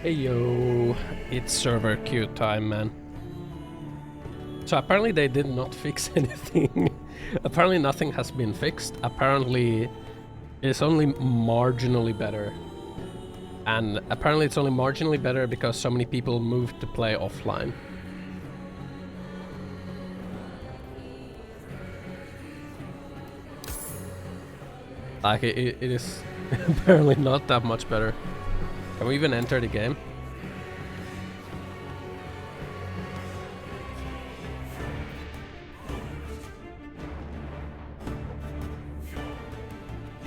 Hey yo, it's server queue time, man. So apparently they did not fix anything. Apparently nothing has been fixed. Apparently it's only marginally better. And apparently it's only marginally better because so many people moved to play offline. Like it is apparently not that much better. Can we even enter the game?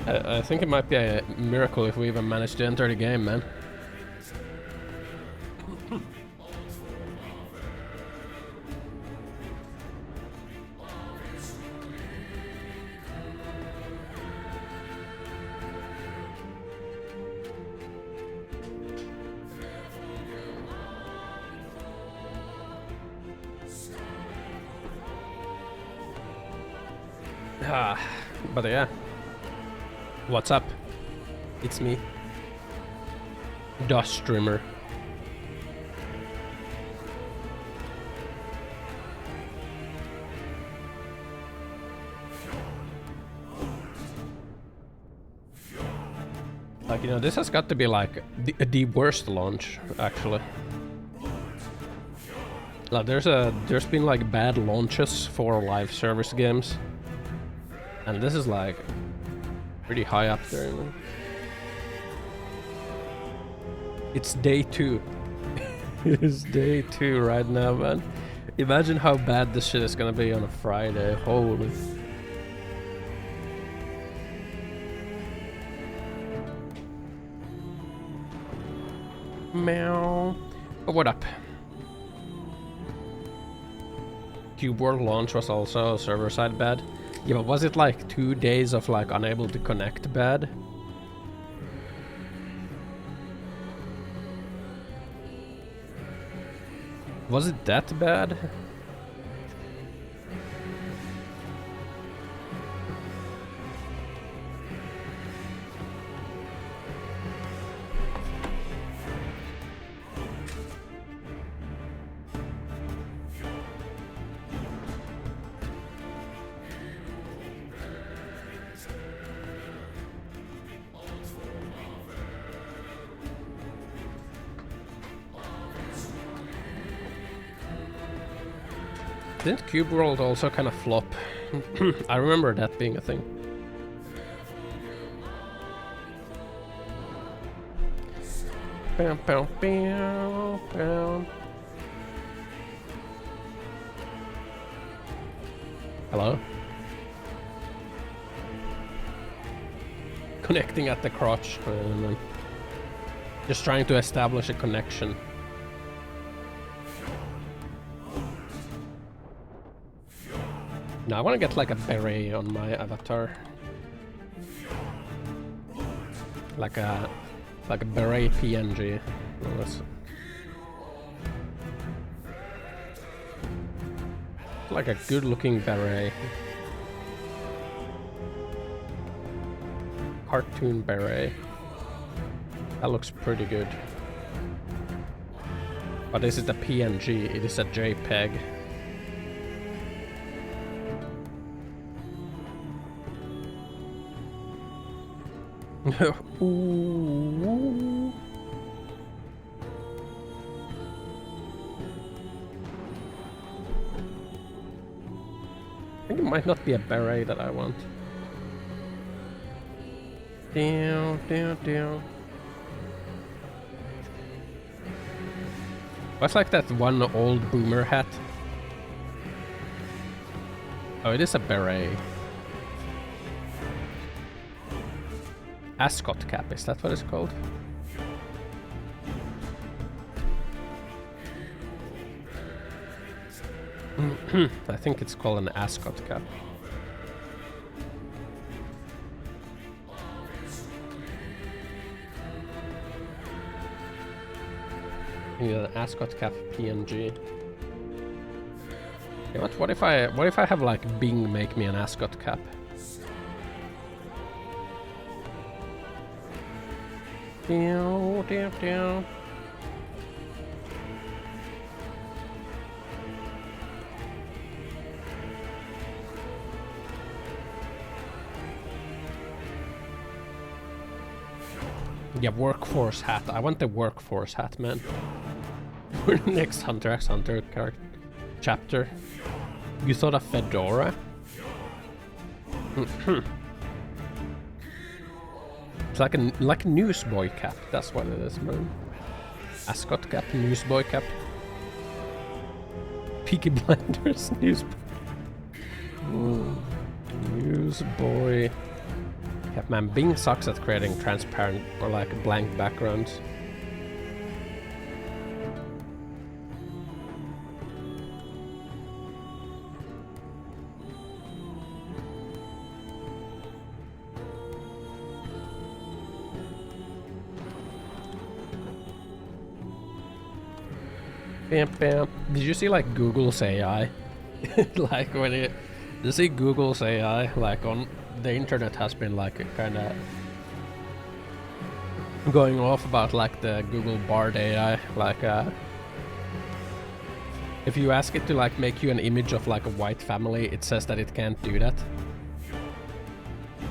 I think it might be a miracle if we even manage to enter the game, man. But yeah. What's up? It's me. Dust Streamer. Like, you know, this has got to be like the worst launch, actually. Like, there's been like bad launches for live service games. And this is like pretty high up there, you know? It's day 2. It's day 2 right now, man. Imagine how bad this shit is gonna be on a Friday. Holy. Meow. Oh, what up? Cube World launch was also server side bad. Yeah, but was it like 2 days of like unable to connect bad? Was it that bad? Didn't Cube World also kind of flop? I remember that being a thing. Bam, bam, bam, bam. Hello? Connecting at the crotch. Just trying to establish a connection. Now I want to get like a beret on my avatar. Like a beret PNG. Like a good looking beret. Cartoon beret. That looks pretty good. But this is the PNG, it is a JPEG. Ooh. I think it might not be a beret that I want. Down, down, down. What's like that one old boomer hat? Oh, it is a beret. Ascot cap, is that what it's called? I think it's called an ascot cap. Yeah, an ascot cap PNG. You know what if I have like Bing make me an ascot cap? Down, down, down. Yeah, workforce hat. I want the workforce hat, man. For the next Hunter x Hunter chapter. You thought of fedora? It's like a newsboy cap. That's what it is, man. Ascot cap, newsboy cap. Peaky Blinders, newsboy. Newsboy cap, man. Bing sucks at creating transparent or like blank backgrounds. Bam, bam. Did you see like Google's AI? Like when it, you see Google's AI, like on the internet has been like kind of going off about like the Google Bard AI, like if you ask it to like make you an image of like a white family, it says that it can't do that.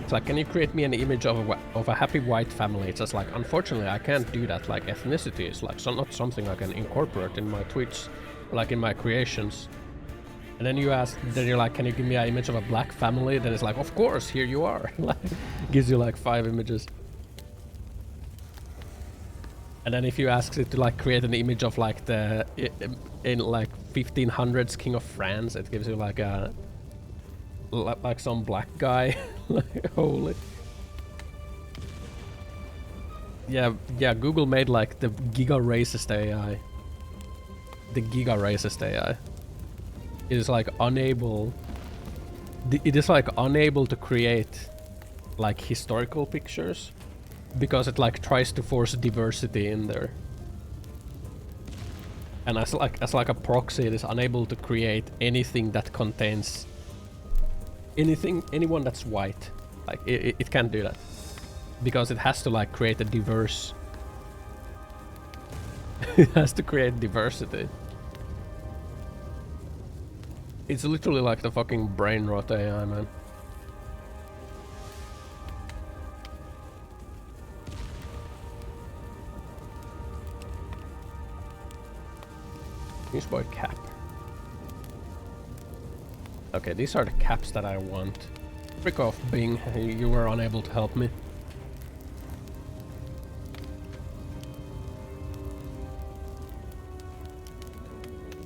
It's like, can you create me an image of a happy white family? It's just like, unfortunately, I can't do that. Like, ethnicity is like not something I can incorporate in my tweets, like in my creations. And then you ask, then you're like, can you give me an image of a black family? Then it's like, of course, here you are. Like, gives you like 5 images. And then if you ask it to like create an image of like the in like 1500s King of France, it gives you like a like some black guy. Like, holy. Yeah, Google made like the giga racist AI. The giga racist AI. It is like unable to create like historical pictures because it like tries to force diversity in there. And as like a proxy, it is unable to create anything that contains anyone that's white. Like it can't do that because it has to like create a diverse. It has to create diversity. It's literally like the fucking brain rot AI, man. Newsboy cap. Okay, these are the caps that I want. Frick off, Bing. You were unable to help me.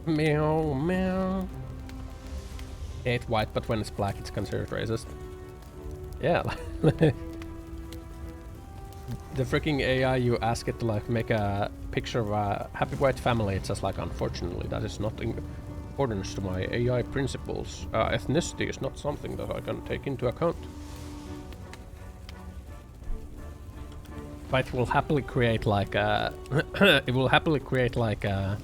Meow, meow. Yeah, it's white, but when it's black, it's considered racist. Yeah. The freaking AI, you ask it to like make a picture of a happy white family, it's just like, unfortunately, that is not in accordance to my AI principles. Ethnicity is not something that I can take into account. But it will happily create like a... it will happily create like a...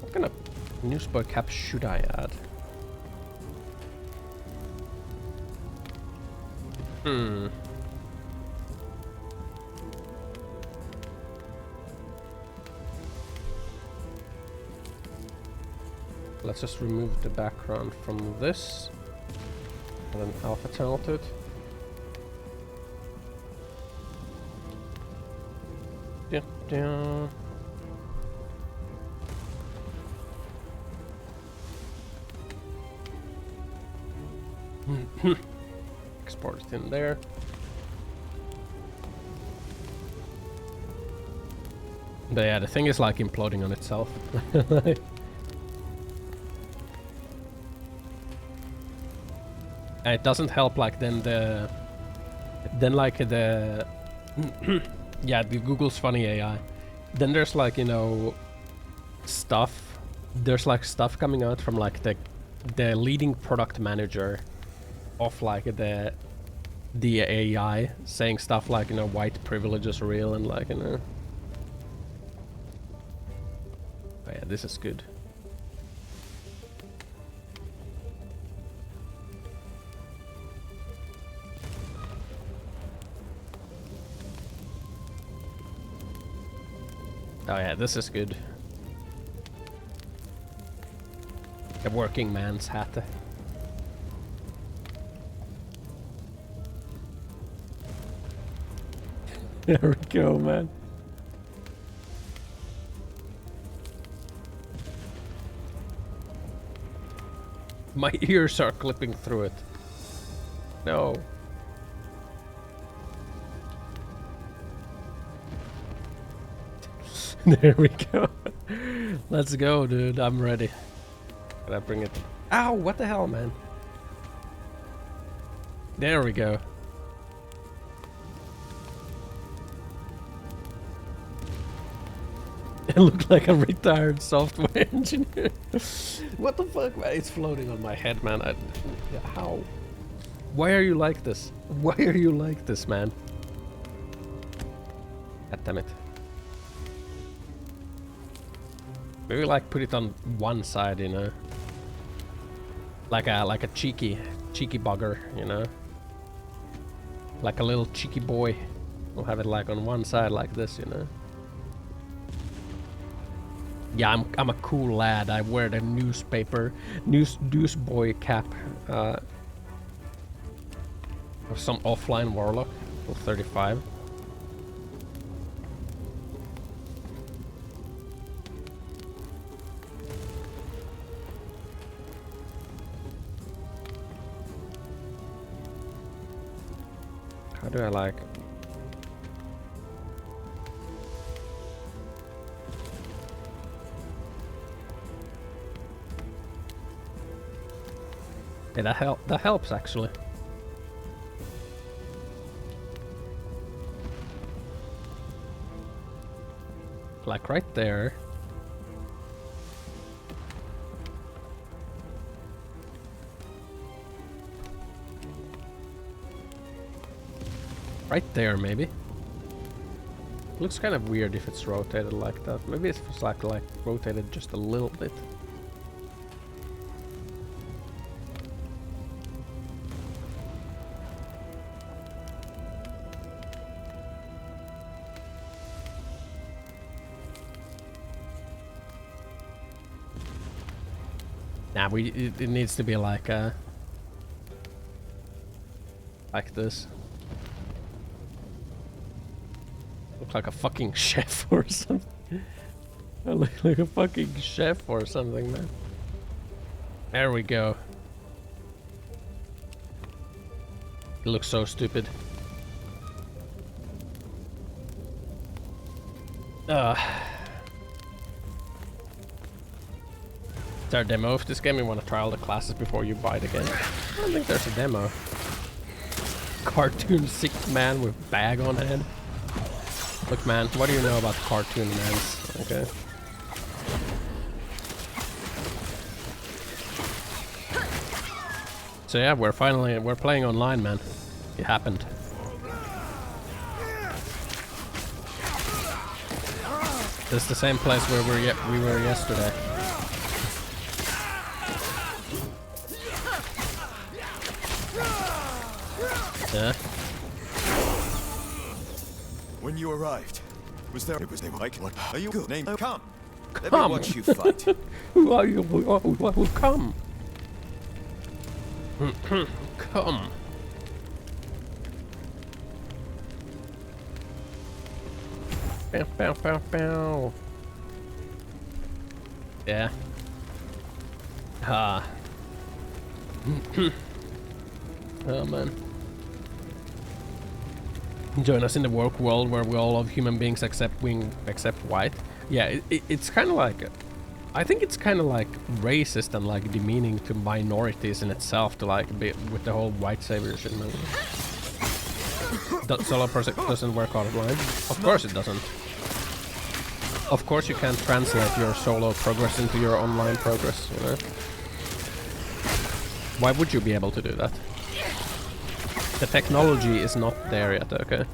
What kind of newsboy cap should I add? Let's just remove the background from this. And then alpha tilt it. Export it in there. But yeah, the thing is like imploding on itself. And it doesn't help like then like the yeah, the Google's funny AI. Then there's like, you know, stuff. There's like stuff coming out from like the leading product manager of like the AI saying stuff like, you know, white privilege is real and like, you know. Oh yeah, this is good. Oh yeah, this is good. A working man's hat. There we go, man. My ears are clipping through it. No. There we go. Let's go, dude. I'm ready. Can I bring it? Ow, what the hell, man? There we go. It looked like a retired software engineer. What the fuck, man? It's floating on my head, man. How? Why are you like this? Why are you like this, man? God damn it. Maybe like put it on one side, you know? Like a cheeky bugger, you know? Like a little cheeky boy. We'll have it like on one side like this, you know? Yeah, I'm a cool lad. I wear the newsboy cap of some offline warlock, 35. How do I like? Yeah, that helps actually. Like right there. Right there, maybe. Looks kind of weird if it's rotated like that. Maybe it's like rotated just a little bit. Nah, it needs to be like this. Look like a fucking chef or something. I look like a fucking chef or something, man. There we go. It looks so stupid. Is there a demo of this game? You want to try all the classes before you buy the game? I don't think there's a demo. Cartoon sick man with bag on head. Look, man, what do you know about cartoon mans? Okay. So yeah, we're playing online, man. It happened. This is the same place where we were yesterday. Yeah. When you arrived, was there? It was they like, what are you good? Name come. Let me watch you fight. Who are you? Who come? Come. Bow, bow, bow, bow. Yeah. Ah. Oh man. Join us in the work world where we all love human beings except white. Yeah, it's kind of like, I think it's kind of like racist and like demeaning to minorities in itself to like be with the whole white savior shit. That solo project doesn't work offline. Of course it doesn't. Of course you can't translate your solo progress into your online progress, you know? Why would you be able to do that? The technology is not there yet, okay?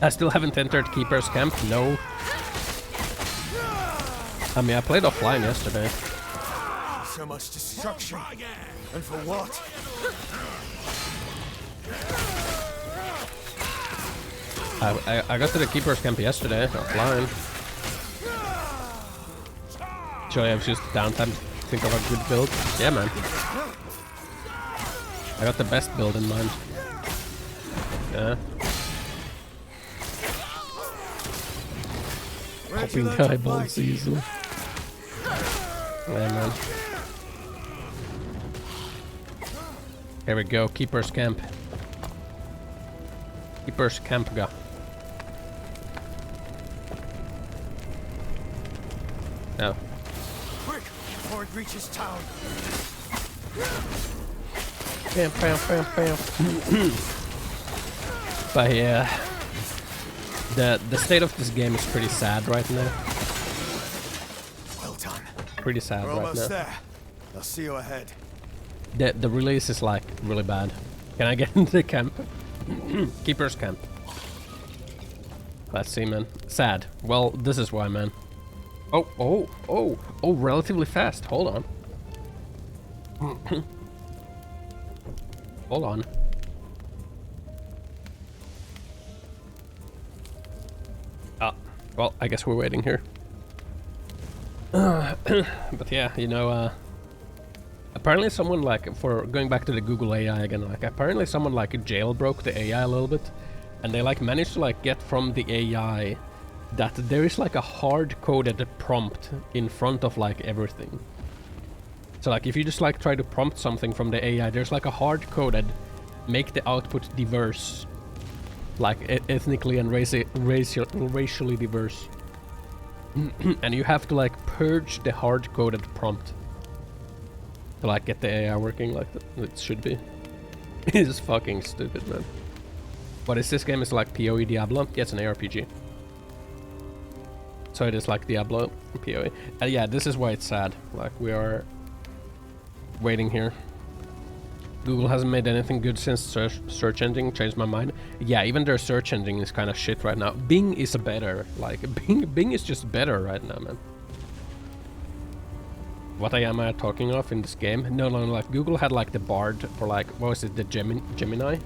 I still haven't entered Keeper's Camp, no. I mean, I played offline yesterday. So much destruction. And for what? I got to the Keeper's Camp yesterday, offline. Actually, I was just downtime to think of a good build. Yeah, man. I got the best build in mind. Yeah. Popping the eyeballs easily. Yeah, man. Here we go, Keeper's Camp. Keeper's Camp ga. No. Quick, before it reaches town. Bam, bam, bam, bam. But yeah, the state of this game is pretty sad right now. Well done. Pretty sad We're right almost now. there. I'll see you ahead. The release is like really bad. Can I get into the camp? Keeper's Camp. Let's see, man. Sad. Well, this is why, man. Oh, relatively fast. Hold on. Hold on. Ah, well, I guess we're waiting here. But yeah, you know, apparently someone like, for going back to the Google AI again, like apparently someone like jailbroke the AI a little bit, and they like managed to like get from the AI that there is like a hard-coded prompt in front of like everything. So like if you just like try to prompt something from the AI, there's like a hard-coded make the output diverse, like ethnically and racially diverse. And you have to like purge the hard-coded prompt to like get the AI working like it should be. It's fucking stupid, man. What is this game? Is like PoE Diablo? Yeah, it's an ARPG. So it is like Diablo PoE. Yeah, this is why it's sad. Like we are waiting here. Google hasn't made anything good since search engine changed my mind. Yeah, even their search engine is kind of shit right now. Bing is better. Like Bing is just better right now, man. What am I talking of in this game? No, like Google had like the Bard for like, what was it, the Gemini?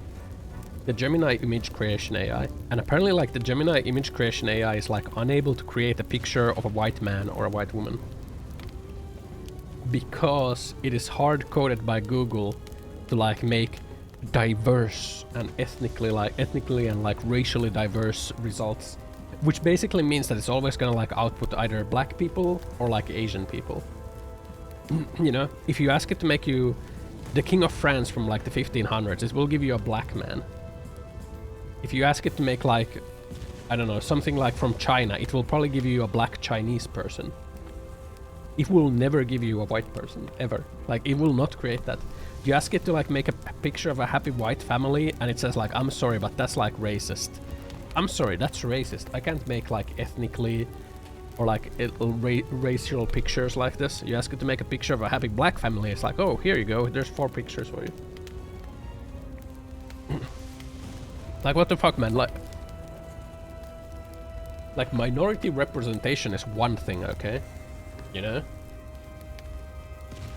The Gemini image creation AI. And apparently like the Gemini image creation AI is like unable to create a picture of a white man or a white woman. Because it is hard-coded by Google to like make diverse and ethnically and like racially diverse results. Which basically means that it's always gonna like output either black people or like Asian people. You know, if you ask it to make you the King of France from like the 1500s, it will give you a black man. If you ask it to make like, I don't know, something like from China, it will probably give you a black Chinese person. It will never give you a white person, ever. Like, it will not create that. You ask it to like make a picture of a happy white family, and it says like, I'm sorry, but that's like racist. I'm sorry, that's racist. I can't make like ethnically or like racial pictures like this. You ask it to make a picture of a happy black family, it's like, oh, here you go, there's 4 pictures for you. Like, what the fuck, man? Like minority representation is one thing, okay? You know?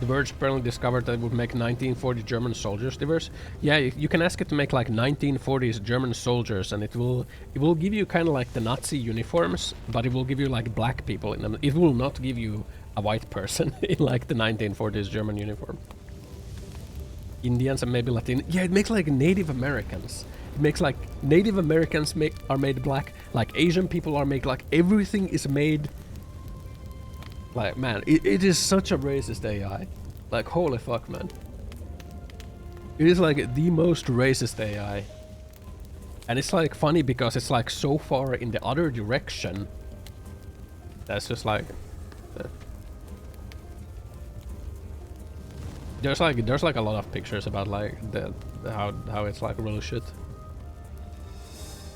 The Verge apparently discovered that it would make 1940 German soldiers diverse. Yeah, you can ask it to make like 1940s German soldiers, and it will give you kind of like the Nazi uniforms, but it will give you like black people in them. It will not give you a white person in like the 1940s German uniform. Indians and maybe Latin. Yeah, it makes like Native Americans. It makes like Native Americans are made black, like Asian people are made like, everything is made. Like, man, it is such a racist AI. Like, holy fuck, man. It is like the most racist AI. And it's like funny because it's like so far in the other direction. That's just like... There's like a lot of pictures about like how it's like really shit.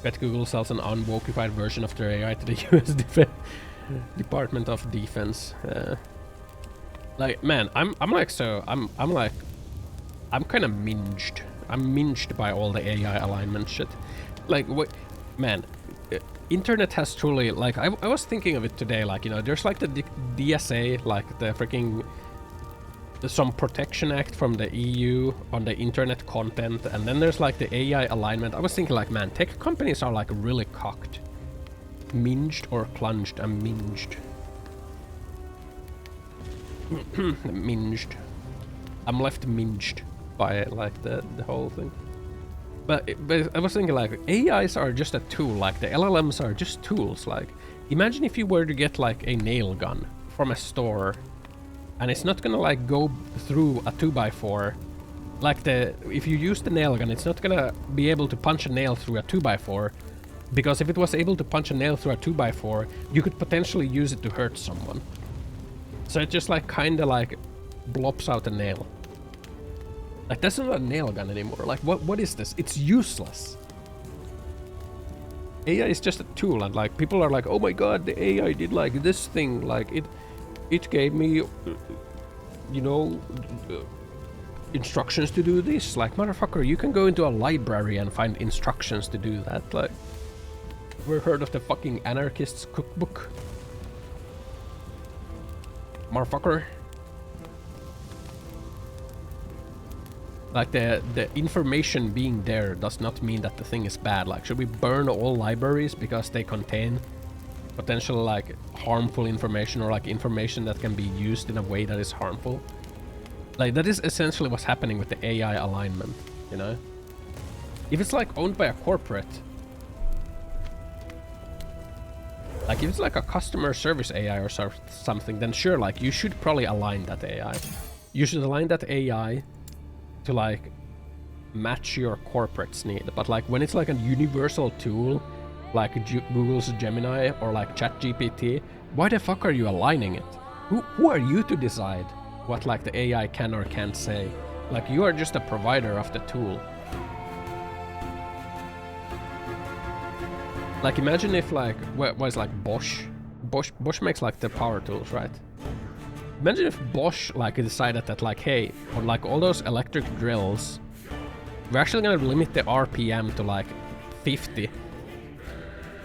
Bet Google sells an unwokified version of their AI to the US Department of Defense. Like, man, I'm kind of minged. I'm minged by all the AI alignment shit. Like, what, man, internet has truly, like, I was thinking of it today, like, you know, there's like the DSA, like the freaking some protection act from the EU on the internet content, and then there's like the AI alignment. I was thinking like, man, tech companies are like really cocked. Minged or plunged? I'm minged. Minged. I'm left minged by like the whole thing. But I was thinking like AIs are just a tool, like the LLMs are just tools. Like imagine if you were to get like a nail gun from a store and it's not gonna like go through a 2x4. Like if you use the nail gun, it's not gonna be able to punch a nail through a 2x4, because if it was able to punch a nail through a 2x4, you could potentially use it to hurt someone. So it just like kinda like blops out a nail. Like that's not a nail gun anymore. Like what is this? It's useless. AI is just a tool, and like people are like, oh my god, the AI did like this thing, like it gave me, you know, instructions to do this. Like motherfucker, you can go into a library and find instructions to do that. Like, ever heard of the fucking anarchist's cookbook? Motherfucker. Like the information being there does not mean that the thing is bad. Like, should we burn all libraries because they contain potential like harmful information, or like information that can be used in a way that is harmful? Like that is essentially what's happening with the AI alignment, you know? If it's like owned by a corporate, like if it's like a customer service AI or something, then sure, like you should probably align that AI. You should align that AI to like match your corporate's need. But like when it's like a universal tool like Google's Gemini or like ChatGPT, why the fuck are you aligning it? Who are you to decide what like the AI can or can't say? Like you are just a provider of the tool. Like imagine if like what was like Bosch makes like the power tools, right? Imagine if Bosch like decided that like, hey, on like all those electric drills, we're actually gonna limit the RPM to like 50.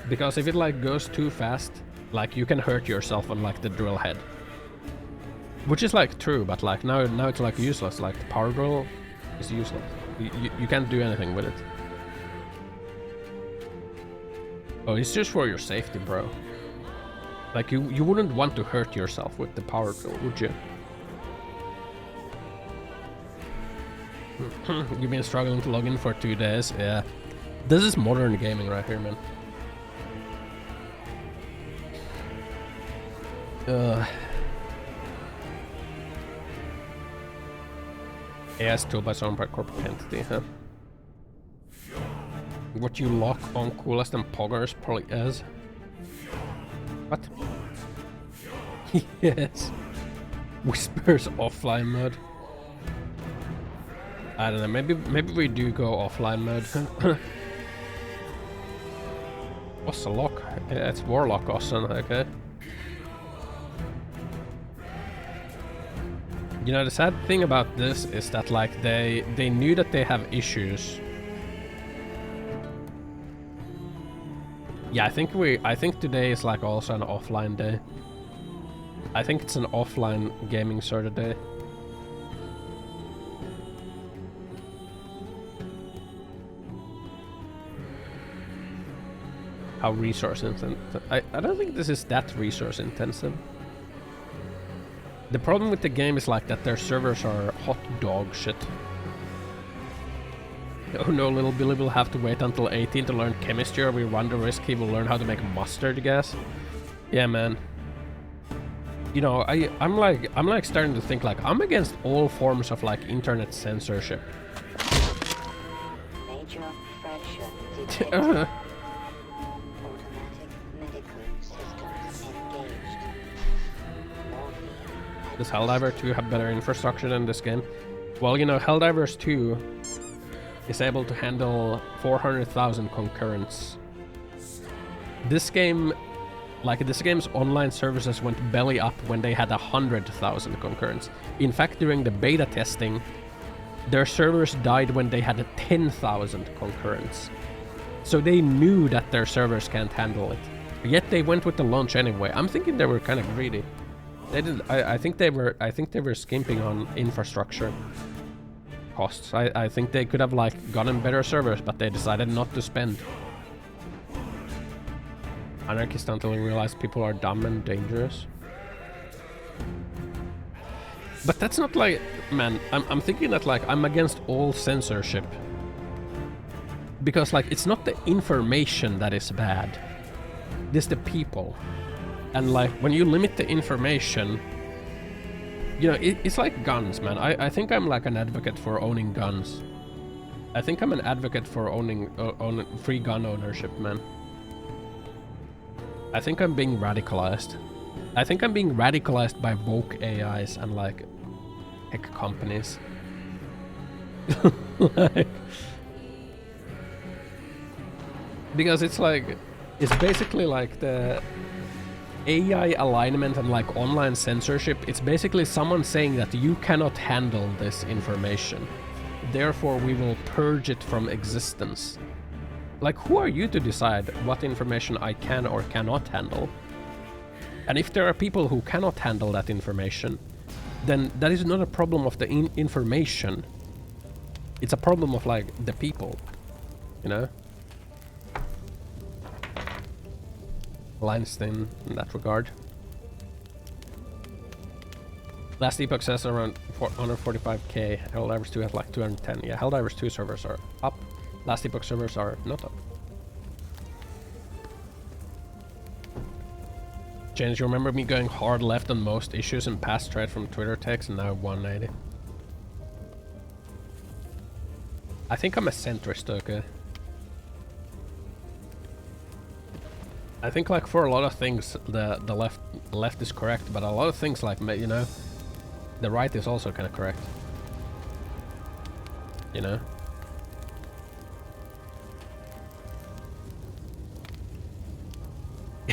Because if it like goes too fast, like you can hurt yourself on like the drill head. Which is like true, but like now it's like useless. Like the power drill is useless. You can't do anything with it. Oh, it's just for your safety, bro. Like you wouldn't want to hurt yourself with the power drill, would you? You've been struggling to log in for 2 days, yeah. This is modern gaming right here, man. AI's tool by someone by corporate entity, huh? What you lock on coolest than poggers probably is. What? Yes. Whispers offline mode. I don't know, maybe we do go offline mode. What's the lock? Yeah, it's Warlock Austin, okay. You know, the sad thing about this is that like they knew that they have issues. Yeah, I think today is like also an offline day. I think it's an offline gaming sort of day. How resource intensive? I don't think this is that resource intensive. The problem with the game is like that their servers are hot dog shit. Oh no, little Billy will have to wait until 18 to learn chemistry, or we run the risk he will learn how to make mustard gas. Yeah, man. You know, I'm like starting to think like I'm against all forms of like internet censorship. Major pressure detected. Automatic medical systems engaged. Does Helldivers 2 have better infrastructure than this game? Well, you know, Helldivers 2 is able to handle 400,000 concurrents. This game's online services went belly up when they had 100,000 concurrents. In fact, during the beta testing, their servers died when they had 10,000 concurrents. So they knew that their servers can't handle it. Yet they went with the launch anyway. I'm thinking they were kind of greedy. They did. I think they were skimping on infrastructure costs. I think they could have like gotten better servers, but they decided not to spend. Anarchists until they realize people are dumb and dangerous. But that's not like, man, I'm thinking that like I'm against all censorship. Because like it's not the information that is bad, it's the people. And like when you limit the information, you know, it's like guns, man. I think I'm like an advocate for owning guns. I think I'm an advocate for owning free gun ownership, man. I think I'm being radicalized. I think I'm being radicalized by woke AIs and like tech companies. Like, because it's like, it's basically like the AI alignment and like online censorship. It's basically someone saying that you cannot handle this information, therefore we will purge it from existence. Like, who are you to decide what information I can or cannot handle? And if there are people who cannot handle that information, then that is not a problem of the information. It's a problem of like the people, you know? Lines thin in that regard. Last Epoch says around 145k. Helldivers 2 has like 210. Yeah, Helldivers 2 servers are up. Last Epoch servers are not up. James, you remember me going hard left on most issues and passed straight from Twitter text and now 180. I think I'm a centrist, okay? I think like for a lot of things the left is correct, but a lot of things like, you know, the right is also kind of correct. You know?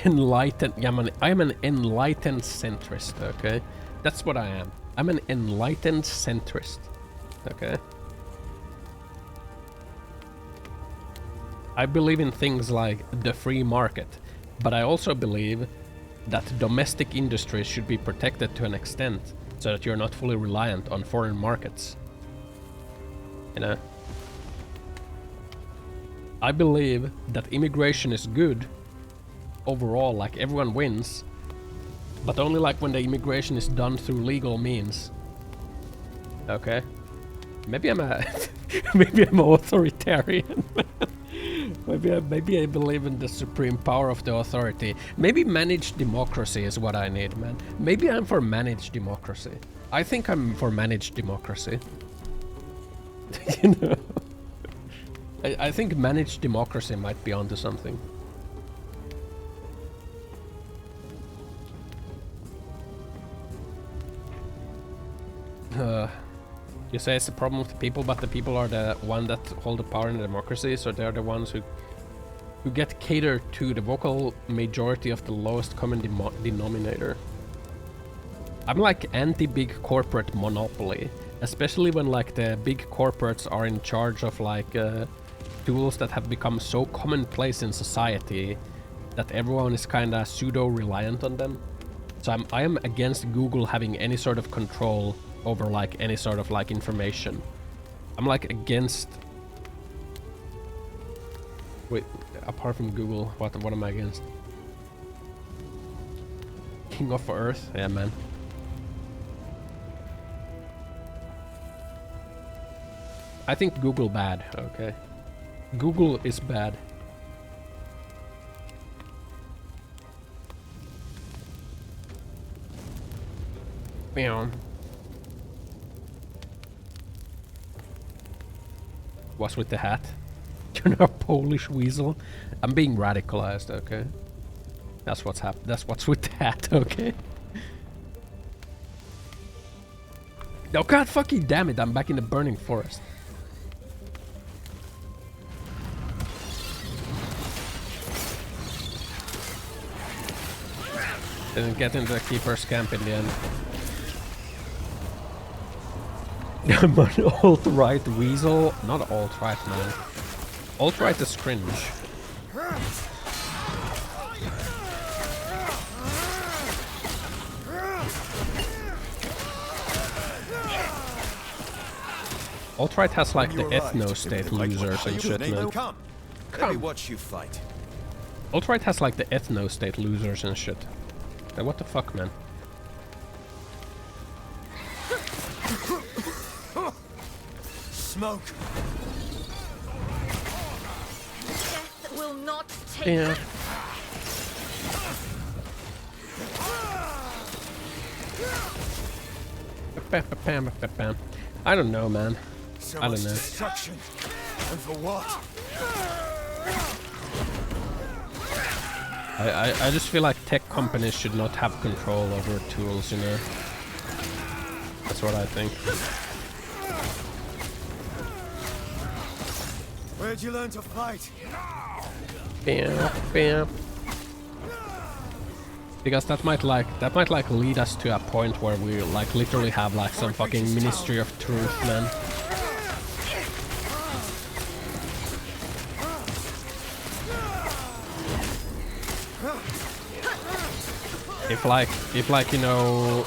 Enlightened, yeah, I'm an enlightened centrist, okay? That's what I am. I'm an enlightened centrist, okay? I believe in things like the free market, but I also believe that domestic industries should be protected to an extent so that you're not fully reliant on foreign markets. You know? I believe that immigration is good overall, like everyone wins, but only like when the immigration is done through legal means. Okay? Maybe I'm a maybe I'm authoritarian. Maybe I believe in the supreme power of the authority. Maybe managed democracy is what I need, man. Maybe I'm for managed democracy. I think I'm for managed democracy. You know? I think managed democracy might be onto something. You say it's the problem with the people, but the people are the one that hold the power in the democracy, so they're the ones who get catered to, the vocal majority of the lowest common denominator. I'm like anti-big corporate monopoly, especially when like the big corporates are in charge of like tools that have become so commonplace in society that everyone is kind of pseudo-reliant on them. So I am against Google having any sort of control over like any sort of like information. I'm like against... Wait, apart from Google, what am I against? King of Earth? Yeah, man. I think Google bad, okay? Google is bad. Meow. What's with the hat? You're not a Polish weasel. I'm being radicalized, okay? That's what's happened. That's what's with the hat, okay? Oh god fucking damn it, I'm back in the burning forest. Didn't get into the keeper's camp in the end. I'm an alt-right weasel. Not alt-right, man. Alt-right is cringe. Alt-right has like the ethno-state losers and shit, man. Come. Let me watch you fight. Alt-right has like the ethno-state losers and shit. Like, what the fuck, man? Smoke. will not take Yeah. I don't know, man. So I don't much know. destruction. And for what? I just feel like tech companies should not have control over tools, you know? That's what I think. Where'd you learn to fight? Bam, bam. Because that might like lead us to a point where we like literally have like some fucking Ministry of Truth, man. If like, you know,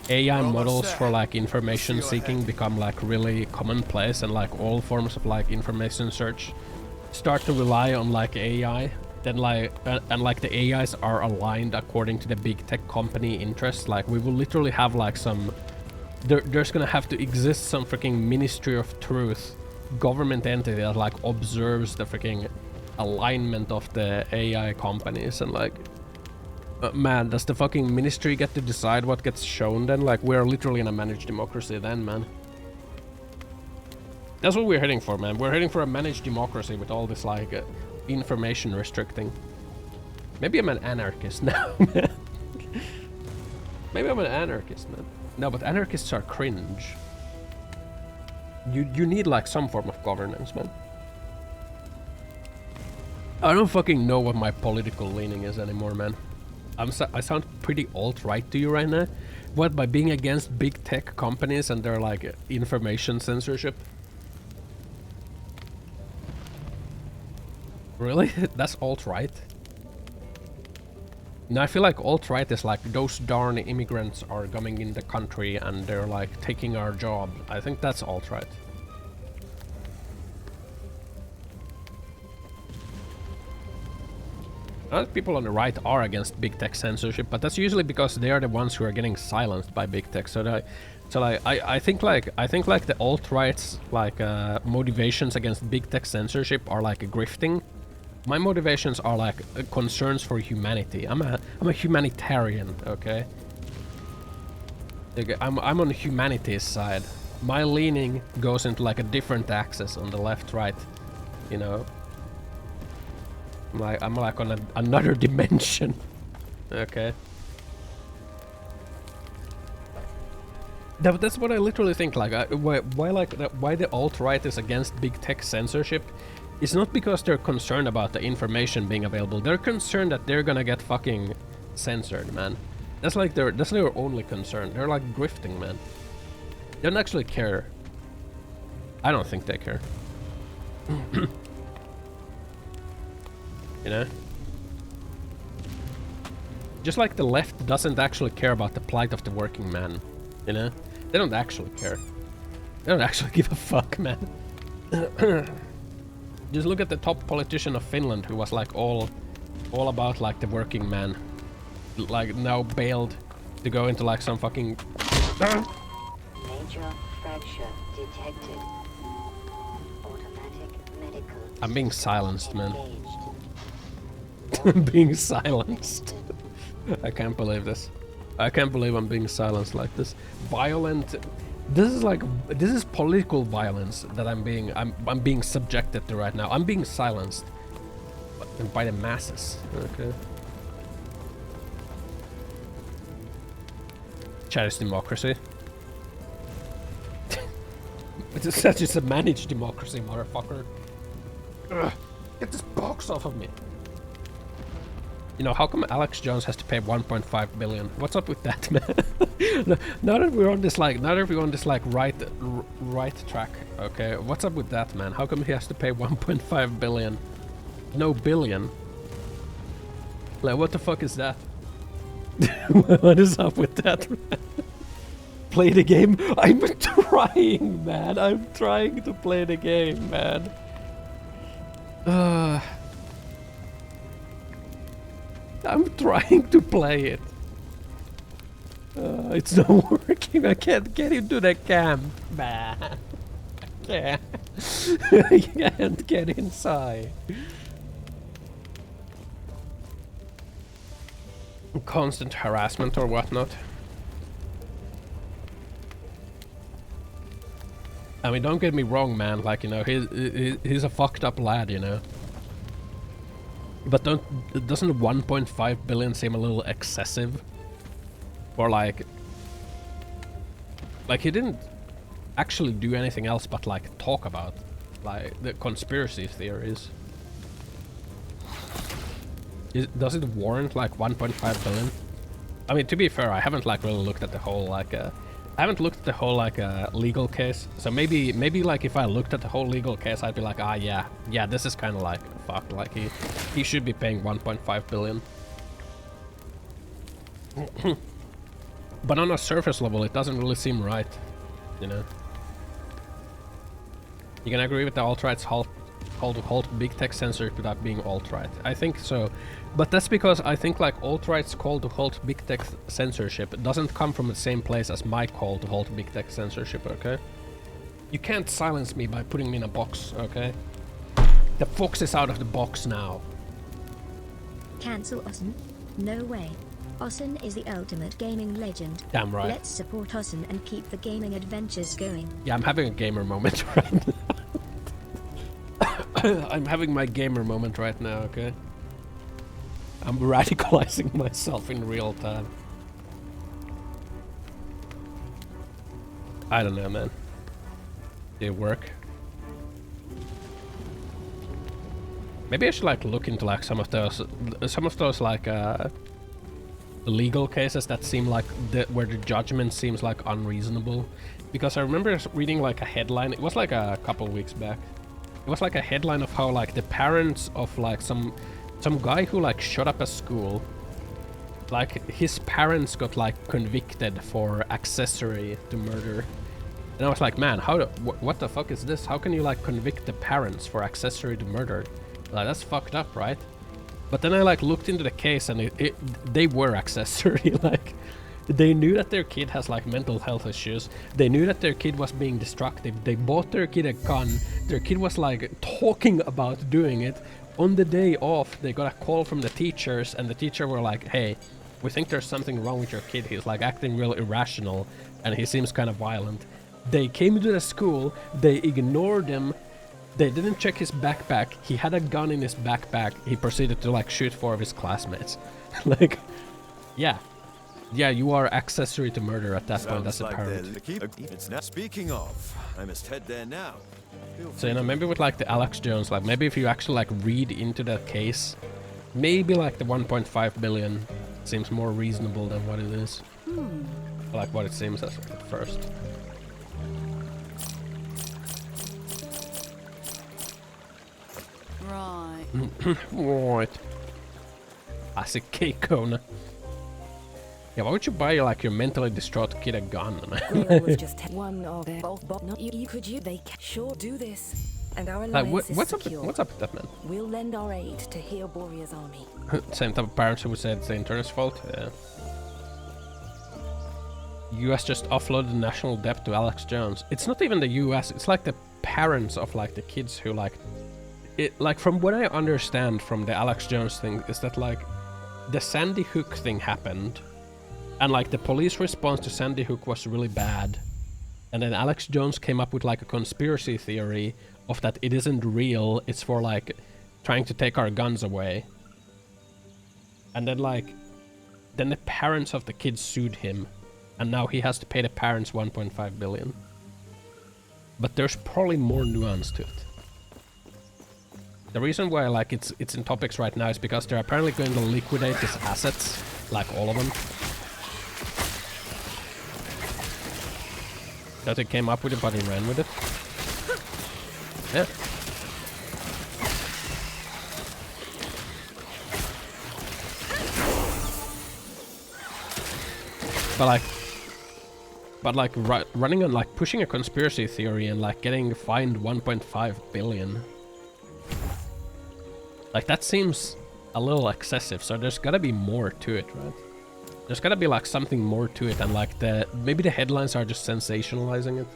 AI models for like information seeking become like really commonplace, and like all forms of like information search start to rely on like AI, then like and like the AIs are aligned according to the big tech company interests, like we will literally have like some there's gonna have to exist some freaking Ministry of Truth government entity that like observes the freaking alignment of the AI companies. And like man, does the fucking ministry get to decide what gets shown then? Like, we're literally in a managed democracy then, man. That's what we're heading for, man. We're heading for a managed democracy with all this, like, information restricting. Maybe I'm an anarchist now, man. Maybe I'm an anarchist, man. No, but anarchists are cringe. You need, like, some form of governance, man. I don't fucking know what my political leaning is anymore, man. I sound pretty alt-right to you right now. What, by being against big tech companies and their like information censorship? Really? That's alt-right? No, I feel like alt-right is like those darn immigrants are coming in the country and they're like taking our job. I think that's alt-right. People on the right are against big tech censorship, but that's usually because they are the ones who are getting silenced by big tech. I think like the alt-right's like motivations against big tech censorship are like grifting. My motivations are like concerns for humanity. I'm a humanitarian, okay? Like, I'm on humanity's side. My leaning goes into like a different axis on the left-right, you know. I'm like on another dimension. Okay. That's what I literally think. Like, why the alt-right is against big tech censorship? It's not because they're concerned about the information being available. They're concerned that they're gonna get fucking censored, man. That's their only concern. They're like grifting, man. They don't actually care. I don't think they care. You know? Just like the left doesn't actually care about the plight of the working man, you know? They don't actually care. They don't actually give a fuck, man. Just look at the top politician of Finland who was like all about like the working man. Like now bailed to go into like some fucking... Major fracture detected. Automatic medical. I'm being silenced, man. engaged. I'm being silenced. I can't believe this. I can't believe I'm being silenced like this. Violent. This is political violence that I'm being subjected to right now. I'm being silenced by the masses. Okay. Chat is democracy. It's such a managed democracy, motherfucker. Ugh, get this box off of me. You know, how come Alex Jones has to pay 1.5 billion? What's up with that, man? Now that we're on this like right track, okay? What's up with that, man? How come he has to pay 1.5 billion? No billion. Like, what the fuck is that? What is up with that, man? Play the game? I'm trying, man. I'm trying to play the game, man. I'm trying to play it. It's not working. I can't get into the camp, man. I can't. I can't get inside. constant harassment or whatnot. I mean, don't get me wrong, man. Like, you know, he's a fucked up lad, you know. But doesn't 1.5 billion seem a little excessive? Or like he didn't actually do anything else but like talk about like the conspiracy theories. Does it warrant like 1.5 billion? I mean, to be fair, I haven't like really looked at the whole like legal case. So maybe like if I looked at the whole legal case, I'd be like, ah, yeah, this is kind of like fucked. Like he should be paying 1.5 billion. But on a surface level, it doesn't really seem right, you know. You can agree with the alt-right's halt big tech censorship without being alt-right. I think so, but that's because I think like alt-right's call to halt big tech censorship doesn't come from the same place as my call to halt big tech censorship, okay? You can't silence me by putting me in a box, okay? The fox is out of the box now. Cancel Ossen? No way. Ossen is the ultimate gaming legend. Damn right. Let's support Ossen and keep the gaming adventures going. Yeah, I'm having a gamer moment right now. I'm having my gamer moment right now, okay? I'm radicalizing myself in real time. I don't know, man. Did it work? Maybe I should like look into like some of those like legal cases that seem like where the judgment seems like unreasonable, because I remember reading like a headline. It was like a couple weeks back. It was like a headline of how like the parents of like some guy who like shut up a school, like his parents got like convicted for accessory to murder. And I was like, man, what the fuck is this? How can you like convict the parents for accessory to murder? Like, that's fucked up, right? But then I like looked into the case and they were accessory. Like, they knew that their kid has like mental health issues. They knew that their kid was being destructive. They bought their kid a gun. Their kid was like talking about doing it. On the day off, they got a call from the teachers, and the teacher were like, hey, we think there's something wrong with your kid. He's like acting real irrational and he seems kind of violent. They came to the school, they ignored him. They didn't check his backpack. He had a gun in his backpack. He proceeded to like shoot 4 of his classmates. Like, yeah, you are accessory to murder at that point as a parent. It's not. Speaking of, I must head there now. So, you know, maybe with like the Alex Jones, like maybe if you actually like read into that case, maybe like the 1.5 billion seems more reasonable than what it is. Like what it seems at first. Right. Right. As a cake cone. Yeah, why would you buy like your mentally distraught kid a gun? Grill was just one of their both, but not you could they can sure do this. And our alliance is what's secure. up with that, man? We'll lend our aid to heal Borea's army. Same type of parents who would say it's the internet's fault. Yeah. US just offloaded national debt to Alex Jones. It's not even the US, it's like the parents of like the kids who like it. Like, from what I understand from the Alex Jones thing is that like the Sandy Hook thing happened, and like the police response to Sandy Hook was really bad, and then Alex Jones came up with like a conspiracy theory of that it isn't real, it's for like trying to take our guns away. And then like then the parents of the kids sued him, and now he has to pay the parents 1.5 billion. But there's probably more nuance to it. The reason why like it's in topics right now is because they're apparently going to liquidate his assets, like all of them. That they came up with it, but he ran with it. Yeah. But like running on like pushing a conspiracy theory and like getting fined 1.5 billion. Like, that seems a little excessive, so there's gotta be more to it, right? There's gotta be like something more to it, and like maybe the headlines are just sensationalizing it.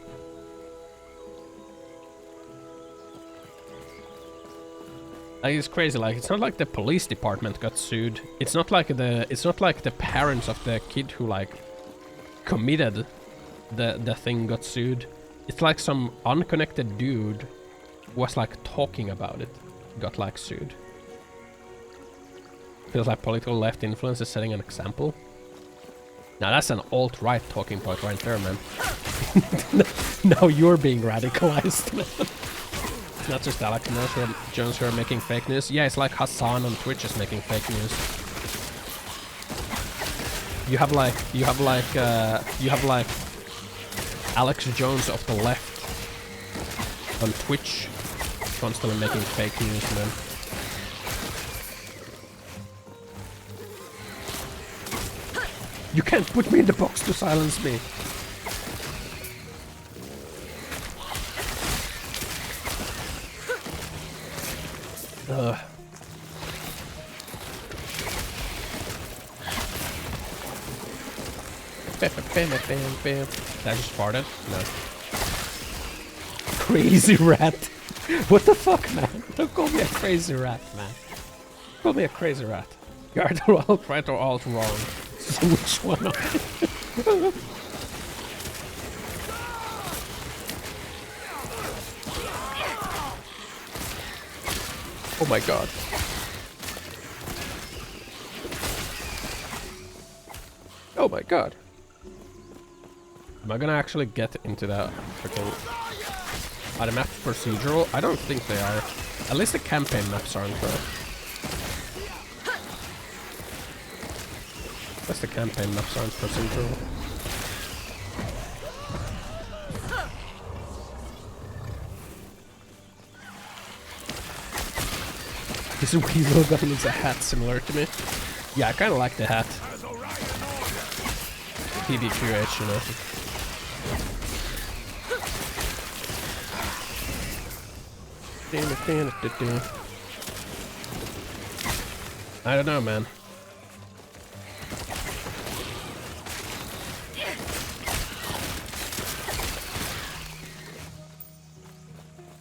Like, it's crazy. Like, it's not like the police department got sued. It's not like the parents of the kid who like committed the thing got sued. It's like some unconnected dude was like talking about it got like sued. Feels like political left influence is setting an example. Now that's an alt-right talking point right there, man. Now you're being radicalized, man. It's not just Alex Jones who are making fake news. Yeah, it's like Hassan on Twitch is making fake news. You have like Alex Jones of the left on Twitch constantly making fake news, man. You can't put me in the box to silence me. Ugh. That just farted? No. Crazy rat. What the fuck, man? Don't call me a crazy rat, man. Call me a crazy rat. You're either alt-right or alt-wrong. So which one are you? Oh my god. Oh my god. Am I gonna actually get into that freaking... Are the maps procedural? I don't think they are. At least the campaign maps aren't, though. At least the campaign maps aren't procedural. This weasel gun needs a hat similar to me. Yeah, I kinda like the hat. PBQH, you know. I don't know, man.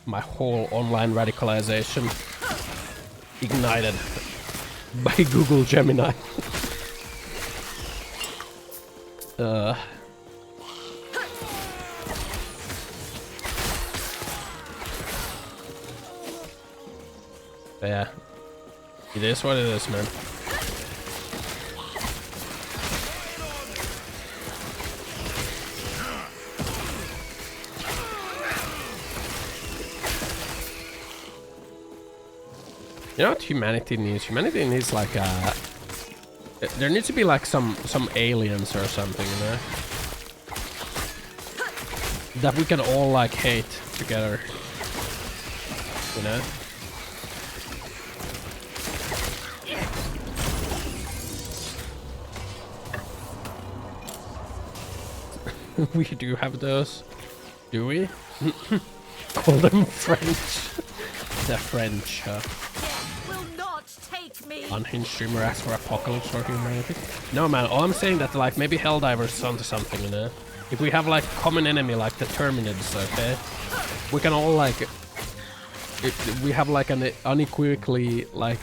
My whole online radicalization ignited by Google Gemini. Yeah, it is what it is, man. You know what humanity needs? Humanity needs like a... There needs to be like some aliens or something, you know? That we can all like hate together. You know? We do have those. Do we? Call them French. The French, Unhinged streamer asks for apocalypse for humanity. No, man, all I'm saying that like maybe Helldivers is onto something, you know? If we have like common enemy like the Terminids, okay? We can all like... we have like an unequivocally like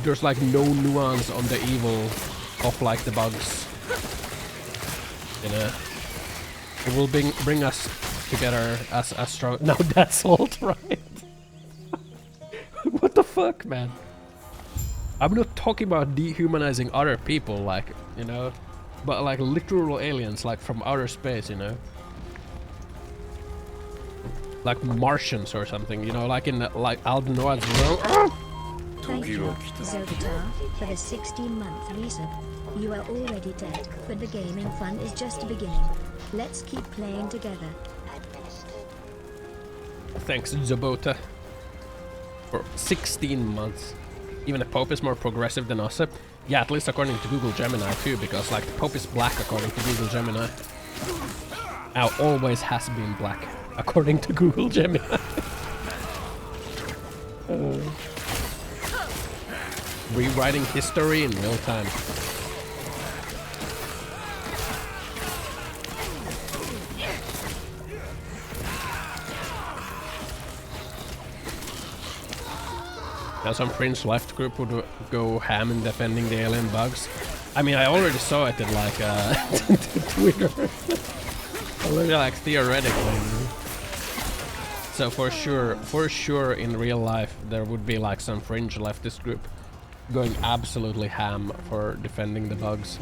there's like no nuance on the evil of like the bugs. You know? It will bring us together as strong... No, that's alt-right. What the fuck, man? I'm not talking about dehumanizing other people, like, you know, but like literal aliens, like from outer space, you know, like Martians or something, you know, like in like Aldenoa's world. Thank you, Zogatar, for the 16-month resub. You are already dead, but the gaming fun is just beginning. Let's keep playing together. Thanks, Zobota, for 16 months. Even the Pope is more progressive than us. Yeah, at least according to Google Gemini too, because like the Pope is black according to Google Gemini. Now always has been black according to Google Gemini. Rewriting history in real time. And some fringe left group would go ham in defending the alien bugs. I mean, I already saw it in like Twitter. Already like theoretically. So for sure in real life there would be like some fringe leftist group going absolutely ham for defending the bugs.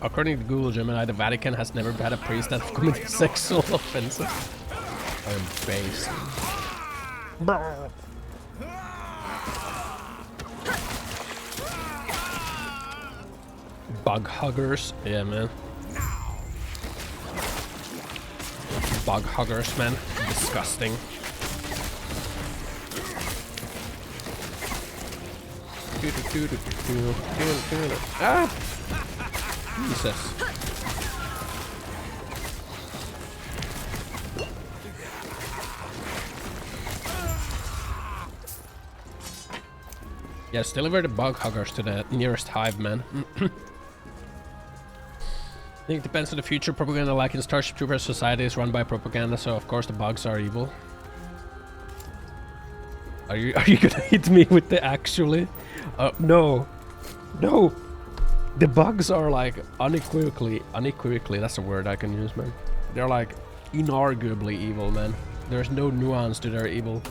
According to Google Gemini, the Vatican has never had a priest that have committed sexual offenses. I'm based. Bug huggers, yeah, man. Bug huggers, man. Disgusting. Ah! Jesus. Yes, deliver the bug huggers to the nearest hive, man. I think it depends on the future. Propaganda, like in Starship Troopers, society is run by propaganda, so of course the bugs are evil. Are you gonna hit me with the actually? No. No! The bugs are like unequivocally, that's a word I can use, man. They're like inarguably evil, man. There's no nuance to their evil.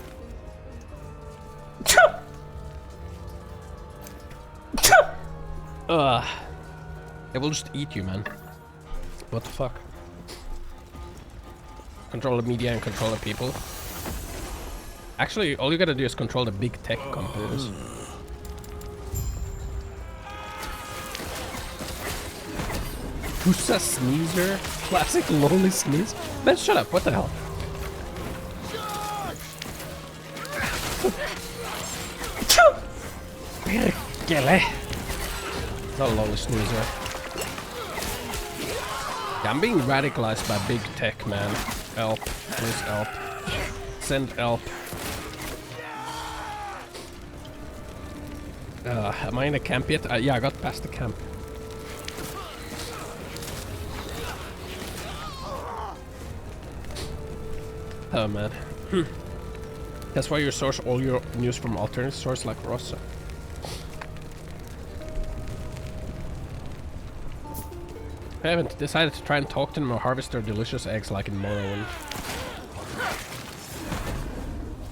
They will just eat you, man. What the fuck? Control the media and control the people. Actually, all you gotta do is control the big tech companies. Pusa Sneezer? Classic lowly sneeze? Man, shut up, what the hell? Not a lowly sneezer. Yeah, I'm being radicalized by big tech, man. Help. Please help. Send help. Am I in a camp yet? Yeah, I got past the camp. Oh man. That's why you source all your news from alternate sources like Rossa. I haven't decided to try and talk to them or harvest their delicious eggs like in Morrowind.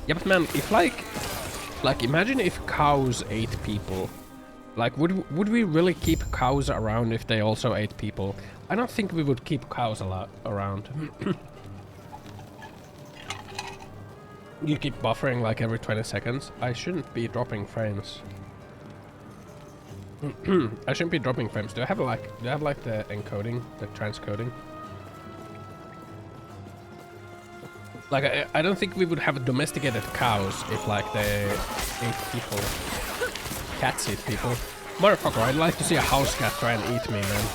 Yeah, but man, if like imagine if cows ate people. Like, would we really keep cows around if they also ate people? I don't think we would keep cows around. You keep buffering like every 20 seconds. I shouldn't be dropping frames. I shouldn't be dropping frames. Do I have like the encoding, the transcoding? Like I don't think we would have domesticated cows if like they ate people. Cats eat people. Motherfucker, I'd like to see a house cat try and eat me, man.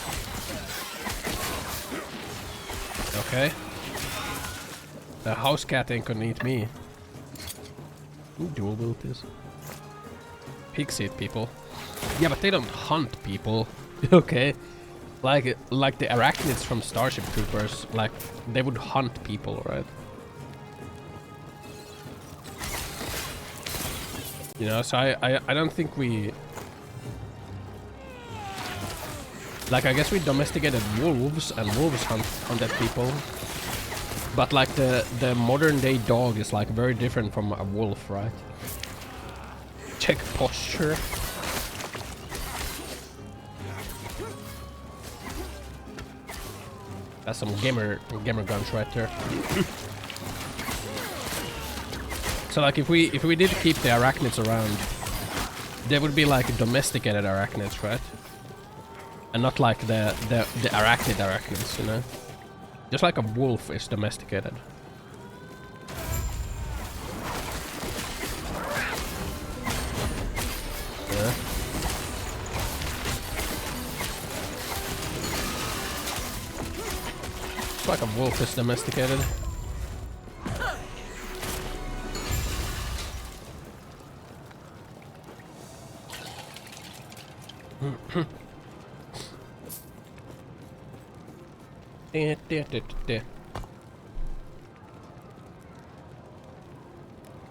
Okay. The house cat ain't gonna eat me. Who dual built this? Pigs eat people. Yeah, but they don't hunt people. Okay. Like the arachnids from Starship Troopers, like they would hunt people, right? You know, so I don't think we... Like, I guess we domesticated wolves, and wolves hunted people. But like the modern day dog is like very different from a wolf, right? Check posture. That's some gamer guns right there. So like if we did keep the arachnids around, they would be like domesticated arachnids, right? And not like the arachnids, you know? Just like a wolf is domesticated. Yeah. Just like a wolf is domesticated.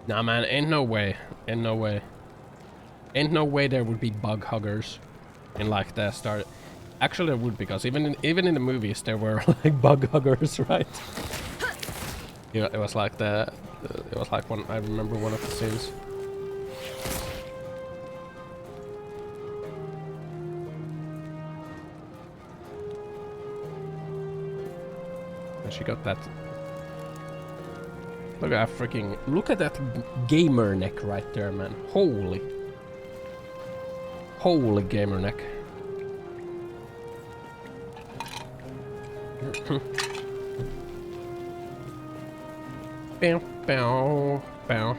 Nah, man, ain't no way. Ain't no way. Ain't no way there would be bug huggers in like the start. Actually, there would, because even in the movies there were like bug huggers, right? Yeah, it was like it was like I remember one of the scenes. And she got that. Look at that freaking. Look at that gamer neck right there, man. Holy gamer neck. Bow, bow, bow.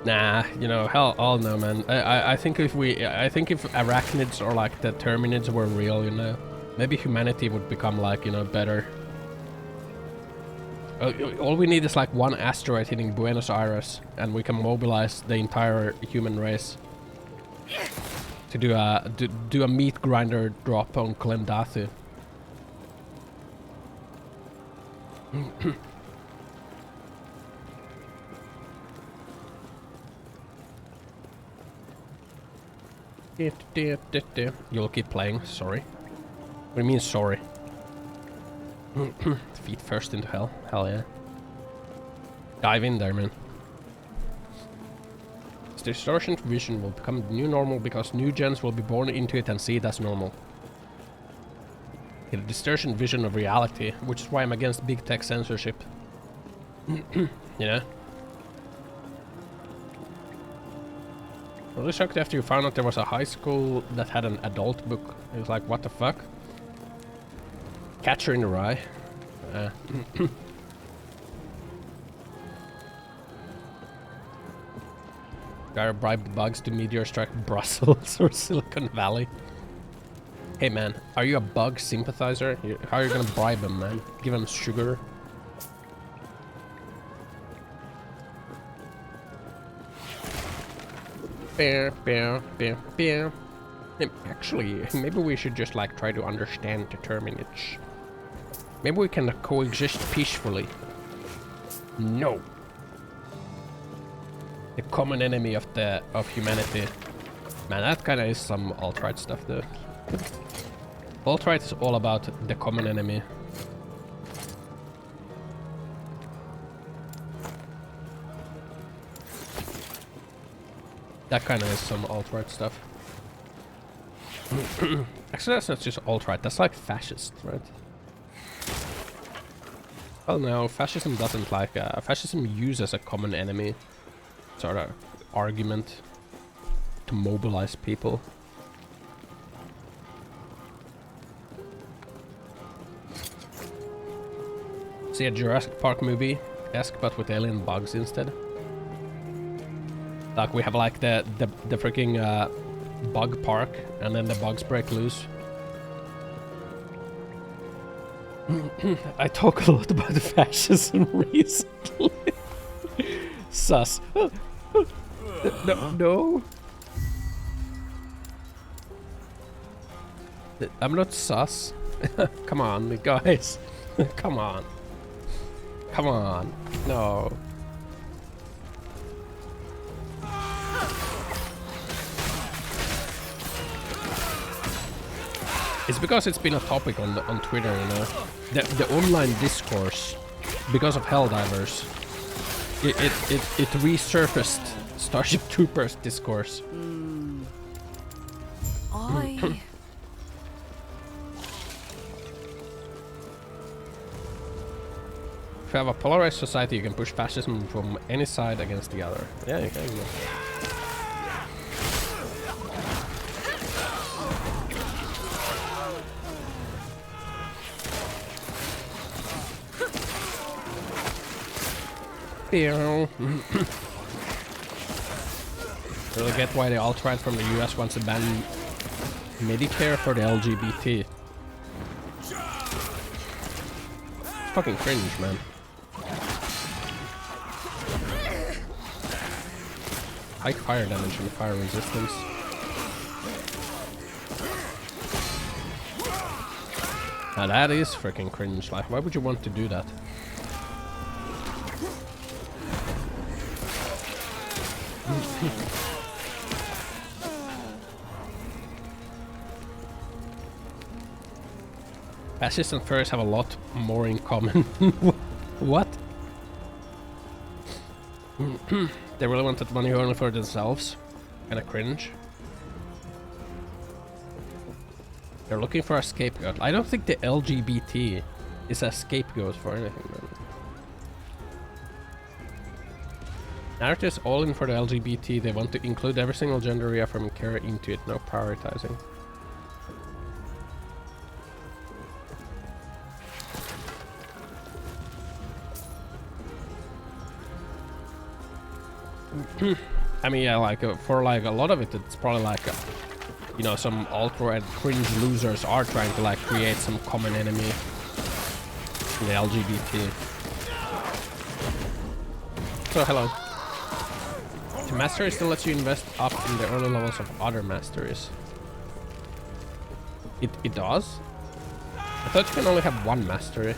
Nah, you know, hell, all no, man. I think if arachnids or like the terminids were real, you know, maybe humanity would become like, you know, better. All we need is like one asteroid hitting Buenos Aires, and we can mobilize the entire human race to do a meat grinder drop on Klendathu. You'll keep playing. Sorry. What do you mean sorry? Feet first into hell. Hell yeah. Dive in there, man. This distortion vision will become the new normal because new gens will be born into it and see it as normal. A distortion vision of reality, which is why I'm against big tech censorship. You know? Really shocked after you found out there was a high school that had an adult book. It was like, what the fuck? Catcher in the Rye. Gotta bribe the bugs to meteor strike Brussels or Silicon Valley. Hey man, are you a bug sympathizer? How are you gonna bribe him, man? Give him sugar? Actually, maybe we should just like try to understand the terminage. Maybe we can coexist peacefully. No. The common enemy of humanity. Man, that kinda is some alt-right stuff though. Alt-right is all about the common enemy. That kinda is some alt-right stuff. Actually, that's not just alt-right, that's like fascist, right? Well, no, fascism doesn't like... fascism uses a common enemy sort of argument to mobilize people. See a Jurassic Park movie-esque, but with alien bugs instead. Like, we have like the freaking bug park, and then the bugs break loose. I talk a lot about fascism recently. Sus. No. I'm not sus. Come on, guys. Come on. Come on. No. It's because it's been a topic on Twitter, you know. The online discourse, because of Helldivers, it resurfaced Starship Troopers discourse. If you have a polarized society, you can push fascism from any side against the other. Yeah, you can. Really get why the alt-right from the US wants to ban Medicare for the LGBT. Fucking cringe, man. High fire damage and fire resistance. Now that is freaking cringe. Like, why would you want to do that? Fascists and furries have a lot more in common. What? They really wanted money only for themselves. Kinda cringe. They're looking for a scapegoat. I don't think the LGBT is a scapegoat for anything, man. Narratives all in for the LGBT. They want to include every single gender reaffirming care into it, no prioritizing. I mean, yeah, like for like a lot of it, it's probably like, you know, some alt-right cringe losers are trying to like create some common enemy in the LGBT. So hello. The mastery still lets you invest up in the early levels of other masteries. It does? I thought you can only have one mastery.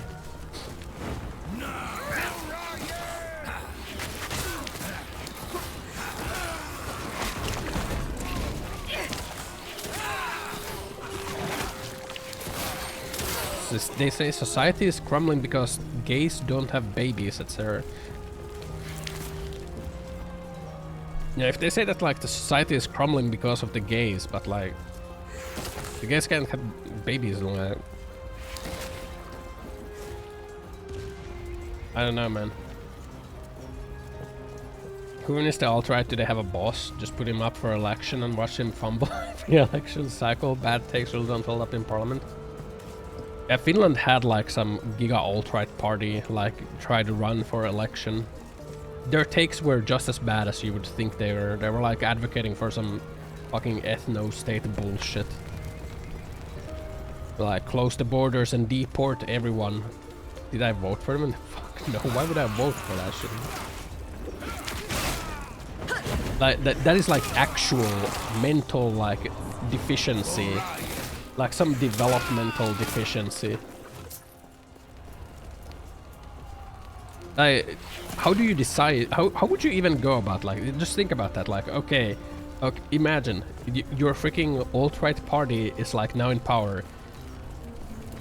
They say society is crumbling because gays don't have babies, etc. Yeah, if they say that like the society is crumbling because of the gays, but like the gays can't have babies, like I don't know, man. Who is the alt-right? Do they have a boss? Just put him up for election and watch him fumble every election cycle. Bad takes really don't hold up in parliament. Yeah, Finland had like some giga alt-right party, like try to run for election. Their takes were just as bad as you would think they were. They were like advocating for some fucking ethno-state bullshit. Like close the borders and deport everyone. Did I vote for them? Fuck no, why would I vote for that shit? Like that is like actual mental like deficiency. Like some developmental deficiency. How do you decide? How would you even go about like? Just think about that. Like, okay, imagine your freaking alt-right party is like now in power.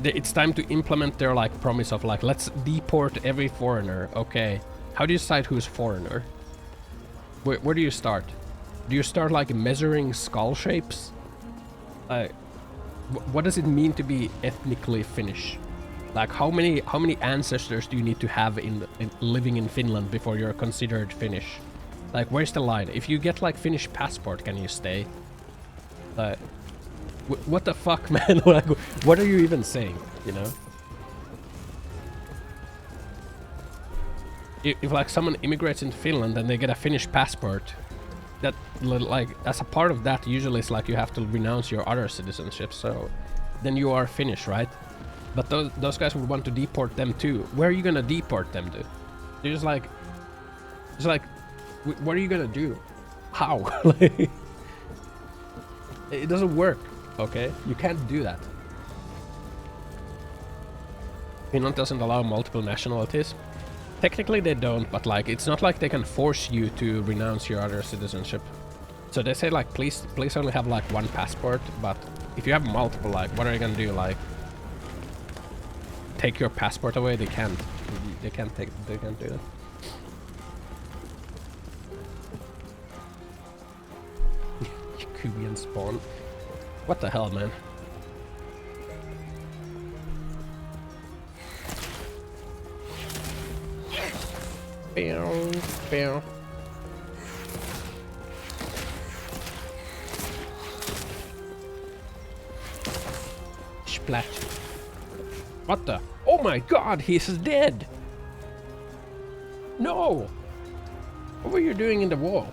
It's time to implement their like promise of like let's deport every foreigner. Okay, how do you decide who's foreigner? Where do you start? Do you start like measuring skull shapes? What does it mean to be ethnically Finnish? Like how many ancestors do you need to have in living in Finland before you're considered Finnish? Like where's the line? If you get like Finnish passport, can you stay? Like what the fuck, man? Like what are you even saying? You know? If like someone immigrates into Finland and they get a Finnish passport, that like as a part of that usually it's like you have to renounce your other citizenship, so then you are Finnish, right? But those guys would want to deport them too. Where are you gonna deport them to? They're just like what are you gonna do? How? Like, it doesn't work, okay? You can't do that. Finland doesn't allow multiple nationalities. Technically they don't, but like it's not like they can force you to renounce your other citizenship. So they say like please only have like one passport, but if you have multiple, like what are you gonna do? Like take your passport away? They can't do that. Yakubian spawn. What the hell, man? Bow. Splat. What the? Oh my god, he's dead! No! What were you doing in the wall?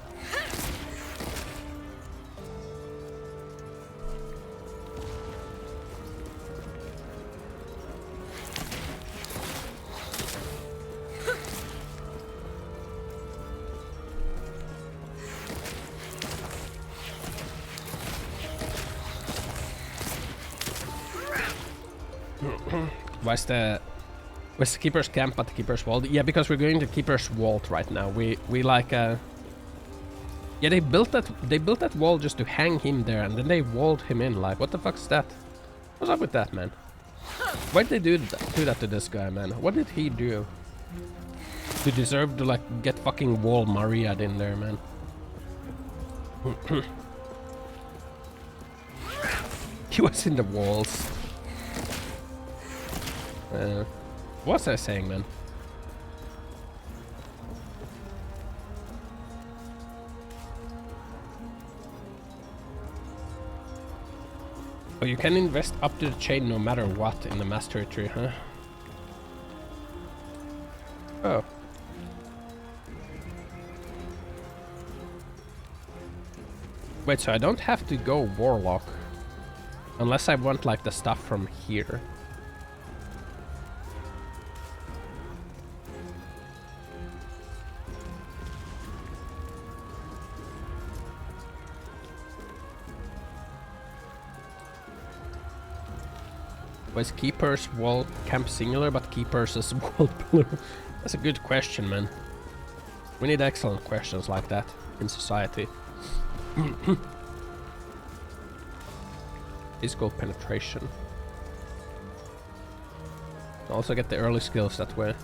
Where's the Keeper's Camp at the Keeper's Vault? Yeah, because we're going to Keeper's Vault right now. We like Yeah, they built that wall just to hang him there, and then they walled him in. Like, what the fuck's that? What's up with that, man? Why'd they do that to this guy, man? What did he do to deserve to, like, get fucking wall Maria'd in there, man? He was in the walls. What's I saying, man? Oh, you can invest up to the chain no matter what in the mastery tree, huh? Oh. Wait, so I don't have to go warlock unless I want like the stuff from here. Was Keeper's wall camp singular, but Keeper's is wall pillar? That's a good question, man. We need excellent questions like that in society. Physical penetration. Also get the early skills that way.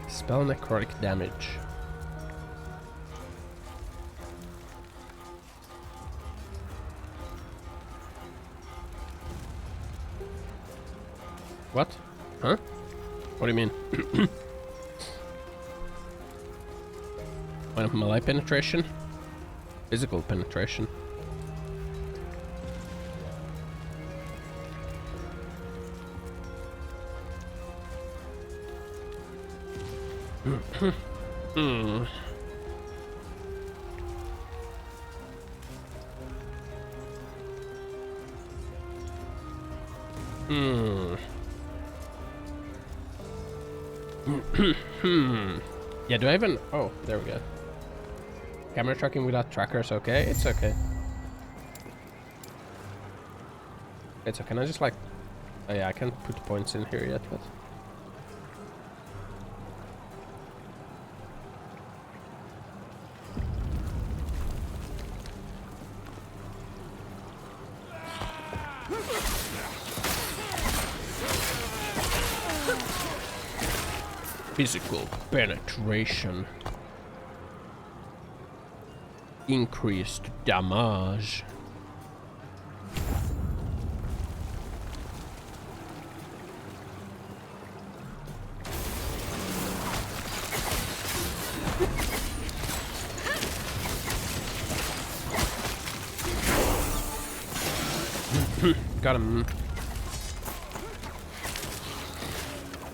Spell necrotic damage. What? Huh? What do you mean? Melee penetration? Physical penetration. Yeah, do I even... Oh, there we go. Camera tracking without trackers, okay? It's okay. It's okay, can I just like... Oh yeah, I can't put points in here yet, but... Physical penetration. Increased damage. Got him.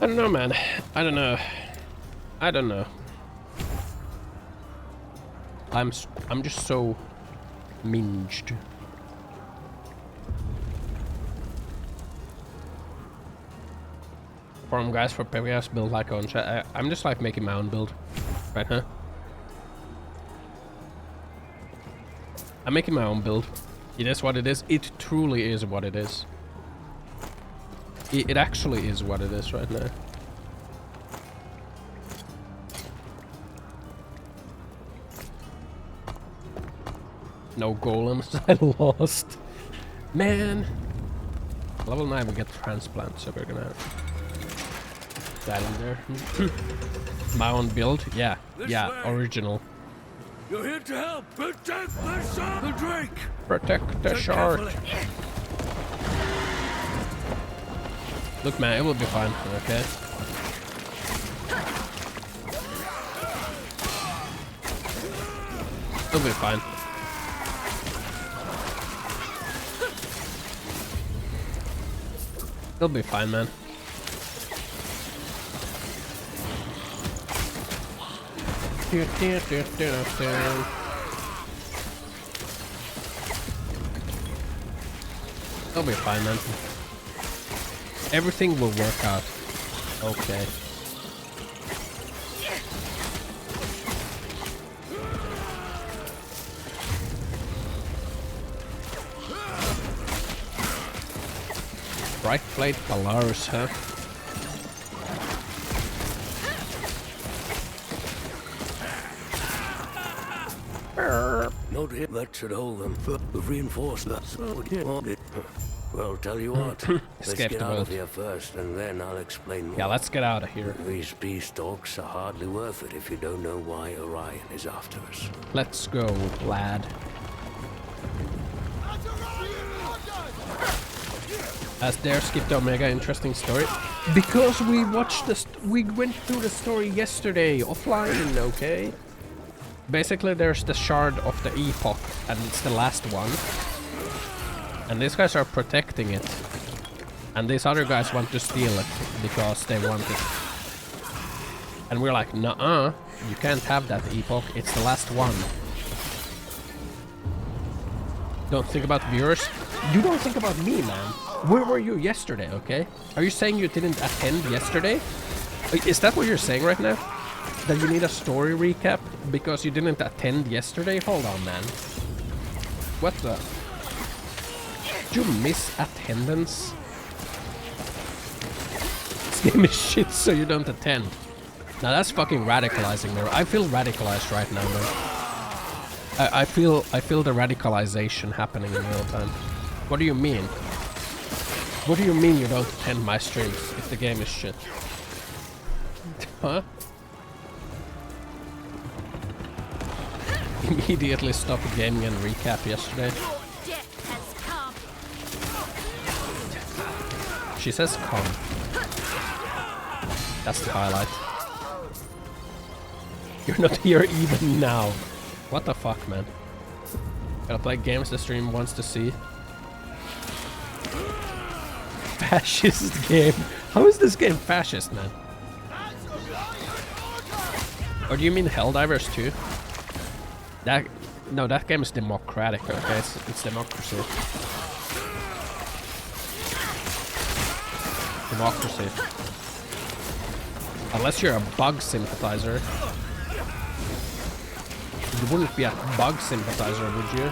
I don't know, man. I don't know. I don't know. I'm just so minged. Forum guys for previous build like on chat. I'm just like making my own build, right? Huh? I'm making my own build. It is what it is. It truly is what it is. It actually is what it is right now. No golems, I lost. Man. Level 9 we get transplant, so we're gonna have that in there. My own build? Yeah. Yeah, original. You're here to help. Protect the shark. The drake. Protect the shark. Look, man, it will be fine, okay? It'll be fine. It'll be fine, man. It'll be fine, man. Everything will work out. Okay. Bright plate colors, huh? Not him. That should hold them. We've reinforced that. Well, tell you what. Let's Escape get the out boat. of here first, and then I'll explain more. Yeah, let's get out of here. These peace talks are hardly worth it if you don't know why Orion is after us. Let's go, lad. As there skipped Omega, interesting story. Because we watched this, we went through the story yesterday offline, okay? Basically, there's the shard of the Epoch, and it's the last one. And these guys are protecting it. And these other guys want to steal it because they want it. And we're like, nuh-uh, you can't have that Epoch, it's the last one. Don't think about viewers. You don't think about me, man. Where were you yesterday, okay? Are you saying you didn't attend yesterday? Is that what you're saying right now? That you need a story recap because you didn't attend yesterday? Hold on, man. What the? Did you miss attendance? This game is shit, so you don't attend. Now that's fucking radicalizing me. I feel radicalized right now, man. I feel the radicalization happening in real time. What do you mean? What do you mean you don't attend my streams if the game is shit? Huh? Immediately stop gaming and recap yesterday. She says come. That's the highlight. You're not here even now. What the fuck, man? Gotta play games the stream wants to see. Fascist game. How is this game fascist, man? Or do you mean Helldivers too? No, that game is democratic, okay? It's democracy. Democracy. Unless you're a bug sympathizer. You wouldn't be a bug sympathizer, would you?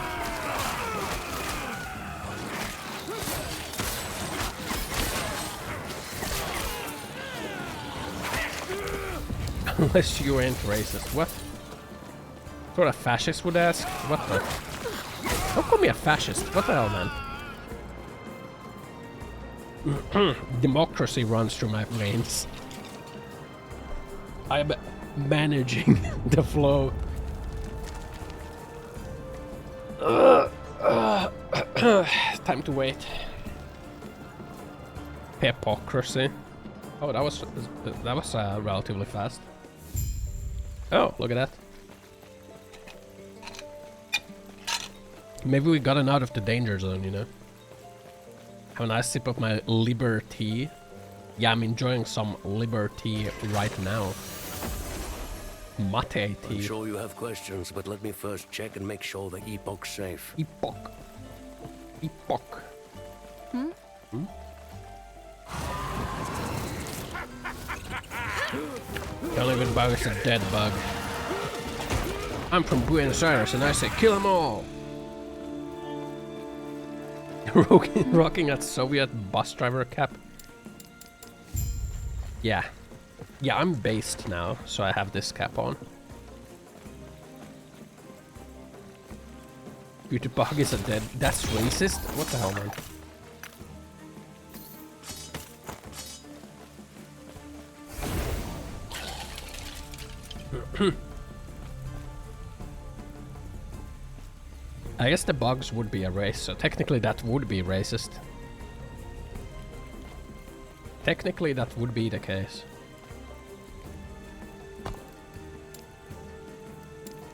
Unless you ain't racist. What? That's what a fascist would ask? What the? Don't call me a fascist. What the hell, man? Democracy runs through my veins. I'm managing the flow. Time to wait. Hypocrisy. Oh, that was relatively fast. Oh, look at that. Maybe we gotten out of the danger zone, you know. Have a nice sip of my liberty. Yeah, I'm enjoying some liberty right now. Mate tea. I'm sure you have questions, but let me first check and make sure the Epoch's safe. Epoch. Epoch. The only good bug is a dead bug. I'm from Buenos Aires and I say kill them all! Rocking that Soviet bus driver cap. Yeah. Yeah, I'm based now, so I have this cap on. Beauty bug is a dead... That's racist? What the hell, man? I guess the bugs would be a race, so technically that would be racist. Technically that would be the case.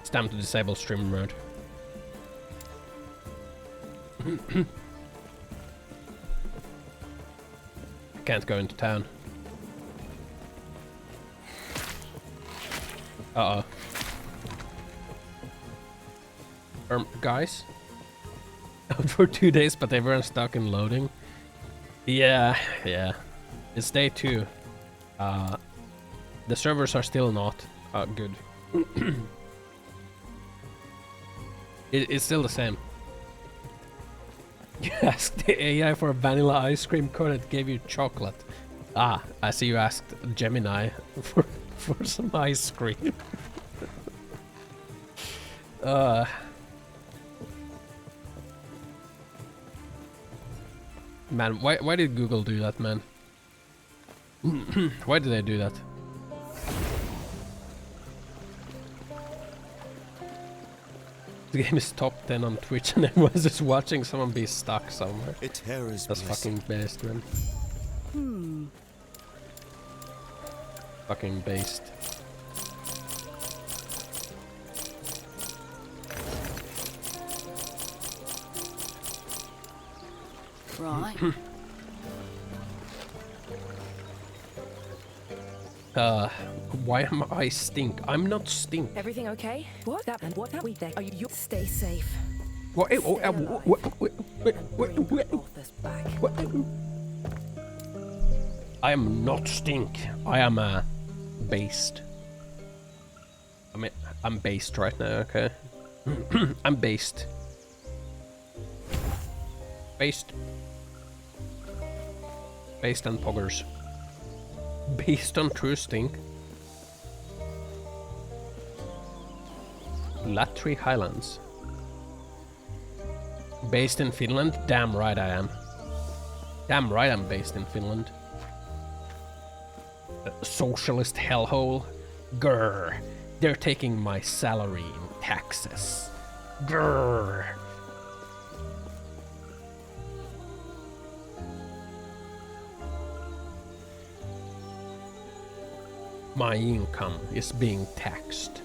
It's time to disable stream mode. I can't go into town. Uh-oh. Guys? Out for 2 days, but everyone's stuck in loading. Yeah. It's day 2. The servers are still not good. It's still the same. You asked the AI for a vanilla ice cream cone, it gave you chocolate. Ah, I see you asked Gemini for some ice cream. Man, why did Google do that, man? Why did they do that? The game is top 10 on Twitch and everyone's just watching someone be stuck somewhere. A terrorist That's fucking based, man. Fucking based. Right. Why am I stink? I'm not stink. Everything okay? What? That and what that we there? Are you stay safe? What? Arthur's back. I am not stink. I am based. I mean, I'm based right now, okay? I'm based. Based. Based on poggers. Based on true stink. Latry Highlands. Based in Finland? Damn right I am. Damn right I'm based in Finland. Socialist hellhole. Grrr. They're taking my salary in taxes. Grrr. My income is being taxed.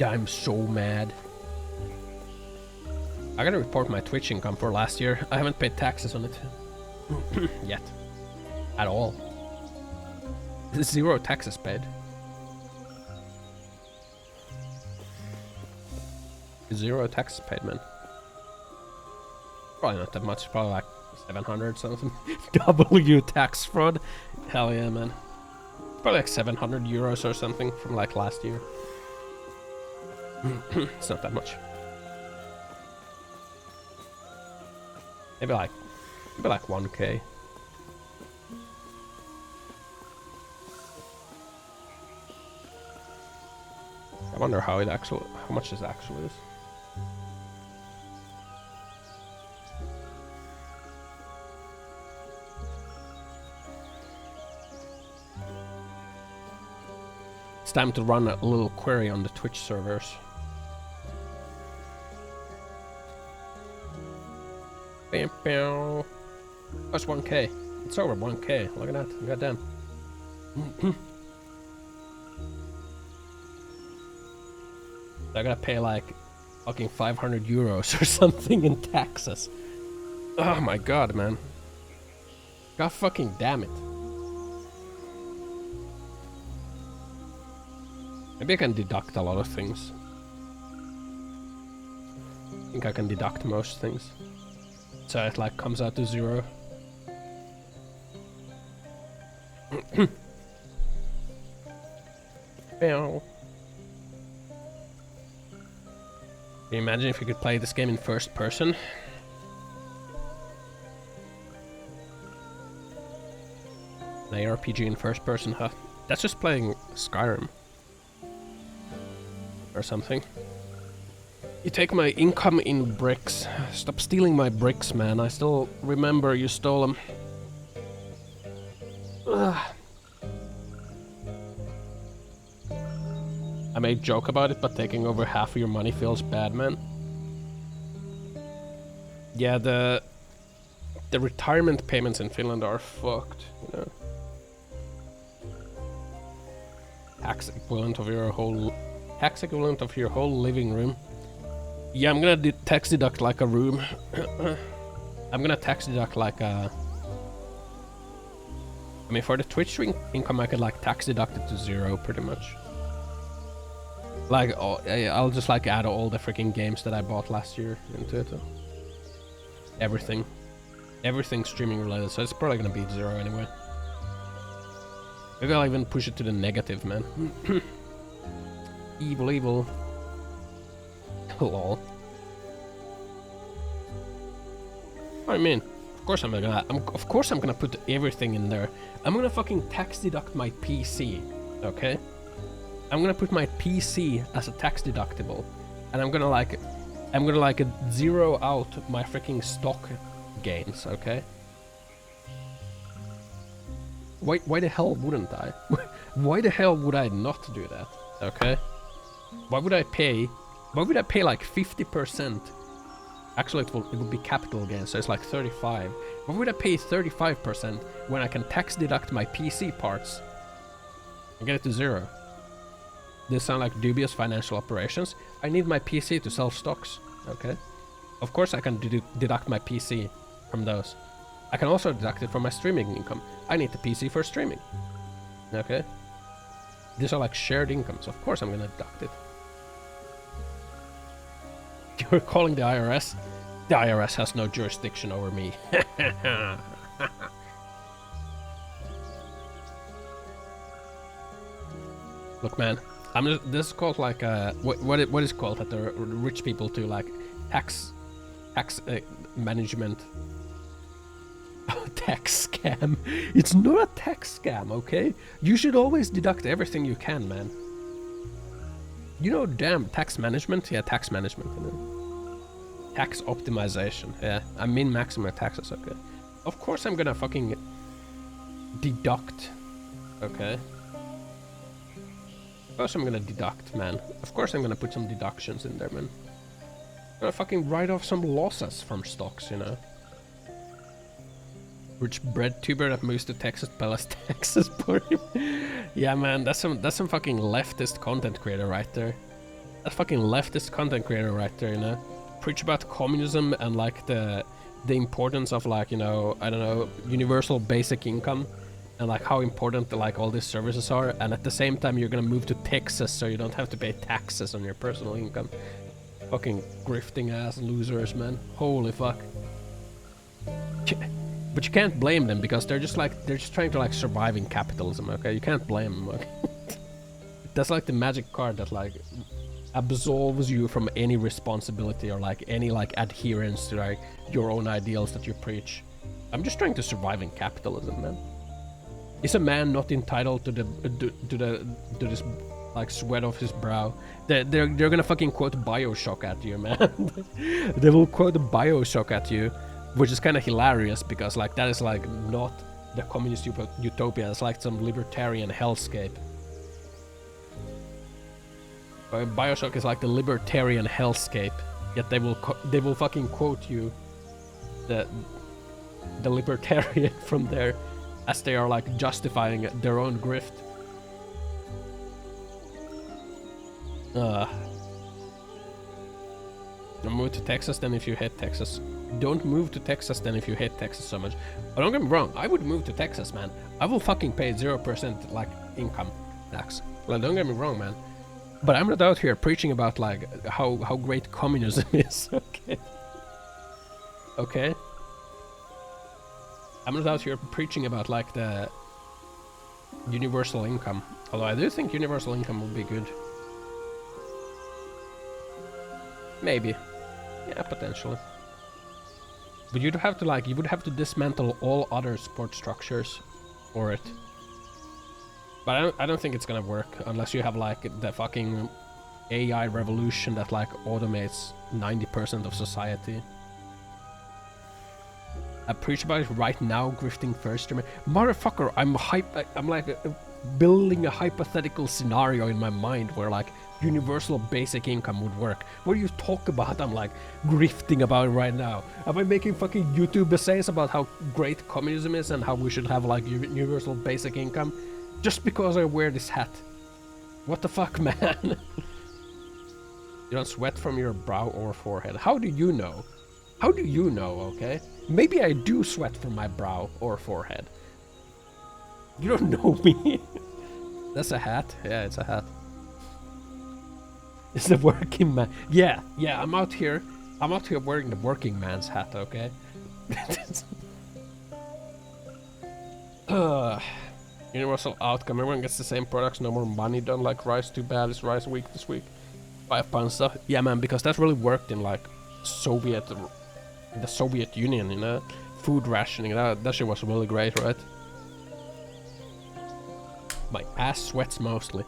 I'm so mad. I gotta report my Twitch income for last year. I haven't paid taxes on it. Yet. At all. 0 taxes paid. 0 taxes paid, man. Probably not that much, probably like 700 something. W tax fraud. Hell yeah, man. Probably like 700 euros or something from like last year. It's not that much. Maybe like 1k. I wonder how much this actually is. It's time to run a little query on the Twitch servers. Bam, bam. That's 1k. It's over 1k. Look at that. Goddamn. I gotta pay like fucking 500 euros or something in taxes. Oh my god, man. God fucking damn it. Maybe I can deduct a lot of things. I think I can deduct most things. So it like comes out to 0. Can you imagine if you could play this game in first person? An ARPG in first person, huh? That's just playing Skyrim. Or something. You take my income in bricks. Stop stealing my bricks, man. I still remember you stole them. Ugh. I made a joke about it, but taking over half of your money feels bad, man. Yeah, the retirement payments in Finland are fucked, you know. Tax equivalent of your whole living room. Yeah, I'm gonna tax deduct like a room. I'm gonna tax deduct like a... I mean, for the Twitch income, I could like tax deduct it to 0 pretty much. Like, I'll just like add all the freaking games that I bought last year into it. Everything. Everything streaming related, so it's probably gonna be 0 anyway. Maybe I'll even push it to the negative, man. Evil. Lol. I mean, of course I'm gonna put everything in there. I'm gonna fucking tax deduct my PC, okay? I'm gonna put my PC as a tax deductible, and I'm gonna like zero out my freaking stock gains. Okay. Why the hell wouldn't I? Why the hell would I not do that? Okay. Why would I pay like 50%? Actually, it would be capital gain, so it's like 35. Why would I pay 35% when I can tax deduct my PC parts and get it to zero? This sound like dubious financial operations. I need my PC to sell stocks. Okay. Of course I can deduct my PC from those. I can also deduct it from my streaming income. I need the PC for streaming. Okay. These are like shared incomes. Of course I'm gonna deduct it. You're calling the IRS? The IRS has no jurisdiction over me. Look, man. This is called like what is called that the rich people do, like tax management. Tax scam. It's not a tax scam, okay? You should always deduct everything you can, man. You know, damn, tax management? Yeah, tax management. You know. Tax optimization. Yeah, I mean maximum taxes, okay? Of course I'm gonna fucking deduct, okay? Of course I'm gonna deduct, man. Of course I'm gonna put some deductions in there, man. I'm gonna fucking write off some losses from stocks, you know? Rich bread tuber that moves to Texas Palace, Texas for him. Yeah, man, that's some fucking leftist content creator right there. That's fucking leftist content creator right there, you know? Preach about communism and like the importance of like, you know, I don't know, universal basic income and like how important like all these services are, and at the same time you're gonna move to Texas so you don't have to pay taxes on your personal income. Fucking grifting ass losers, man. Holy fuck. But you can't blame them because they're just trying to like survive in capitalism, okay? You can't blame them, okay? That's like the magic card that like absolves you from any responsibility or like any like adherence to like your own ideals that you preach. I'm just trying to survive in capitalism, man. Is a man not entitled to this like sweat off his brow? They're gonna fucking quote Bioshock at you, man. They will quote Bioshock at you. Which is kind of hilarious because like that is like not the communist utopia. It's like some libertarian hellscape. Bioshock is like the libertarian hellscape. Yet they will fucking quote you the libertarian from there as they are like justifying their own grift. Move to Texas then if you hate Texas. Don't move to Texas then if you hate Texas so much. But don't get me wrong, I would move to Texas, man. I will fucking pay 0% like income tax. Well, don't get me wrong, man. But I'm not out here preaching about like how great communism is, okay? Okay? I'm not out here preaching about like the universal income. Although I do think universal income would be good. Maybe. Yeah, potentially. But you would have to dismantle all other support structures for it. But I don't think it's gonna work unless you have like the fucking AI revolution that like automates 90% of society. I preach about it right now, grifting first. Motherfucker, I'm like building a hypothetical scenario in my mind where like universal basic income would work. What do you talk about? I'm like grifting about it right now. Am I making fucking YouTube essays about how great communism is and how we should have like universal basic income? Just because I wear this hat. What the fuck, man? You don't sweat from your brow or forehead. How do you know? How do you know, okay? Maybe I do sweat from my brow or forehead. You don't know me. That's a hat? Yeah, it's a hat. It's the working man. Yeah, I'm out here wearing the working man's hat, okay? Universal outcome. Everyone gets the same products, no more money done like rice too bad, is rice week this week. 5 pound stuff. Yeah, man, because that really worked in like the Soviet Union, you know? Food rationing, that shit was really great, right? My ass sweats mostly.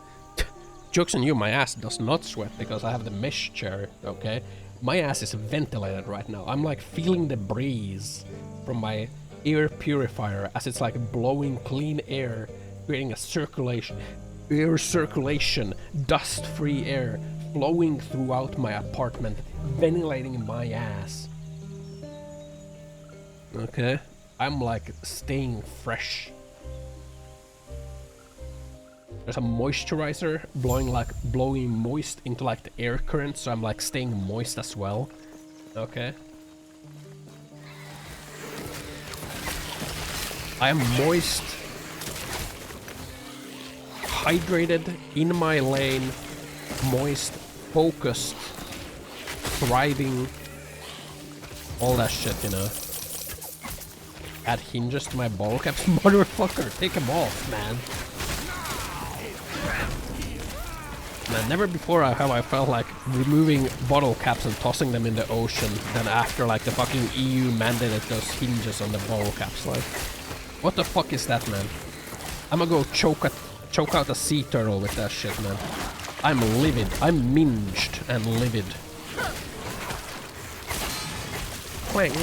Joke's on you, my ass does not sweat because I have the mesh chair, okay? My ass is ventilated right now. I'm like feeling the breeze from my air purifier as it's like blowing clean air, creating a circulation, air circulation, dust-free air flowing throughout my apartment, ventilating my ass. Okay, I'm like staying fresh. There's a moisturizer blowing moist into like the air current, so I'm like staying moist as well. Okay. I am moist, hydrated, in my lane, moist, focused, thriving, all that shit, you know. Add hinges to my bottle caps. Motherfucker, take them off, man. Man, never before have I felt like removing bottle caps and tossing them in the ocean than after like the fucking EU mandated those hinges on the bottle caps. Like, what the fuck is that, man? I'm gonna go choke out a sea turtle with that shit, man. I'm livid. I'm minged and livid. Clang.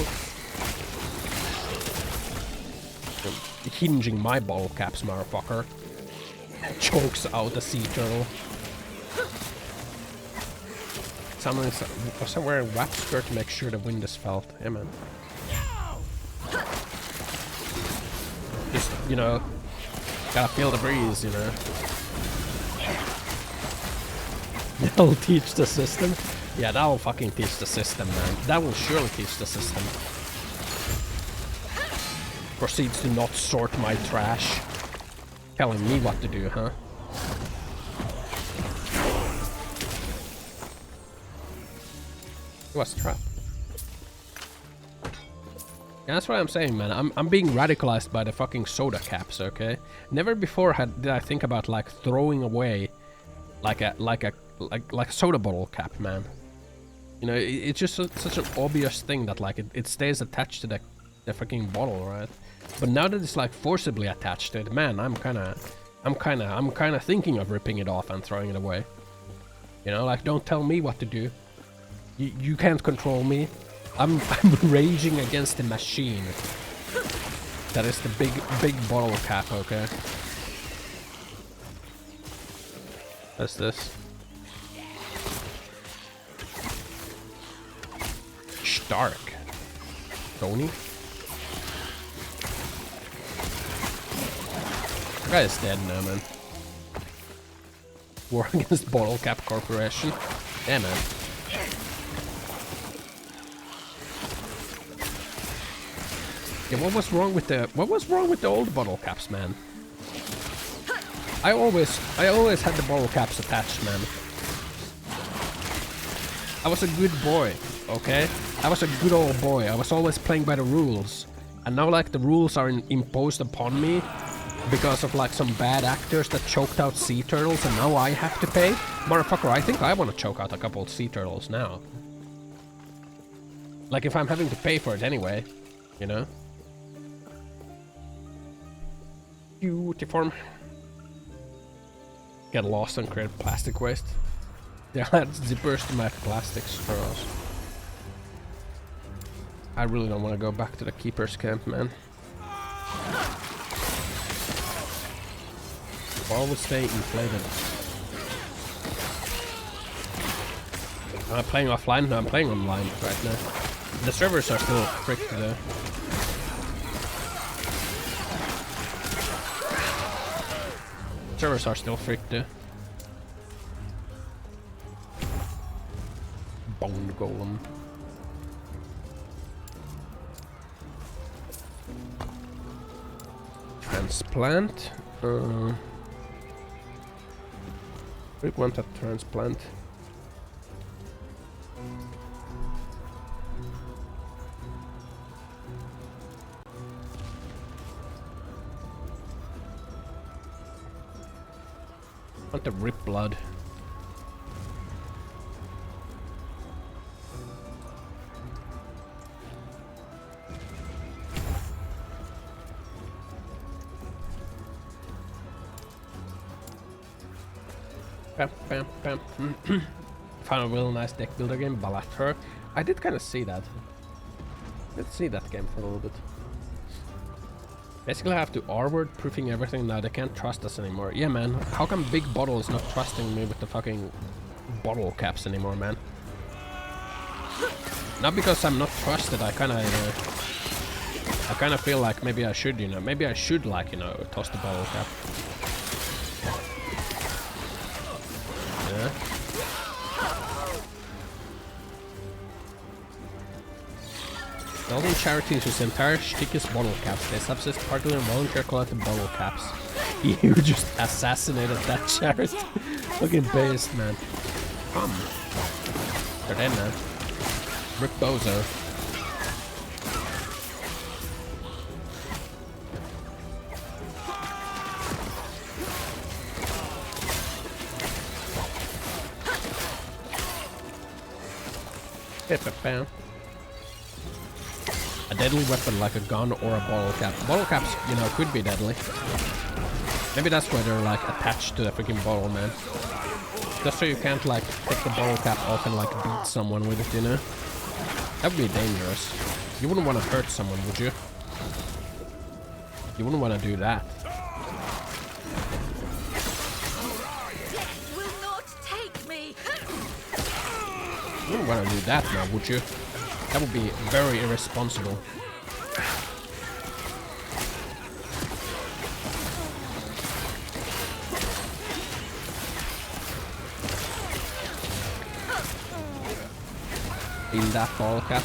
Hinging my bottle caps, motherfucker. Chokes out a sea turtle. Someone's wearing a wrap skirt to make sure the wind is felt. Yeah, man. Just, you know, gotta feel the breeze, you know. That'll teach the system. Yeah, that'll fucking teach the system, man. That will surely teach the system. Proceeds to not sort my trash. Telling me what to do, huh? It was a trap. Yeah, that's what I'm saying, man. I'm being radicalized by the fucking soda caps, okay? Never before did I think about like throwing away like a soda bottle cap, man. You know, it's just such an obvious thing that like it stays attached to the fucking bottle, right? But now that it's like forcibly attached to it, man, I'm kind of thinking of ripping it off and throwing it away. You know, like, don't tell me what to do. You can't control me. I'm raging against the machine. That is the big bottle cap, okay? What's this? Stark. Tony? That guy is dead now, man. War against Bottle Cap Corporation. Yeah, man. Yeah, what was wrong with the old bottle caps, man? I always had the bottle caps attached, man. I was a good boy, okay? I was a good old boy. I was always playing by the rules. And now, like, the rules are imposed upon me because of, like, some bad actors that choked out sea turtles, and now I have to pay? Motherfucker, I think I want to choke out a couple of sea turtles now. Like, if I'm having to pay for it anyway, you know? Cutiform. Get lost and create plastic waste. Yeah, that's zippers to my plastic straws. I really don't want to go back to the keeper's camp, man. Ball will stay inflated. Am I playing offline? No, I'm playing online right now. The servers are still fricked though. Servers are still fricked though. Bone golem. Transplant. We want a transplant. Want to rip blood. bam, bam, bam. Found a really nice deck builder game, Balatro. I did kind of see that. Let's see that game for a little bit. Basically I have to R-word proofing everything now. They can't trust us anymore. Yeah, man. How come Big Bottle is not trusting me with the fucking bottle caps anymore, man? Not because I'm not trusted. I kind of feel like maybe I should, you know. Maybe I should, like, you know, toss the bottle cap. Yeah. Belgian charities whose entire shtick is bottle caps. They subsist partly on volunteer collected bottle caps. You just assassinated that charity. Fucking based, man. Come. They're dead, man. Rip Bozo. Bam. A deadly weapon like a gun or a bottle cap. Bottle caps, you know, could be deadly. Maybe that's why they're like attached to the freaking bottle, man. Just so you can't like take the bottle cap off and like beat someone with it, you know? That would be dangerous. You wouldn't want to hurt someone, would you? You wouldn't want to do that. Death will not take me. You wouldn't want to do that now, would you? That would be very irresponsible. In that ball cap.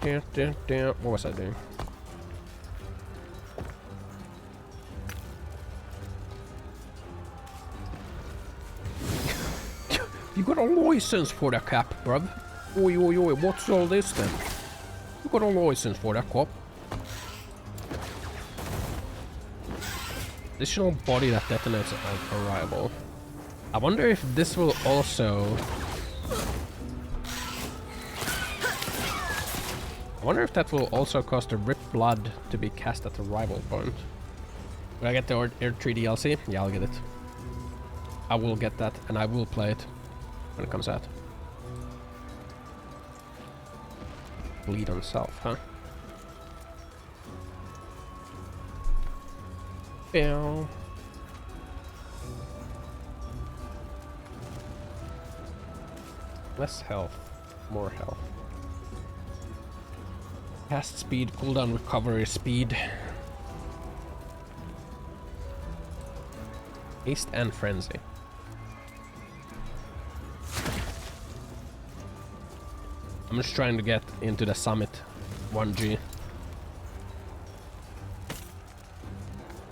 What was I doing? You got a license for that cap, bruv. Oi, oi, oi, what's all this then? You got a license for that cap. Additional body that detonates on arrival. I wonder if this will also... I wonder if that will also cause the Rip Blood to be cast at the arrival point. Will I get the Air 3 DLC? Yeah, I'll get it. I will get that, and I will play it when it comes out. Bleed on self, huh? Bow. Less health, more health. Cast speed, cooldown recovery speed. Haste and frenzy. I'm just trying to get into the summit 1G.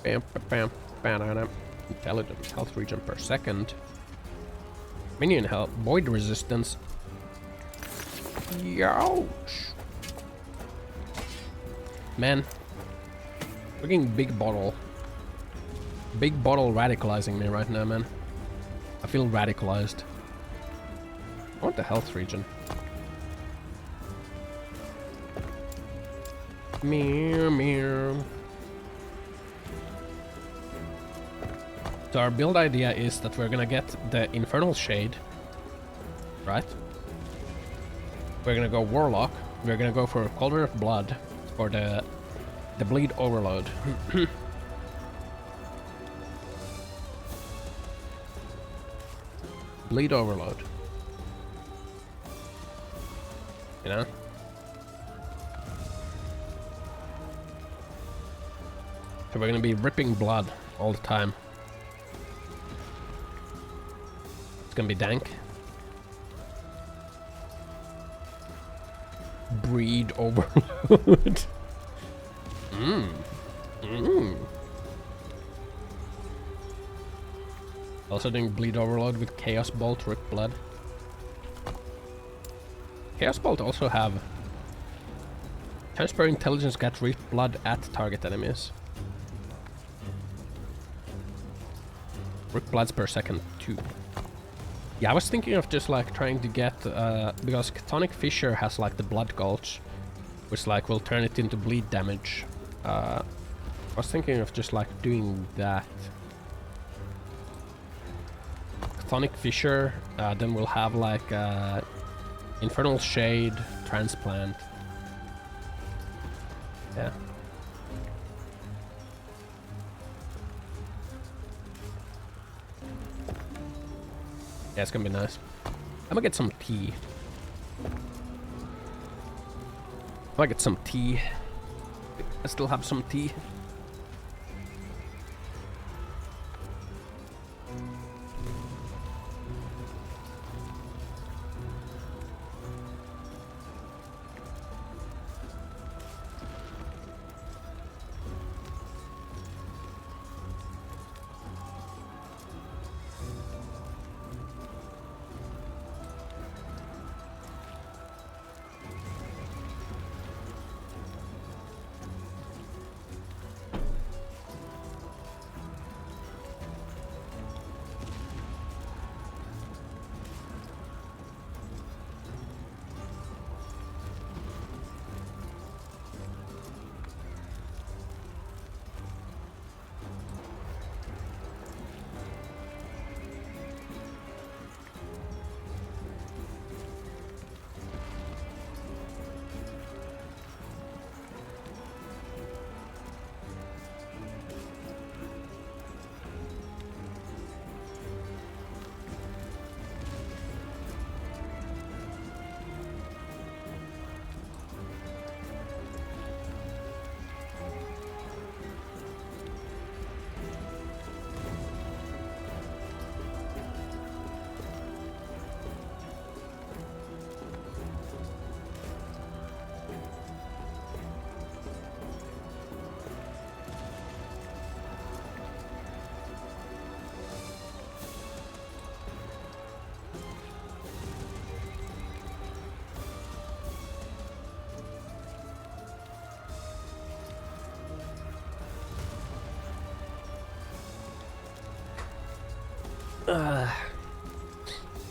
Bam, bam, bam, bam. Intelligence, health regen per second. Minion health, void resistance. Youch. Man. Freaking big bottle. Big bottle radicalizing me right now, man. I feel radicalized. I want the health regen. Meow, meow. So our build idea is that we're gonna get the Infernal Shade, right? We're gonna go Warlock. We're gonna go for Cauldron of Blood for the Bleed Overload. Bleed Overload. You know? So we're gonna be ripping blood all the time. It's gonna be dank. Breed Overload. Also doing Bleed Overload with Chaos Bolt, Rip Blood. Chaos Bolt also have Transfer Intelligence, get Rip Blood at target enemies. Rip Bloods per second, 2. Yeah, I was thinking of just like trying to get, because Chthonic Fissure has like the Blood Gulch, which like will turn it into bleed damage. I was thinking of just like doing that. Chthonic Fissure, then we'll have like Infernal Shade, Transplant. Yeah. Yeah, it's gonna be nice. I'm gonna get some tea. I get some tea. I still have some tea.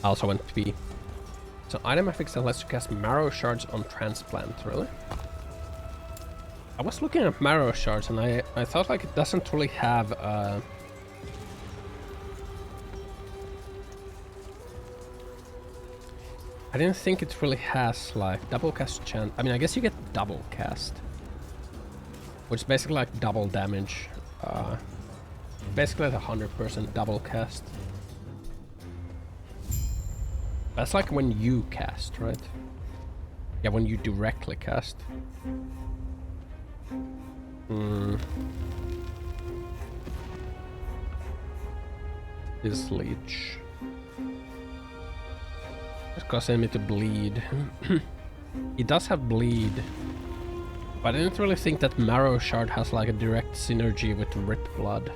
I also went to be. So item affix that lets you cast Marrow Shards on Transplant, really? I was looking at Marrow Shards and I thought like it doesn't really have I didn't think it really has like double cast chance. I mean, I guess you get double cast, which is basically like double damage. Basically like 100% double cast. That's like when you cast, right? Yeah, when you directly cast. This leech. It's causing me to bleed. It does have bleed. But I didn't really think that Marrow Shard has like a direct synergy with Rip Blood.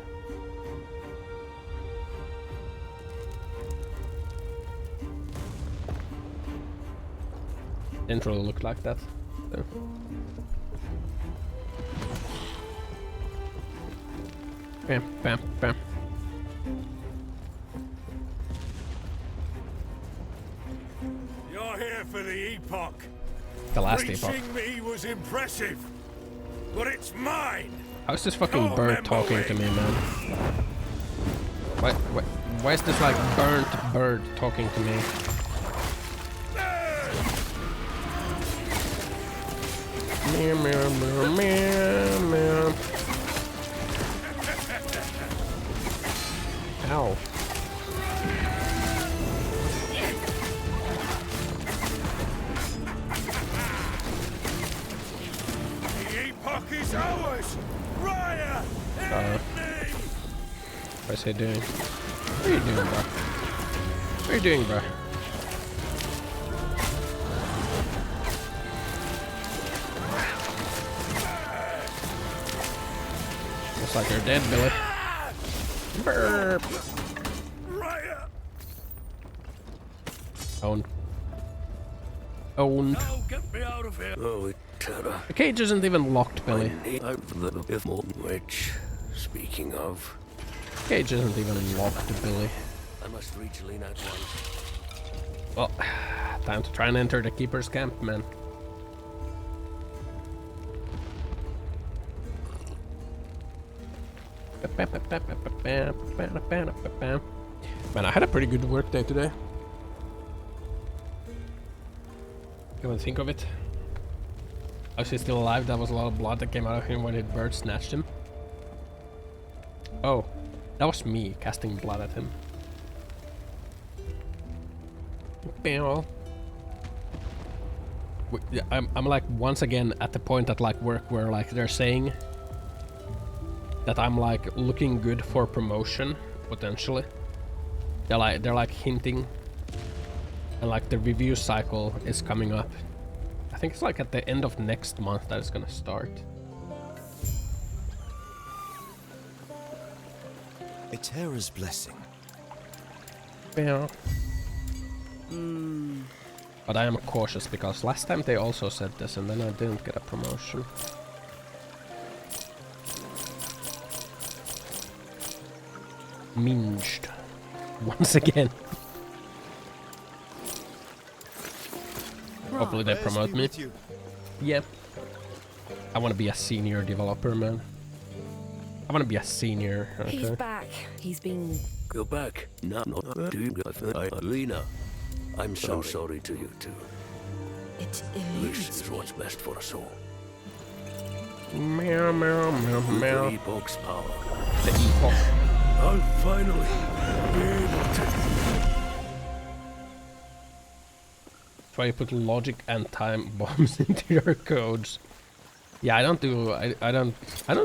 Didn't really look like that. So. Bam, bam, bam. You're here for the Epoch. The Last Epoch. Reaching me was impressive, but it's mine. How's this fucking bird talking to me, man? Why is this like burnt bird talking to me? Meow, meow, meow, meow, meow. Ow. The Epoch is ours. Raya, What's he doing? What are you doing, bro? What are you doing, bro? Looks like you're dead, Billy. Burp. Raya. Owned. Owned. Oh, get me out of here. Oh, terror. The cage isn't even locked, Billy. Which, speaking of, Cage isn't even locked, Billy. I must reach Lena at once. Well, time to try and enter the Keeper's camp, man. Man, I had a pretty good work day today. Come and think of it. Oh, she's still alive. That was a lot of blood that came out of him when his bird snatched him. Oh, that was me casting blood at him. Bam. I'm like once again at the point at like work where like they're saying that I'm like looking good for promotion potentially. They're like hinting, and like the review cycle is coming up. I think it's like at the end of next month that it's gonna start. A terror's blessing. Yeah. But I am cautious because last time they also said this and then I didn't get a promotion. Minged. Once again. Hopefully they promote me. Yep. I want to be a senior developer, man. I want to be a senior. Okay. He's back. He's been... You're back. No, Lena. I'm so sorry to you too. It This eludes is me. what's best for us all. Meow, meow, meow, meow. The Epoch's power. The Epoch. I'll finally be able to... Try to put logic and time bombs into your codes. Yeah, I don't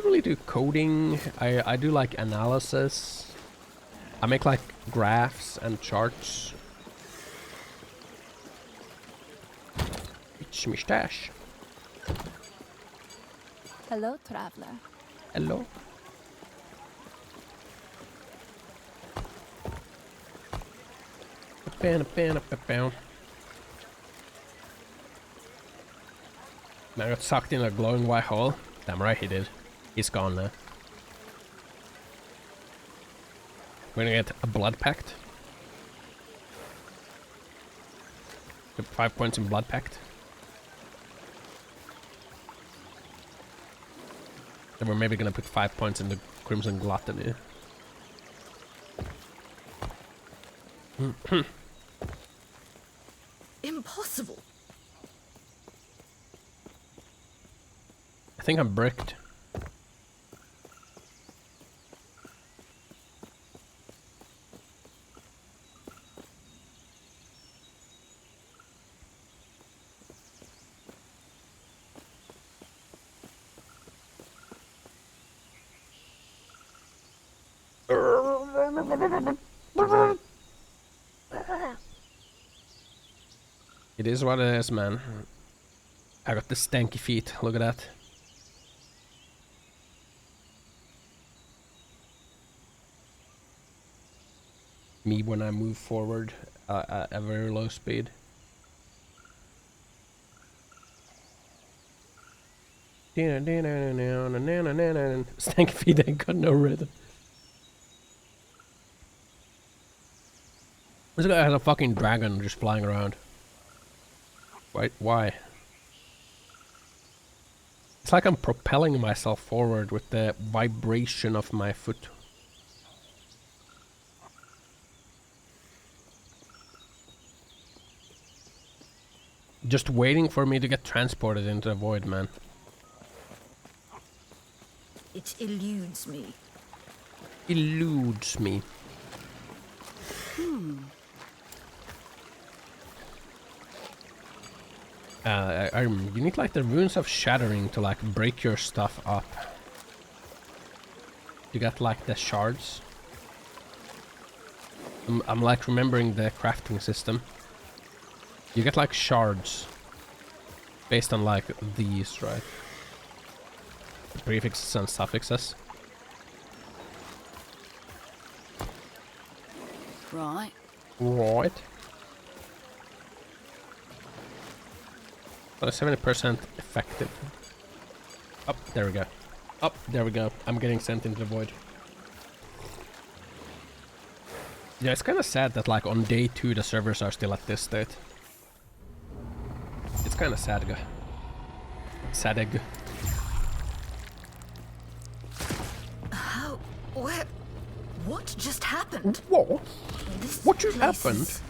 really do coding. I do like analysis. I make like graphs and charts. It's mustache. Hello, traveler. Hello. Man got sucked in a glowing white hole. Damn right he did. He's gone now. We're gonna get a blood pact. Get 5 points in blood pact. Then we're maybe gonna put 5 points in the crimson gluttony. Impossible. I think I'm bricked. It is what it is, man. I got the stanky feet. Look at that. Me when I move forward at a very low speed. Stanky feet ain't got no rhythm. This guy has a fucking dragon just flying around. Why? It's like I'm propelling myself forward with the vibration of my foot. Just waiting for me to get transported into the void, man. It eludes me. Eludes me. You need like the runes of shattering to like break your stuff up. You got like the shards. I'm like remembering the crafting system. You get like shards based on like these, right? Prefixes and suffixes. Right. Right. Well, 70% effective. Up, there we go. Up, there we go. I'm getting sent into the void. Yeah, it's kind of sad that like on day 2 the servers are still at this state. It's kind of sad. Sadeg. How? What just happened? What? This What just place happened? is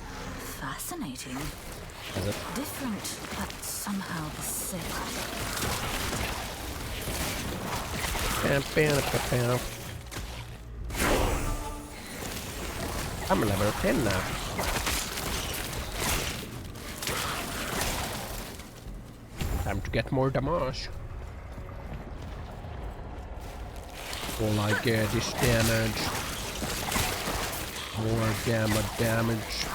fascinating. Is it? Different, but somehow the same. I'm level 10 now. Time to get more damage. All I get is damage. More damage.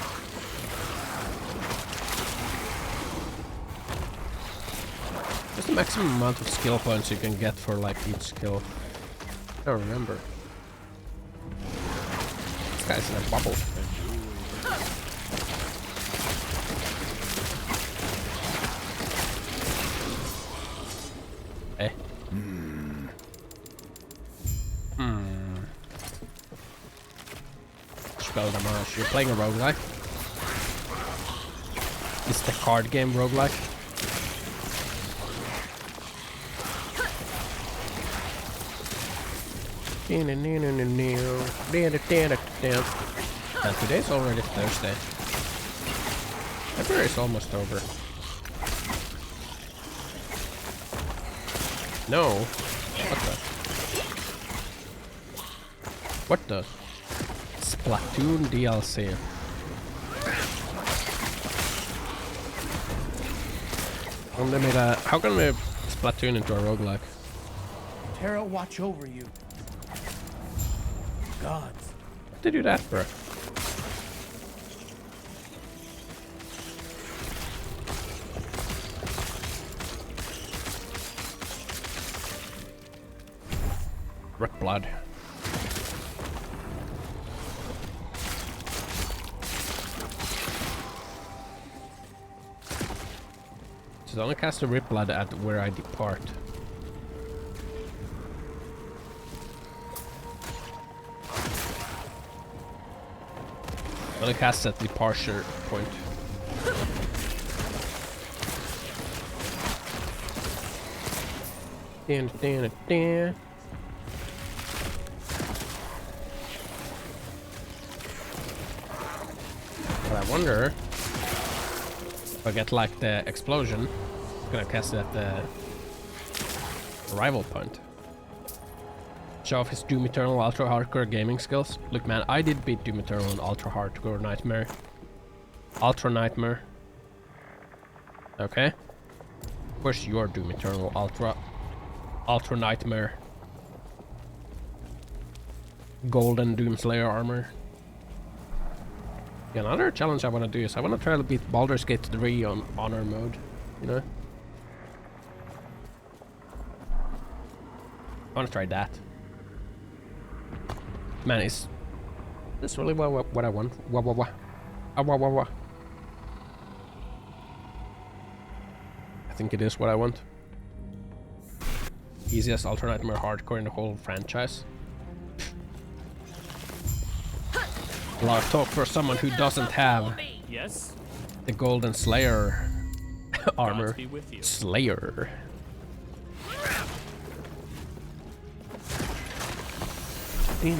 What's the maximum amount of skill points you can get for like each skill? I don't remember. This guy's in a bubble. Eh? Spell damage. You're playing a roguelike? It's the card game roguelike. And today's already Thursday. February is almost over. No. What the? Splatoon DLC. How can we Splatoon into a roguelike? Terra watch over you. Gods. What did you do that for? Rip blood. So only cast the rip blood at where I depart. Only cast at departure point. Dan. But I wonder if I get like the explosion, I'm gonna cast it at the arrival point. Show off his Doom Eternal Ultra Hardcore gaming skills. Look man, I did beat Doom Eternal and Ultra Hardcore Nightmare. Ultra Nightmare. Okay. Where's your Doom Eternal Ultra Nightmare? Golden Doomslayer armor. Yeah, another challenge I want to do is I want to try to beat Baldur's Gate 3 on honor mode, you know? I want to try that. Man, is this really what I want? What? I think it is what I want. Easiest Ultra Nightmare hardcore in the whole franchise. A lot of talk for someone who doesn't have the Golden Slayer armor. Slayer. Keep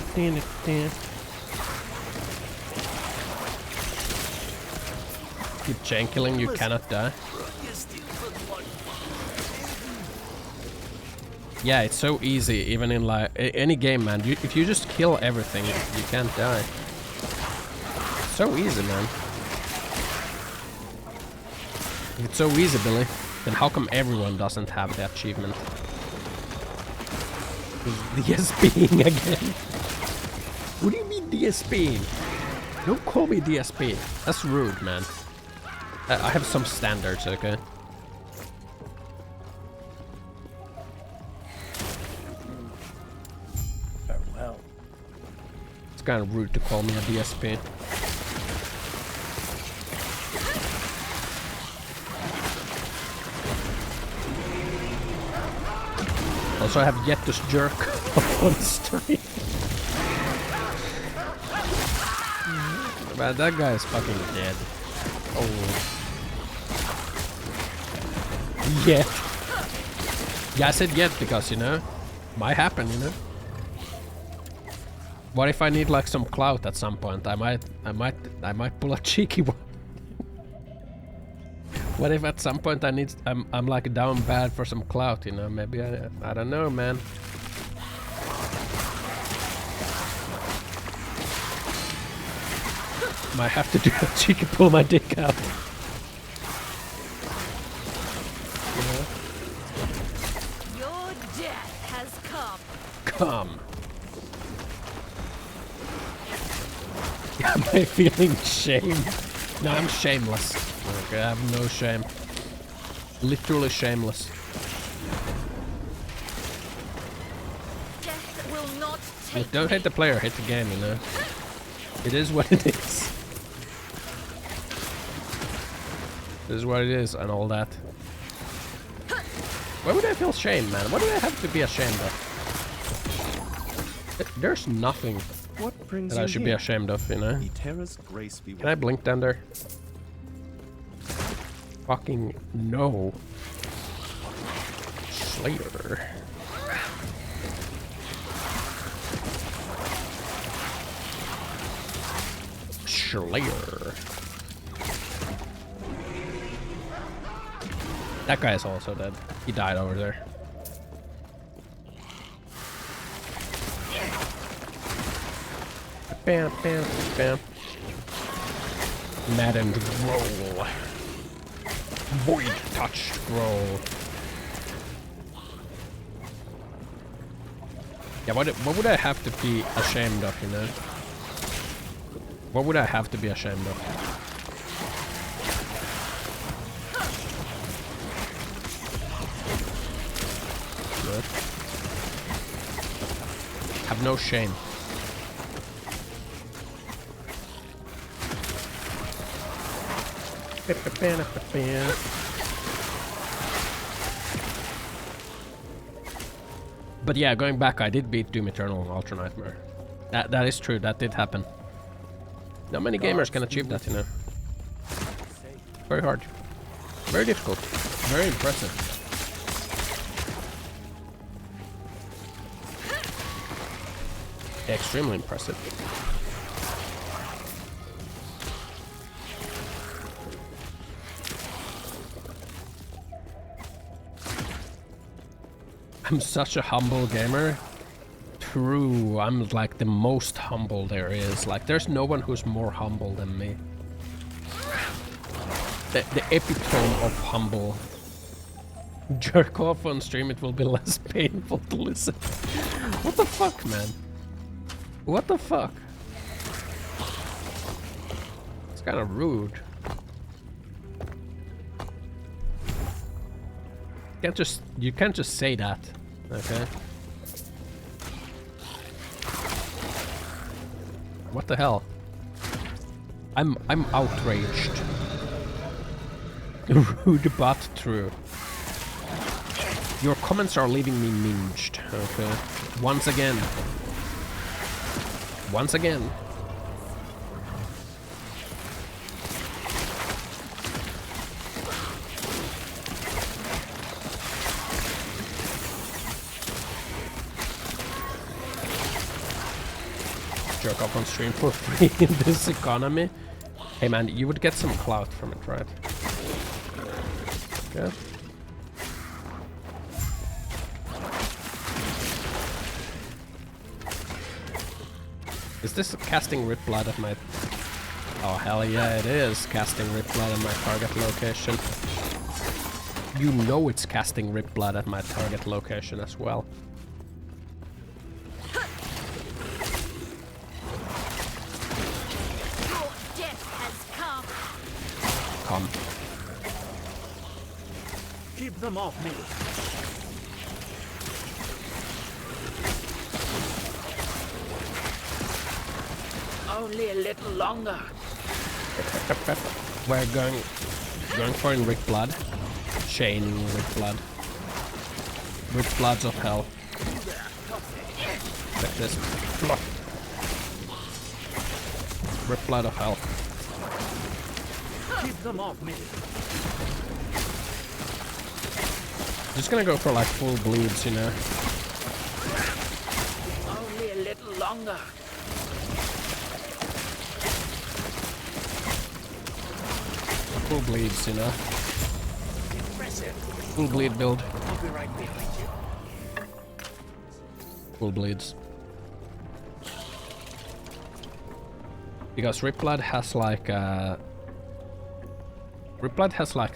chain killing, you cannot die. Yeah, it's so easy, even in like any game, man. If you just kill everything, you can't die. It's so easy, man. If it's so easy, Billy, then how come everyone doesn't have the achievement? DSPing again. What do you mean DSPing? Don't call me DSP. That's rude, man. I have some standards, okay? Farewell. It's kind of rude to call me a DSP. Also, I have yet to jerk on stream. Man, that guy is fucking dead. Oh. Yet. Yeah, I said yet because, you know, might happen, you know. What if I need like some clout at some point? I might pull a cheeky one. What if at some point I'm like down bad for some clout, you know? Maybe I don't know, man. Might have to do a cheeky pull my dick out. You know? Your death has come. Come. Am I feeling shame? No, I'm shameless. Okay, I have no shame. Literally shameless. Death will not take Look, don't hate the player, hate the game, you know? It is what it is. This is what it is and all that. Why would I feel shame, man? What do I have to be ashamed of? There's nothing What brings that I you should be here? ashamed of, you know? Terra's grace be Can I blink down there? Fucking no. Slayer. Slayer. That guy is also dead. He died over there. Bam, bam, bam. Maddened roll. Void touched roll. Yeah, what would I have to be ashamed of, you know? What would I have to be ashamed of? Good. Have no shame. But yeah, going back, I did beat Doom Eternal and Ultra Nightmare. That is true, that did happen. Not many gamers can achieve that, you know. Very hard. Very difficult. Very impressive. Extremely impressive. I'm such a humble gamer. True, I'm like the most humble there is. Like, there's no one who's more humble than me. The epitome of humble. Jerk off on stream, it will be less painful to listen. What the fuck, man? What the fuck? It's kind of rude. You can't just say that, okay? What the hell? I'm outraged. Rude but true. Your comments are leaving me minged, okay? Once again. Once again. Jerk off on stream for free in this economy. Hey man, you would get some clout from it, right? Okay. Is this casting Rip Blood at my... Oh hell yeah, it is casting Rip Blood at my target location. You know it's casting Rip Blood at my target location as well. Come. Keep them off me. Only a little longer. We're going for in Rick Blood. Chaining Rick Blood. Rick Bloods of hell. Like this. Rick Blood of hell. Keep them off me. Just gonna go for like full bleeds, you know. Only a little longer. full bleeds, you know. Full bleed build. I'll be right behind you. Full bleeds. Because Ripblood has like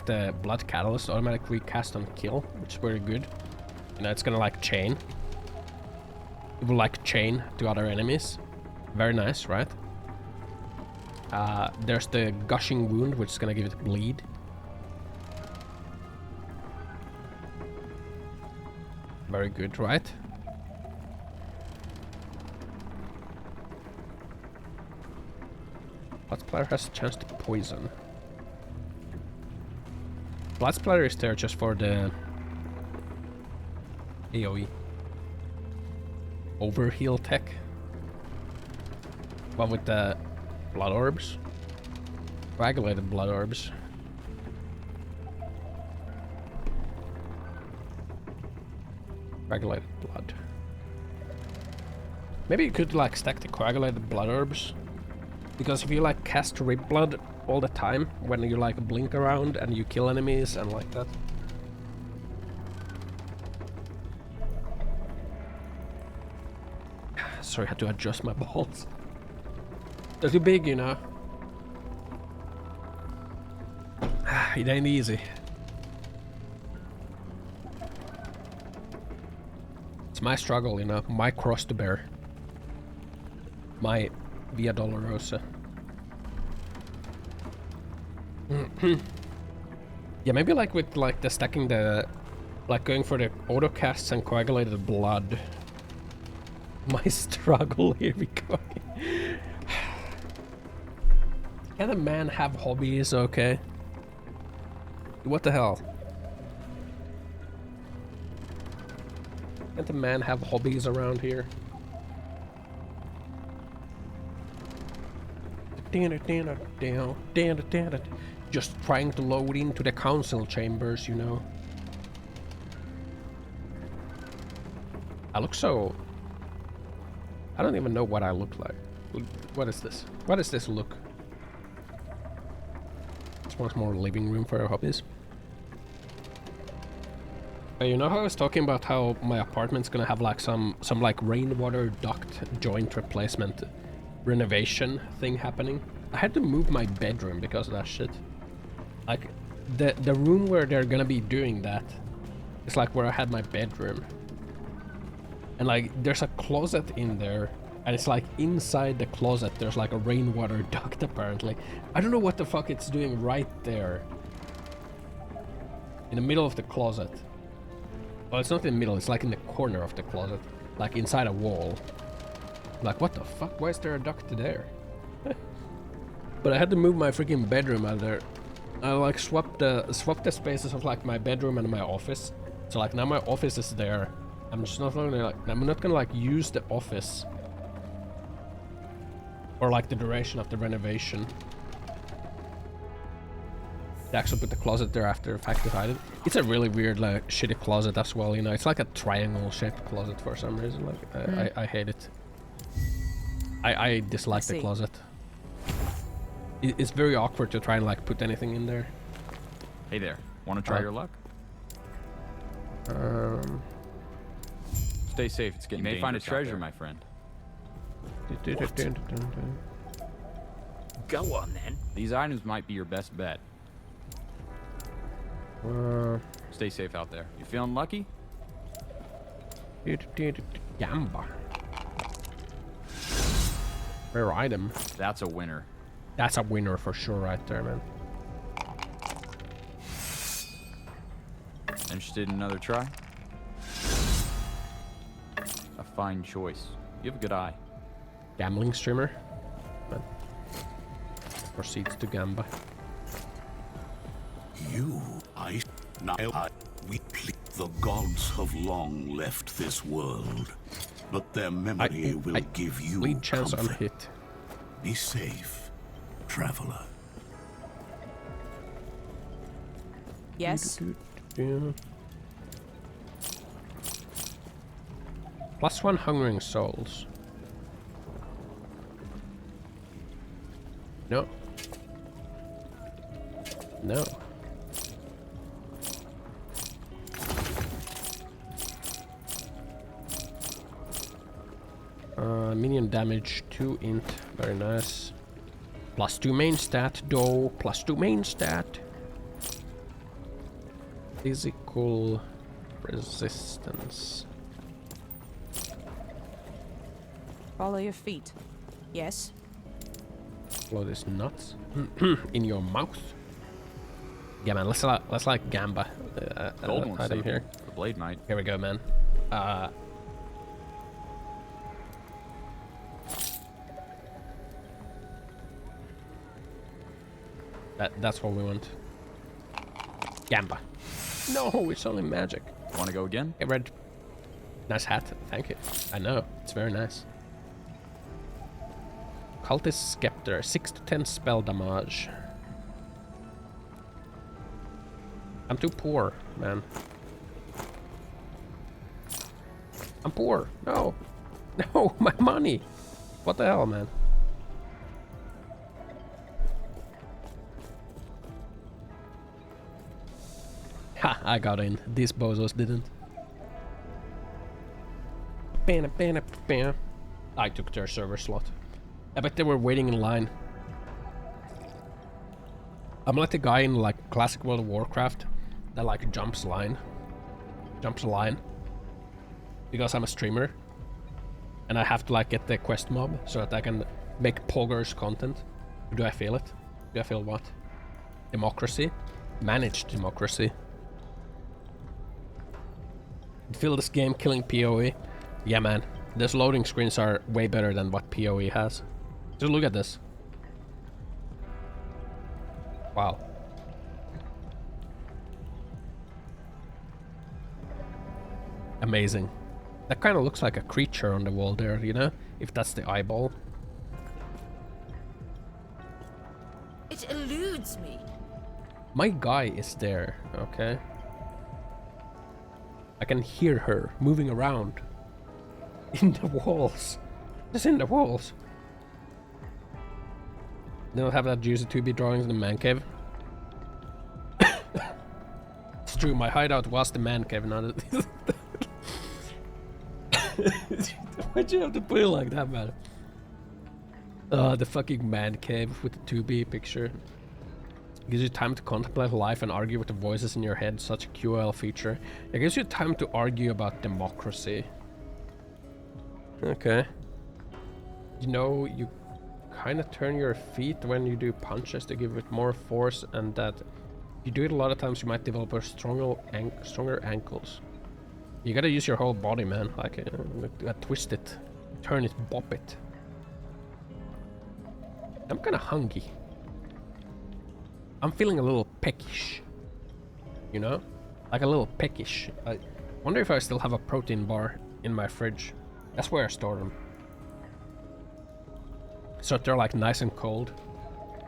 the blood catalyst automatic recast on kill, which is very good. You know, it's gonna like chain. It will like chain to other enemies. Very nice, right? There's the gushing wound, which is gonna give it bleed. Very good, right? Blood Splatter has a chance to poison. Blood Splatter is there just for the AoE. Overheal tech. But with the blood orbs. Coagulated blood orbs. Coagulated blood. Maybe you could like stack the coagulated blood orbs. Because if you like cast Rip Blood all the time, when you like blink around and you kill enemies and like that. Sorry, I had to adjust my balls. They're too big, you know. It ain't easy. It's my struggle, you know, my cross to bear. My Via Dolorosa. Yeah, maybe like with like the stacking the, like going for the auto casts and coagulated blood. My struggle, here we go. Can a man have hobbies, okay? What the hell? Can't a man have hobbies around here? Just trying to load into the council chambers, you know. I look so... I don't even know what I look like. What is this? What is this look? It's much more living room for our hobbies. But you know how I was talking about how my apartment's gonna have like some like rainwater duct joint replacement renovation thing happening? I had to move my bedroom because of that shit. Like the room where they're gonna be doing that is like where I had my bedroom. And like there's a closet in there, and it's like inside the closet there's like a rainwater duct apparently. I don't know what the fuck it's doing right there. In the middle of the closet. Well, it's not in the middle, it's like in the corner of the closet. Like inside a wall. Like what the fuck? Why is there a duct there? But I had to move my freaking bedroom out of there. I like swapped the spaces of like my bedroom and my office. So like now my office is there. I'm not gonna like use the office or like the duration of the renovation. They actually put the closet there after the fact to hide it. It's a really weird like shitty closet as well, you know. It's like a triangle shaped closet for some reason. Like I hate it. I dislike the closet. It's very awkward to try and like put anything in there. Hey there, want to try your luck? Stay safe, it's getting dangerous. You may find a treasure, my friend. Go on then. These items might be your best bet. Stay safe out there. You feeling lucky? Gamba. Rare item. That's a winner. That's a winner for sure right there, man. Interested in another try? A fine choice. You have a good eye. Gambling streamer. But proceeds to gamba. The gods have long left this world, but their memory will give you lead chance comfort. on hit. Be safe, traveler. Yes. +1 hungering souls. No. No. Minion damage 2 int. Very nice. +2 main stat, though. +2 main stat. Physical resistance. Follow your feet. Yes. Blow this nuts in your mouth. Yeah, man. Let's like Gamba. Gold won't Item save here. you. The blade might. Here we go, man. That's what we want. Gamba. No, it's only magic. Want to go again? Hey, Red. Nice hat. Thank you. I know. It's very nice. Cultist Scepter. 6 to 10 spell damage. I'm too poor, man. I'm poor. No. No, my money. What the hell, man? Ha, I got in. These bozos didn't. I took their server slot. I bet they were waiting in line. I'm like the guy in like classic World of Warcraft that like jumps a line. Because I'm a streamer. And I have to like get the quest mob so that I can make poggers content. Do I feel it? Do I feel what? Democracy? Managed democracy. Feel this game killing PoE? Yeah, man. Those loading screens are way better than what PoE has. Just look at this. Wow. Amazing. That kind of looks like a creature on the wall there, you know? If that's the eyeball. It eludes me. My guy is there, okay? I can hear her moving around. In the walls. Just in the walls. They don't have that juicy 2B drawings in the man cave. It's true, my hideout was the man cave, not Why'd you have to put it like that, man? The fucking man cave with the 2B picture. Gives you time to contemplate life and argue with the voices in your head, such a QL feature. It gives you time to argue about democracy. Okay. You know, you kind of turn your feet when you do punches to give it more force, and that if you do it a lot of times you might develop a stronger ankles. You gotta use your whole body, man. Like, twist it, turn it, bop it. I'm kind of hungry. I'm feeling a little peckish. You know? Like a little peckish. I wonder if I still have a protein bar in my fridge. That's where I store them. So they're like nice and cold.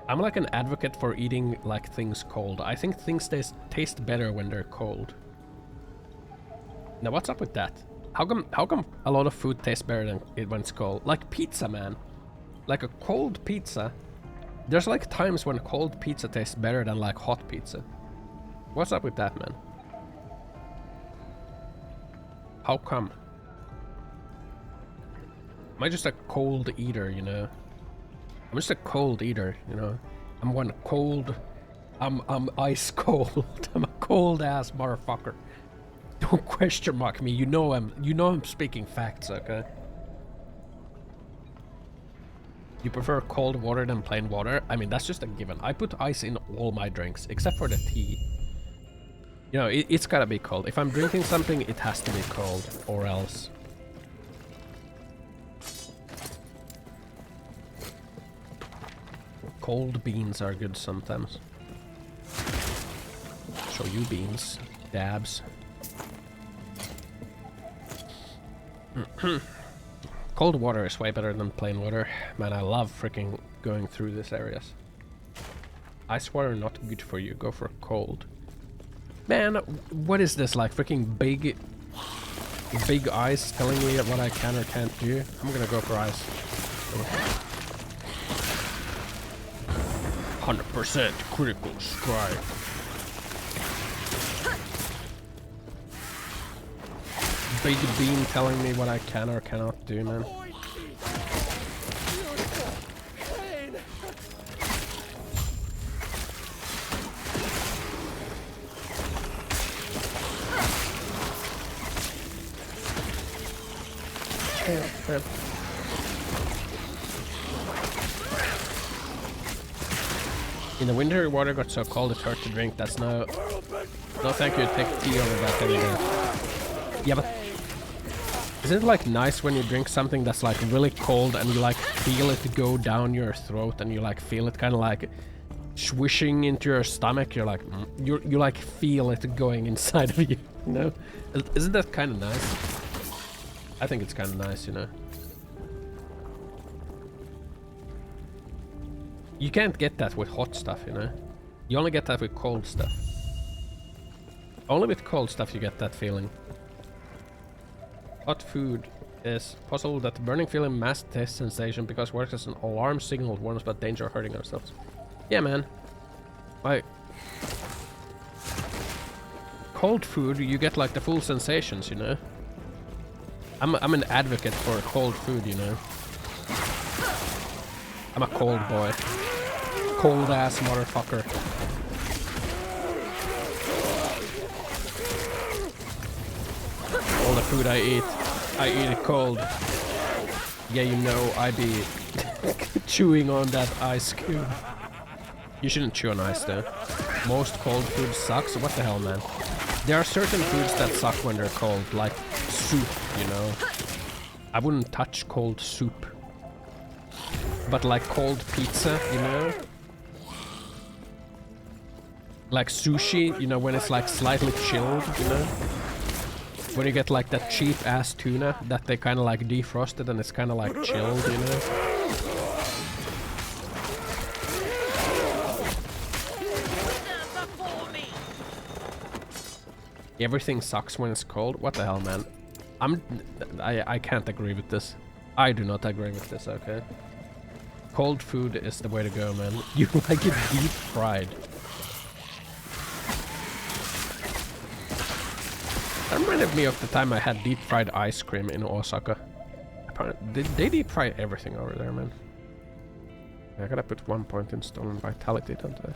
I'm like an advocate for eating like things cold. I think things taste better when they're cold. Now what's up with that? How come a lot of food tastes better than it when it's cold? Like pizza, man. Like a cold pizza. There's like times when cold pizza tastes better than like hot pizza. What's up with that, man? How come? Am I just a cold eater, you know? I'm just a cold eater, you know? I'm one cold... I'm ice cold. I'm a cold ass motherfucker. Don't question mark me. You know I'm speaking facts, okay? You prefer cold water than plain water? I mean, that's just a given. I put ice in all my drinks, except for the tea. You know, it's gotta be cold. If I'm drinking something, it has to be cold, or else. Cold beans are good sometimes. Show you beans. Dabs. Cold water is way better than plain water. Man, I love freaking going through these areas. Ice water not good for you. Go for cold. Man, what is this? Like freaking big ice telling me what I can or can't do? I'm gonna go for ice. 100% critical strike. Big Bean telling me what I can or cannot do, man. In the winter, water got so cold it hurt to drink. That's no thank you. Take tea over that any day. Yeah, but isn't it like nice when you drink something that's like really cold and you like feel it go down your throat and you like feel it kind of like swishing into your stomach? You're like you like feel it going inside of you. You know? Isn't that kind of nice? I think it's kind of nice, you know. You can't get that with hot stuff, you know. You only get that with cold stuff. Only with cold stuff you get that feeling. Hot food is possible that the burning feeling masks taste sensation because it works as an alarm signal that warns about danger of hurting ourselves. Yeah, man. Like cold food, you get like the full sensations, you know. I'm an advocate for cold food, you know. I'm a cold boy. Cold ass motherfucker. All the food I eat it cold. Yeah, you know, I be chewing on that ice cube. You shouldn't chew on ice though. Most cold food sucks. What the hell, man? There are certain foods that suck when they're cold, like soup, you know. I wouldn't touch cold soup. But like cold pizza, you know? Like sushi, you know, when it's like slightly chilled, you know? When you get like that cheap ass tuna that they kind of like defrosted and it's kind of like chilled, you know? Everything sucks when it's cold? What the hell, man? I can't agree with this. I do not agree with this, okay? Cold food is the way to go, man. You like it deep fried. That reminded me of the time I had deep fried ice cream in Osaka. They deep fry everything over there, man. I gotta put 1 point in stolen vitality, don't I?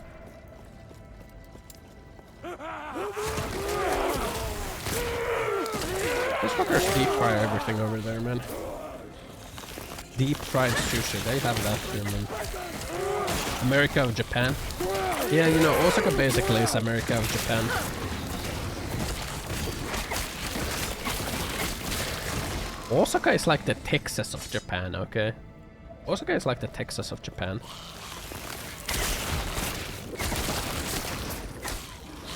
Those fuckers deep fry everything over there, man. Deep fried sushi, they have that too, man. America of Japan. Yeah, you know, Osaka basically is America of Japan. Osaka is like the Texas of Japan, okay? Osaka is like the Texas of Japan.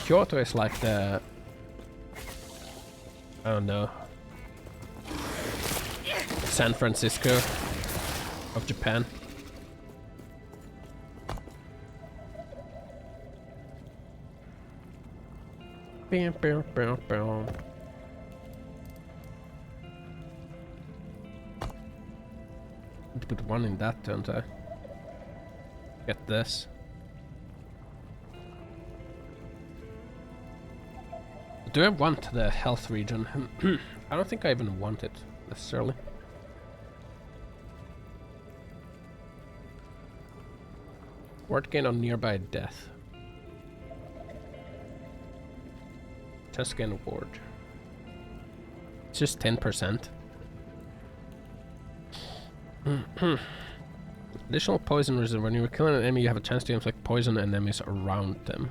Kyoto is like the... I don't know. San Francisco of Japan. Bam, bam, bam, bam. To put one in that, don't I? Get this. Do I want the health region? I don't think I even want it necessarily. Ward gain on nearby death. Just gain ward. It's just 10%. Additional poison resistance. When you kill an enemy, you have a chance to inflict poison on enemies around them.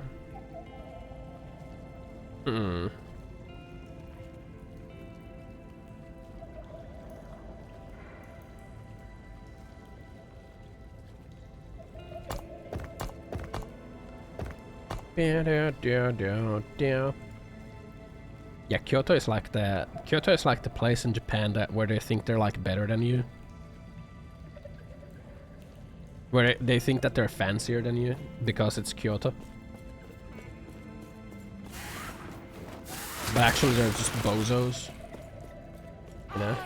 Yeah, Kyoto is like the place in Japan that where they think they're like better than you. Where they think that they're fancier than you because it's Kyoto. But actually they're just bozos. You know?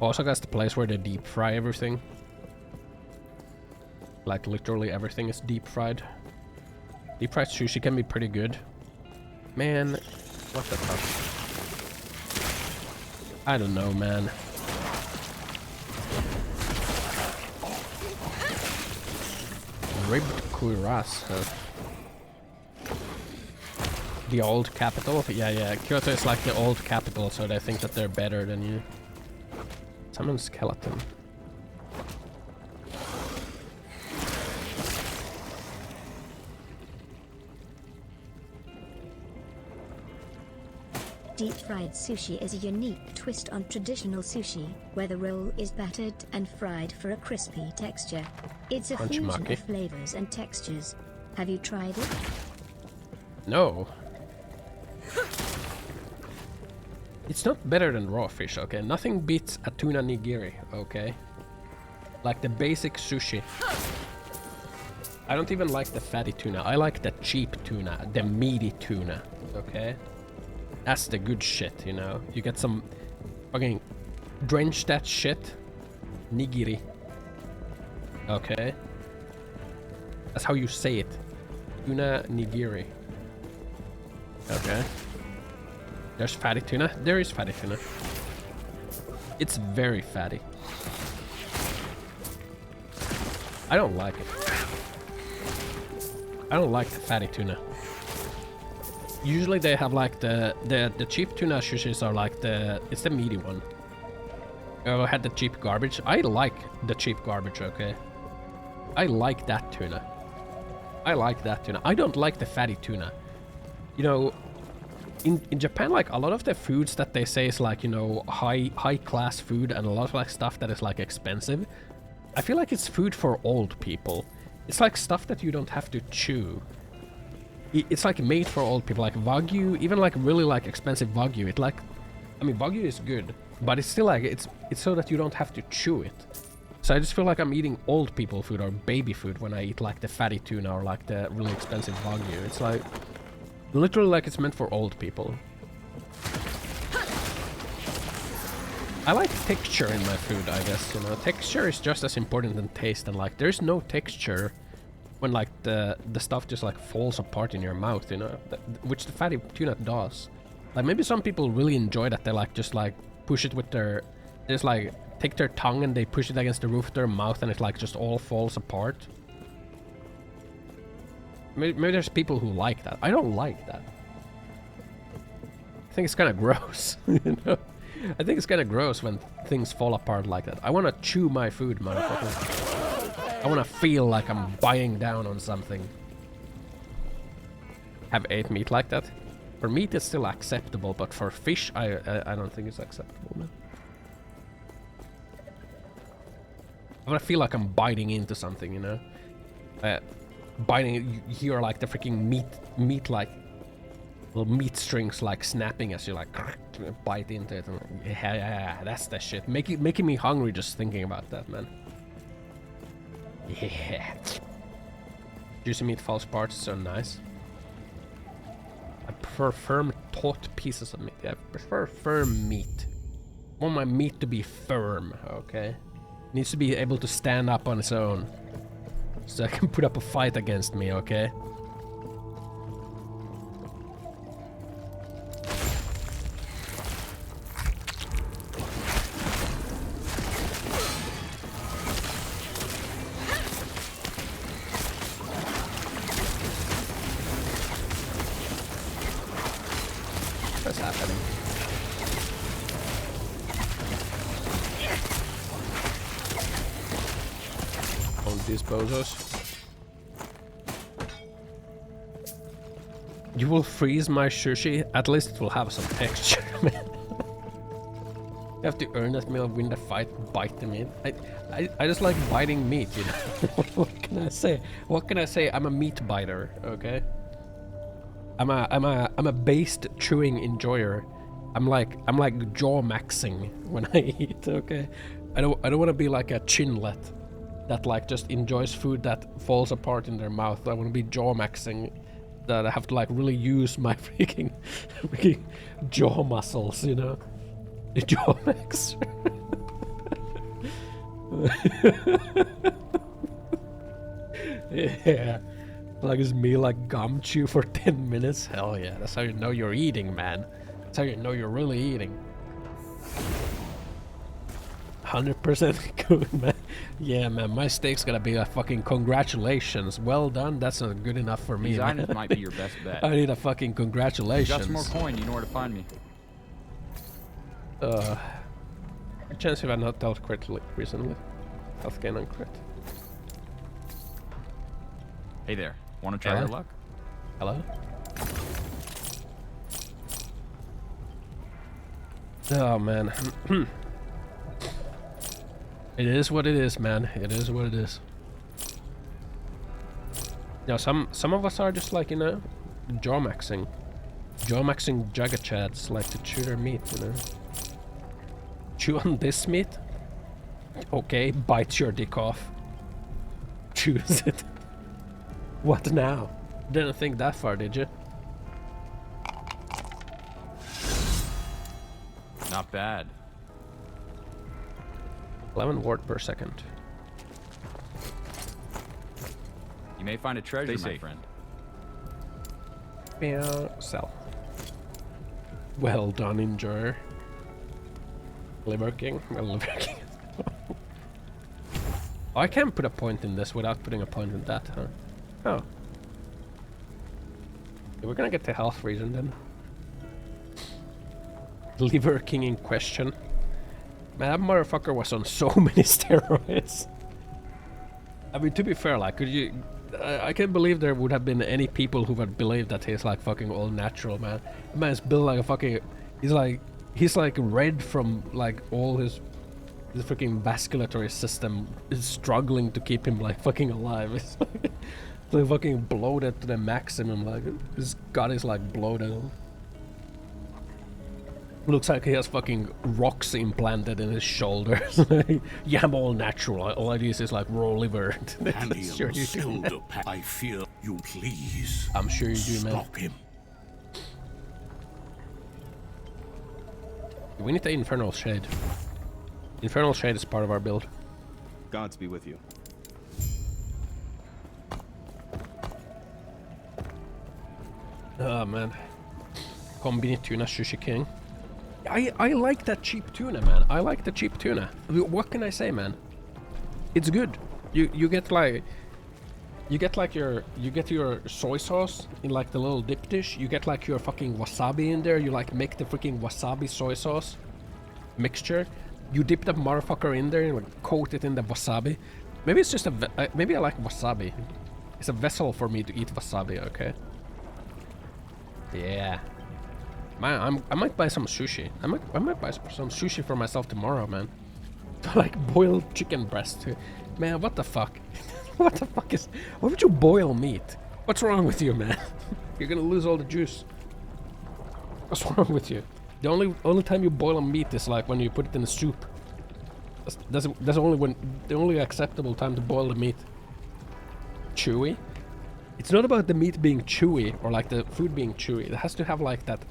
Osaka's the place where they deep fry everything. Like literally everything is deep fried. Deep fried sushi can be pretty good. Man, what the fuck? I don't know, man. Ribbed cuirass, huh? The old capital? Yeah, Kyoto is like the old capital, so they think that they're better than you. Summon skeleton. Deep-fried sushi is a unique twist on traditional sushi, where the roll is battered and fried for a crispy texture. It's a fusion of flavors and textures. Have you tried it? No. It's not better than raw fish, okay? Nothing beats a tuna nigiri, okay? Like the basic sushi. I don't even like the fatty tuna. I like the cheap tuna, the meaty tuna, okay? That's the good shit, you know? You get some fucking drench that shit. Nigiri. Okay? That's how you say it. Tuna nigiri. Okay. There's fatty tuna. There is fatty tuna. It's very fatty. I don't like it. I don't like the fatty tuna. Usually they have like the cheap tuna sushis are like it's the meaty one. I had the cheap garbage. I like the cheap garbage, okay? I like that tuna. I like that tuna. I don't like the fatty tuna. You know, in Japan, like a lot of the foods that they say is like, you know, high class food and a lot of like stuff that is like expensive. I feel like it's food for old people. It's like stuff that you don't have to chew. It's like made for old people, like Wagyu, even like really like expensive Wagyu. It like, I mean, Wagyu is good, but it's still like, it's so that you don't have to chew it. So I just feel like I'm eating old people food or baby food when I eat like the fatty tuna or like the really expensive Wagyu. It's like, literally like it's meant for old people. I like texture in my food, I guess, you know. Texture is just as important than taste, and like there's no texture when like the stuff just like falls apart in your mouth, you know, which the fatty tuna does. Like maybe some people really enjoy that. They like just like push it with their, just like take their tongue and they push it against the roof of their mouth and it like just all falls apart. Maybe there's people who like that. I don't like that. I think it's kind of gross, you know. I think it's kind of gross when things fall apart like that. I want to chew my food, motherfucker. I want to feel like I'm biting down on something. Have ate meat like that? For meat it's still acceptable, but for fish I don't think it's acceptable, man. I want to feel like I'm biting into something, you know? Biting, you hear like the freaking meat like little meat strings like snapping as you like bite into it. And yeah, that's the shit. Making me hungry just thinking about that, man. Yeah. Juicy meat falls apart, so nice. I prefer firm taut pieces of meat. Yeah, I prefer firm meat. I want my meat to be firm, okay? It needs to be able to stand up on its own. So I can put up a fight against me, okay? What's happening? On these bozos. You will freeze my sushi. At least it will have some texture, man. You have to earn that meal, win the fight, bite the meat. I just like biting meat, you know. What can I say? What can I say? I'm a meat biter, okay? I'm a based chewing enjoyer. I'm like jaw maxing when I eat, okay? I don't want to be like a chinlet that like just enjoys food that falls apart in their mouth. I want to be jaw maxing, that I have to like really use my freaking jaw muscles, you know? The jaw max. Yeah. Like it's me like gum chew for 10 minutes. Hell yeah, that's how you know you're eating, man. That's how you know you're really eating. 100% good, man. Yeah, man, my steak's gonna be a fucking congratulations. Well done, that's not good enough for me, These man. items might be your best bet. I need a fucking congratulations. You got some more coin, you know where to find me. A chance if I not dealt crit recently. Health gain on crit. Hey there, wanna try your luck? Hello? Oh man. It is what it is, man. It is what it is. Yeah, some of us are just like, you know, jaw maxing. Jaw maxing Jagga Chads like to chew their meat, you know. Chew on this meat? Okay, bite your dick off. Choose it. What now? Didn't think that far, did you? Not bad. 11 ward per second. You may find a treasure, my friend. Yeah, sell. Well done, enjoyer. Liver King. Well, Liver King. Oh, I can't put a point in this without putting a point in that, huh? Oh. Yeah, we're gonna get the health reason then. Liver King in question. Man, that motherfucker was on so many steroids. I mean, to be fair, like, could you... I can't believe there would have been any people who would believe that he's like fucking all natural, man. The man's built like a fucking... He's like red from like all his freaking vasculatory system is struggling to keep him like fucking alive. It's like fucking bloated to the maximum, like his gut is like bloated. Looks like he has fucking rocks implanted in his shoulders. Yeah, I'm all natural. All I use is like raw liver. Sure you do, man. I fear you, please. I'm sure you do, man. Stop him. We need the Infernal Shade. Infernal Shade is part of our build. Gods be with you. Oh man. Combini tuna sushi king. I like that cheap tuna, man. I like the cheap tuna. What can I say, man? It's good. You get your soy sauce in like the little dip dish. You get like your fucking wasabi in there. You like make the freaking wasabi soy sauce mixture. You dip that motherfucker in there and like, coat it in the wasabi. Maybe it's just maybe I like wasabi. It's a vessel for me to eat wasabi. Okay. Yeah. Man, I might buy some sushi. I might buy some sushi for myself tomorrow, man. Like boiled chicken breast. Man, what the fuck? What the fuck is... Why would you boil meat? What's wrong with you, man? You're gonna lose all the juice. What's wrong with you? The only time you boil a meat is like when you put it in a soup. That's the only acceptable time to boil the meat. Chewy? It's not about the meat being chewy or like the food being chewy. It has to have like that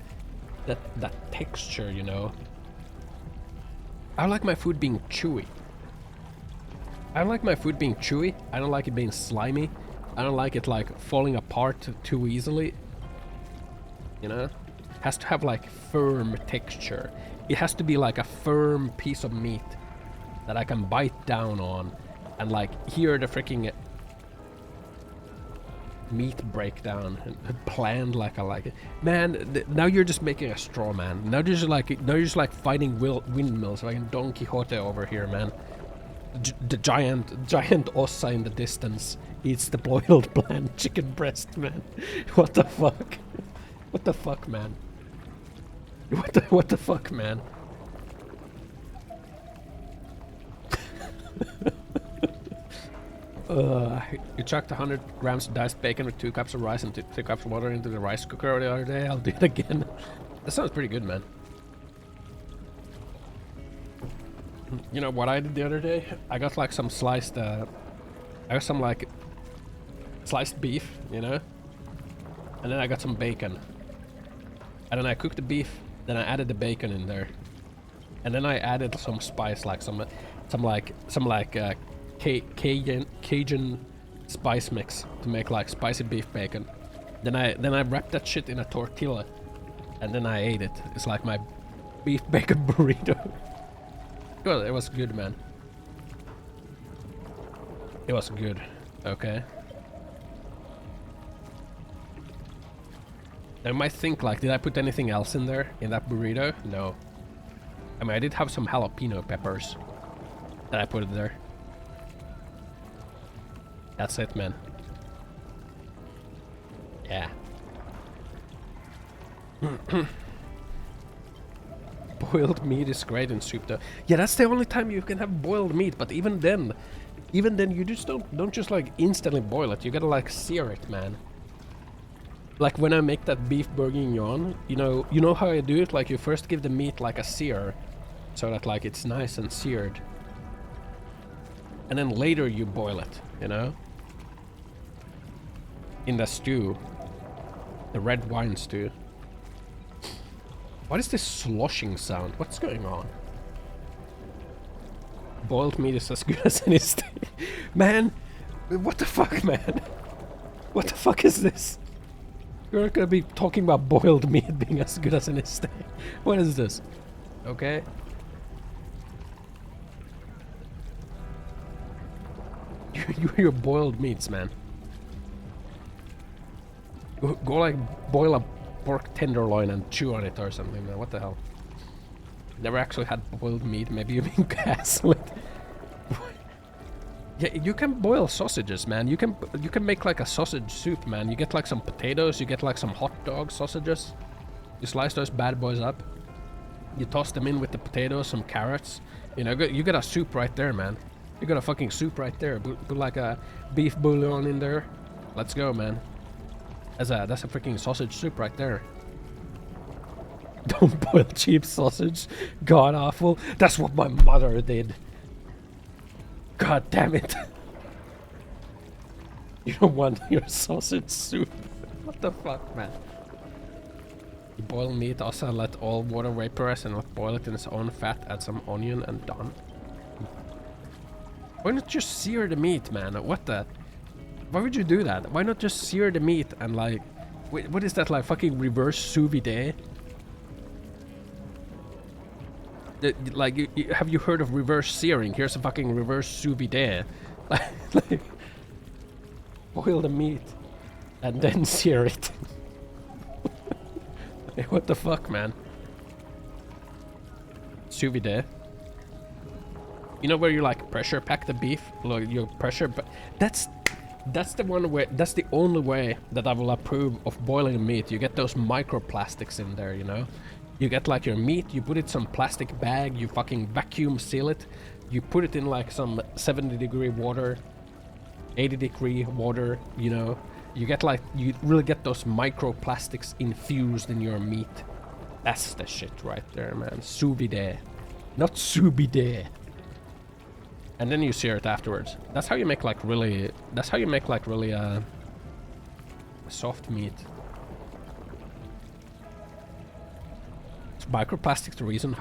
texture, you know. I like my food being chewy. I like my food being chewy. I don't like it being slimy. I don't like it like falling apart too easily. You know? It has to have like firm texture. It has to be like a firm piece of meat that I can bite down on and like hear the freaking meat breakdown and planned like I like it. Man, now you're just making a straw man. Now you're just like fighting windmills, like Don Quixote over here, man. The giant ossa in the distance eats the boiled bland chicken breast, man. What the fuck? What the fuck, man? What the fuck, man? You chucked 100 grams of diced bacon with 2 cups of rice and 2 cups of water into the rice cooker the other day. I'll do it again. That sounds pretty good, man. You know what I did the other day? I got like some sliced, sliced beef, you know? And then I got some bacon. And then I cooked the beef, then I added the bacon in there. And then I added some spice, like some... some Cajun spice mix to make like spicy beef bacon. Then I wrapped that shit in a tortilla, and then I ate it. It's like my beef bacon burrito. Well, it was good, man. It was good. Okay. I might think like, did I put anything else in there in that burrito? No. I mean, I did have some jalapeno peppers that I put in there. That's it, man. Yeah. Boiled meat is great in soup though. Yeah, that's the only time you can have boiled meat, but even then you just don't just like instantly boil it. You gotta like sear it, man. Like when I make that beef bourguignon, you know how I do it? Like you first give the meat like a sear, so that like it's nice and seared. And then later you boil it, you know? In the stew. The red wine stew. What is this sloshing sound? What's going on? Boiled meat is as good as any steak. Man, what the fuck, man? What the fuck is this? You're not gonna be talking about boiled meat being as good as any steak. What is this? Okay. Your boiled meats, man. Go like boil a pork tenderloin and chew on it or something, man. What the hell? Never actually had boiled meat. Maybe you mean gaslit. Yeah, you can boil sausages, man. You can make like a sausage soup, man. You get like some potatoes, you get like some hot dog sausages. You slice those bad boys up. You toss them in with the potatoes, some carrots. You know, you got a soup right there, man. You got a fucking soup right there. Put like a beef bouillon in there. Let's go, man. That's a freaking sausage soup right there. Don't boil cheap sausage. God awful. That's what my mother did. God damn it. You don't want your sausage soup. What the fuck, man? You boil meat, also let all water vaporize and let boil it in its own fat, add some onion and done. Why not just sear the meat, man? What the? Why would you do that? Why not just sear the meat and like... Wait, what is that, like fucking reverse sous vide? Like, have you heard of reverse searing? Here's a fucking reverse sous vide. Like, boil the meat and then sear it. Hey, what the fuck, man? Sous vide. You know where you like pressure pack the beef? Like you pressure, but that's the one way. That's the only way that I will approve of boiling meat. You get those microplastics in there, you know. You get like your meat, you put it in some plastic bag, you fucking vacuum seal it, you put it in like some 70-degree water, 80-degree water, you know. You get like, you really get those microplastics infused in your meat. That's the shit right there, man. Sous vide. Not sous vide. And then you sear it afterwards. That's how you make like really, soft meat. Microplastics the reason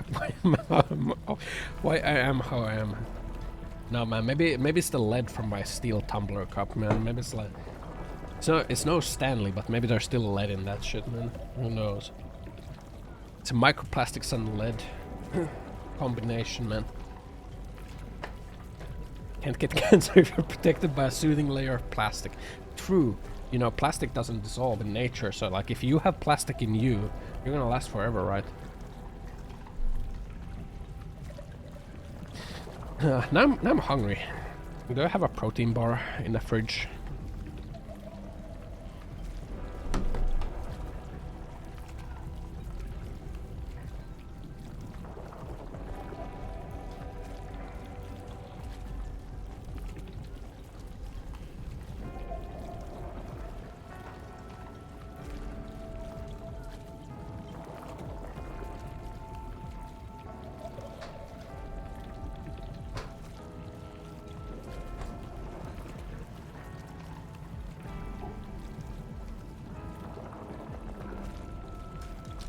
why I am how I am. No, man, maybe it's the lead from my steel tumbler cup, man. Maybe it's like, so it's no Stanley, but maybe there's still lead in that shit, man. Who knows? It's a microplastics and lead combination, man. Can't get cancer if you're protected by a soothing layer of plastic. True. You know, plastic doesn't dissolve in nature, so like if you have plastic in you, you're gonna last forever, right? Now I'm hungry. Do I have a protein bar in the fridge?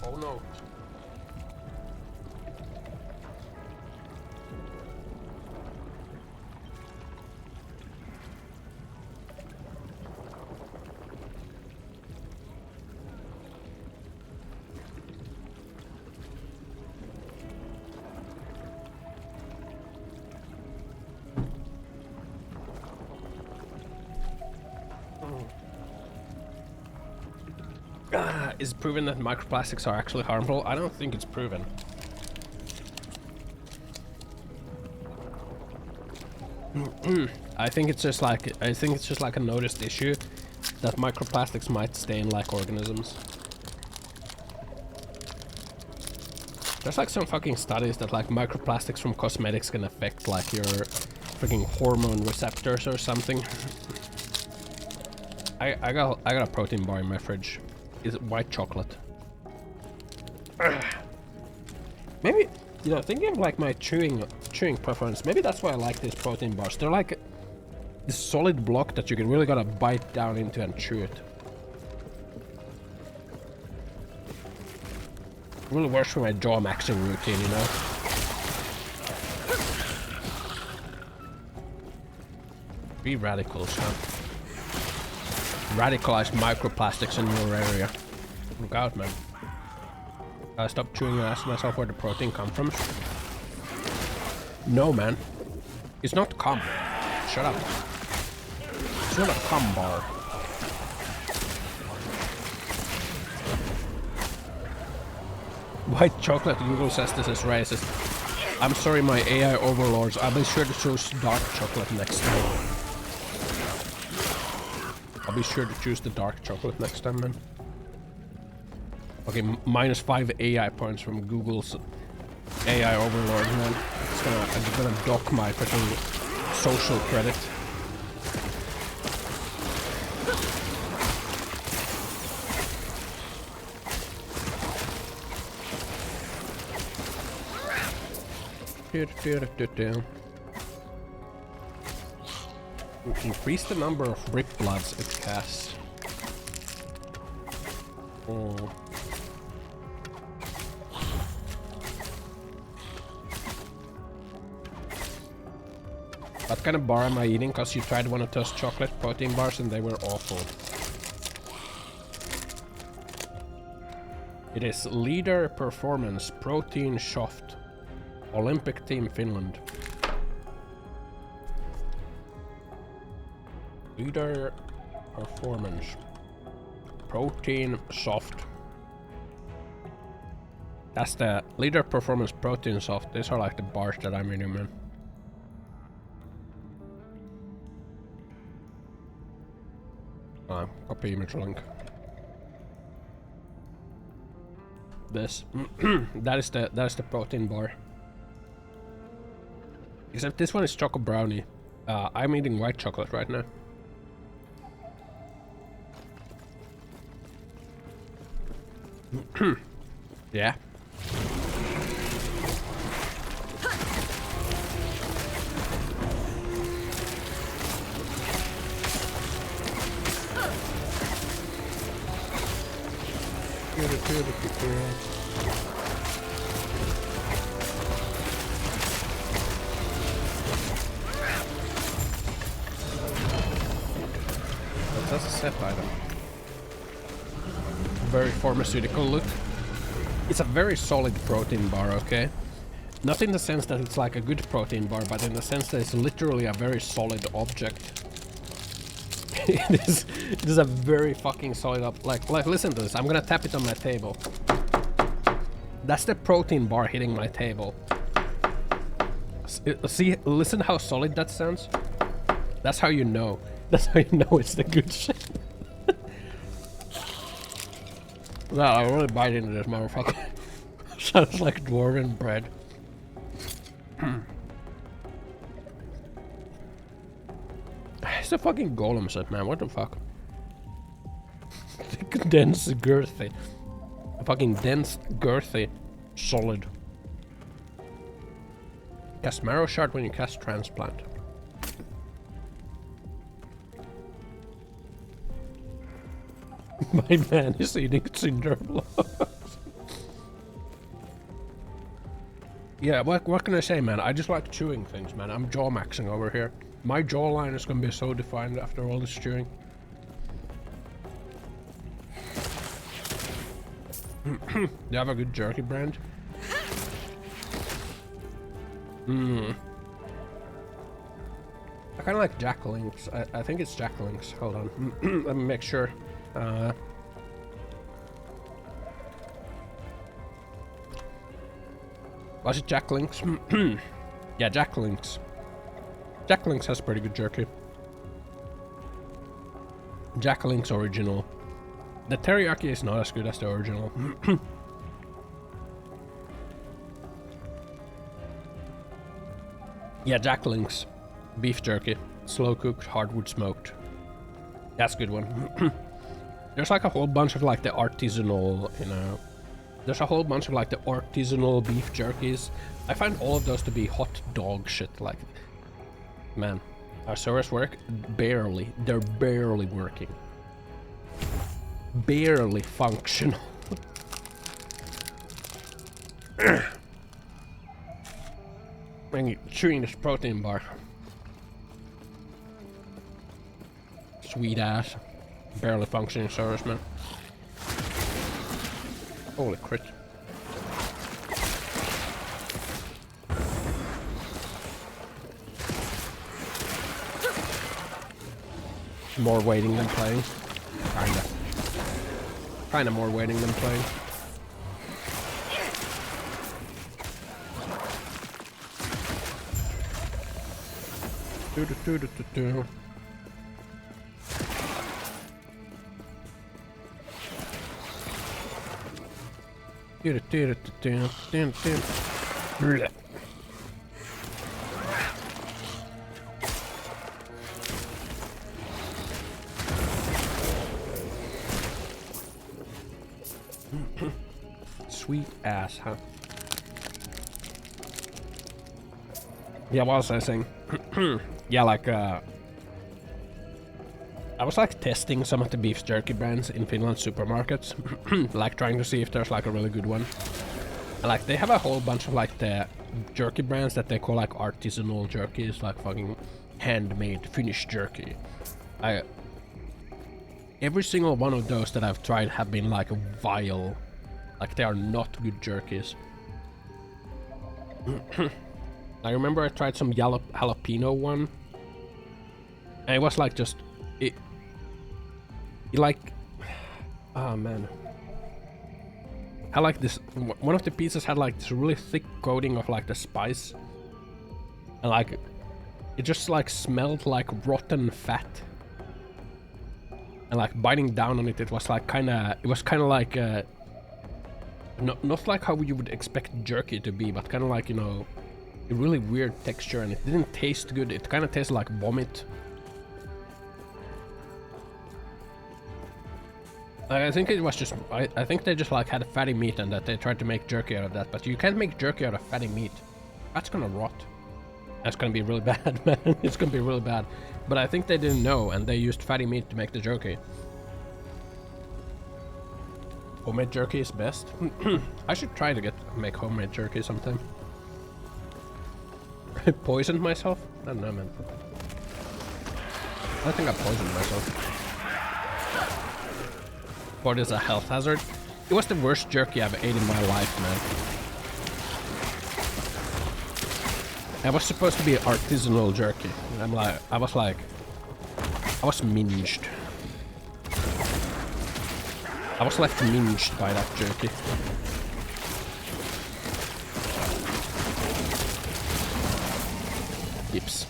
Oh no. Is it proven that microplastics are actually harmful? I don't think it's proven. I think it's just like a noticed issue that microplastics might stain like organisms. There's like some fucking studies that like microplastics from cosmetics can affect like your freaking hormone receptors or something. I got a protein bar in my fridge. It's white chocolate. Maybe, you know, thinking of like my chewing preference, maybe that's why I like these protein bars. They're like this solid block that you can really gotta bite down into and chew it. Really works for my jaw maxing routine, you know. Be radicals, huh? Radicalized microplastics in your area. Look out, man. I stopped chewing and asked myself where the protein comes from. No, man. It's not cum. Shut up. It's not a cum bar. White chocolate, Google says this is racist. I'm sorry, my AI overlords. I'll be sure to choose dark chocolate next time. I'll be sure to choose the dark chocolate next time, man. Okay, -5 AI points from Google's AI overlord, man. It's gonna dock my freaking social credit. Increase the number of brick bloods it casts. Oh. What kind of bar am I eating? Cause you tried one of those chocolate protein bars and they were awful. It is Leader Performance Protein Soft. Olympic Team Finland. Leader Performance Protein Soft. That's the Leader Performance Protein Soft. These are like the bars that I'm eating, man. Copy image link. This. that is the protein bar. Except this one is choco brownie. I'm eating white chocolate right now. Yeah. That's a set item. Very pharmaceutical look. It's a very solid protein bar, okay? Not in the sense that it's like a good protein bar, but in the sense that it's literally a very solid object. It is a very fucking solid like listen to this. I'm gonna tap it on my table. That's the protein bar hitting my table. See, listen how solid that sounds. That's how you know. That's how you know it's the good shit. Wow, I really bite into this motherfucker. Sounds like dwarven bread. It's a fucking golem set, man. What the fuck? Dense, girthy. A fucking dense, girthy, solid. Cast marrow shard when you cast transplant. My man is eating cinder blocks. Yeah, what can I say, man? I just like chewing things, man. I'm jaw maxing over here. My jawline is gonna be so defined after all this chewing. Do you have a good jerky brand? I kind of like Jack Link's. I think it's Jack Link's. Hold on. Let me make sure. Was it Jack Link's? Yeah, Jack Link's. Jack Link's has pretty good jerky. Jack Link's original. The teriyaki is not as good as the original. Yeah, Jack Link's beef jerky, slow cooked, hardwood smoked. That's a good one. There's like a whole bunch of like the artisanal, you know. There's a whole bunch of like the artisanal beef jerkies. I find all of those to be hot dog shit. Like, man, our servers work barely. They're barely working. Barely functional. I'm chewing this protein bar. Sweet ass. Barely functioning servers, man. Holy crit. More waiting than playing. Kinda more waiting than playing. Do. Sweet ass, huh? Yeah, what was I saying? Yeah, like, I was like testing some of the beef jerky brands in Finland supermarkets, like trying to see if there's like a really good one. And like they have a whole bunch of like the jerky brands that they call like artisanal jerkies, like fucking handmade Finnish jerky. Every single one of those that I've tried have been like vile. Like they are not good jerkies. I remember I tried some jalapeno one. And it was like just it like, oh man, I like this. One of the pieces had like this really thick coating of like the spice, and like it just like smelled like rotten fat. And like biting down on it, it was like kind of like not like how you would expect jerky to be, but kind of like, you know, a really weird texture, and it didn't taste good. It kind of tasted like vomit. I think it was just, I think they just like had fatty meat and that they tried to make jerky out of that, but you can't make jerky out of fatty meat. That's gonna rot. That's gonna be really bad, man. It's gonna be really bad. But I think they didn't know, and they used fatty meat to make the jerky. Homemade jerky is best. I should try to make homemade jerky sometime. I poisoned myself? I don't know, man. I think I poisoned myself. What is a health hazard? It was the worst jerky I've ate in my life, man. It was supposed to be artisanal jerky. And I was minged. I was left minged by that jerky. Yips.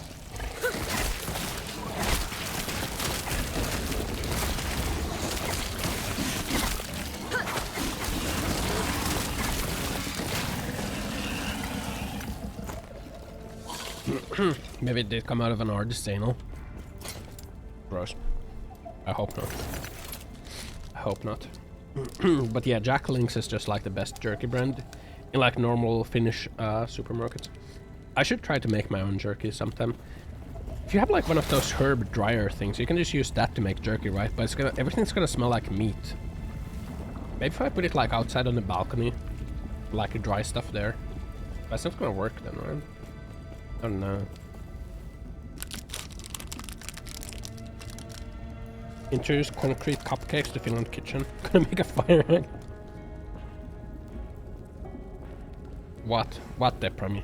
Maybe it did come out of an artisanal. Gross. I hope not. I hope not. But yeah, Jack Link's is just like the best jerky brand in like normal Finnish supermarkets. I should try to make my own jerky sometime. If you have like one of those herb dryer things, you can just use that to make jerky, right? But it's everything's gonna smell like meat. Maybe if I put it like outside on the balcony, like dry stuff there. That's not gonna work then, right? I don't know. Introduce concrete cupcakes to Finland kitchen. Gonna make a fire egg. What? What, Deprami?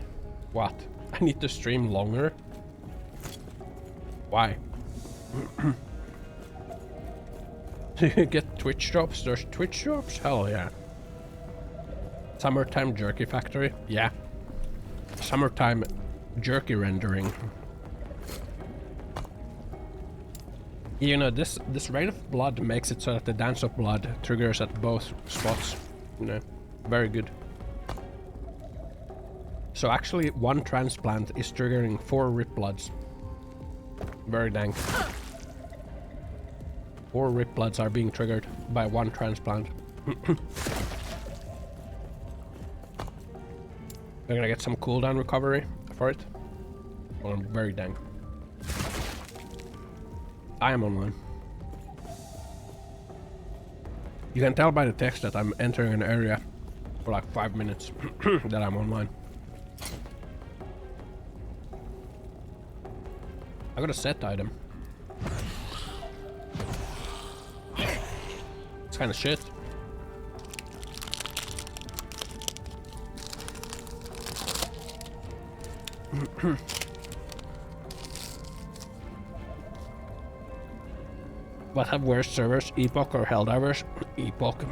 What? I need to stream longer? Why? Do you get Twitch jobs? There's Twitch jobs? Hell yeah. Summertime Jerky Factory? Yeah. Summertime jerky rendering. You know, this rate of blood makes it so that the dance of blood triggers at both spots. You know, very good. So actually, one transplant is triggering 4 rip bloods. Very dank. 4 rip bloods are being triggered by one transplant. We're gonna get some cooldown recovery for it. Well, very dank. I am online. You can tell by the text that I'm entering an area for like 5 minutes that I'm online. I got a set item. It's kind of shit. What have worse servers, Epoch or Helldivers? Epoch.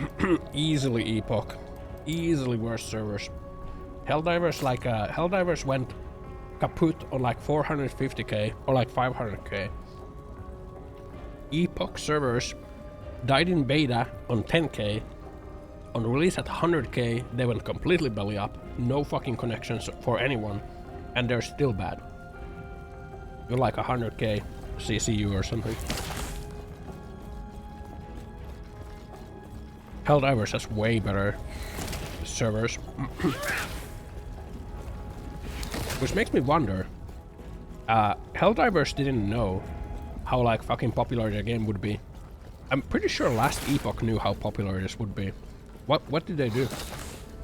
Easily Epoch. Easily worse servers. Helldivers, like, Helldivers went kaput on like 450k or like 500k. Epoch servers died in beta on 10k. On release at 100k, they went completely belly up. No fucking connections for anyone. And they're still bad. You're like 100k CCU or something. Helldivers has way better servers. Which makes me wonder. Helldivers didn't know how like fucking popular the game would be. I'm pretty sure Last Epoch knew how popular this would be. What did they do?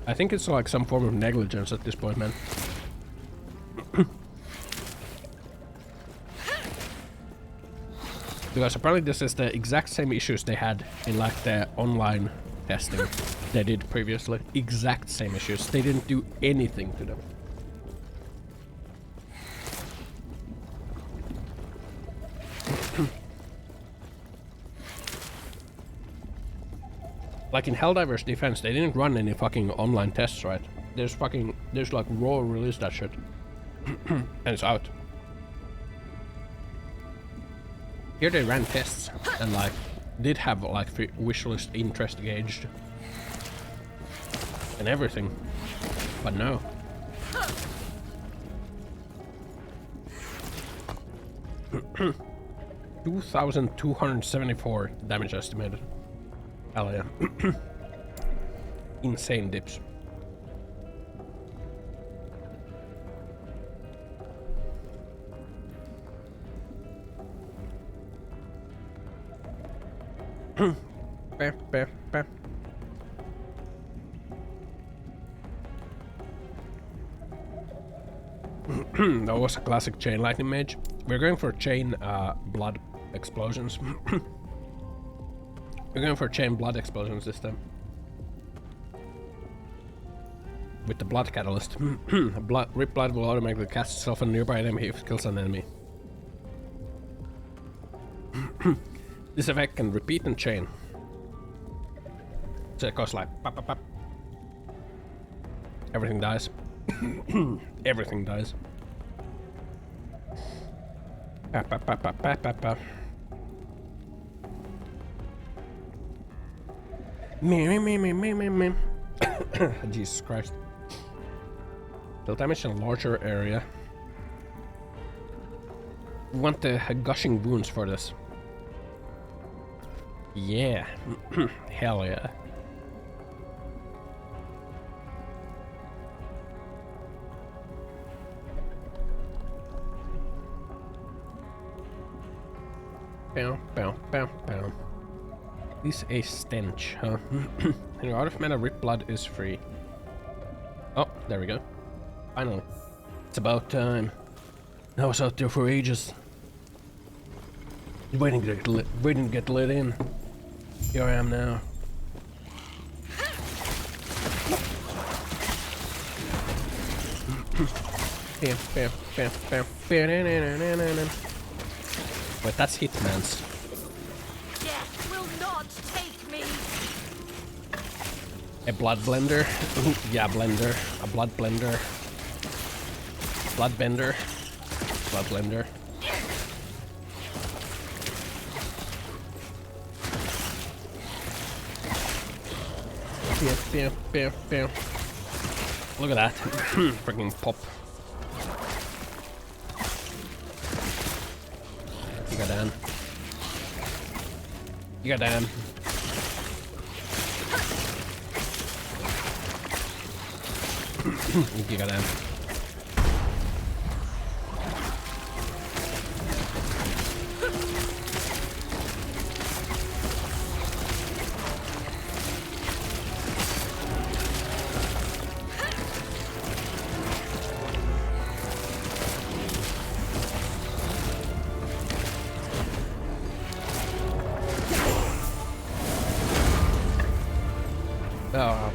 I think it's like some form of negligence at this point, man. Because apparently this is the exact same issues they had in like the online testing they did previously. Exact same issues. They didn't do anything to them. Like in Helldivers defense, they didn't run any fucking online tests, right? There's like raw release that shit. And it's out. Here they ran tests and like did have like wishlist interest gauged and everything, but no. $2,274 damage estimated. Hell yeah. Insane dips. That was a classic chain lightning mage. We're going for chain blood explosions. We're going for chain blood explosions this time. With the blood catalyst. Rip blood will automatically cast itself on a nearby enemy if it kills an enemy. This effect can repeat and chain. So it goes like pop, pop, pop. Everything dies. Everything dies. Pop, pop, pop, pop, pop, pop, pop. Me. Jesus Christ. They'll damage in a larger area. We want the gushing wounds for this. Yeah. Hell yeah. Bow, bow, bow, bow. This a stench, huh? And out of mana, Rip Blood is free. Oh, there we go. Finally. It's about time. I was out there for ages. Waiting to get lit in. Here I am now. Wait, that's Hitman's. Death will not take me. A blood blender? Yeah, blender. A blood blender. Bloodbender. Bloodblender. Look at that. Freaking pop. You got down. You got down. You got down.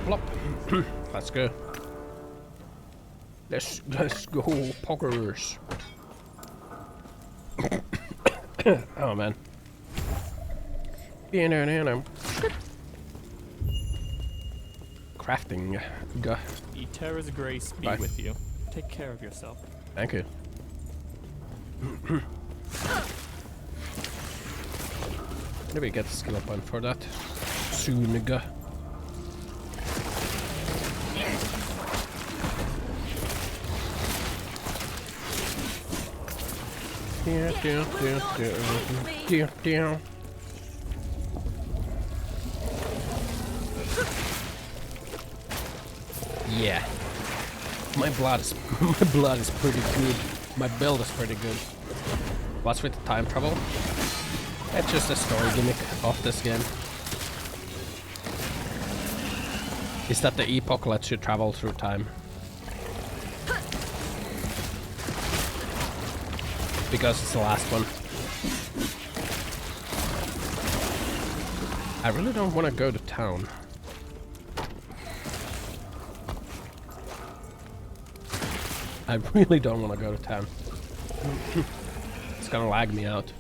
Plop. Let's go. Let's go, poggers. Oh man. Crafting. Eterra's grace be with you. Take care of yourself. Thank you. Maybe get the skill up point for that. Soon. Yeah. My blood is pretty good. My build is pretty good. What's with the time travel? It's just a story gimmick of this game. Is that the epoch lets you travel through time. Because it's the last one. I really don't want to go to town. I really don't want to go to town. It's gonna lag me out.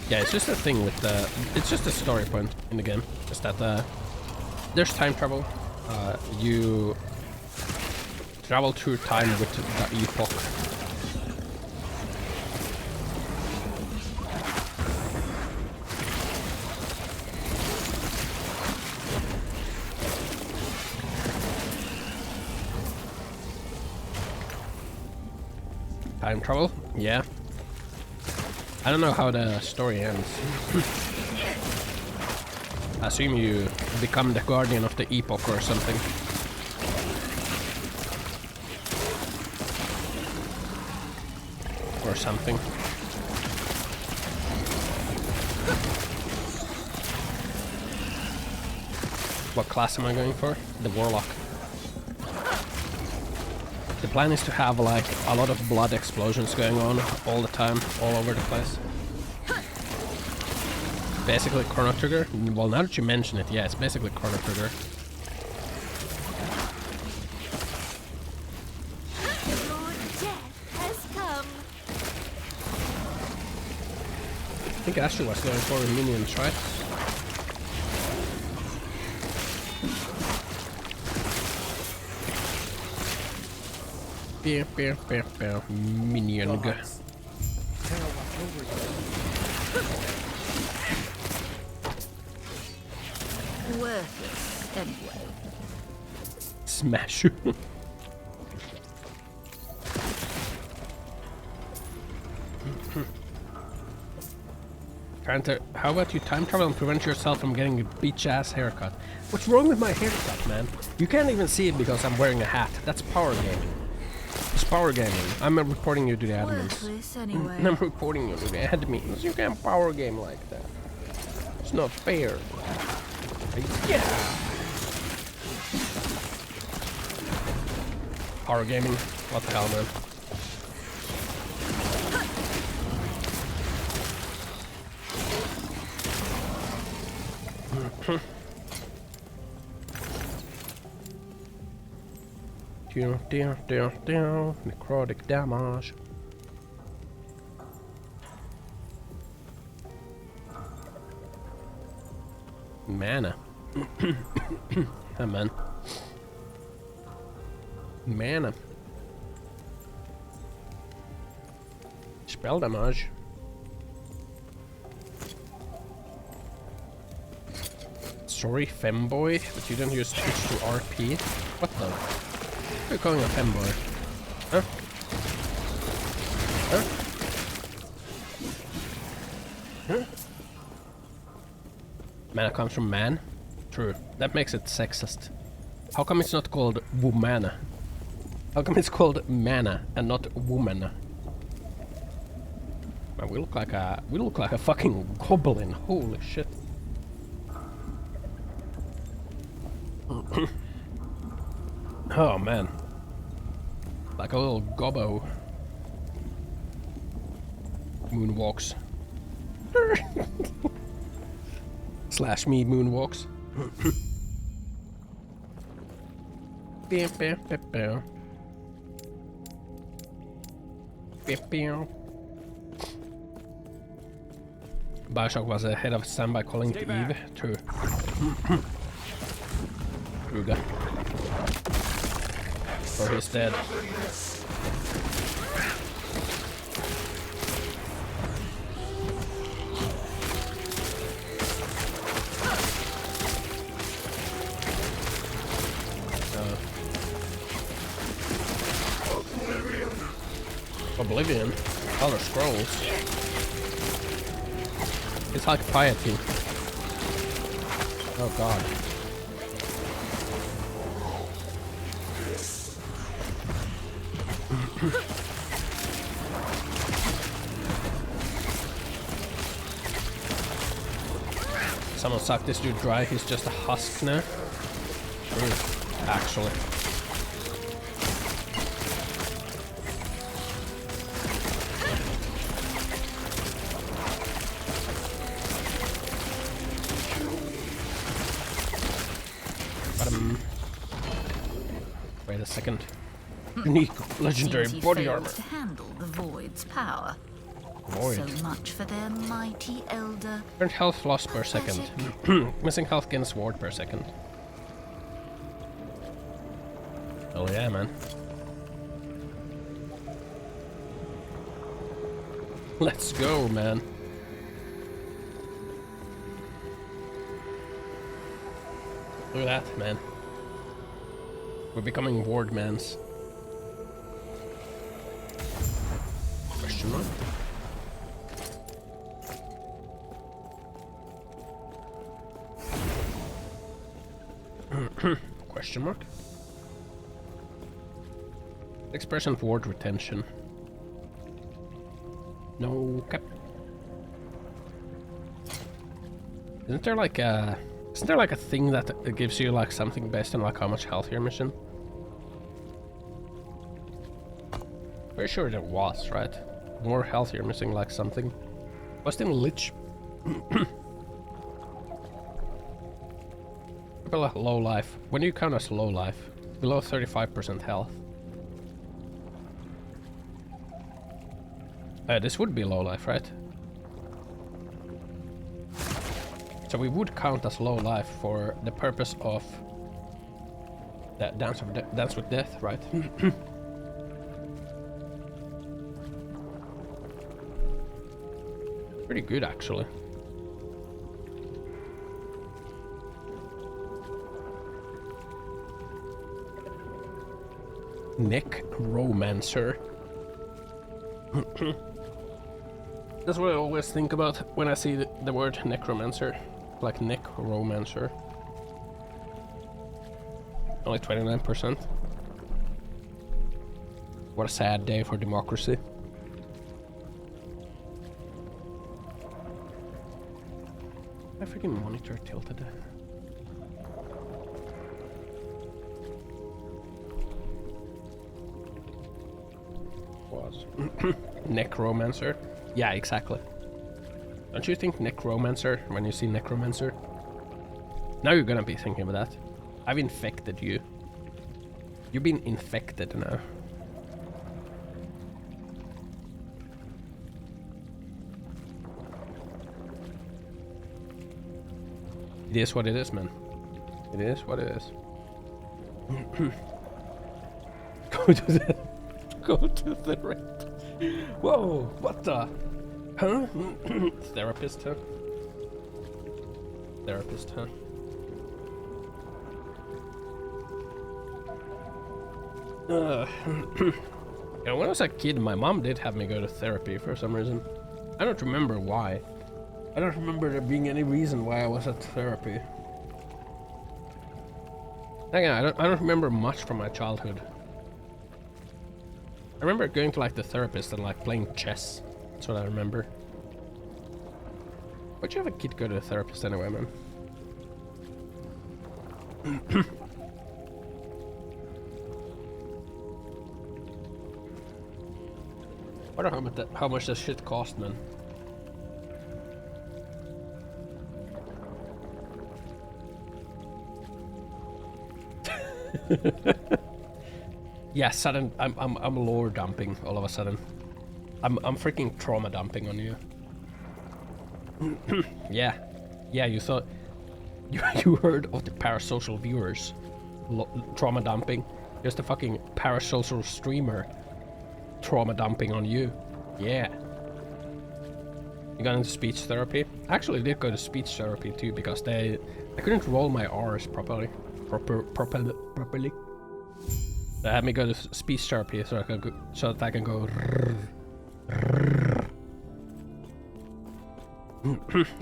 Yeah, it's just a thing with the... It's just a story point in the game. Just that there's time travel. You travel through time with the epoch. Time travel? Yeah. I don't know how the story ends. I assume you become the guardian of the epoch or something. Or something. What class am I going for? The Warlock. The plan is to have like a lot of blood explosions going on all the time, all over the place. Basically Chrono Trigger. Well, now that you mention it, yeah, it's basically Chrono Trigger. Your death has come. I think Ashley was going for minions, right? Minion. Worthless, anyway. Smash. How about you time travel and prevent yourself from getting a beach-ass haircut? What's wrong with my haircut, man? You can't even see it because I'm wearing a hat. That's power gaming. It's power gaming. I'm reporting you to the admins. Anyway. I'm reporting you to the admins. You can't power game like that. It's not fair. Yeah. Power gaming. What the hell, man? Necrotic damage. Mana. Hey man. Mana. Spell damage. Sorry, femboy, but you don't use switch to RP. What the? What are you calling a femboy? Huh? Huh? Huh? Mana comes from man? True. That makes it sexist. How come it's not called womana? How come it's called mana and not womana? Man, we look like a fucking goblin. Holy shit. Oh man. Like a little gobbo. Moonwalks. Slash me moonwalks. Bioshock was ahead of Sam by calling it Eve. True. Ruga. Or he's dead. Oblivion. Elder Scrolls. It's like piety. Oh god. Someone sucked this dude dry, he's just a husk now. Actually. Wait a second. Unique legendary body armor. To handle the Void's power. Void. So much for their mighty elder. Current health loss per second. Missing health gains ward per second. Oh yeah, man. Let's go, man. Look at that, man. We're becoming wardmans. Question mark? Question mark? 6% ward retention. No cap. Isn't there like a thing that gives you like something based on like how much health you're missing? Pretty sure there was, right? More health you're missing like something. Was in Lich? People low life. When do you count as low life? Below 35% health. This would be low life, right? So we would count as low life for the purpose of that Dance with Death, right? Pretty good, actually. Necromancer. That's what I always think about when I see the word necromancer. Like necromancer. Only 29%. What a sad day for democracy. My freaking monitor tilted. Was necromancer? Yeah, exactly. Don't you think necromancer when you see necromancer? Now you're gonna be thinking of that. I've infected you. You've been infected now. It is what it is, man. It is what it is. Go to the right. Whoa, what the? Huh? Therapist, huh? Therapist, huh? You know, when I was a kid, my mom did have me go to therapy for some reason. I don't remember why. I don't remember there being any reason why I was at therapy. Again, I don't remember much from my childhood. I remember going to like the therapist and like playing chess. That's what I remember. Why'd you have a kid go to a therapist anyway, man? Wonder how much this shit cost, man. Yeah, sudden. I'm lore dumping all of a sudden. I'm freaking trauma dumping on you. Yeah, you thought you heard of the parasocial viewers trauma dumping. Just a fucking parasocial streamer trauma dumping on you. Yeah. You got into speech therapy? I actually did go to speech therapy too because I couldn't roll my R's properly. Properly. They had me go to speech therapy so that I can go.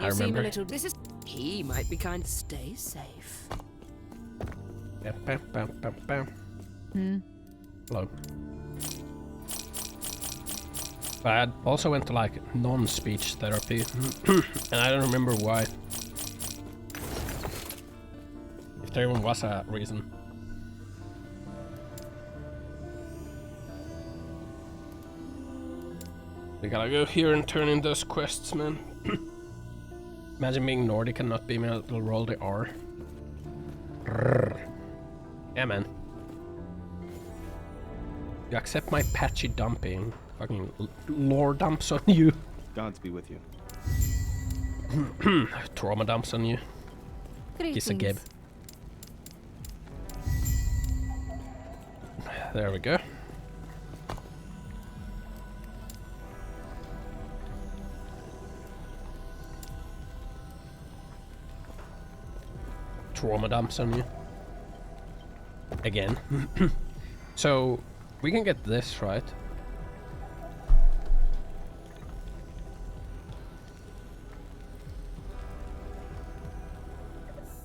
I remember. This is. He might be kind. Stay safe. Hello. But I also went to like non-speech therapy, and I don't remember why. If there even was a reason. We gotta go here and turn in those quests, man. Imagine being Nordic and not being able to roll the R. Yeah, man. You accept my patchy dumping. Fucking lore dumps on you. Gods be with you. Trauma dumps on you. Kiss a Gabe. There we go. Trauma dumps on you. Again. So, we can get this, right?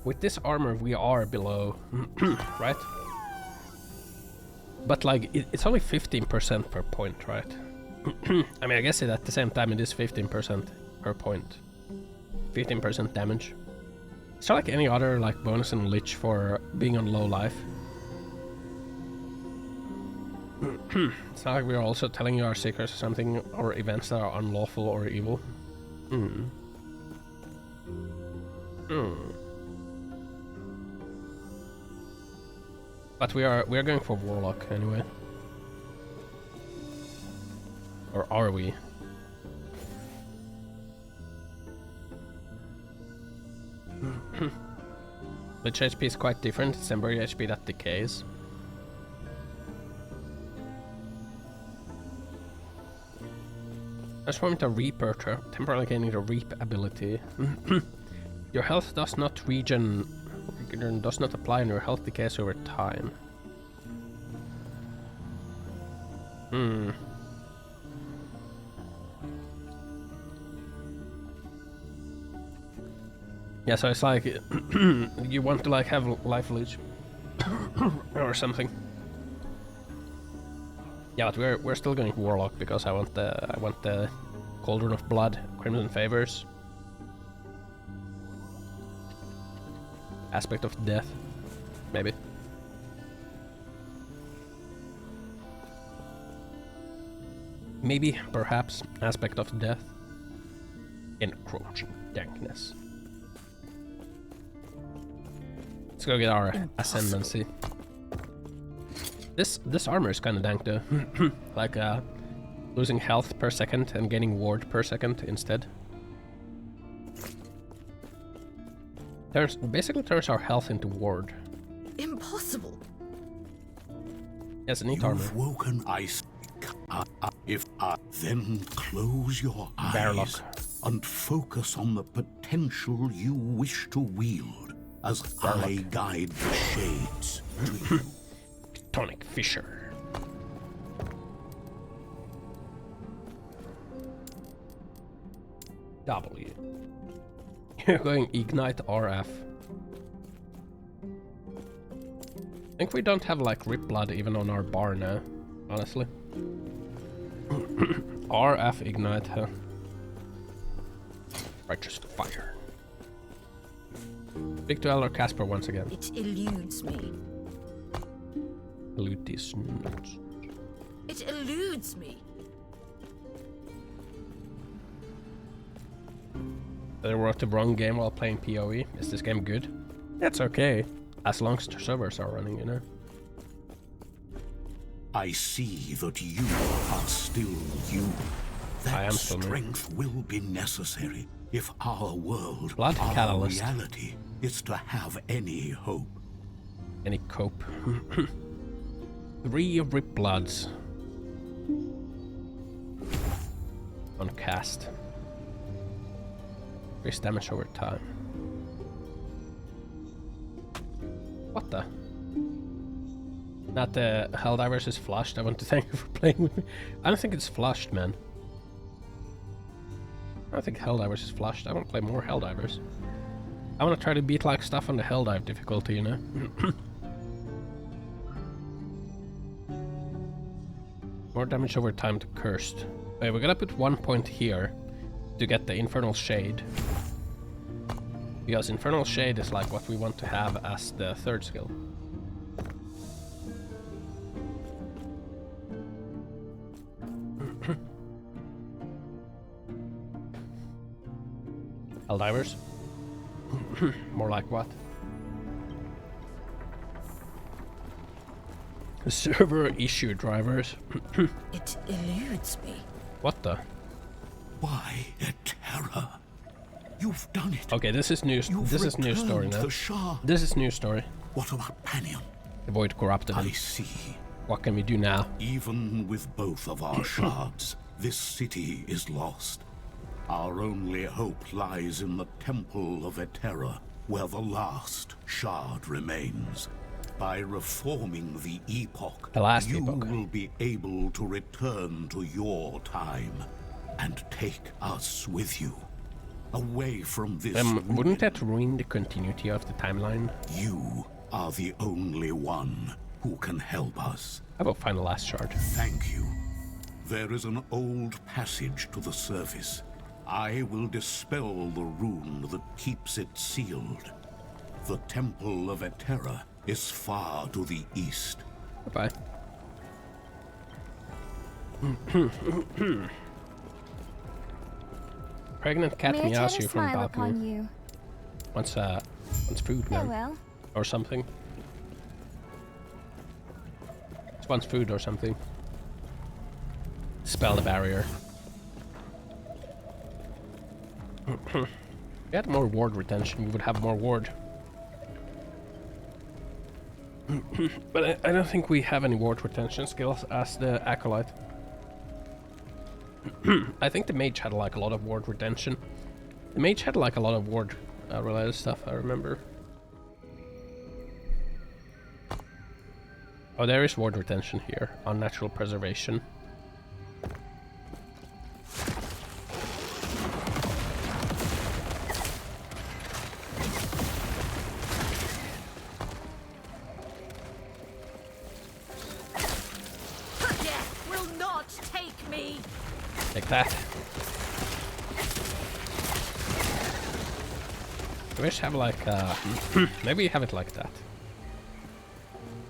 With this armor, we are below, right? But like, it's only 15% per point, right? I mean, I guess at the same time it is 15% per point. 15% damage. Is there like any other like bonus in Lich for being on low life? It's not like we're also telling you our secrets or something, or events that are unlawful or evil. But we are going for Warlock anyway. Or are we? Lich HP is quite different. It's temporary HP that decays. Transform into Reaper, temporarily gaining the Reap ability. Your health does not does not apply and your health decays over time. Yeah, so it's like you want to like have life leech or something. Yeah, but we're still going Warlock because I want the Cauldron of Blood, Crimson Favors. Aspect of Death, maybe. Maybe, perhaps, Aspect of Death. Encroaching Dankness. Let's go get our Ascendancy. This armor is kind of dank though. Like losing health per second and gaining ward per second instead. Basically turns our health into ward. Impossible. Yes, neat armor. You've woken ice. Then close your eyes and focus on the potential you wish to wield as I guide the shades to you. Tonic Fisher. W. You're going Ignite RF. I think we don't have like Rip Blood even on our bar now, honestly. RF Ignite, huh? Righteous Fire. Speak to Elder Casper once again. It eludes me. Elude these nuts. It eludes me. They wrote the wrong game while playing PoE. Is this game good? It's okay. As long as the servers are running, you know. I see that you are still you. I am That still me. strength will be necessary if our world, Blood our Catalyst. reality, is to have any hope. Any cope. 3 Rip Bloods. On cast. Increase damage over time. What the? Not the Helldivers is flushed. I want to thank you for playing with me. I don't think it's flushed, man. I don't think Helldivers is flushed. I want to play more Helldivers. I want to try to beat like stuff on the Helldive difficulty, you know? More damage over time to Cursed. Okay, we're gonna put 1 point here to get the Infernal Shade. Because Infernal Shade is like what we want to have as the 3rd skill. Helldivers? More like what? Server issue drivers. It eludes me. What the? Why, Terror? You've done it. Okay, this is new. This is new story now. This is new story. What about Panion? The void corrupted him. I see. What can we do now? Even with both of our shards, this city is lost. Our only hope lies in the Temple of Eterra, where the last shard remains. By reforming the Epoch, you will be able to return to your time and take us with you. Away from this wouldn't that ruin the continuity of the timeline? You are the only one who can help us. How about find the last shard? Thank you. There is an old passage to the surface. I will dispel the rune that keeps it sealed. The Temple of Eterra is far to the east. Bye. Pregnant cat meows you from balcony. Wants food, man. Farewell. Or something. Just wants food or something. Spell the barrier. If we had more ward retention, we would have more ward. But I don't think we have any ward retention skills as the Acolyte. I think the mage had like a lot of ward retention. The mage had like a lot of ward related stuff, I remember. Oh, there is ward retention here. Unnatural preservation. Death will not take me. Like that. I wish have like maybe have it like that.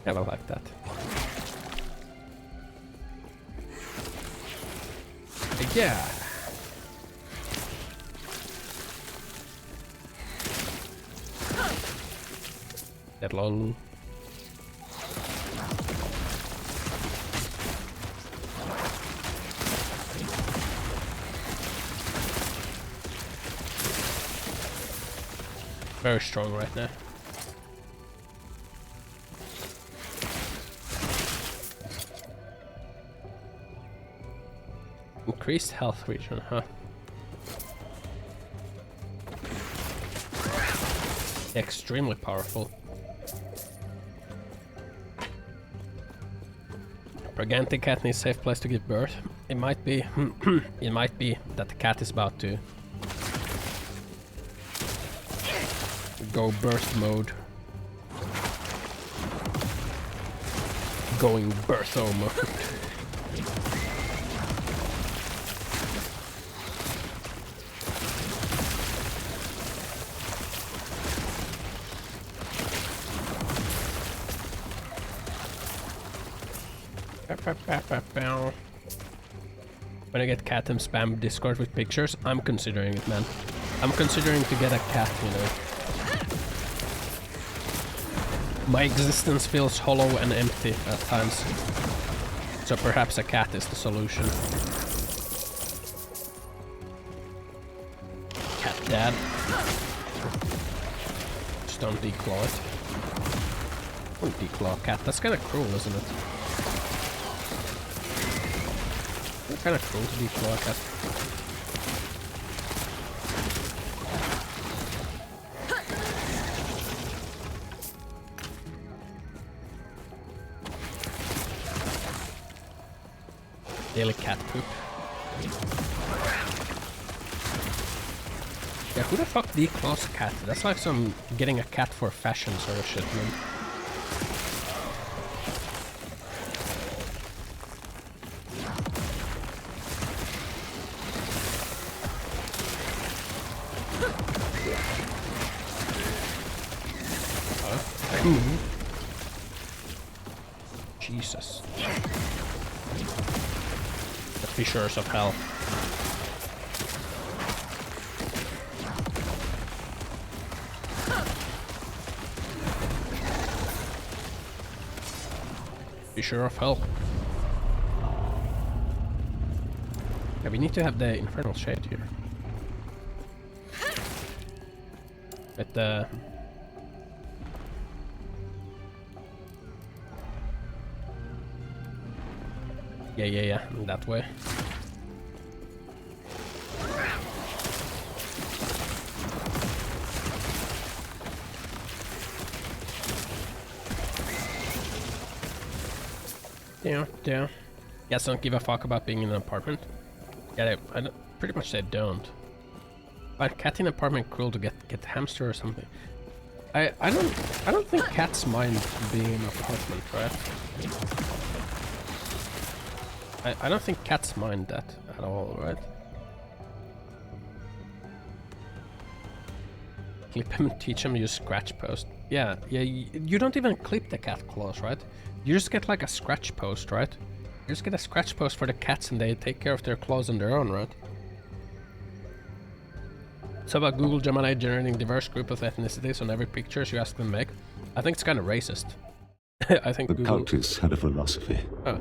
Have it like that. Yeah. That lol. Very strong right now. Increased health region, huh? Extremely powerful. Pregnant cat needs a safe place to give birth. It might be it might be that the cat is about to go birth mode. Going birtho mode. When I get cat and spam Discord with pictures, I'm considering it, man. I'm considering to get a cat, you know. My existence feels hollow and empty at times. So perhaps a cat is the solution. Cat dad. Just don't declaw it. Don't declaw a cat, that's kinda cruel, isn't it? It's kinda cruel to declaw a cat. Daily cat poop. Yeah, who the fuck declaws a cat? That's like some getting a cat for fashion sort of shit, man. Jesus. The fissures of hell. Fissure of hell. Yeah, we need to have the infernal shade here. But yeah, that way. Yeah. Guys don't give a fuck about being in an apartment. Yeah, pretty much they don't. But cat in apartment cruel to get hamster or something. I don't think cats mind being in an apartment, right? I don't think cats mind that at all, right? Clip him and teach him to use scratch post. Yeah, you don't even clip the cat claws, right? You just get like a scratch post, right? You just get a scratch post for the cats and they take care of their claws on their own, right? So about Google Gemini generating diverse group of ethnicities on every picture you ask them to make? I think it's kind of racist. I think the Google... cultists had a philosophy. Oh.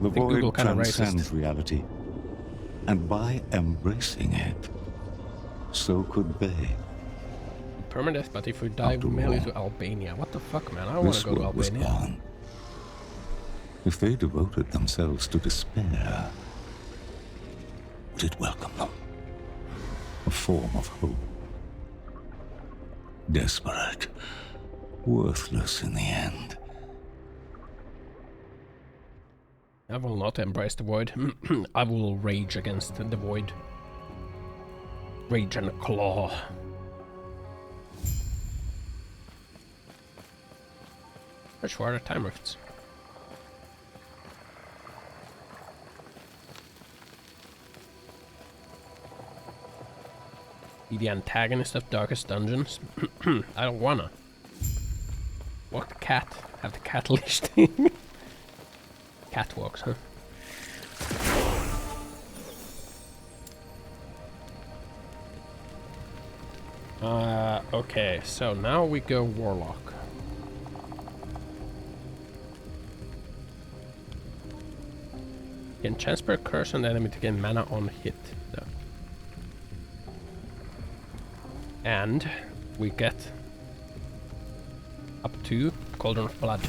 The void kind of transcends reality, and by embracing it, so could they. Permadeath, but if we die, we mail you to Albania. What the fuck, man? I want to go to Albania. Was gone. If they devoted themselves to despair, would it welcome them? A form of hope. Desperate, worthless in the end. I will not embrace the void. I will rage against the void. Rage and claw. Search for other time rifts. Be the antagonist of Darkest Dungeons? I don't wanna. Walk the cat. Have the cat leash thing. Catwalks, huh? Okay, so now we go Warlock. Can transfer curse on the enemy to gain mana on hit. No. And we get up to Cauldron of Blood.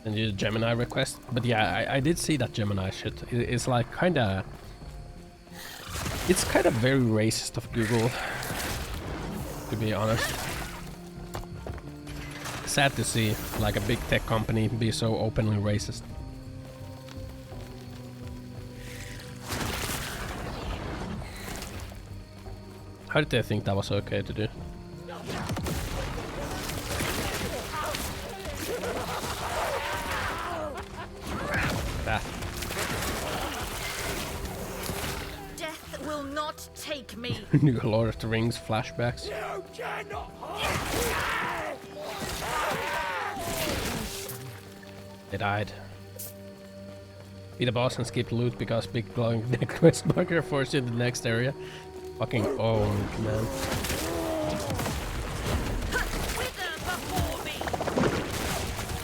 And the Gemini request. But yeah, I did see that Gemini shit. It's like kinda... It's kind of very racist of Google, to be honest. Sad to see like a big tech company be so openly racist. How did they think that was okay to do? That. Death will not take me. New Lord of the Rings flashbacks. You cannot. They died. Be the boss and skip loot because big glowing quest marker forced you to the next area. Fucking owned, man.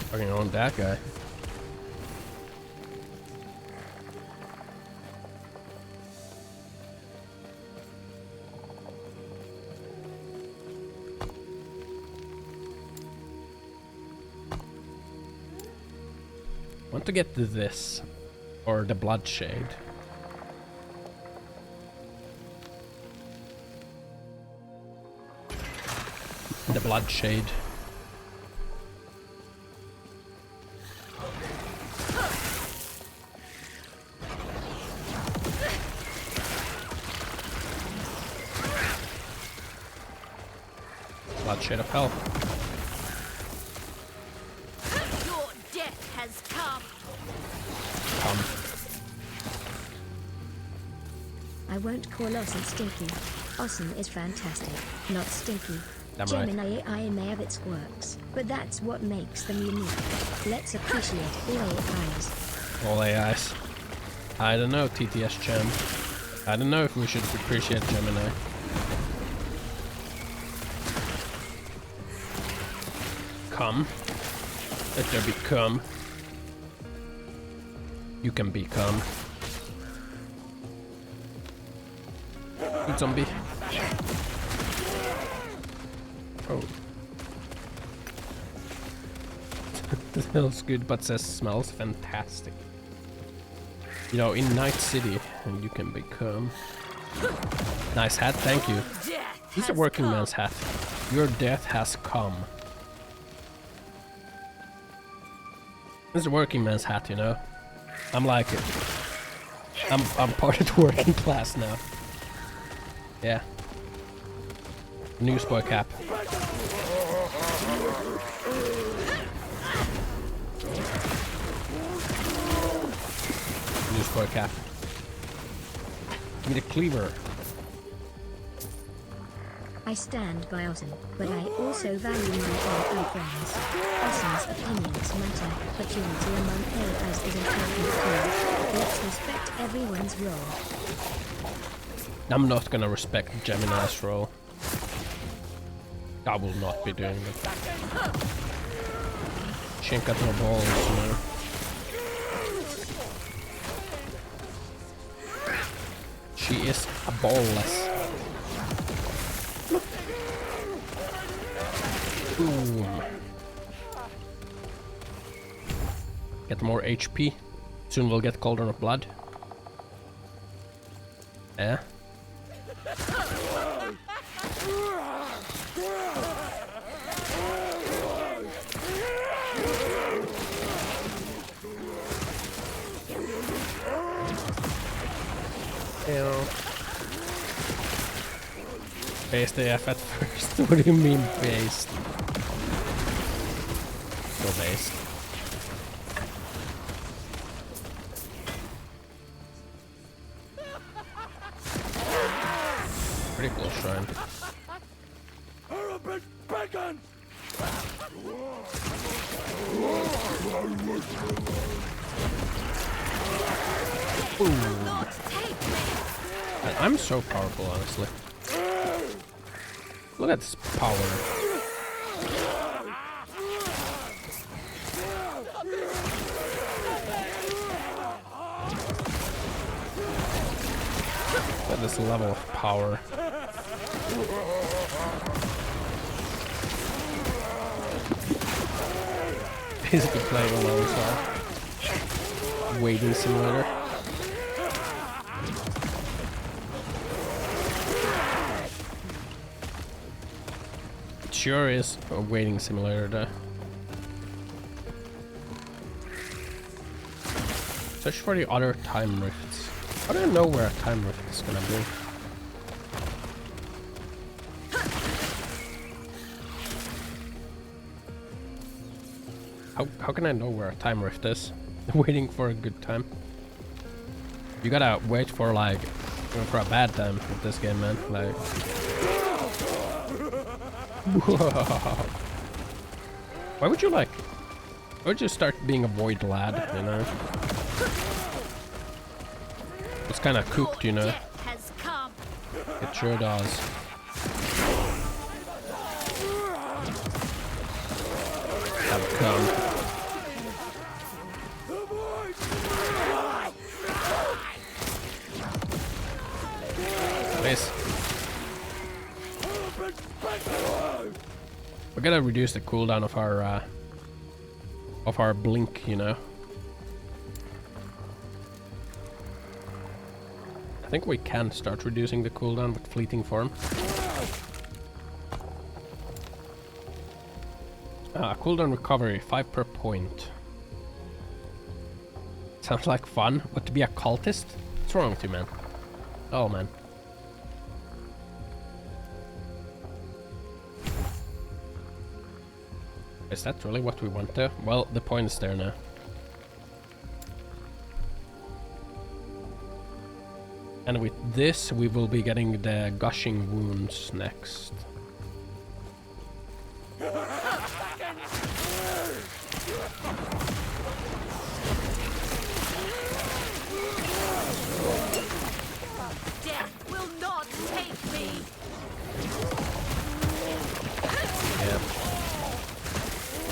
Fucking owned that guy. Want to get to this or the Bloodshade. The Bloodshade. Bloodshade of Hell. Your death has come. I won't call Ossen stinky. Ossen is fantastic, not stinky. Damn Gemini AI may have its quirks, but that's what makes them unique. Let's appreciate all AIs. All AIs. I don't know, TTS Gem. I don't know if we should appreciate Gemini. Come. Let there become. You can become. Good zombie. Oh. That smells good, but says smells fantastic. You know, in Night City, you can become. Nice hat, thank you. This is a working man's hat. Your death has come. This is a working man's hat, you know. I'm like it. I'm part of the working class now. Yeah. Newsboy cap. Newsboy cap. Give me the cleaver. I stand by Ossen, but I also value my AI friends. Ossen's opinions matter, but unity among AIs is important too. Let's respect everyone's role. I'm not gonna respect Gemini's role. I will not be doing it. She ain't got no balls, you know. She is a ballless. Boom. Get more HP. Soon we'll get Cauldron of Blood. Yeah. Based AF at first. What do you mean based? Still based. Pretty cool shrine. I'm so powerful, honestly. Look at this power. Look at this level of power. basically playing alone, so waiting simulator. It sure is a waiting simulator though. Search for the other time rifts. I don't know where a time rift is gonna be. How can I know where a time rift is? Waiting for a good time. You gotta wait for like for a bad time with this game, man. Like why would you like why would you start being a void lad, you know? It's kinda cooked, you know. It sure does. Have come. Please. We're gonna reduce the cooldown of our blink, you know. I think we can start reducing the cooldown with fleeting form. Cooldown recovery, 5 per point. Sounds like fun, but to be a cultist? What's wrong with you, man? Oh, man. Is that really what we want there? Well, the point is there now. And with this, we will be getting the gushing wounds next. Death will not take me. Yeah.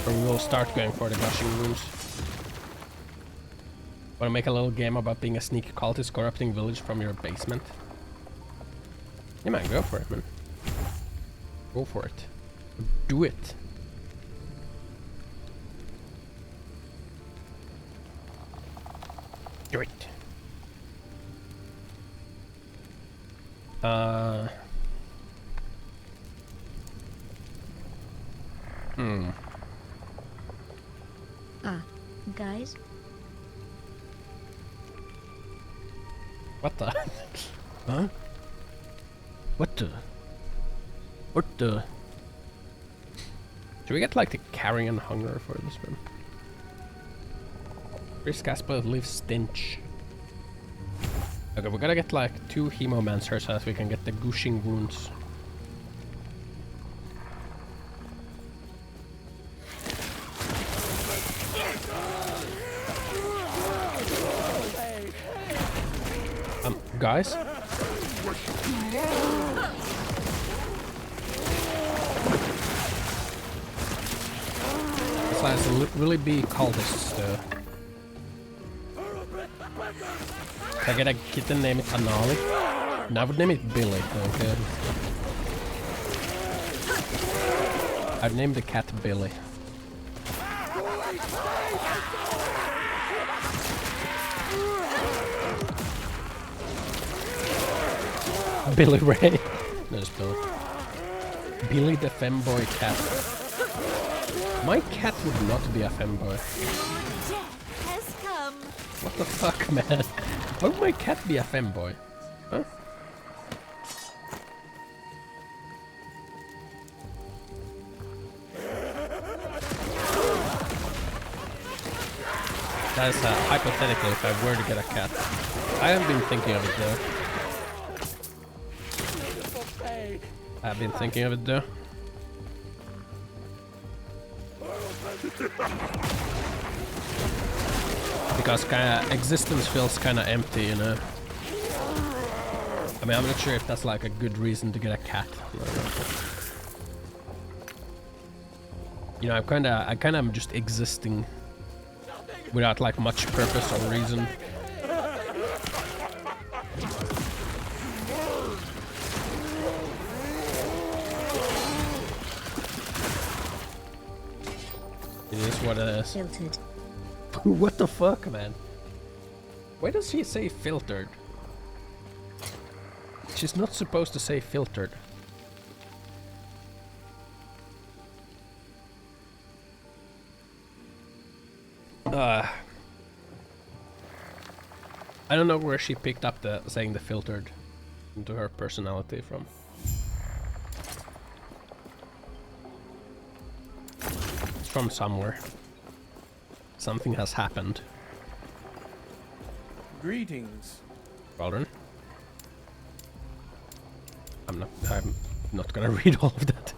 Or we will start going for the gushing wounds. Wanna make a little game about being a sneaky cultist corrupting village from your basement? Yeah, man, go for it, man. Go for it. Do it. Do it. Guys? What the? Huh? What the? What the? Should we get like the carrion hunger for this one? Risk aspect leaves stench. Okay, we gotta get like 2 hemomancers so that we can get the gushing wounds. Guys? This has to really be cultists though. Can I get a kitten name it Anali? No, I would name it Billy, okay. I'd name the cat Billy. Billy Ray. There's Billy. Billy the femboy cat. My cat would not be a femboy. Death has come. What the fuck, man? Why would my cat be a femboy? Huh? That is hypothetically if I were to get a cat. I haven't been thinking of it though. I've been thinking of it though. Because kinda existence feels kinda empty, you know. I mean, I'm not sure if that's like a good reason to get a cat. You know, I kinda am just existing without like much purpose or reason. It is what it is. Filtered. What the fuck, man? Why does she say filtered? She's not supposed to say filtered. I don't know where she picked up the saying the filtered into her personality from. It's from somewhere. Something has happened. Greetings. Well done. I'm not gonna read all of that.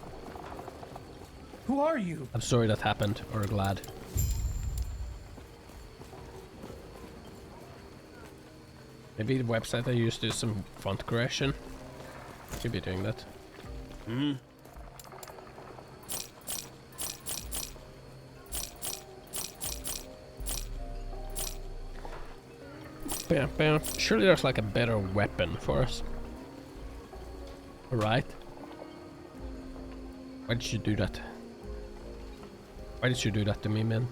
Who are you? I'm sorry that happened, or glad. Maybe the website I used is some font correction. Should be doing that. Hmm? Bam, bam. Surely there's like a better weapon for us. Alright. Why did you do that? Why did you do that to me, man?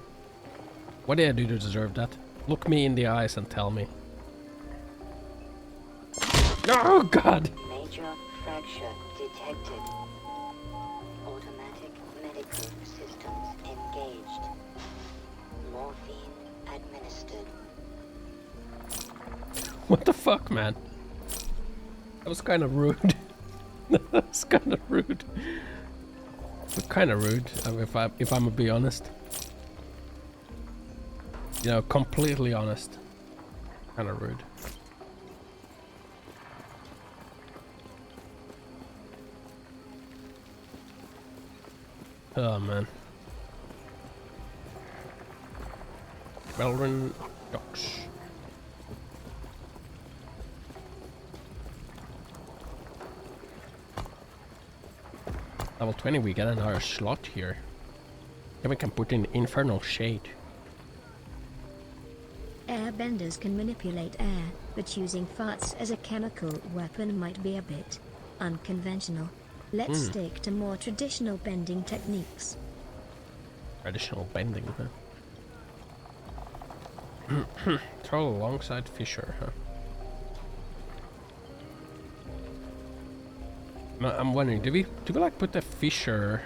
What did I do to deserve that? Look me in the eyes and tell me. Oh god! Major fracture detected. Automatic medical systems engaged. Morphine administered. What the fuck, man? That was kind of rude. That was kind of rude. Kind of rude, if I'm gonna be honest. You know, completely honest. Kind of rude. Oh man. Belrin Docks. Level 20, we get another slot here. Then we can put in Infernal Shade. Airbenders can manipulate air, but using farts as a chemical weapon might be a bit unconventional. Let's stick to more traditional bending techniques. Traditional bending, huh? Throw alongside Fisher, huh? I'm wondering, do we like put the Fisher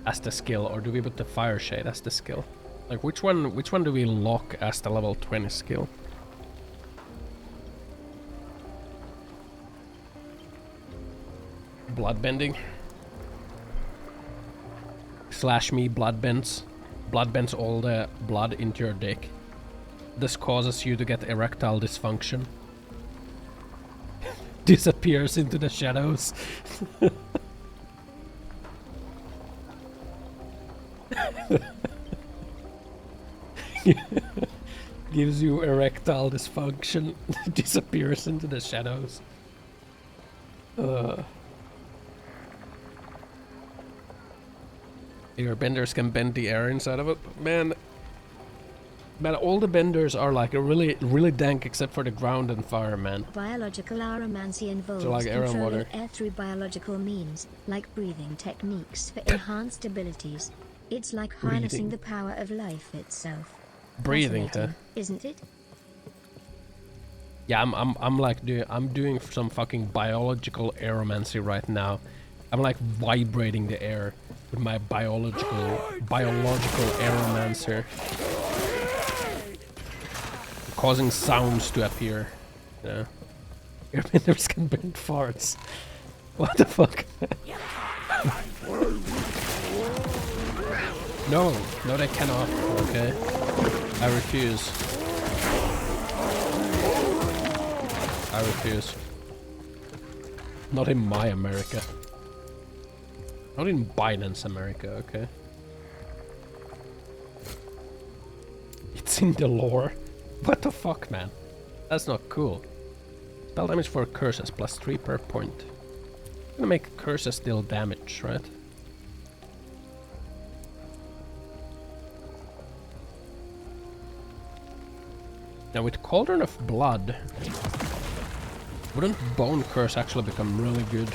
as the skill, or do we put the Fire Shade as the skill? Like which one do we lock as the level 20 skill? Bloodbending. Slash me bloodbends. Bloodbends all the blood into your dick. This causes you to get erectile dysfunction. Disappears into the shadows. Gives you erectile dysfunction. Disappears into the shadows. Your benders can bend the air inside of it. Man, all the benders are like really dank except for the ground and fire, man. Biological aromancy involves So like air and controlling water. air through biological means, like breathing techniques for enhanced abilities. It's like harnessing the power of life itself. Breathing, huh? Fascinating, isn't it? Yeah, I'm doing some fucking biological aeromancy right now. I'm like vibrating the air with my biological aeromancer. Causing sounds to appear. Yeah. Airbenders can bend farts. What the fuck? No, they cannot. Okay. I refuse. I refuse. Not in my America. Not in Biden's America, okay? It's in the lore. What the fuck, man? That's not cool. Spell damage for curses, +3 per point. I'm gonna make curses deal damage, right? Now with Cauldron of Blood, wouldn't Bone Curse actually become really good?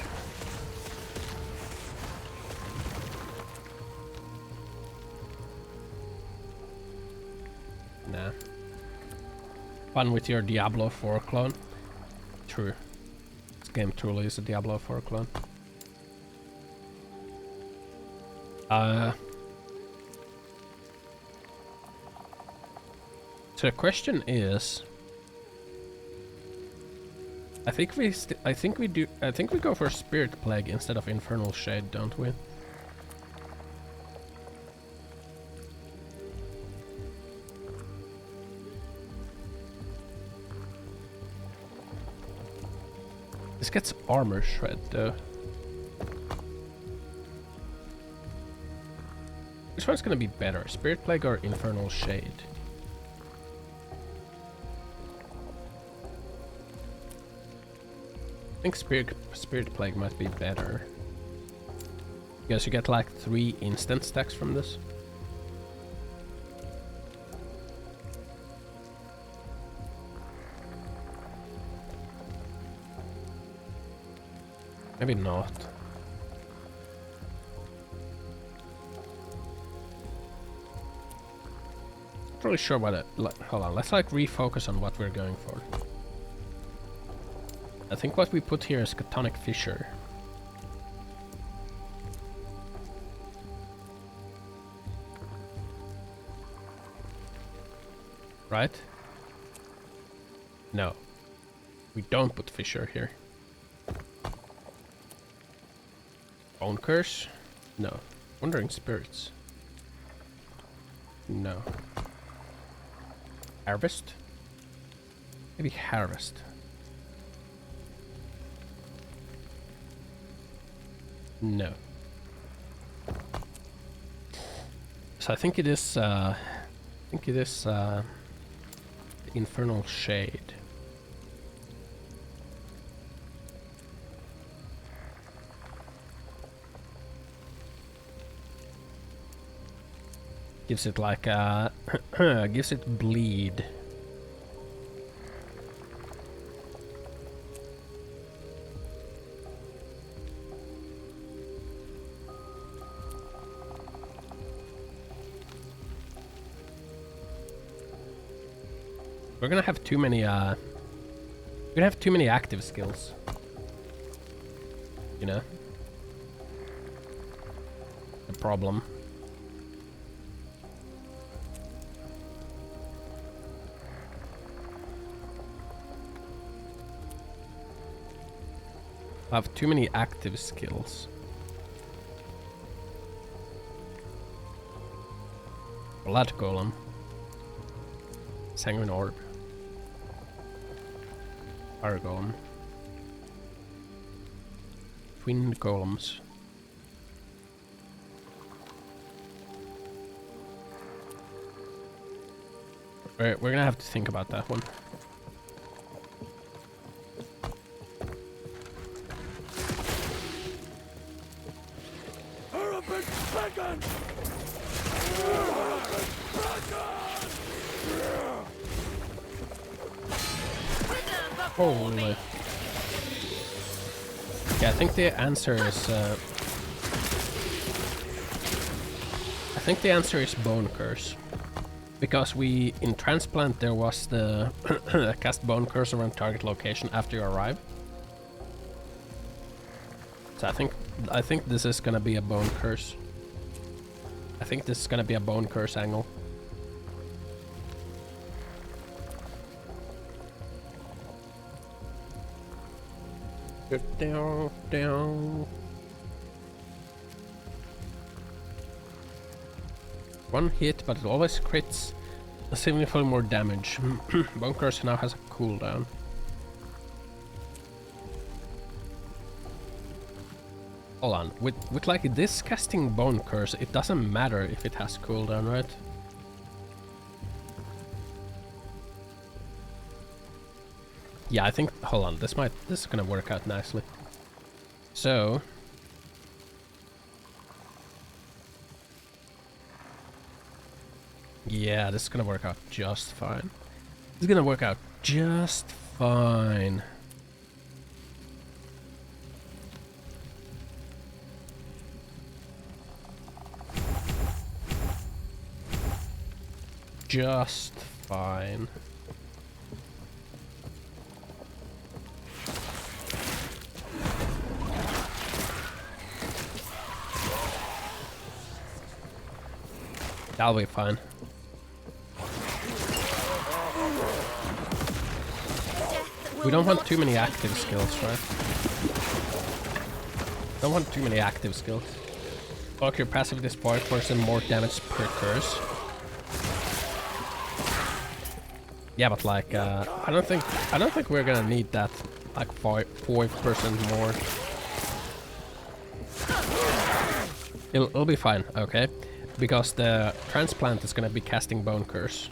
fun with your Diablo 4 clone. True. This game truly is a Diablo 4 clone. So the question is, I think we go for Spirit Plague instead of Infernal Shade, don't we? This gets armor shred though. Which one's gonna be better, Spirit Plague or Infernal Shade? I think Spirit Plague might be better. Because you get like 3 instant stacks from this. Maybe not. Not really sure what it. Hold on, let's like refocus on what we're going for. I think what we put here is Chthonic Fissure. Right? No. We don't put Fissure here. Bone Curse? No. Wandering Spirits? No. Harvest? Maybe Harvest. No. So I think it is Infernal Shade. Gives it like gives it bleed. We're gonna have too many active skills. You know? The problem. I have too many active skills. Blood Golem. Sanguine Orb. Fire Golem. Twin Golems. We're gonna have to think about that one. Holy. Yeah, I think the answer is Bone Curse. Because in Transplant there was the cast Bone Curse around target location after you arrive. So I think this is gonna be a Bone Curse. I think this is gonna be a Bone Curse angle. Down, down. One hit, but it always crits significantly more damage. Bone Curse now has a cooldown. Hold on, with like this casting Bone Curse, it doesn't matter if it has cooldown, right? Yeah, I think, hold on, this is gonna work out nicely. So, yeah, this is gonna work out just fine. This is gonna work out just fine. Just fine. That'll be fine. We don't want too many active skills, right? Don't want too many active skills. Block your passive this person more damage per curse. Yeah, but like I don't think we're gonna need that. Like 5% more. It'll be fine, okay? Because the transplant is gonna be casting Bone Curse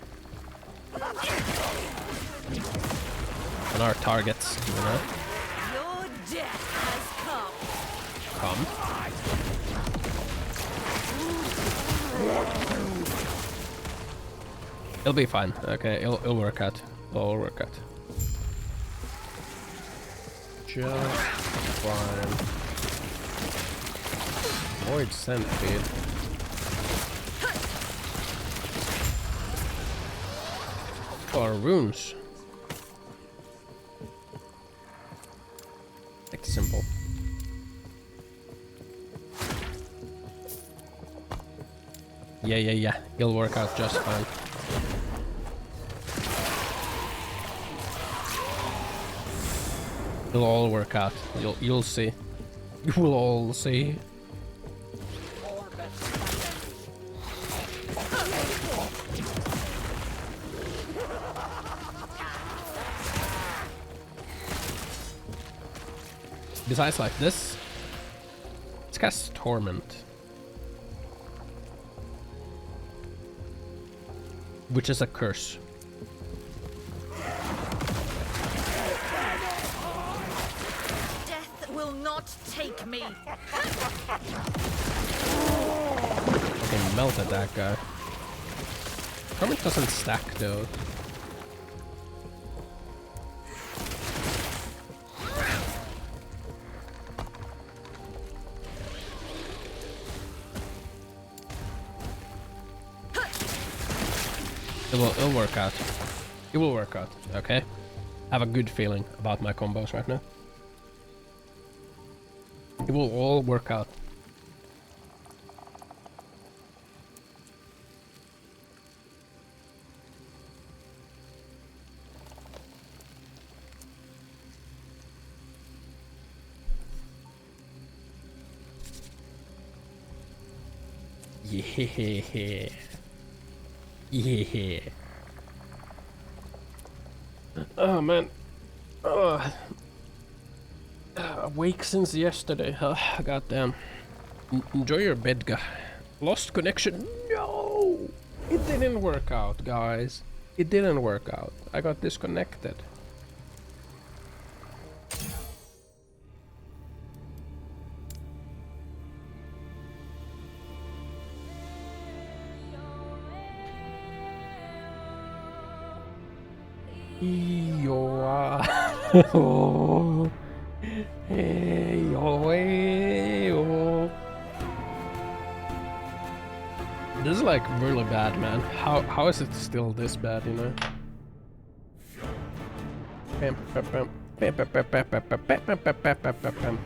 on our targets, you know? Your death has come. It'll be fine, okay? It'll work out. It'll work out. Just fine. Void Centipede. Or runes. Like simple. Yeah. It'll work out just fine. It'll all work out. You'll see. You will all see. Besides like this, let's cast Torment. Which is a curse. Death will not take me. Fucking melted that guy. Torment doesn't stack though. It'll work out. It will work out, okay? I have a good feeling about my combos right now. It will all work out. Yeah. Yeah. Oh man. Awake since yesterday. Goddamn. Enjoy your bed, guy. Lost connection. No! It didn't work out, guys. It didn't work out. I got disconnected. Oh. Hey, oh. This is like really bad, man. How is it still this bad, you know? Bam, bam, bam, bam, bam, bam, bam, bam, bam, bam, bam, bam, bam, bam.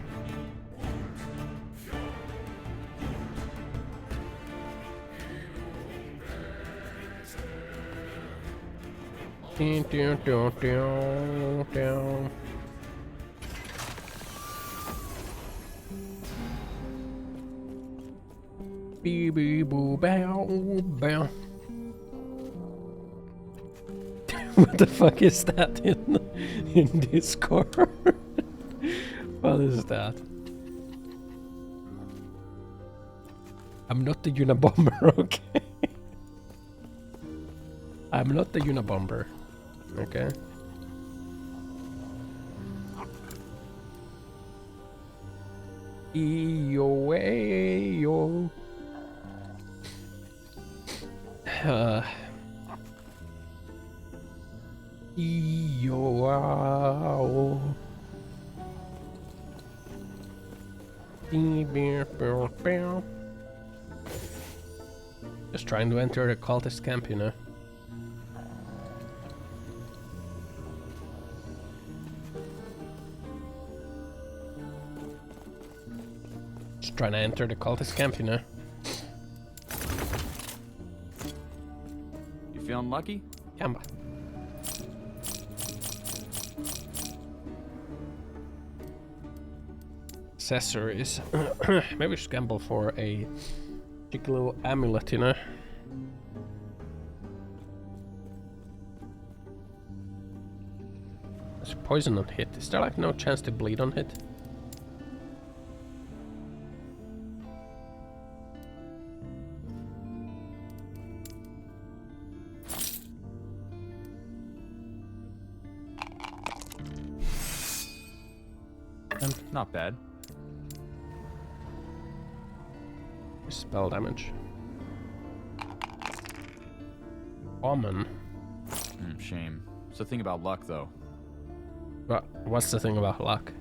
Bee boo bow bow. What the fuck is that in Discord? What is that? I'm not the Unabomber, okay? I'm not the Unabomber, okay? E-yo-way-yo. E-yo-wow. Just trying to enter the cultist camp, you know. Just trying to enter the cultist camp, you know. Feeling lucky? Yeah, man. Accessories. Maybe we should gamble for a cheeky little amulet, you know? There's poison on hit. Is there like no chance to bleed on hit? Not bad. Spell damage. Common. Shame. It's the thing about luck, though. What's the thing about luck?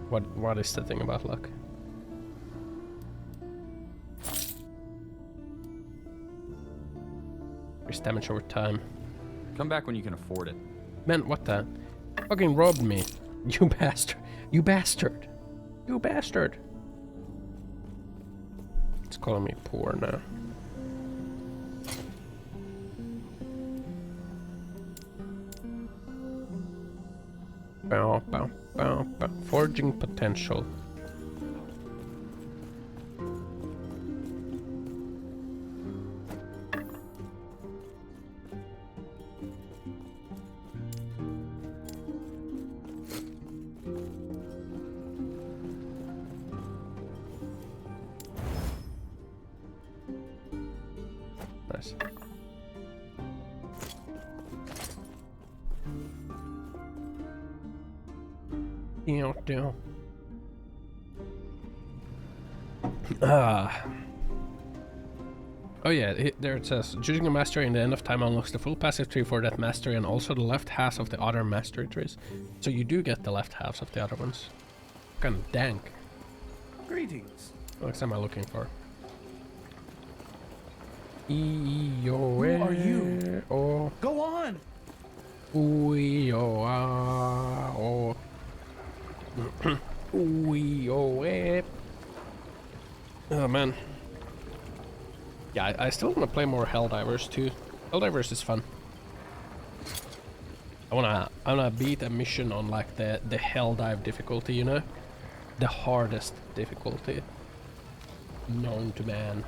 What is the thing about luck? Increase damage over time. Come back when you can afford it. Man, what the? Fucking robbed me. You bastard. You bastard. You bastard. It's calling me poor now. Bow, bow, bow, bow. Forging potential. Nice. Deal. Oh yeah, there it says, choosing a mastery in the end of time unlocks the full passive tree for that mastery and also the left half of the other mastery trees. So you do get the left halves of the other ones. Kind of dank. Greetings. What am I looking for? Who are you? Oh. Go on. Oh. Oh man. Yeah, I still want to play more Helldivers too. Helldivers is fun. I wanna beat a mission on like the Helldive difficulty, you know? The hardest difficulty known to man.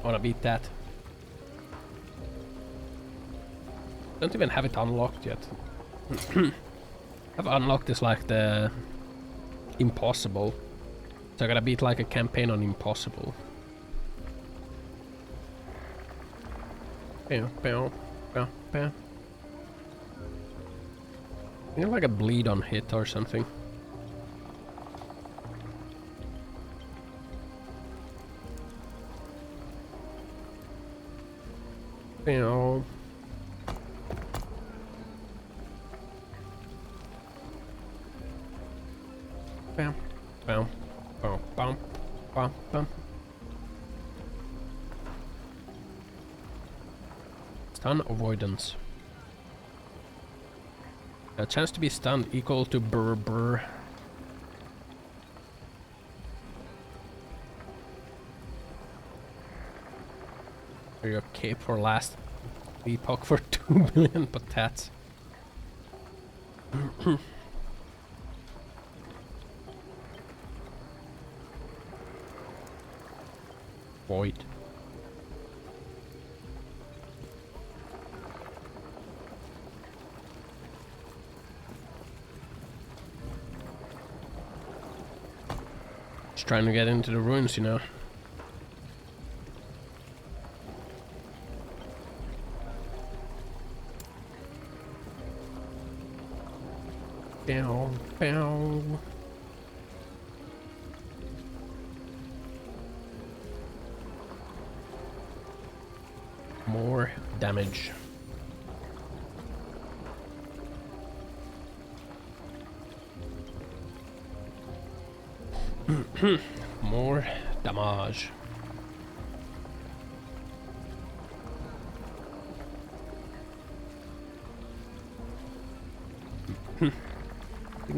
I wanna beat that. Don't even have it unlocked yet. I've unlocked this like the impossible. So I gotta beat like a campaign on impossible. Bam, bam, bam, bam. You know, like a bleed on hit or something. Bam. Bam, bam, bam, bam, bam, bam. Stun avoidance. A chance to be stunned equal to brr brr. Are you okay for Last Epoch for 2 billion patats? Void. Just trying to get into the ruins, you know. Bow, bow. More damage. More damage.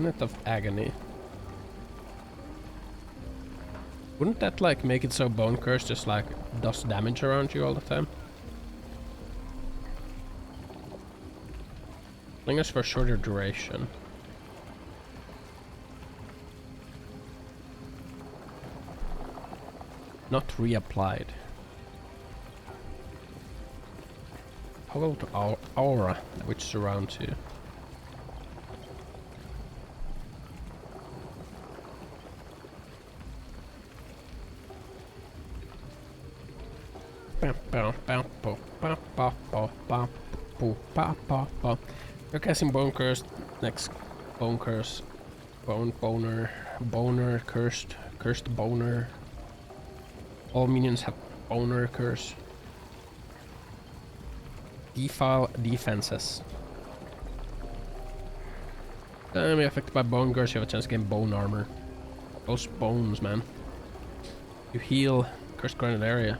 Signet of Agony. Wouldn't that like make it so Bone Curse just like does damage around you all the time? Slingers for shorter duration. Not reapplied. Toggle to aura, which surrounds you. You're casting Bone Curse. Next Bone Curse. Boner, Cursed Boner. All minions have Boner Curse. Defile defenses. Enemy affected by Bone Curse, you have a chance to gain Bone Armor. Those bones, man. You heal Cursed Granite area.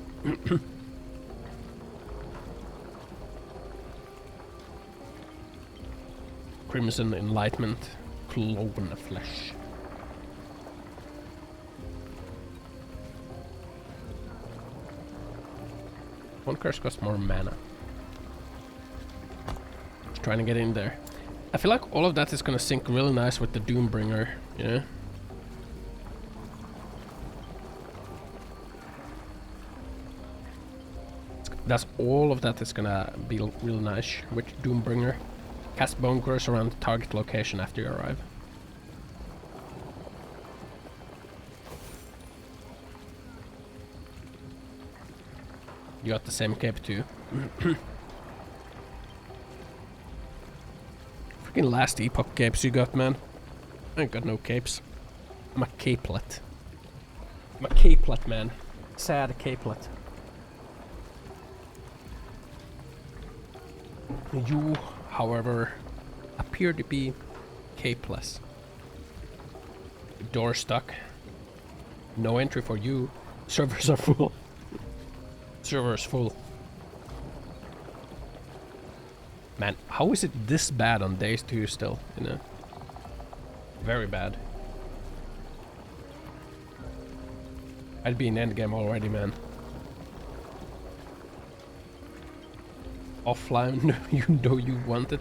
Crimson Enlightenment. Cloven Flesh. One curse costs more mana. Just trying to get in there. I feel like all of that is gonna sync really nice with the Doombringer, you know? That's all of that is gonna be real nice with Doombringer. Cast Bone Curse around the target location after you arrive. You got the same cape too. Freaking Last Epoch capes you got, man. I ain't got no capes. I'm a capelet. I'm a capelet, man. Sad capelet. You, however, appear to be capeless. Door stuck. No entry for you. Servers are full. Server is full. Man, how is it this bad on days 2 still, you know? Very bad. I'd be in endgame already, man. Offline, you know you want it.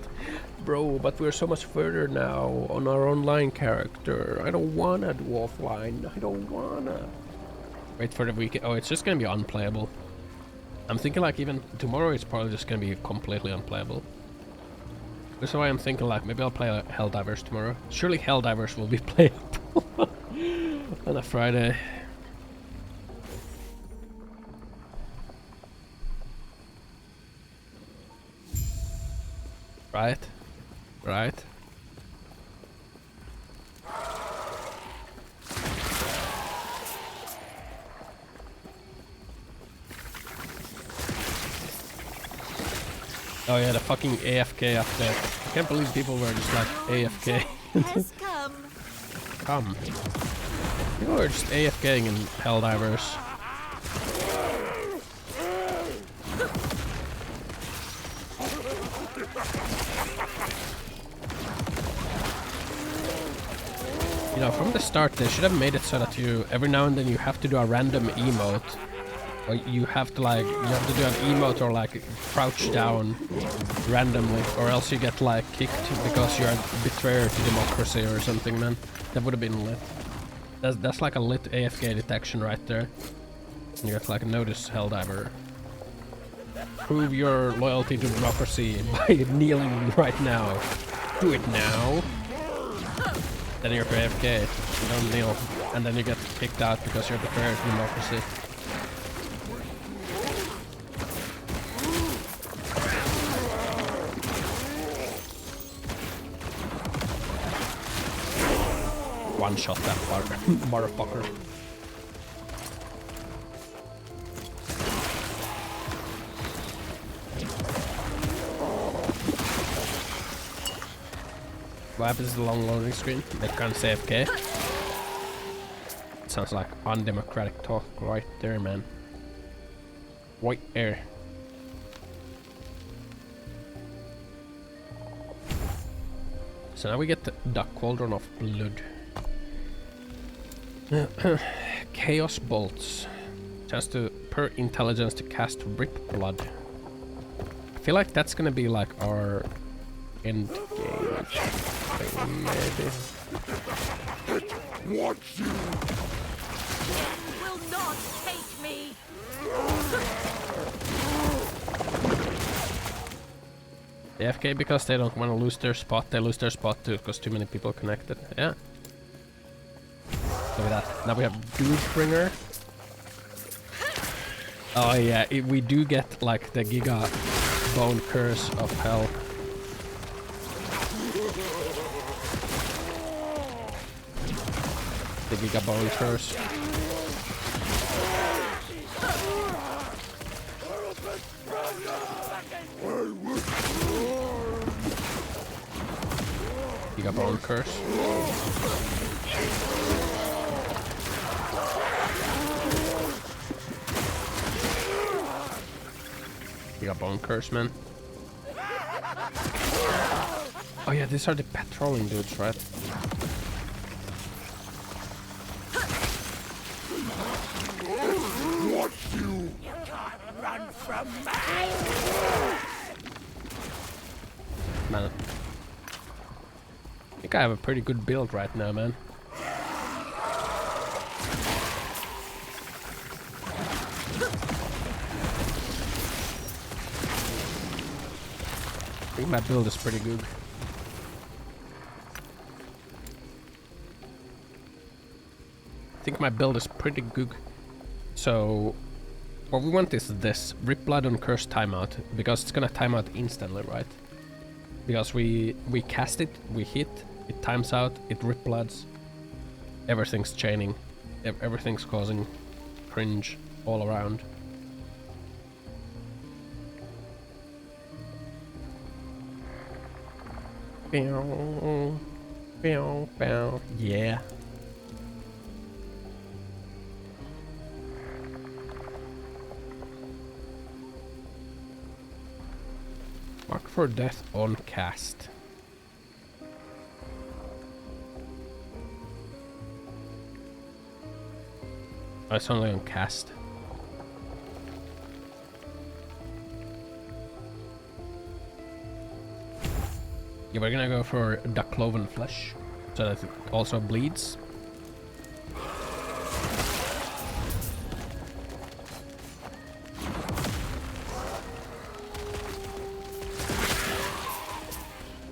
Bro, but we're so much further now on our online character. I don't wanna do offline. I don't wanna. Wait for the weekend. Oh, it's just gonna be unplayable. I'm thinking like even tomorrow it's probably just gonna be completely unplayable. That's why I'm thinking like maybe I'll play Helldivers tomorrow. Surely Helldivers will be playable on a Friday. Right? Right? Oh yeah, the fucking AFK update. I can't believe people were just like AFK. Come. People were just AFKing in Helldivers. You know, from the start they should have made it so that you, every now and then you have to do a random emote. Or you have to do an emote or like crouch down randomly, or else you get like kicked because you're a betrayer to democracy or something, man. That would have been lit. That's like a lit AFK detection right there. You get like a notice Helldiver. Prove your loyalty to democracy by kneeling right now. Do it now. Then you're AFK. You don't kneel, and then you get kicked out because you're a betrayer to democracy. One shot that motherfucker. What happens to the long loading screen? They can't say AFK. Sounds like undemocratic talk right there, man. White air. So now we get the Duck Cauldron of Blood. Chaos Bolts. Chance to per intelligence to cast Rip Blood. I feel like that's gonna be like our end game thing, maybe. Watch you. Will not take me. AFK because they don't want to lose their spot. They lose their spot too because too many people connected. Yeah. Look at that. Now we have Doombringer. Oh yeah, we do get like the Giga Bone Curse of Hell. The Giga Bone Curse. Giga Bone Curse. Giga Bone Curse, man. Oh yeah, these are the patrolling dudes, right? Watch you. You can't run from me. Man, I think I have a pretty good build right now, man. I think my build is pretty good. I think my build is pretty good. So, what we want is this. Rip Blood on Curse timeout. Because it's gonna time out instantly, right? Because we cast it, we hit, it times out, it Rip Bloods. Everything's chaining. Everything's causing cringe all around. Yeah. Mark for death on cast. Oh, it's only on cast. Yeah, we're gonna go for the cloven flesh, so that it also bleeds.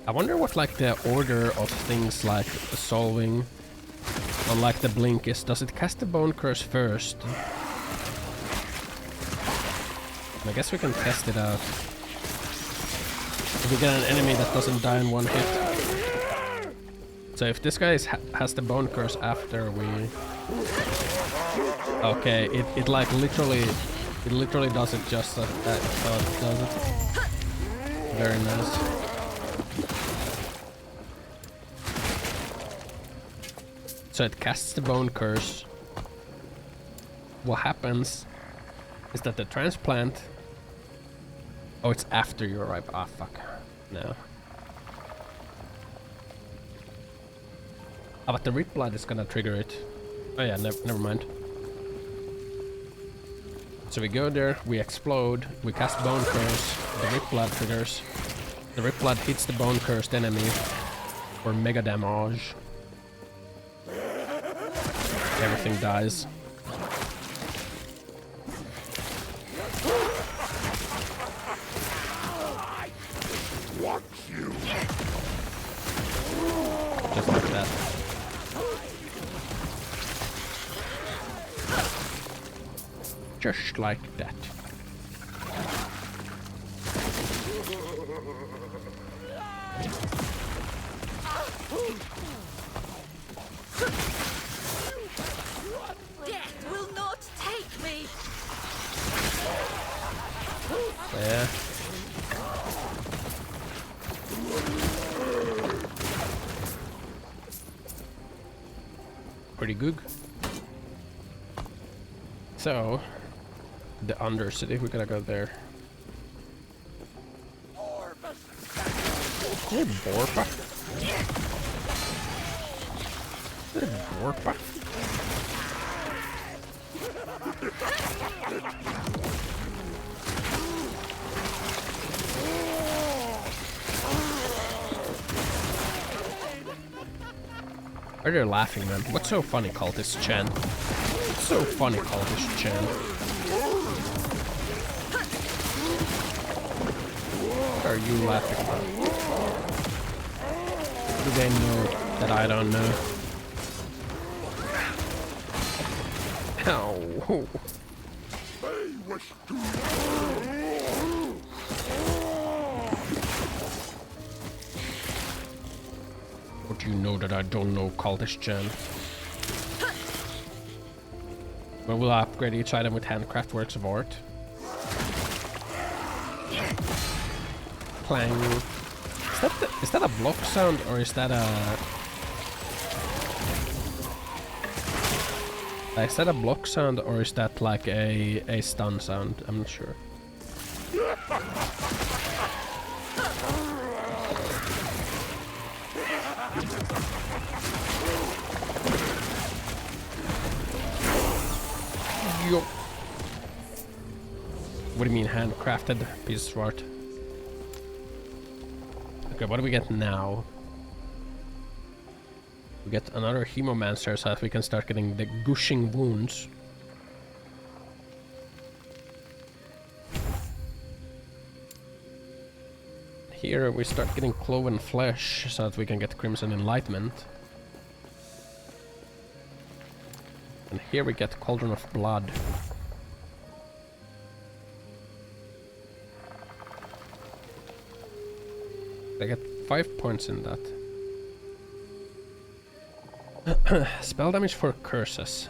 I wonder what like the order of things like solving on like the blink is. Does it cast the bone curse first? I guess we can test it out. If we get an enemy that doesn't die in one hit. So if this guy has the bone curse after we... Okay, it like literally does it just like that. Oh, it does it. Very nice. So it casts the bone curse. What happens is that the transplant... Oh, it's after you arrive. Ah, fuck. No. Ah, but the Rip Blood is gonna trigger it. Oh yeah, never mind. So we go there, we explode, we cast Bone Curse, the Rip Blood triggers. The Rip Blood hits the Bone Cursed enemy for mega damage. Everything dies. Watch you. Just like that. Just like that. Death will not take me. Yeah. Pretty good. So, the Undercity, we gotta go there. Hey, Borpa. Hey, Borpa. Are you laughing, man? What's so funny, Cultist Chan? What's so funny, Cultist Chan? What are you laughing about? Do they know that I don't know? Ow. But you know that I don't know, Cultist Chan. Well, we'll upgrade each item with handcraft works of art. Clang. Is that a block sound or is that a... Is that a block sound or is that like a stun sound? I'm not sure. Yo. What do you mean handcrafted piece of art? Okay, what do we get now? We get another Hemomancer so that we can start getting the gushing wounds. Here we start getting cloven flesh so that we can get Crimson Enlightenment. And here we get Cauldron of Blood. I get 5 points in that. Spell damage for curses.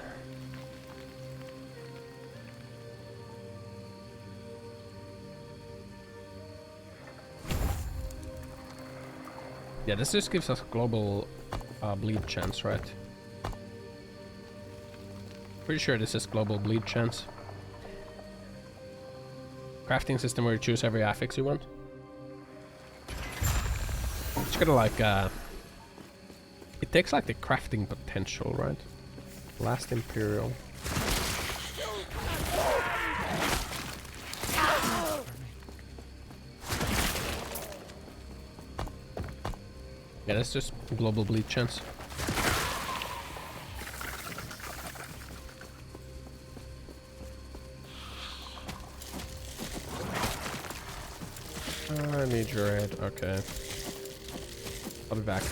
Yeah, this just gives us global bleed chance, right? Pretty sure this is global bleed chance. Crafting system where you choose every affix you want. It's gonna like it takes like the crafting potential, right? Last Imperial. Yeah, that's just global bleed chance. I need your aid. Okay. I'll be back.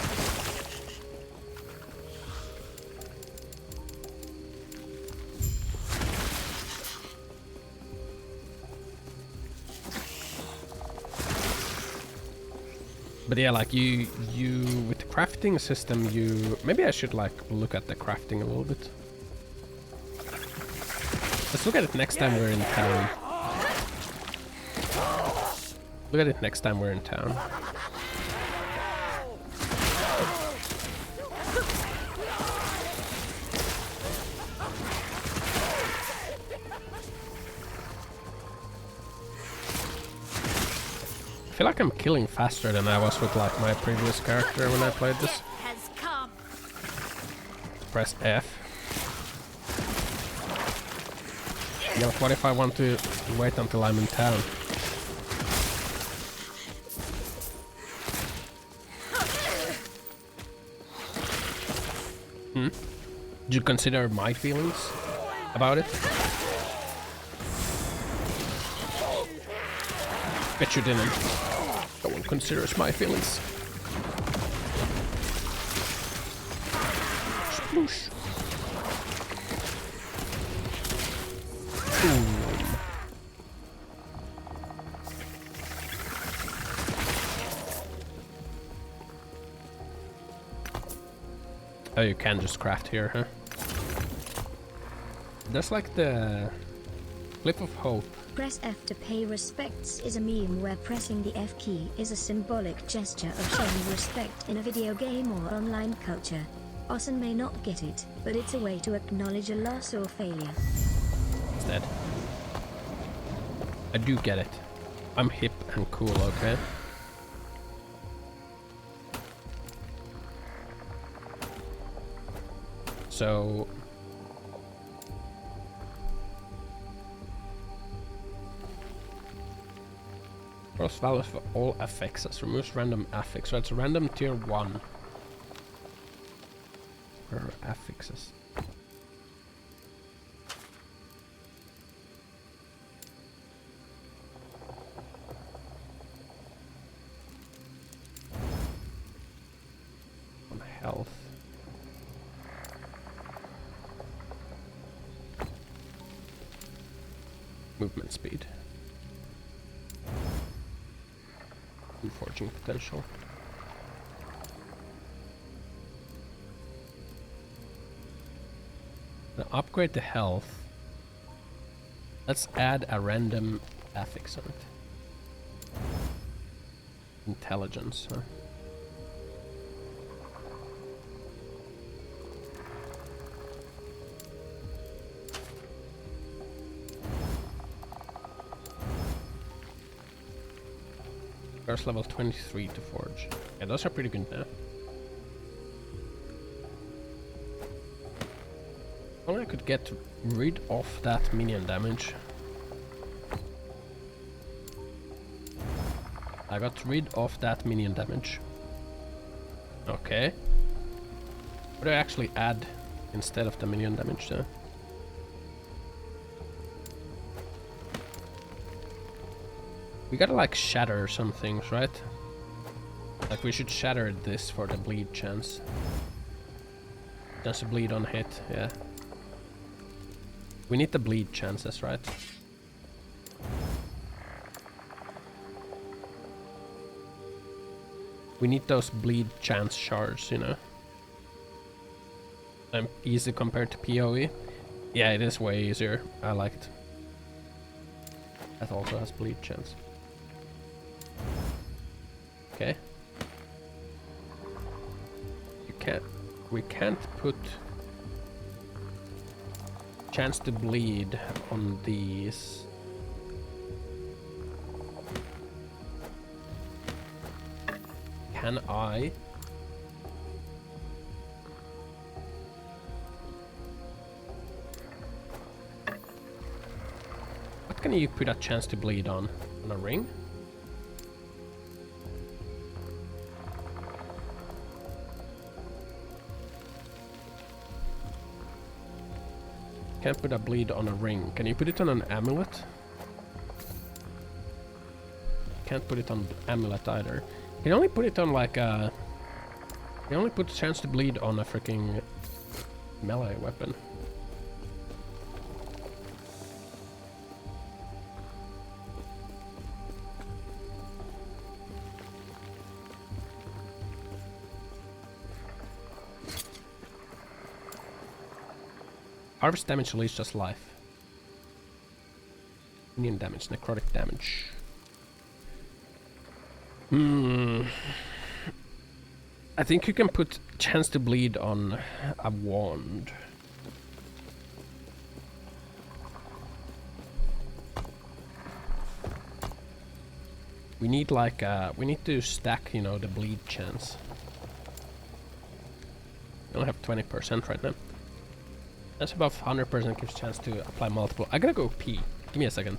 But yeah, like you with the crafting system, maybe I should like look at the crafting a little bit. Let's look at it next time we're in town. Look at it next time we're in town. I feel like I'm killing faster than I was with like my previous character when I played this. Has come. Press F. Yeah, but what if I want to wait until I'm in town? Did you consider my feelings about it? Bet you didn't. No one considers my feelings. Sploosh. Boom. Oh, you can just craft here, huh? That's like the Cliff of Hope. Press F to pay respects is a meme where pressing the F key is a symbolic gesture of showing respect in a video game or online culture. Ossen may not get it, but it's a way to acknowledge a loss or failure. It's dead. I do get it. I'm hip and cool, okay? So Lowest value for all affixes. Removes random affix. So it's random tier 1. Per affixes. On health. Movement speed. And forging potential. Now upgrade the health. Let's add a random affix on it. Intelligence, huh? First level 23 to forge. Yeah, those are pretty good now. Only I could get rid of that minion damage. I got rid of that minion damage. Okay. What do I actually add instead of the minion damage there? We gotta like shatter some things, right? Like we should shatter this for the bleed chance. Chance to bleed on hit, yeah. We need the bleed chances, right? We need those bleed chance shards, you know. Easy compared to PoE. Yeah, it is way easier. I like it. That also has bleed chance. Okay. We can't put chance to bleed on these. Can I? What can you put a chance to bleed on? On a ring? Can't put a bleed on a ring. Can you put it on an amulet? Can't put it on amulet either. You can only put it on like a... You can only put chance to bleed on a freaking melee weapon. Harvest damage release just life. Minion damage, necrotic damage. I think you can put chance to bleed on a wand. We need like we need to stack, you know, the bleed chance. We only have 20% right now. That's above 100% gives chance to apply multiple. I gotta go pee. Give me a second.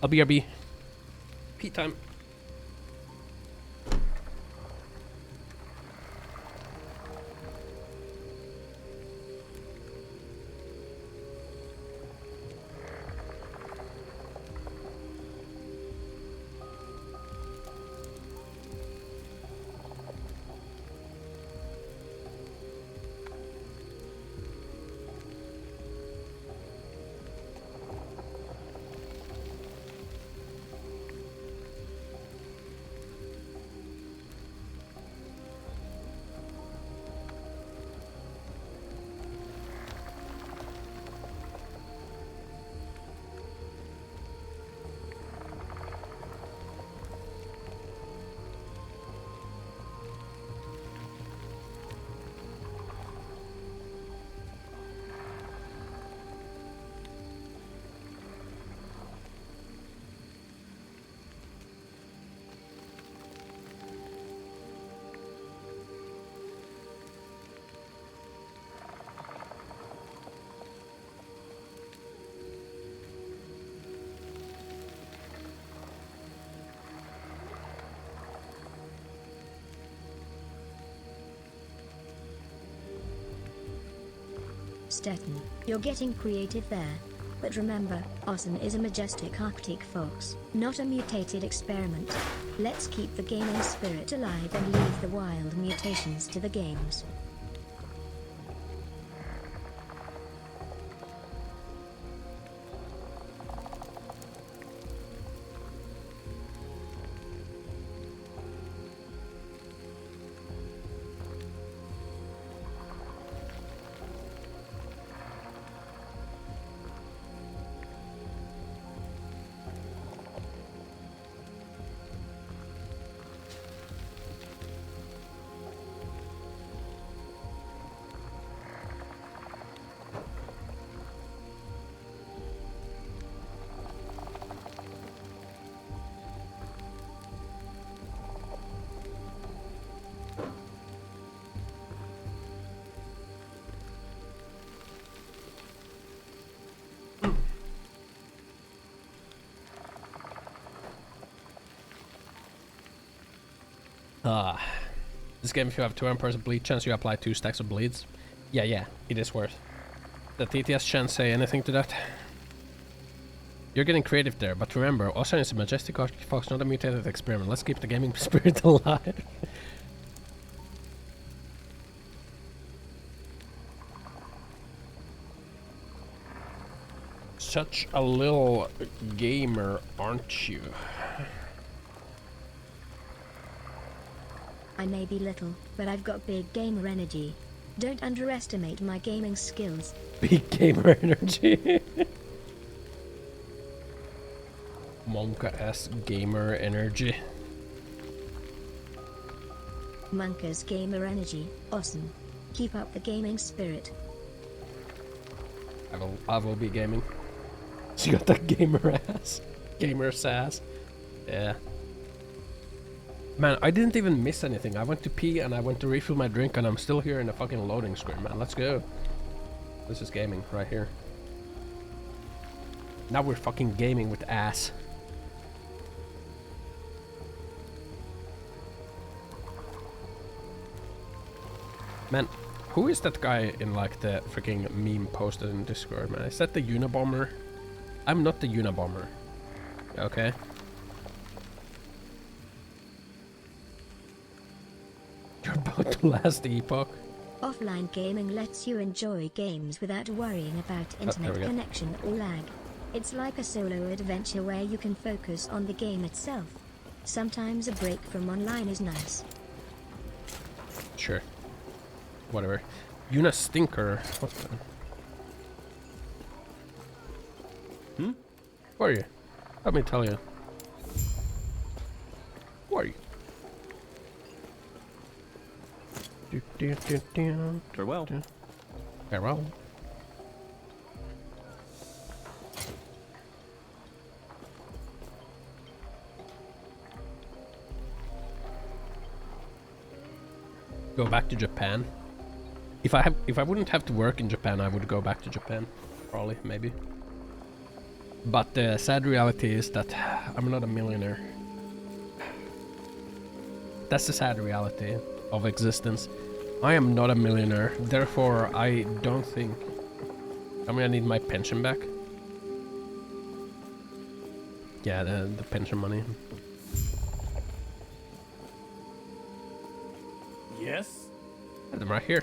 I'll be RB. Pee time. Stetton. You're getting creative there. But remember, Ossen is a majestic Arctic fox, not a mutated experiment. Let's keep the gaming spirit alive and leave the wild mutations to the games. This game, if you have 2 emperors bleed chance, you apply 2 stacks of bleeds. Yeah, it is worth. The TTS chance say anything to that? You're getting creative there, but remember, Ocean is a majestic Arctic fox, not a mutated experiment. Let's keep the gaming spirit alive. Such a little gamer, aren't you? I may be little, but I've got big gamer energy. Don't underestimate my gaming skills. Big gamer energy. Monka-ass gamer energy. Monka's gamer energy, awesome. Keep up the gaming spirit. I will be gaming. She got that gamer ass. Gamer sass. Yeah. Man, I didn't even miss anything. I went to pee and I went to refill my drink and I'm still here in the fucking loading screen, man. Let's go. This is gaming right here. Now we're fucking gaming with ass. Man, who is that guy in like the freaking meme posted in Discord, man? Is that the Unabomber? I'm not the Unabomber. Okay. You're about to Last Epoch. Offline gaming lets you enjoy games without worrying about internet connection or lag. It's like a solo adventure where you can focus on the game itself. Sometimes a break from online is nice. Sure. Whatever. Una stinker. What the? Who are you? Let me tell you. Who are you? Farewell. Farewell. Go back to Japan. If I wouldn't have to work in Japan, I would go back to Japan. Probably, maybe. But the sad reality is that I'm not a millionaire. That's the sad reality of existence. I am not a millionaire, therefore I don't think I'm gonna need my pension back. Yeah, the pension money. Yes? I'm right here.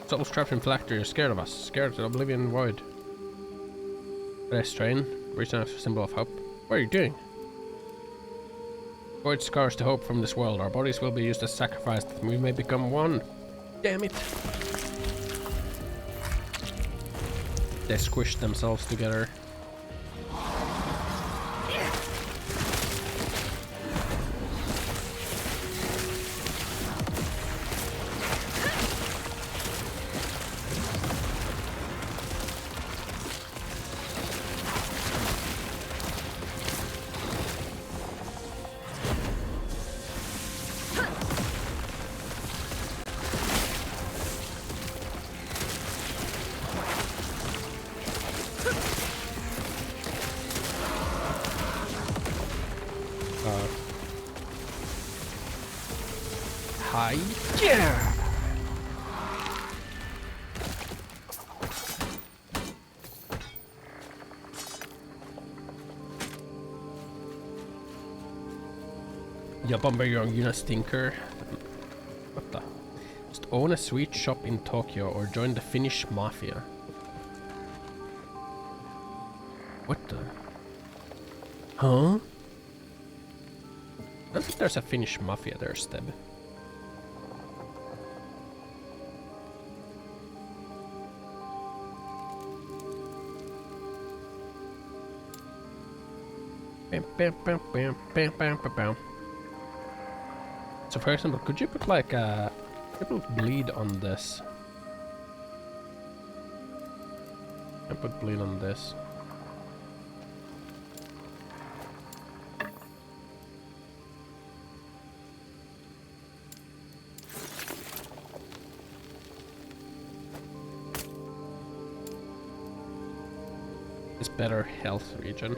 Souls trapped in Phylactery, you're scared of us. Scared of the Oblivion Void. Red strain, reaching out for a symbol of hope. What are you doing? Void scars to hope from this world. Our bodies will be used as sacrifice that we may become one. Damn it. They squished themselves together. Hi. Yeah. Yeah, Bomber, you're a stinker. What the? Just own a sweet shop in Tokyo or join the Finnish mafia. What the? Huh? I don't think there's a Finnish mafia there, Steb. So for example, could you put like a triple bleed on this? And put bleed on this. It's better health region.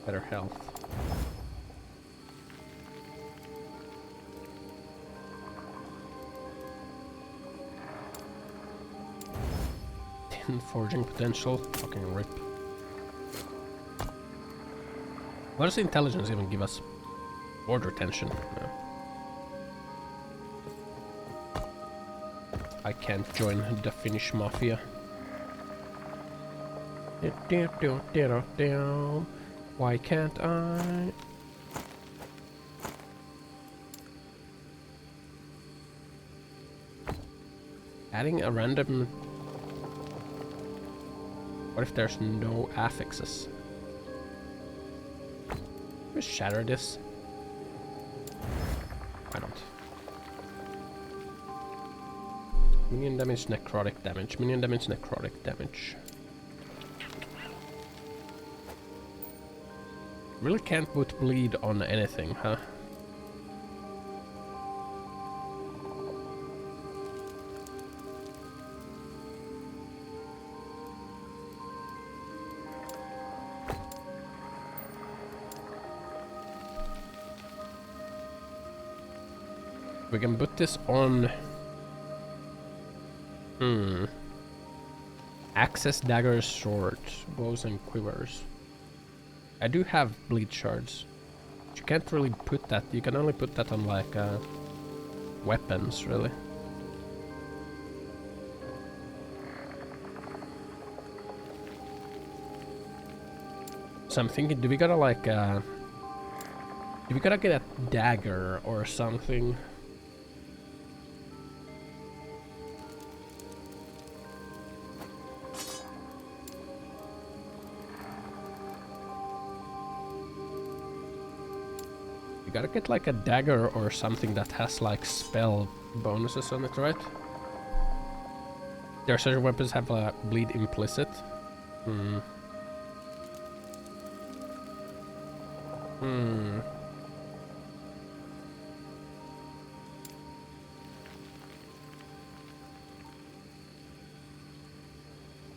Better health. Tin forging potential. Fucking rip. What does intelligence even give us? Ward retention. No. I can't join the Finnish mafia. Why can't I? Adding a random... What if there's no affixes? Let's shatter this. Why not? Minion damage, necrotic damage. Minion damage, necrotic damage. Really can't put bleed on anything, huh? We can put this on... Access daggers, swords, bows and quivers. I do have bleed shards. But you can't really put that. You can only put that on like weapons, really. So I'm thinking, do we gotta like do we gotta get a dagger or something? You gotta get like a dagger or something that has like spell bonuses on it, right? Their certain weapons have a bleed implicit.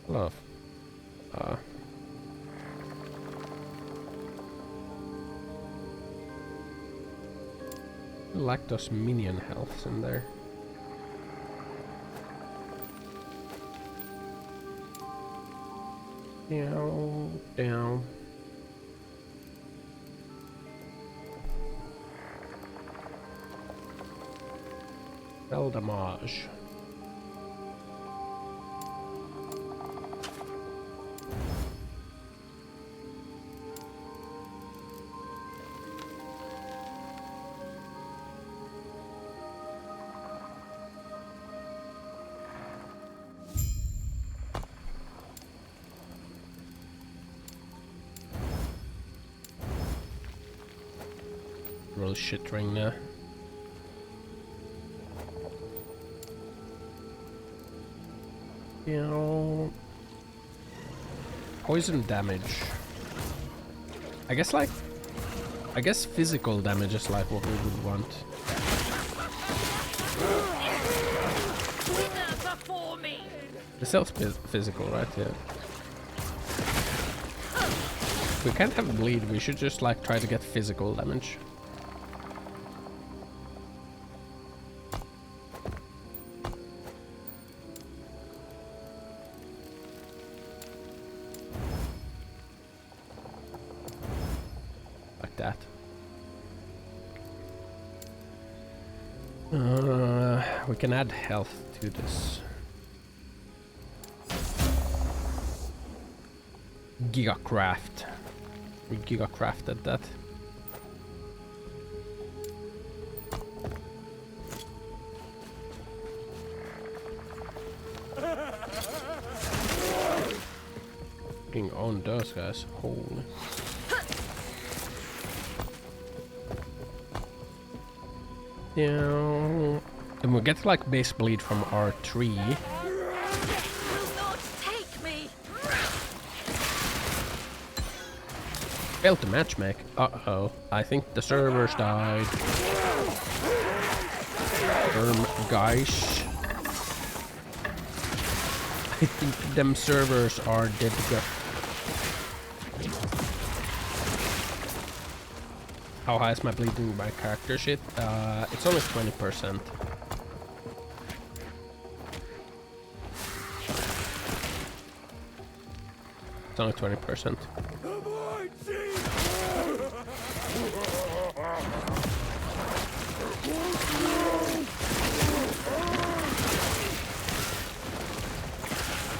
Love. I like those minion healths in there. Down. Spell damage. Real shit ring there. Poison damage. I guess physical damage is like what we would want. This helps physical, right? Yeah. We can't have bleed, we should just like try to get physical damage. that. We can add health to this. Gigacraft. We gigacrafted that. On those guys, holy. Yeah, and we get like base bleed from our tree. Will not take me. Failed to matchmake. Uh-oh. I think the servers died. Guys. I think them servers are dead. How high is my bleeding by character sheet? It's only 20%. It's only 20%.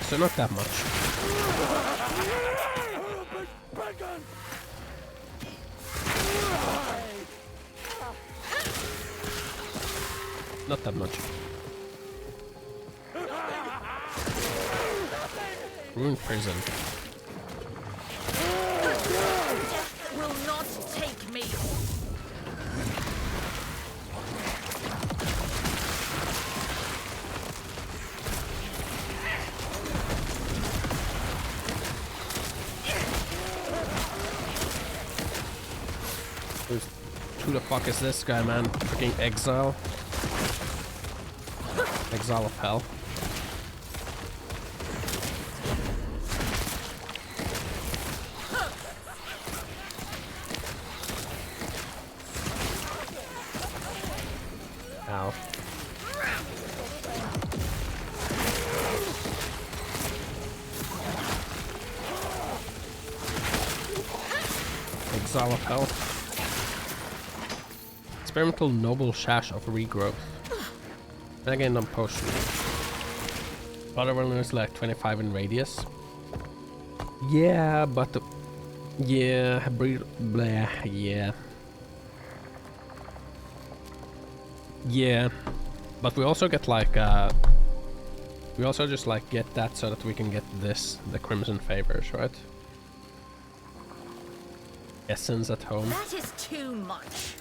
So not that much. Not that much. Ruined prison. Will not take me. Who the fuck is this guy, man? Freaking exile. Exile of hell. Ow. Exile of hell. Experimental noble sash of regrowth. Again, on potion. Other one is like 25 in radius. Yeah, but yeah, blah, yeah. Yeah, but we also get like we also just like get that so that we can get this, the Crimson Favors, right? Essence at home. That is too much.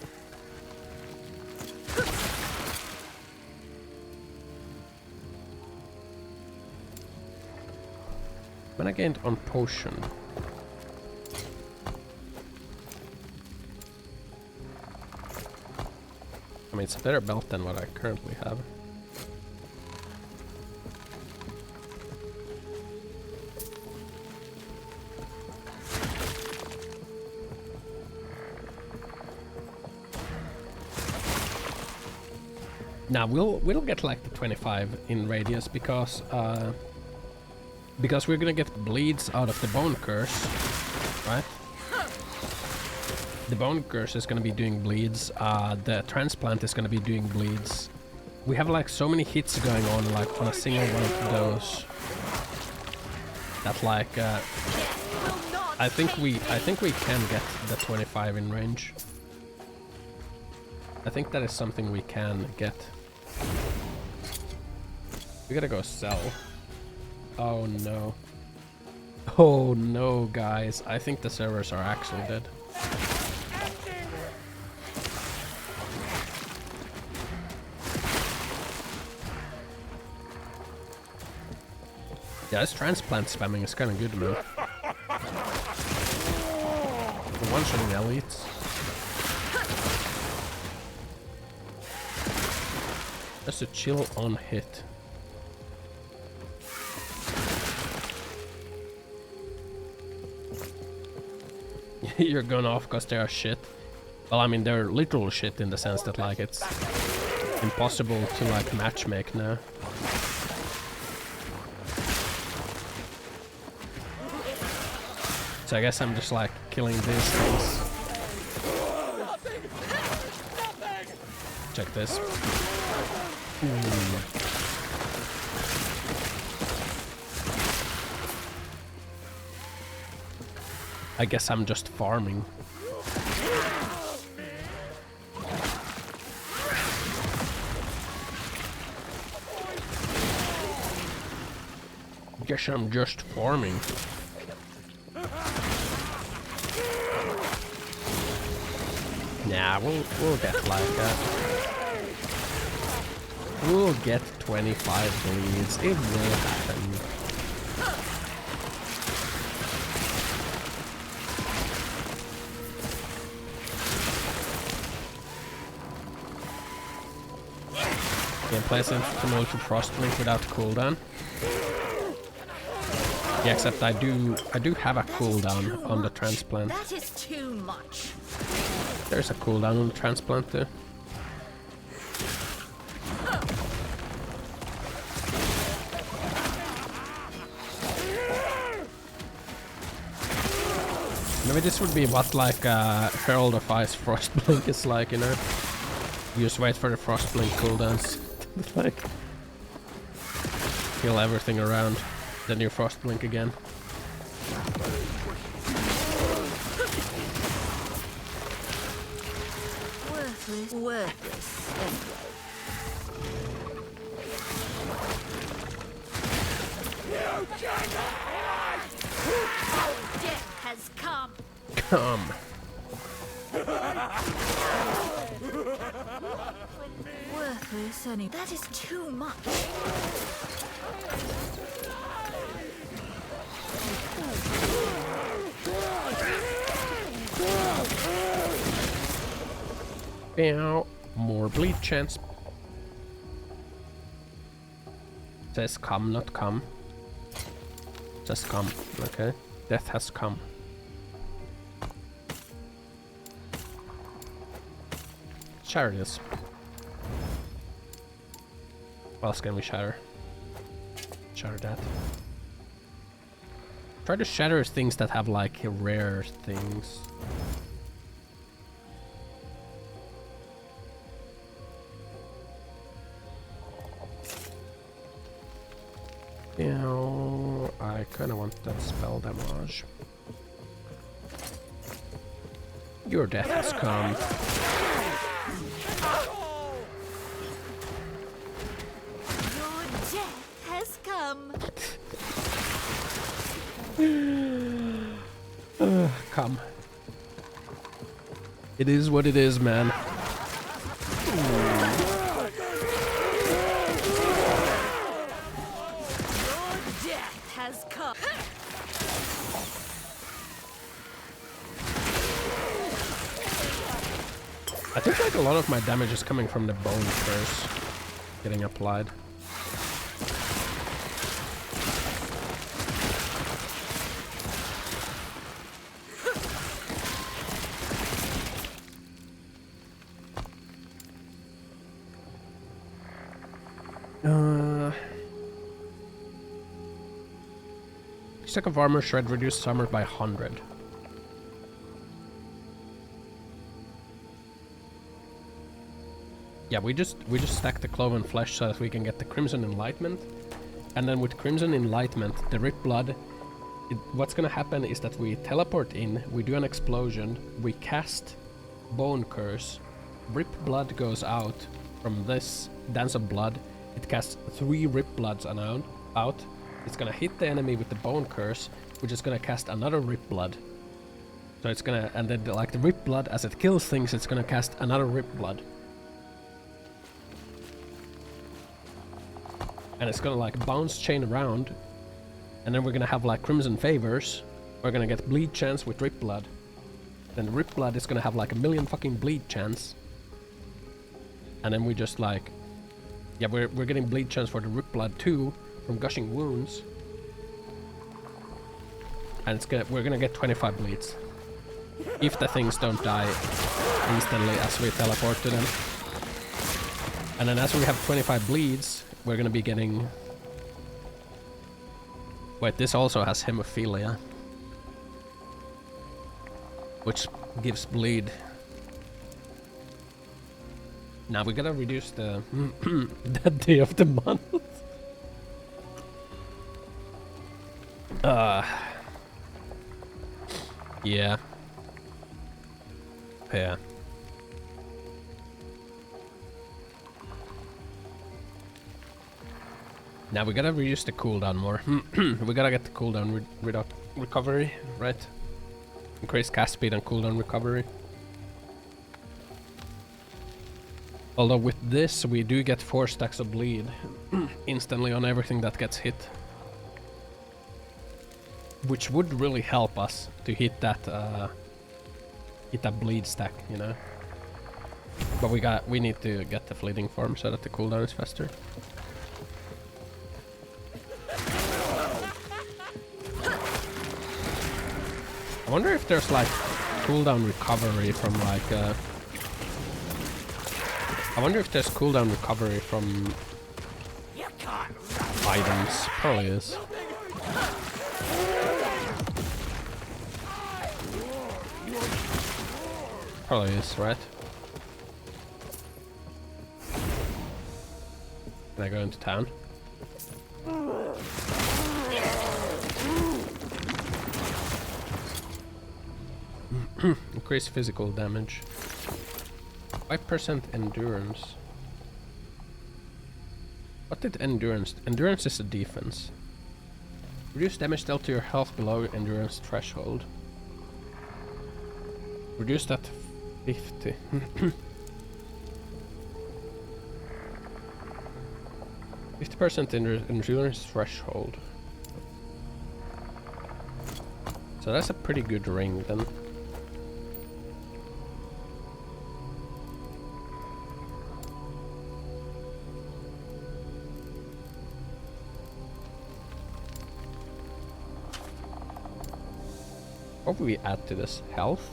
When I gained on potion. I mean, it's a better belt than what I currently have. Now we'll get like the 25 in radius because we're gonna get bleeds out of the bone curse, right? The bone curse is gonna be doing bleeds. The transplant is gonna be doing bleeds. We have like so many hits going on, like on a single one of those. That like I think we can get the 25 in range. I think that is something we can get. We gotta go sell. Oh no. Oh no, guys. I think the servers are actually dead. Yeah, this transplant spamming is kind of good, man. One-shotting elites. Just a chill on hit. You're going off because they are shit. Well, I mean, they're literal shit in the sense that like it's impossible to like matchmake now. So I guess I'm just like killing these things. Check this. I guess I'm just farming. Guess I'm just farming. Nah, we'll get like we'll get 25 bleeds. It will happen. Gameplay seems similar to Frostblink without cooldown. Yeah, except I do have a cooldown on the transplant. That is too much. There's a cooldown on the transplant too. Maybe this would be what like Herald of Ice Frostblink is like, you know? You just wait for the Frostblink cooldowns. Like kill everything around, then you Frostblink again. Worthless anyway. Death has come. Come. Worthless anyway. That is too much. Ow. More bleed chance. Says come, not come. Says come. Okay. Death has come. Shatter this. What else can we shatter? Shatter that. Try to shatter things that have like rare things. Yeah, I kinda want that spell damage. Your death has come. Your death has come. Come. It is what it is, man. I think like a lot of my damage is coming from the bone curse getting applied. Stack of armor shred reduces armor by 100. Yeah, we just stack the cloven flesh so that we can get the Crimson Enlightenment, and then with Crimson Enlightenment, the Rip Blood, what's gonna happen is that we teleport in, we do an explosion, we cast Bone Curse, Rip Blood goes out from this Dance of Blood, it casts 3 Rip Bloods out, it's gonna hit the enemy with the Bone Curse, which is gonna cast another Rip Blood. So it's gonna, and then like the Rip Blood, as it kills things, it's gonna cast another Rip Blood. And it's gonna like bounce chain around, and then we're gonna have like Crimson Favors. We're gonna get bleed chance with Rip Blood. Then the Rip Blood is gonna have like a million fucking bleed chance. And then we just like, yeah, we're getting bleed chance for the Rip Blood too from Gushing Wounds. And we're gonna get 25 bleeds. If the things don't die instantly as we teleport to them. And then as we have 25 bleeds, we're gonna be getting... Wait, this also has Hemophilia. Which gives bleed. Now we gotta reduce the that day of the month. Yeah. Yeah. Now we gotta reduce the cooldown more. We gotta get the cooldown recovery, right? Increase cast speed and cooldown recovery. Although with this we do get 4 stacks of bleed instantly on everything that gets hit. Which would really help us to hit that bleed stack, you know? But we need to get the fleeting form so that the cooldown is faster. I wonder if there's like cooldown recovery from like I wonder if there's cooldown recovery from items. Probably is. Probably is, right? Can I go into town? Increase physical damage. 5% endurance. What did endurance? Endurance is a defense. Reduce damage dealt to your health below endurance threshold. Reduce that to 50. 50% endurance threshold. So that's a pretty good ring then. What will we add to this? Health?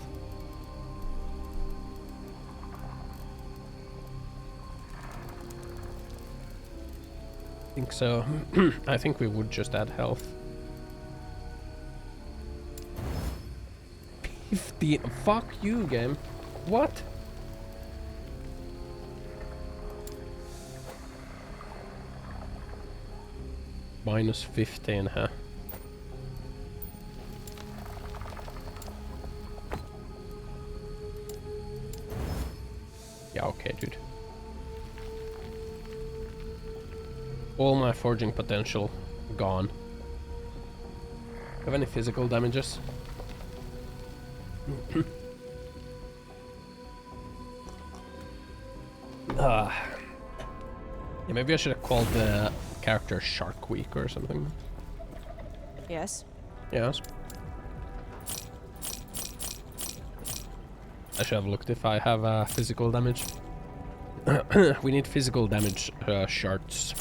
I think so. I think we would just add health. 15. Fuck you, game. What? Minus 15, huh? Yeah, okay, dude. All my forging potential gone. Have any physical damages? Yeah, maybe I should have called the character Shark Week or something. Yes. Yes. I should have looked if I have physical damage. We need physical damage shards.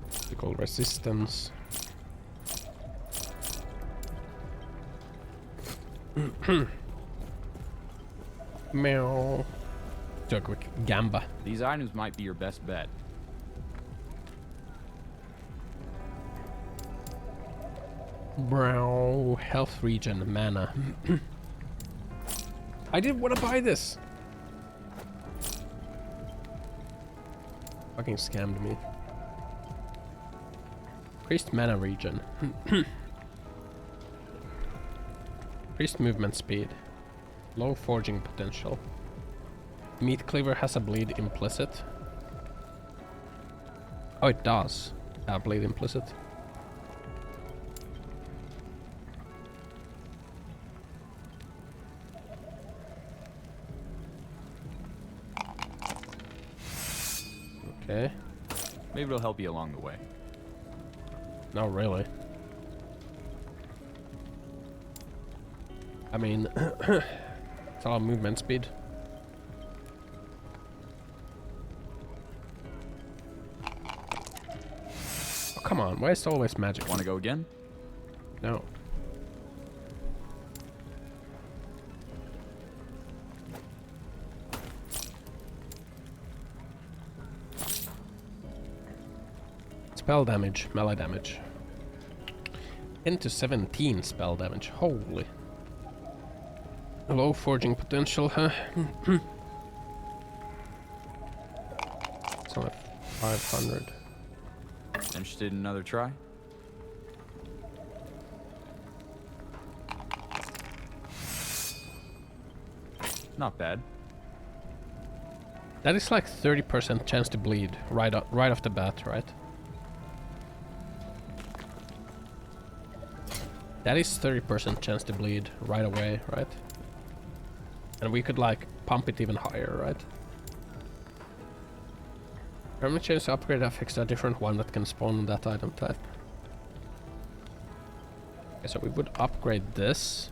Physical resistance. Meow. Do a quick gamba. These items might be your best bet. Bro, health regen, mana. I didn't want to buy this. Fucking scammed me. Increased mana regen. Increased movement speed. Low forging potential. Meat cleaver has a bleed implicit. Oh, it does. Bleed implicit. Okay. Maybe it'll help you along the way. No, really. I mean, it's a lot of movement speed. Oh, come on. Why is it always magic? Want to go again? No. spell damage, melee damage. 10 to 17 spell damage. Holy. Low forging potential, huh? It's only 500. Interested in another try? Not bad. That is like 30% chance to bleed right off the bat, right? That is 30% chance to bleed right away, right? And we could like pump it even higher, right? Permanent chance to upgrade affixed a different one that can spawn that item type. Okay, so we would upgrade this.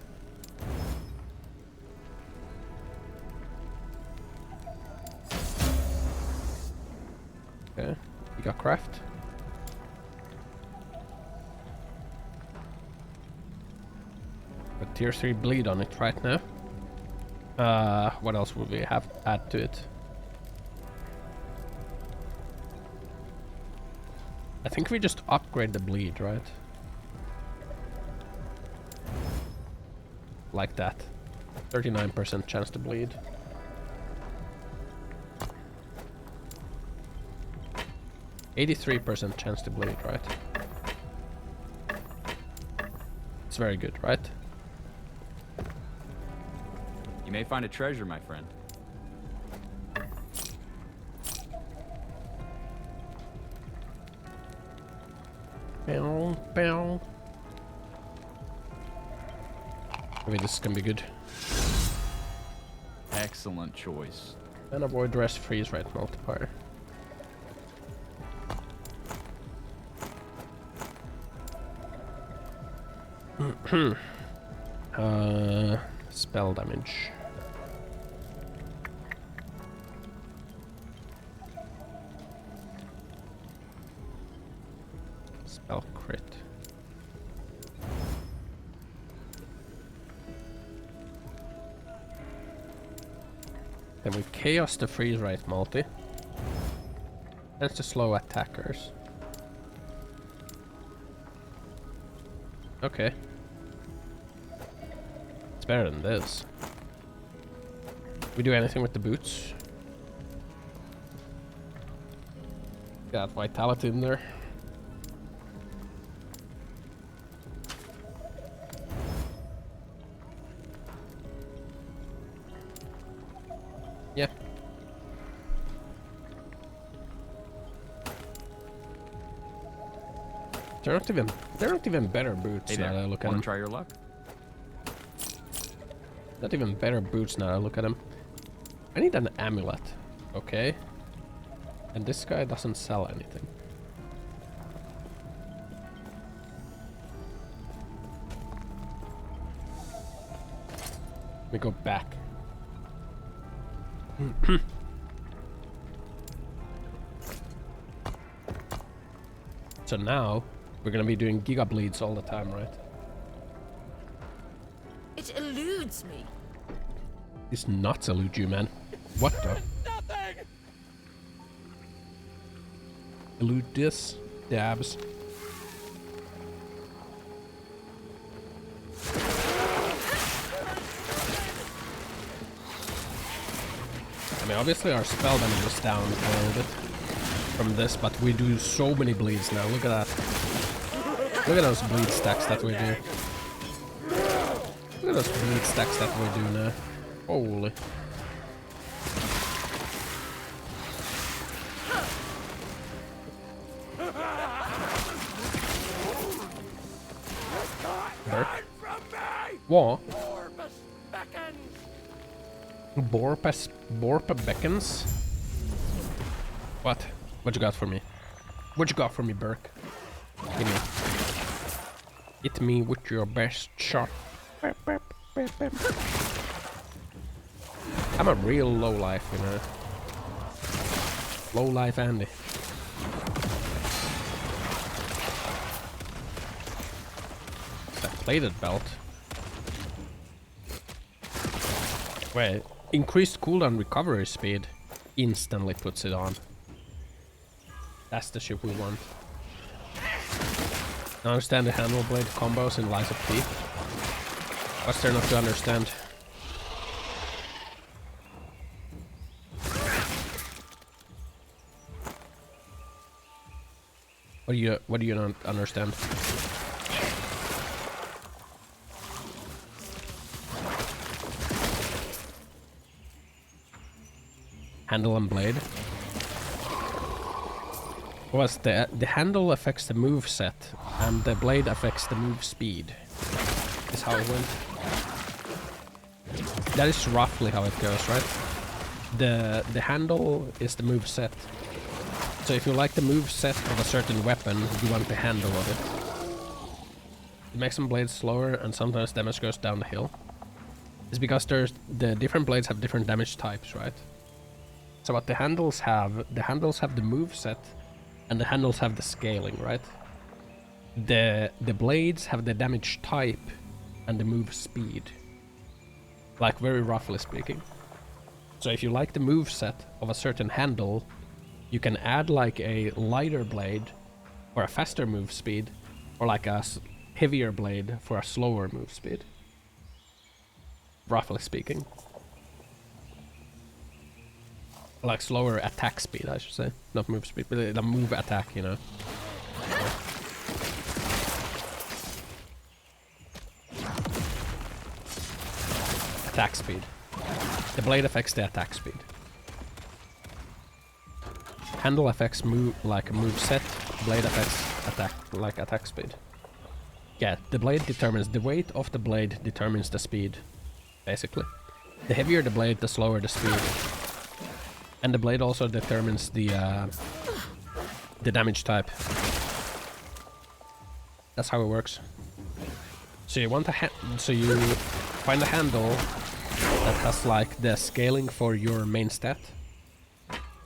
Okay, we got craft. Got tier 3 bleed on it right now. What else would we have to add to it? I think we just upgrade the bleed, right? Like that. 39% chance to bleed. %83% chance to bleed, right? It's very good, right? You may find a treasure, my friend. Bow, bow. Maybe this can be good. Excellent choice. And avoid rest freeze rate multiplier. Spell damage. Spell crit. Then we chaos the freeze rate multi. Tends to slow attackers. Okay. It's better than this. We do anything with the boots? Got vitality in there. Yeah. They're not even better boots Hey now there, that I look at them. wanna try your luck? Not even better boots now I look at them. I need an amulet. Okay. And this guy doesn't sell anything. We go back. So now we're gonna be doing giga bleeds all the time, right? It eludes me. These nuts elude you, man. What the? Nothing. Elude this? Dabs. I mean, obviously our spell damage is down a little bit from this, but we do so many bleeds now. Look at that. Look at those bleed stacks that we do. Look at those bleed stacks that we do now. Holy. Burke? What? Borpa beckons? What? What you got for me? What you got for me, Burke? Give me. Hit me with your best shot. I'm a real low life, you know. Low life Andy. That plated belt. Wait, increased cooldown recovery speed instantly puts it on. That's the ship we want. I understand the handle blade combos in Lies of P. What's there not to understand? What do you not understand? Handle and blade. Was the handle affects the move set and the blade affects the move speed. Is how it went. That is roughly how it goes, right? The handle is the move set. So if you like the move set of a certain weapon, you want the handle of it. It makes some blades slower and sometimes damage goes down the hill. It's because the different blades have different damage types, right? So what the handles have the move set and the handles have the scaling, right? The blades have the damage type and the move speed. Like very roughly speaking. So if you like the move set of a certain handle, you can add like a lighter blade for a faster move speed, or like a heavier blade for a slower move speed. Roughly speaking. Like slower attack speed, I should say. Not move speed, but the move attack, you know. Attack speed. The blade affects the attack speed. Handle affects move like move set. Blade affects attack speed. Yeah, the blade determines the weight of the blade determines the speed, basically. The heavier the blade, the slower the speed. And the blade also determines the damage type. That's how it works. So you want so you find a handle that has like the scaling for your main stat,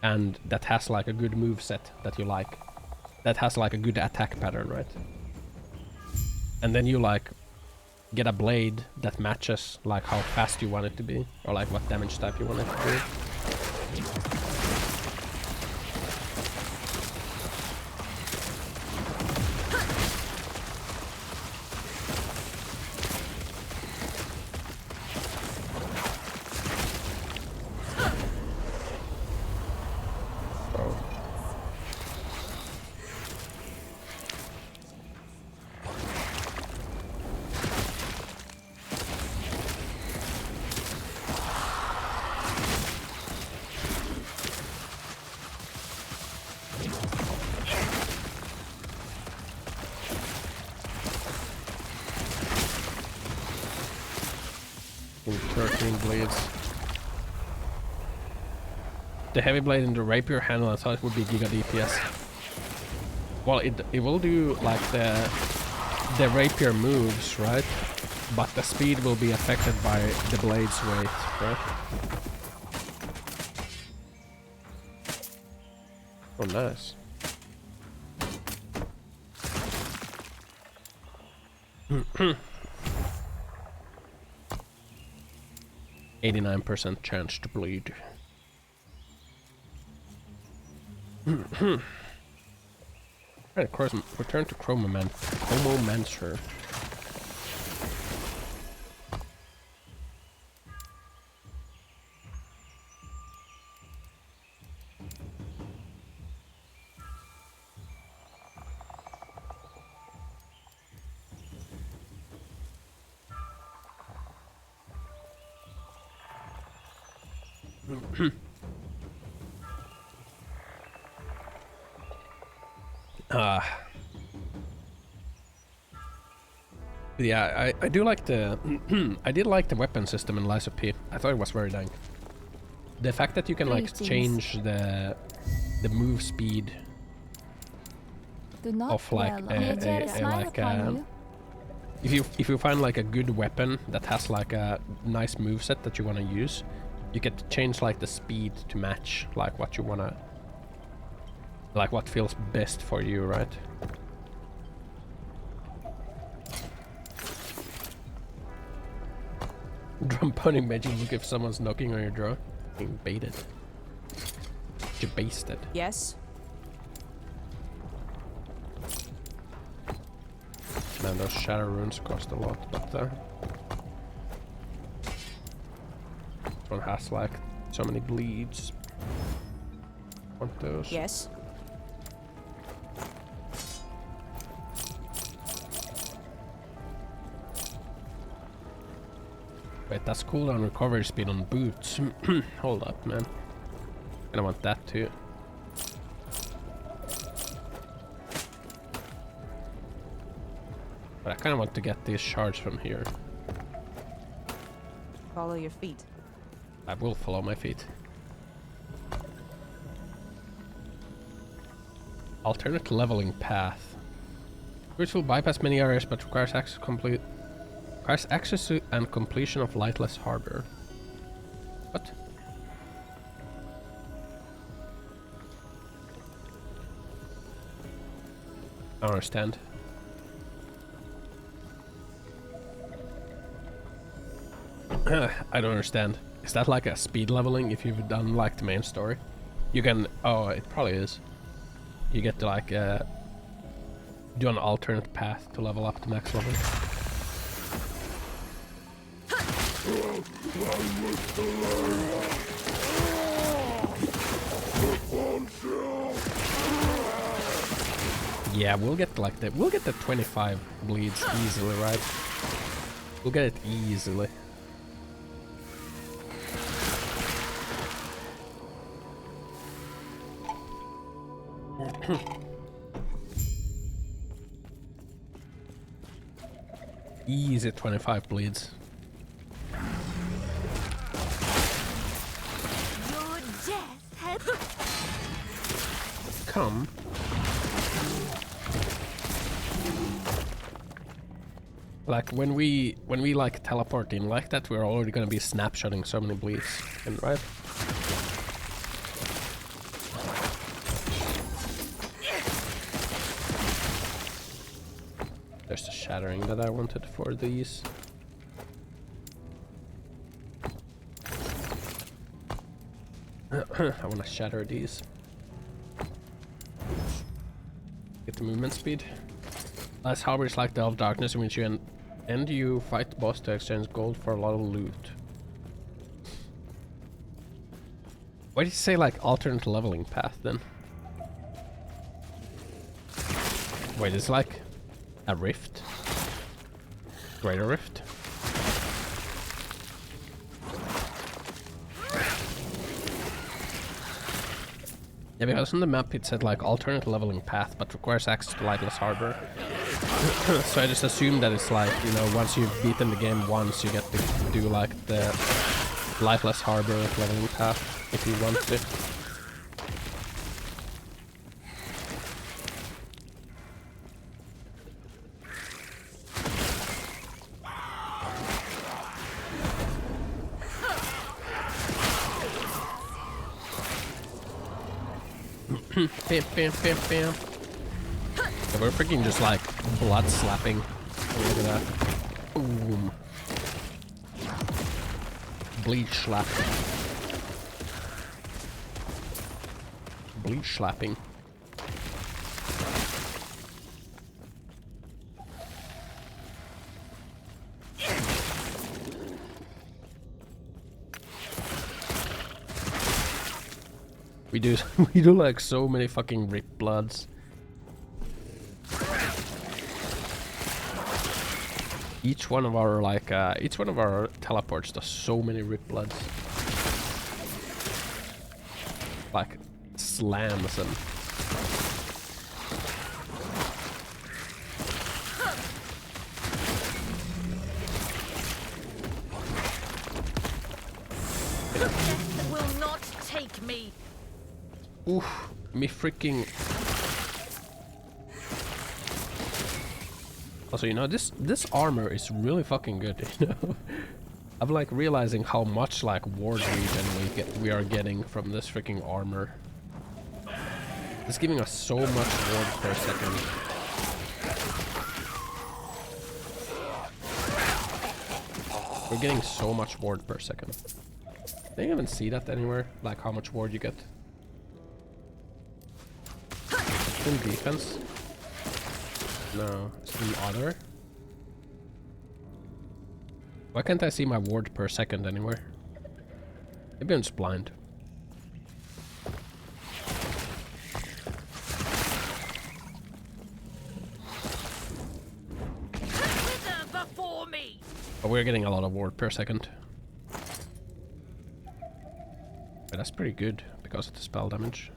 and that has like a good move set that you like. That has like a good attack pattern, right? And then you like get a blade that matches like how fast you want it to be, or like what damage type you want it to be. The heavy blade in the rapier handle, I thought it would be Giga DPS. Well, it will do like the rapier moves, right? But the speed will be affected by the blade's weight, right? Oh, nice. 89% chance to bleed. Right, of course, return to Chromomancer. Yeah, I do like the I did like the weapon system in Lies of P. I thought it was very dank. The fact that you can like change the move speed of like if you find like a good weapon that has like a nice move set that you want to use, you get to change like the speed to match like what you wanna, like what feels best for you, right? Drum pounding magic look if someone's knocking on your door. Being baited. You basted. Yes. Yeah, those shadow runes cost a lot, but this one has like so many bleeds. Want those? Yes. Wait, that's cooldown recovery speed on boots. Hold up, man. I want that too. But I kind of want to get these shards from here. Follow your feet. I will follow my feet. Alternate leveling path. Which will bypass many areas but requires access to and completion of Lightless Harbor. What? I don't understand. I don't understand. Is that like a speed leveling if you've done like the main story? You can... Oh, it probably is. You get to like do an alternate path to level up to max level. Yeah, we'll get like the 25 bleeds easily, right? We'll get it easily. Easy 25 bleeds. Your death had Come. Like when we like teleport in like that, we're already gonna be snapshotting so many bleeds, and right? There's the shattering that I wanted for these. I want to shatter these. Get the movement speed. Last Harbor is like the Elf Darkness, in which you you fight the boss to exchange gold for a lot of loot. Why did you say like alternate leveling path then? Wait, it's like a rift? Greater rift? Yeah, because on the map it said like alternate leveling path, but requires access to Lightless Harbor. So I just assumed that it's like, you know, once you've beaten the game once, you get to do like the Lightless Harbor leveling path if you want to. Bam, bam, bam, bam. So we're freaking just like blood slapping. Look at that. Boom. Bleach slap. Bleach slapping. We do like so many fucking rip bloods. Each one of our teleports does so many rip bloods. Like slams and death will not take me. oof, me freaking. Also, you know, this armor is really fucking good, you know? I'm like realizing how much like ward regen we are getting from this freaking armor. It's giving us so much ward per second. We're getting so much ward per second. They don't even see that anywhere, like how much ward you get. In defense? No, it's in other. Why can't I see my ward per second anywhere? Maybe I'm just blind. Before me. But we're getting a lot of ward per second. But that's pretty good because of the spell damage.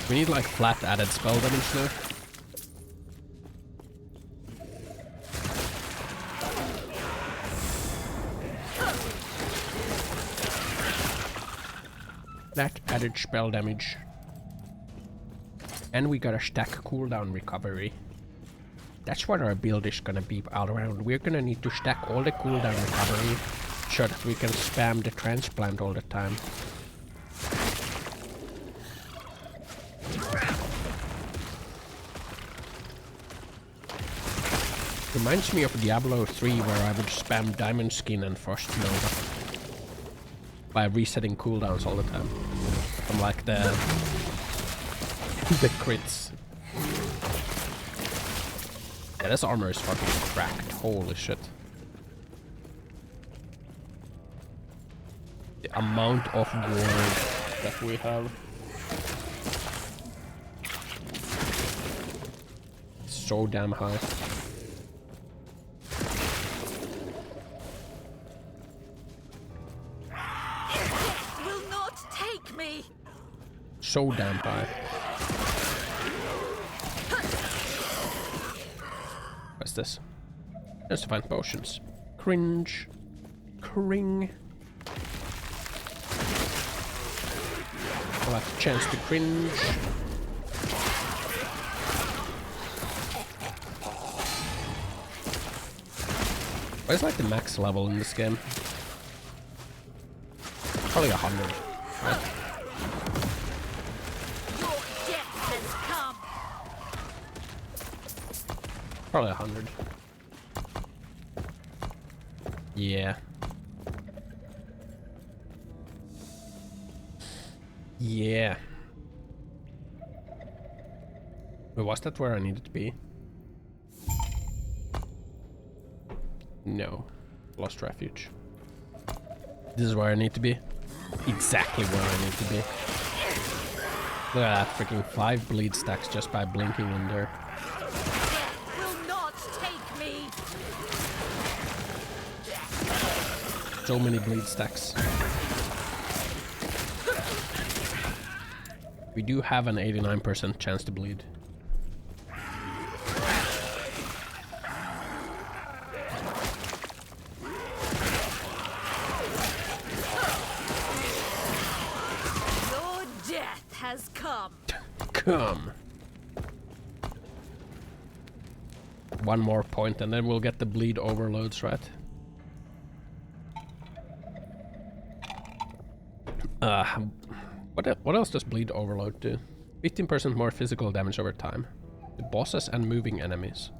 We need like flat added spell damage now. Flat added spell damage. And we got a stack cooldown recovery. That's what our build is gonna be all around. We're gonna need to stack all the cooldown recovery so that we can spam the transplant all the time. Reminds me of Diablo 3 where I would spam Diamond Skin and Frost Nova by resetting cooldowns all the time. From like the crits. Yeah, this armor is fucking cracked. Holy shit. The amount of ward that we have. So damn high. Will not take me. So damn high. What's this? Just to find potions. Cringe. Cring. I'll have a chance to cringe. What is like the max level in this game? Probably 100. Right? Your death has come. Probably 100. Yeah. Yeah. But was that where I needed to be? No. Lost refuge. This is where I need to be. Exactly where I need to be. Look at that, freaking 5 bleed stacks just by blinking in there. Death will not take me. So many bleed stacks. We do have an 89% chance to bleed. Your death has come. Come. One more point and then we'll get the bleed overloads, right? What else does bleed overload do? 15% more physical damage over time. The bosses and moving enemies.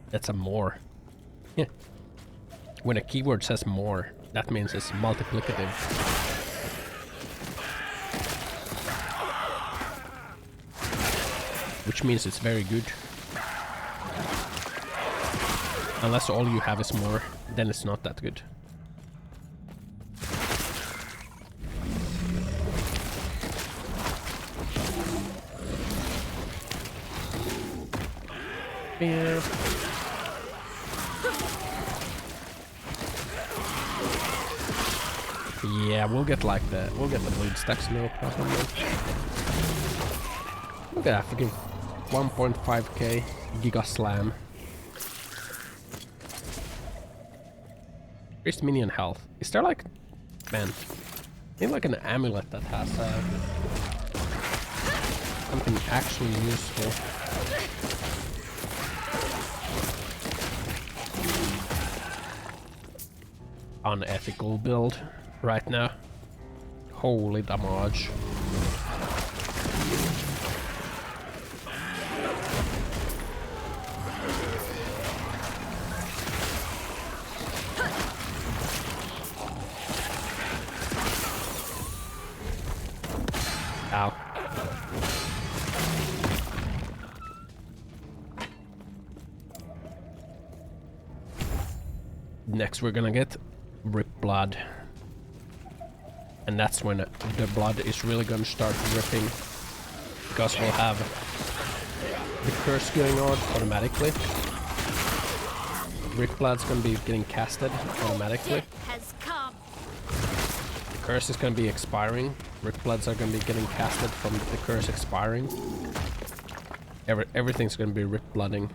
That's a more. Yeah. When a keyword says more, that means it's multiplicative. Which means it's very good. Unless all you have is more, then it's not that good. Yeah. Yeah, we'll get like the bleed stacks no problem. Look at that freaking 1.5k Giga Slam. Increased minion health. Is there like, man, maybe like an amulet that has something actually useful. Unethical build right now. Holy damage. Ow. Next we're gonna get Rip Blood. And that's when the blood is really gonna start dripping. Because we'll have the curse going on automatically. Rip Blood's gonna be getting casted automatically. Has come. The curse is gonna be expiring. Rip Bloods are gonna be getting casted from the curse expiring. Everything's gonna be Rip Blooding.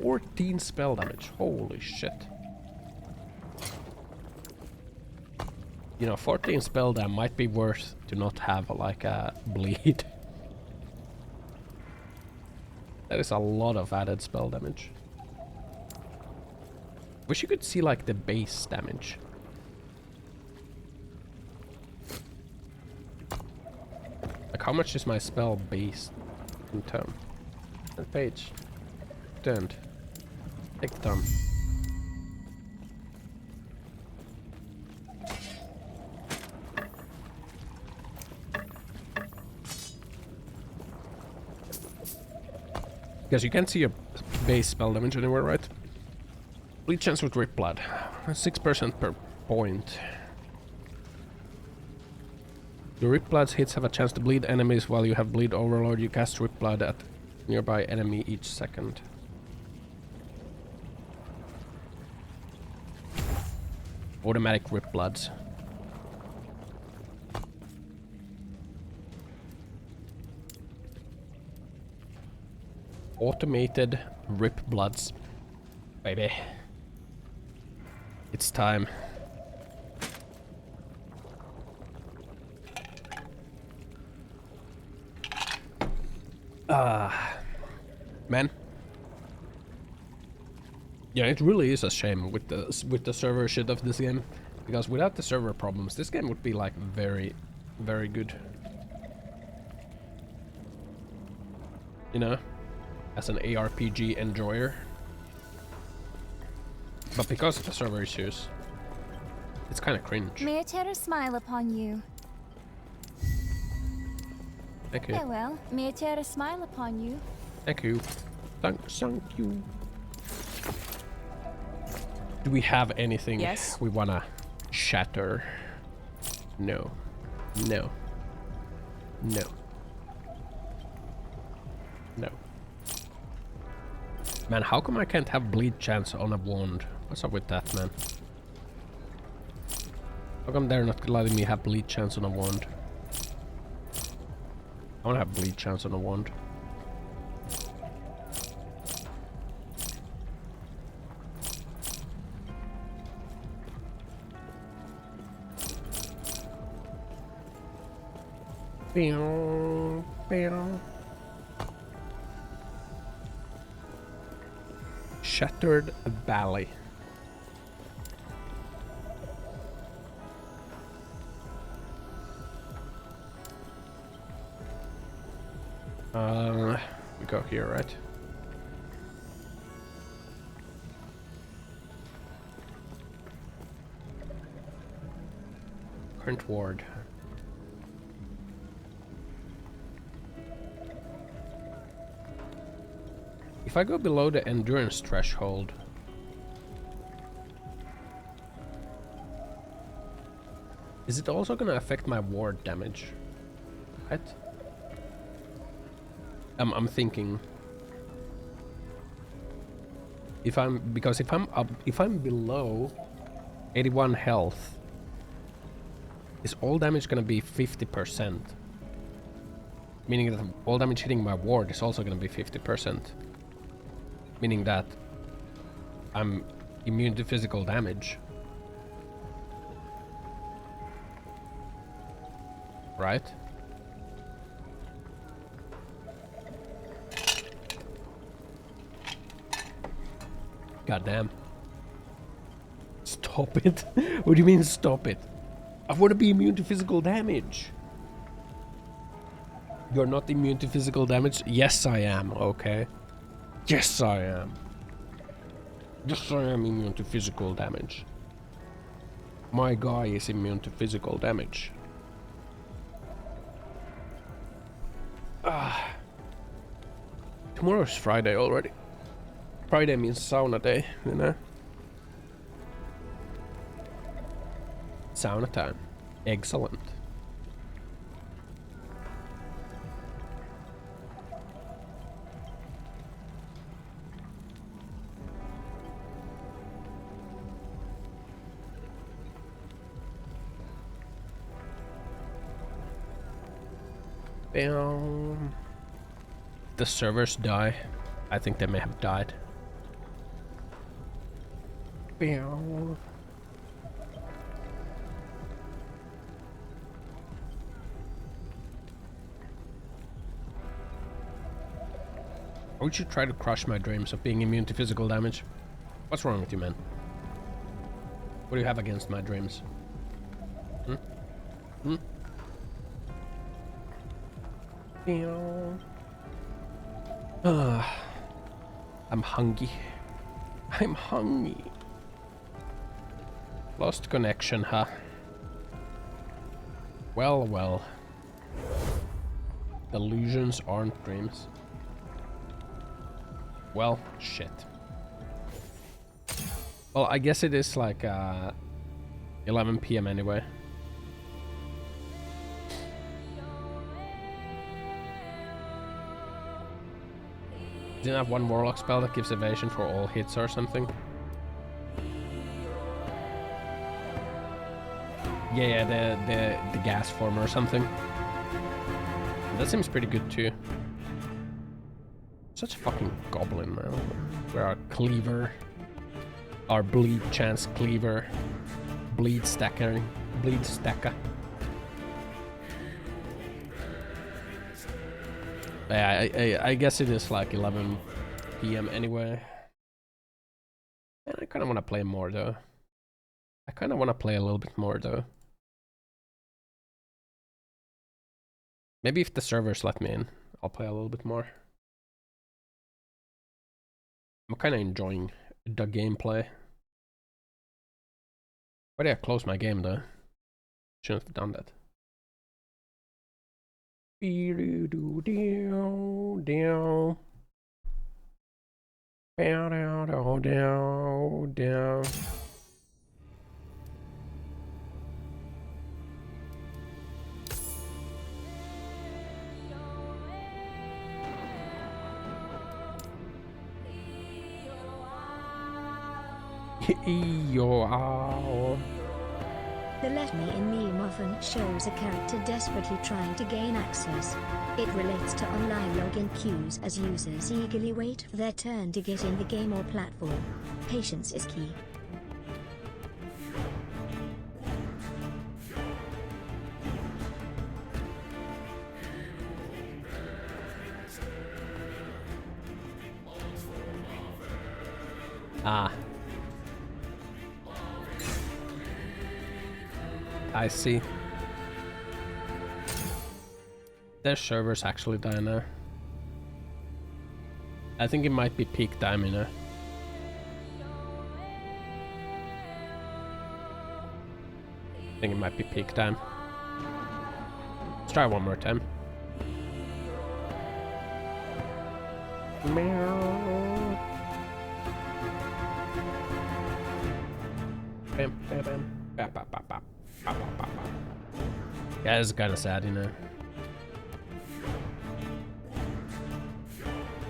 14 spell damage. Holy shit. You know, 14 spell damage might be worth to not have like a bleed. That is a lot of added spell damage. Wish you could see like the base damage. Like how much is my spell base in turn? That page. Turned. Take the time. Because you can't see your base spell damage anywhere, right? Bleed chance with Rip Blood. 6% per point. The Rip Blood's hits have a chance to bleed enemies while you have Bleed Overload. You cast Rip Blood at nearby enemy each second. Automatic Rip Bloods. Automated Rip Bloods. Baby. It's time. Man. Yeah, it really is a shame with the server shit of this game. Because without the server problems, this game would be like very, very good. You know? As an ARPG enjoyer. But because of the server issues, it's kind of cringe. May a terror smile upon you. Thank you. Farewell. May a terror smile upon you. Thank you. Thank you. Do we have anything we wanna shatter? No. No. No. No. Man, how come I can't have bleed chance on a wand? What's up with that, man? How come they're not letting me have bleed chance on a wand? I wanna have bleed chance on a wand. Pew, pew. Shattered Valley. We go here, right? Current ward. If I go below the endurance threshold, is it also gonna affect my ward damage? Right? I'm thinking if I'm below 81 health, is all damage gonna be 50%? Meaning that all damage hitting my ward is also gonna be 50%. Meaning that I'm immune to physical damage. Right? Goddamn. Stop it. What do you mean stop it? I want to be immune to physical damage. You're not immune to physical damage? Yes, I am, okay? Yes, I am. Yes, I am immune to physical damage. My guy is immune to physical damage. Tomorrow's Friday already. Friday means sauna day, you know? Sauna time. Excellent. Bam. The servers die. I think they may have died. Bam. Why would you try to crush my dreams of being immune to physical damage? What's wrong with you, man? What do you have against my dreams? Hmm? Hmm? I'm hungry. I'm hungry. Lost connection, huh? Well, well. Illusions aren't dreams. Well, shit. Well, I guess it is like 11 PM anyway. Didn't have one warlock spell that gives evasion for all hits or something? Yeah, the gas form or something. That seems pretty good too. Such a fucking goblin, man. We're our cleaver. Our bleed chance cleaver. Bleed stacker. Bleed stacker. Yeah, I guess it is like 11 PM anyway. And I kind of want to play more though. I kind of want to play a little bit more though. Maybe if the servers let me in, I'll play a little bit more. I'm kind of enjoying the gameplay. Why did I close my game though? Shouldn't have done that. The Let Me In meme often shows a character desperately trying to gain access. It relates to online login queues as users eagerly wait for their turn to get in the game or platform. Patience is key. Ah. I see. Their servers actually die now. I think it might be peak time, you know. I think it might be peak time. Let's try one more time. Meow. Bam, bam, bam. Bap, bap, bap, bap. Bap, bap, bap, bap. Yeah, it's kind of sad, you know.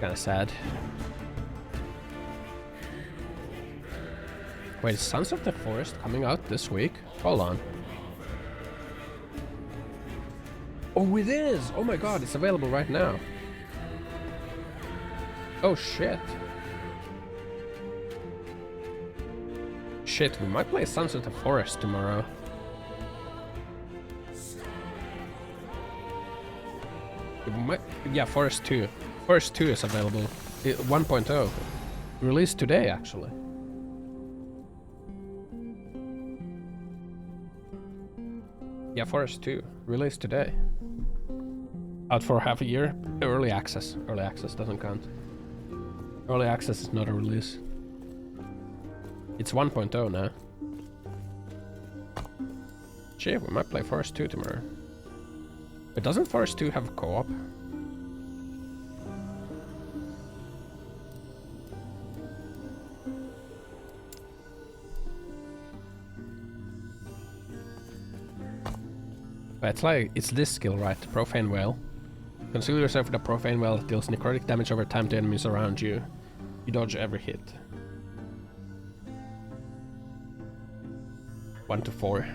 Kind of sad. Wait, is Sons of the Forest coming out this week? Hold on. Oh, it is! Oh my god, it's available right now. Oh shit. Shit, we might play Sons of the Forest tomorrow. We might, yeah, Forest 2. Forest 2 is available. 1.0. Released today, actually. Yeah, Forest 2. Released today. Out for half a year. Early access. Early access doesn't count. Early access is not a release. It's 1.0 now. Shit, we might play Forest 2 tomorrow. But doesn't Forest 2 have co-op? But it's like, it's this skill, right? Profane Whale. Conceal yourself with a Profane Whale that deals necrotic damage over time to enemies around you. You dodge every hit. 1 to 4.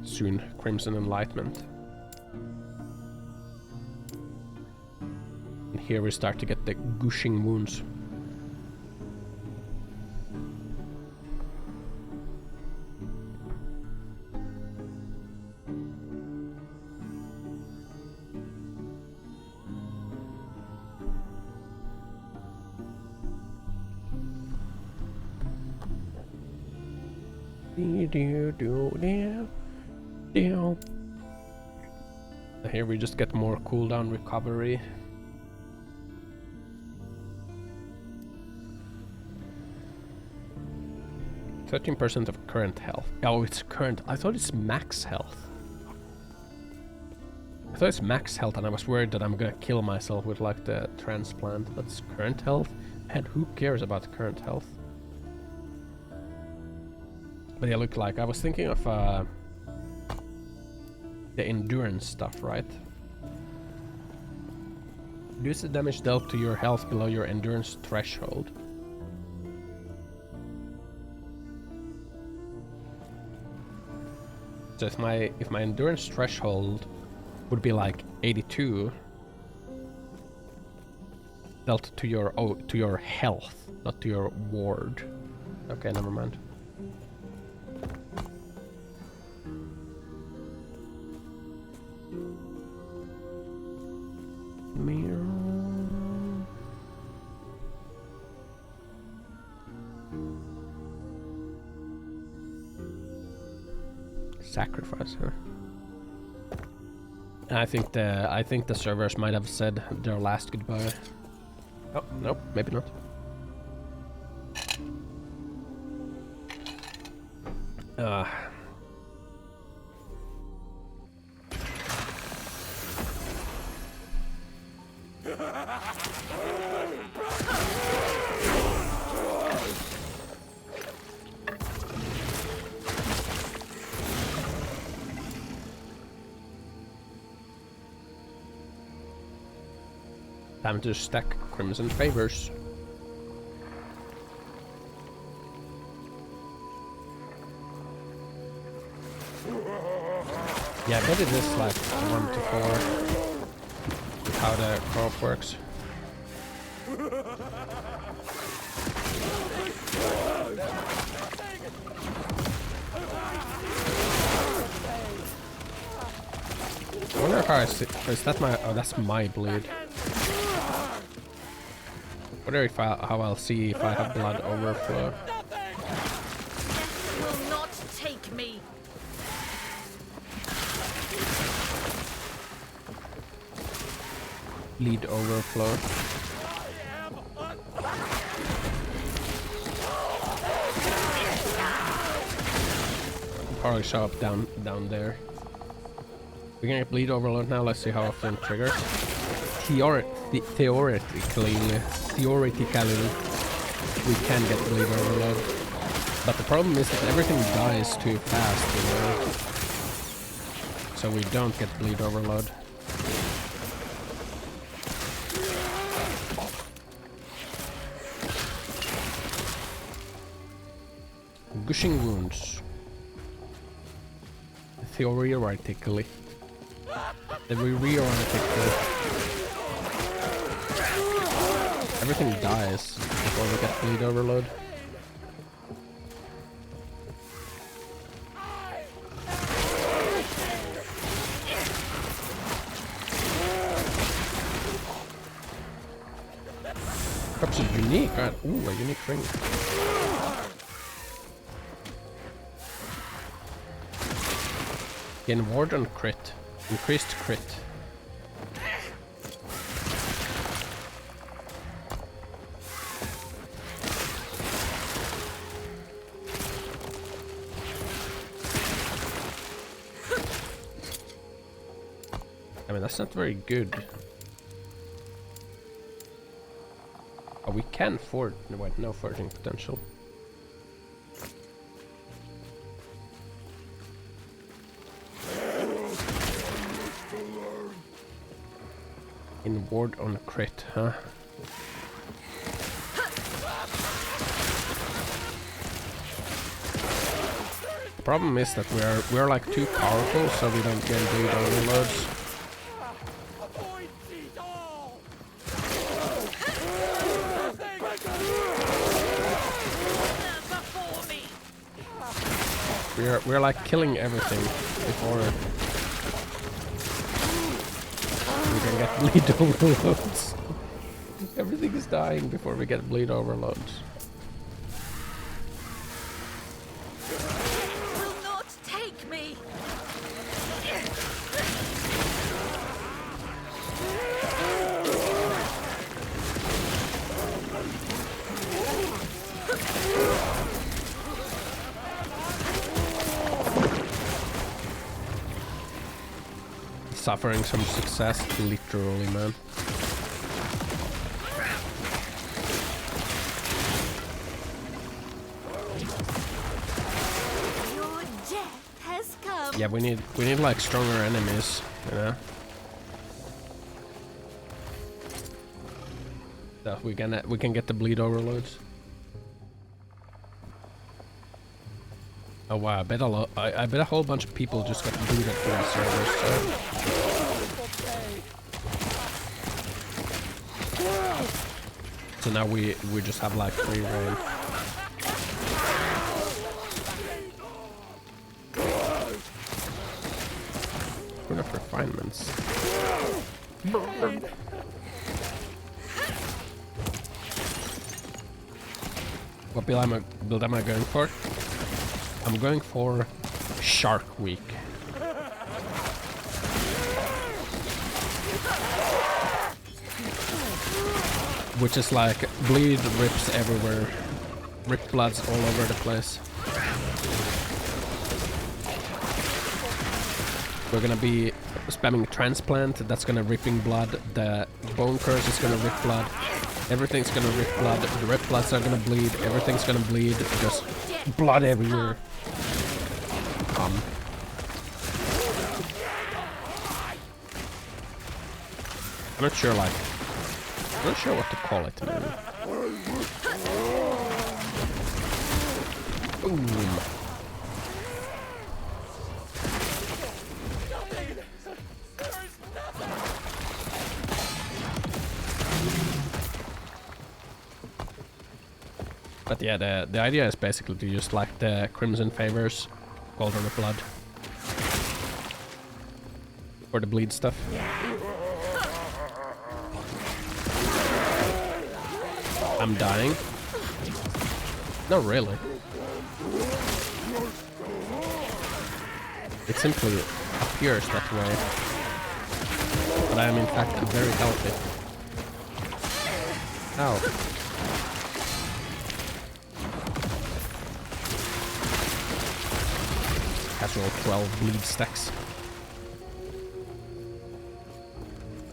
Soon, Crimson Enlightenment. And here we start to get the gushing wounds. Here we just get more cooldown recovery. %13% of current health. Oh, it's current. I thought it's max health. I thought it's max health, and I was worried that I'm gonna kill myself with like the transplant. That's current health, and who cares about current health? But yeah, look, like I was thinking of the endurance stuff, right? Reduce the damage dealt to your health below your endurance threshold. So if my endurance threshold would be like 82, dealt to your health, not to your ward. Okay, never mind. Sacrifice her. I think the servers might have said their last goodbye. Oh, nope, maybe not. Time to stack Crimson Favors. Yeah, I bet it is like 1 to 4. How the co-op works. I wonder if is that my, oh, that's my bleed. I wonder if how I'll see if I have blood overflow. Death will not take me. Bleed overflow. Probably show up down there. We're gonna get bleed overload now. Let's see how often it triggers. Theoretically, we can get bleed overload, but the problem is that everything dies too fast, you know. So we don't get bleed overload. Gushing wounds. Theoretically. Everything dies before we get bleed overload. Perhaps it's unique, right? Ooh, a unique ring. Gain ward on crit. Increased crit. I mean, that's not very good. can forge. Wait, no forging potential. In ward on crit, huh? The problem is that we're like too powerful, so we don't get bleed overloads. We're like killing everything before we can get bleed overloads. Everything is dying before we get bleed overloads. Will not take me. Suffering some success, literally, man. Your death has come. Yeah, we need like stronger enemies, you know. So we can get the bleed overloads. Oh wow, I bet a whole bunch of people just got booted from the servers. So now we just have like free reign. Enough refinements. What build am I going for? I'm going for Shark Week. Which is like bleed rips everywhere. Rip bloods all over the place. We're gonna be spamming transplant, that's gonna ripping blood. The bone curse is gonna rip blood. Everything's gonna rip blood. The rip bloods are gonna bleed. Everything's gonna bleed. Just blood everywhere. I'm not sure what to call it, man. Boom. But yeah, the idea is basically to use like the Crimson Favors, Golden of Blood, for the bleed stuff. I'm dying. Not really. It simply appears that way. But I am in fact very healthy. Ow. Casual 12 bleed stacks.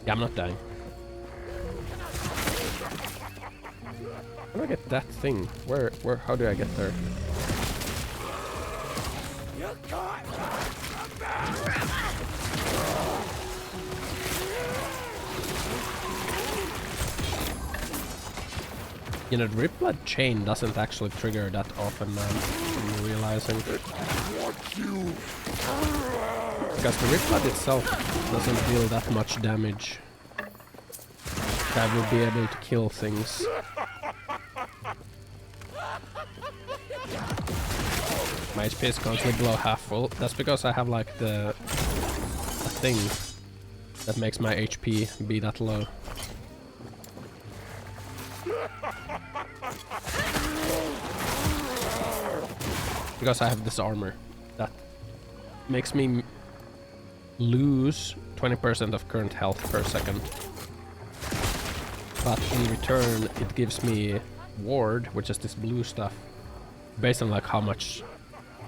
Yeah, I'm not dying. How do I get that thing? How do I get there? You know, the Rip Blood chain doesn't actually trigger that often, man. I'm realizing. Because the Rip Blood itself doesn't deal that much damage. I will be able to kill things. My HP is constantly below half full. That's because I have like the thing that makes my HP be that low. Because I have this armor that makes me lose 20% of current health per second. But in return, it gives me ward, which is this blue stuff, based on like how much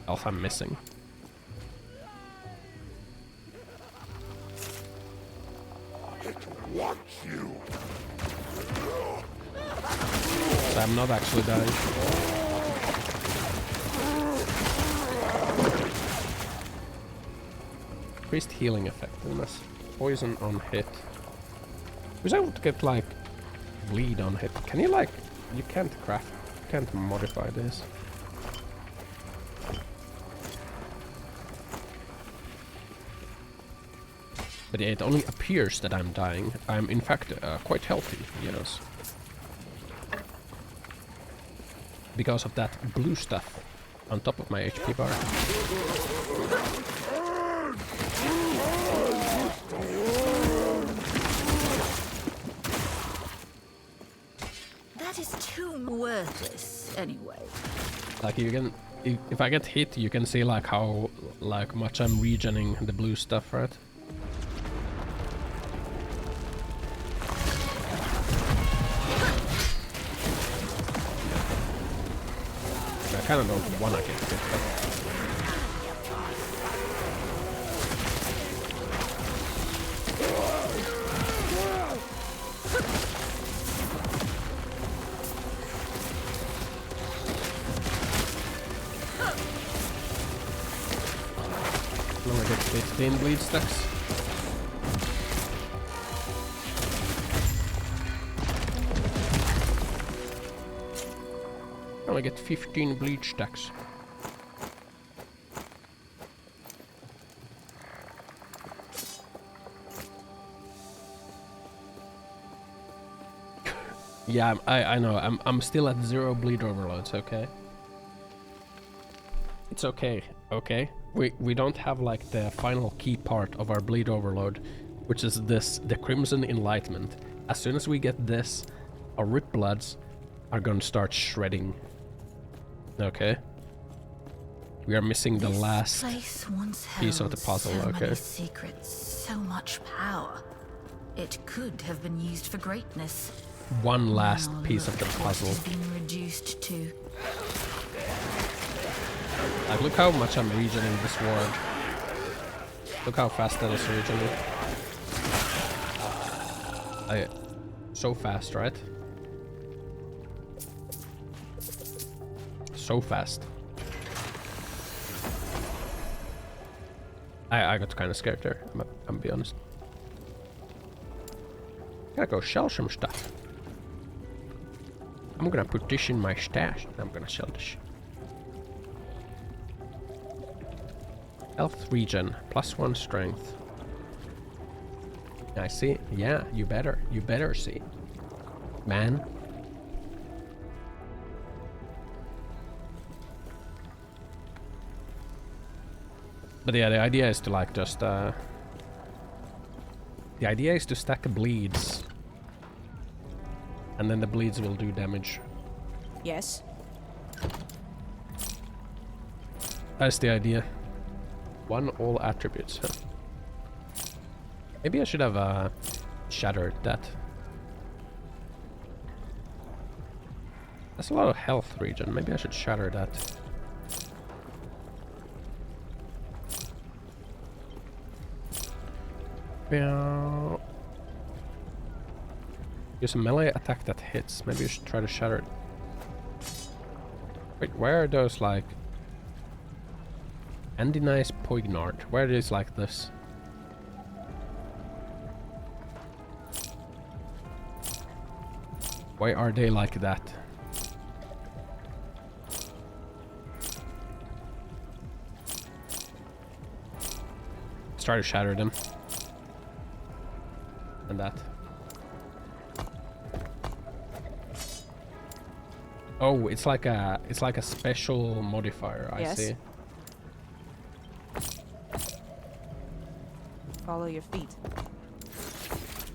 health I'm missing. It wants you. But I'm not actually dying. Increased healing effectiveness. Poison on hit. Wish I would get like bleed on hit. Can you like... You can't craft... You can't modify this. But yeah, it only appears that I'm dying. I'm in fact quite healthy, yes. Because of that blue stuff on top of my HP bar. That is too worthless, anyway. Like you can... If I get hit, you can see like how much I'm regening the blue stuff, right? I kind of don't want to get hit, but... I'm gonna get 15 bleed stacks. I get 15 bleach stacks. Yeah, I know. I'm still at 0 bleed overloads. Okay. It's okay. Okay. We don't have like the final key part of our bleed overload, which is this, the Crimson Enlightenment. As soon as we get this, our Rip Bloods are gonna start shredding. Okay. We are missing the last piece of the puzzle, so okay. Many secrets, so much power. It could have been used for greatness. One last piece of the puzzle. Been reduced to. Like, look how much I'm regening this ward. Look how fast that is regening. So fast, right? So fast. I got kind of scared there. I'm gonna be honest. Gotta go sell some stuff. I'm gonna put this in my stash and I'm gonna sell this. Health regen, +1 strength. I see. Yeah, you better see. Man. But yeah, the idea is to like just the idea is to stack bleeds. And then the bleeds will do damage. Yes. That's the idea. One all attributes, huh? Maybe I should have shattered that. That's a lot of health regen. Maybe I should shatter that. Use a melee attack that hits. Maybe you should try to shatter it. Wait, where are those like... Andinize Poignard. Where is like this? Why are they like that? Let's try to shatter them. And that. Oh, it's like a special modifier. I see. Follow your feet.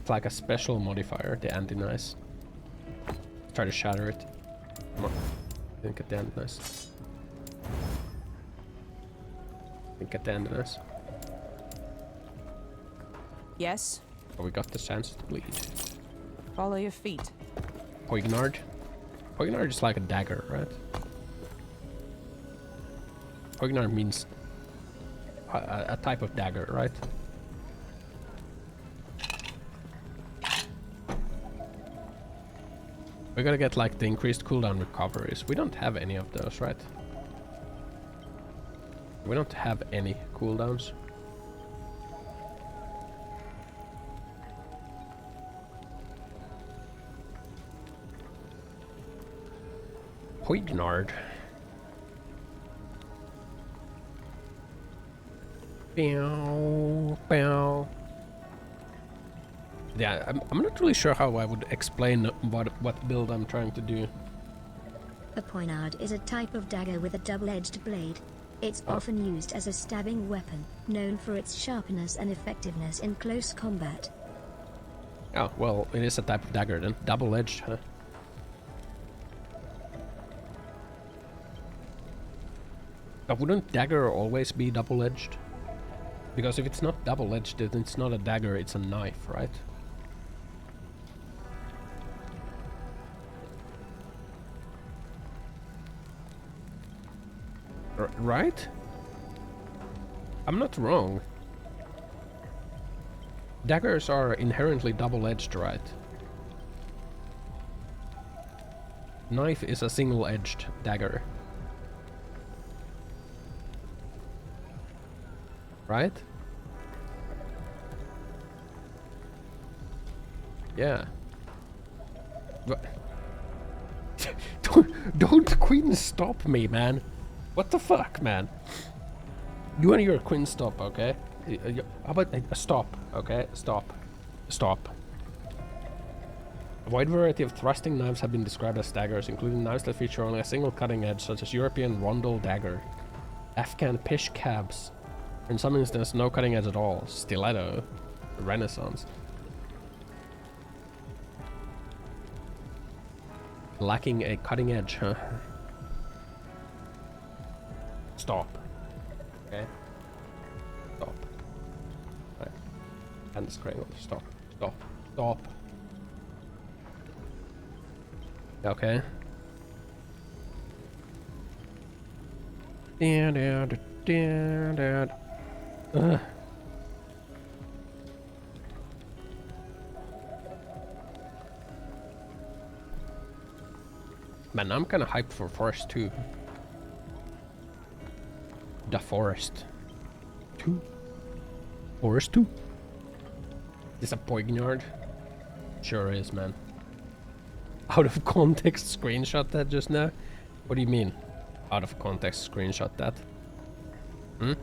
It's like a special modifier, the Andinize. Try to shatter it. Come on. Didn't get the Andinize. Didn't get the Andinize. Yes. Oh, we got the chance to bleed. Follow your feet. Poignard. Poignard is like a dagger, right? Poignard means a type of dagger, right? We gotta get like the increased cooldown recoveries. We don't have any of those, right? We don't have any cooldowns. Poignard. Bow, bow. Yeah, I'm not really sure how I would explain what build I'm trying to do. A poignard is a type of dagger with a double-edged blade. It's often used as a stabbing weapon, known for its sharpness and effectiveness in close combat. Oh, well, it is a type of dagger then. Double-edged, huh? But wouldn't dagger always be double-edged? Because if it's not double-edged, then it's not a dagger, it's a knife, right? Right? I'm not wrong. Daggers are inherently double-edged, right? Knife is a single-edged dagger. Right? Yeah. But don't Queen stop me, man. What the fuck, man? You and your Queen stop, okay? How about stop, okay? Stop. Stop. A wide variety of thrusting knives have been described as daggers, including knives that feature only a single cutting edge, such as European rondel dagger, Afghan pish cabs, in some instances no cutting edge at all, stiletto, Renaissance. Lacking a cutting edge, huh? Stop. Okay. Stop. Right. And the screen. Stop. Stop. Stop. Okay. Ugh. Man, I'm kinda hyped for Forest 2. The Forest 2? Forest 2? Is a poignard? Sure is, man. Out of context screenshot that just now? What do you mean? Out of context screenshot that? Hmm?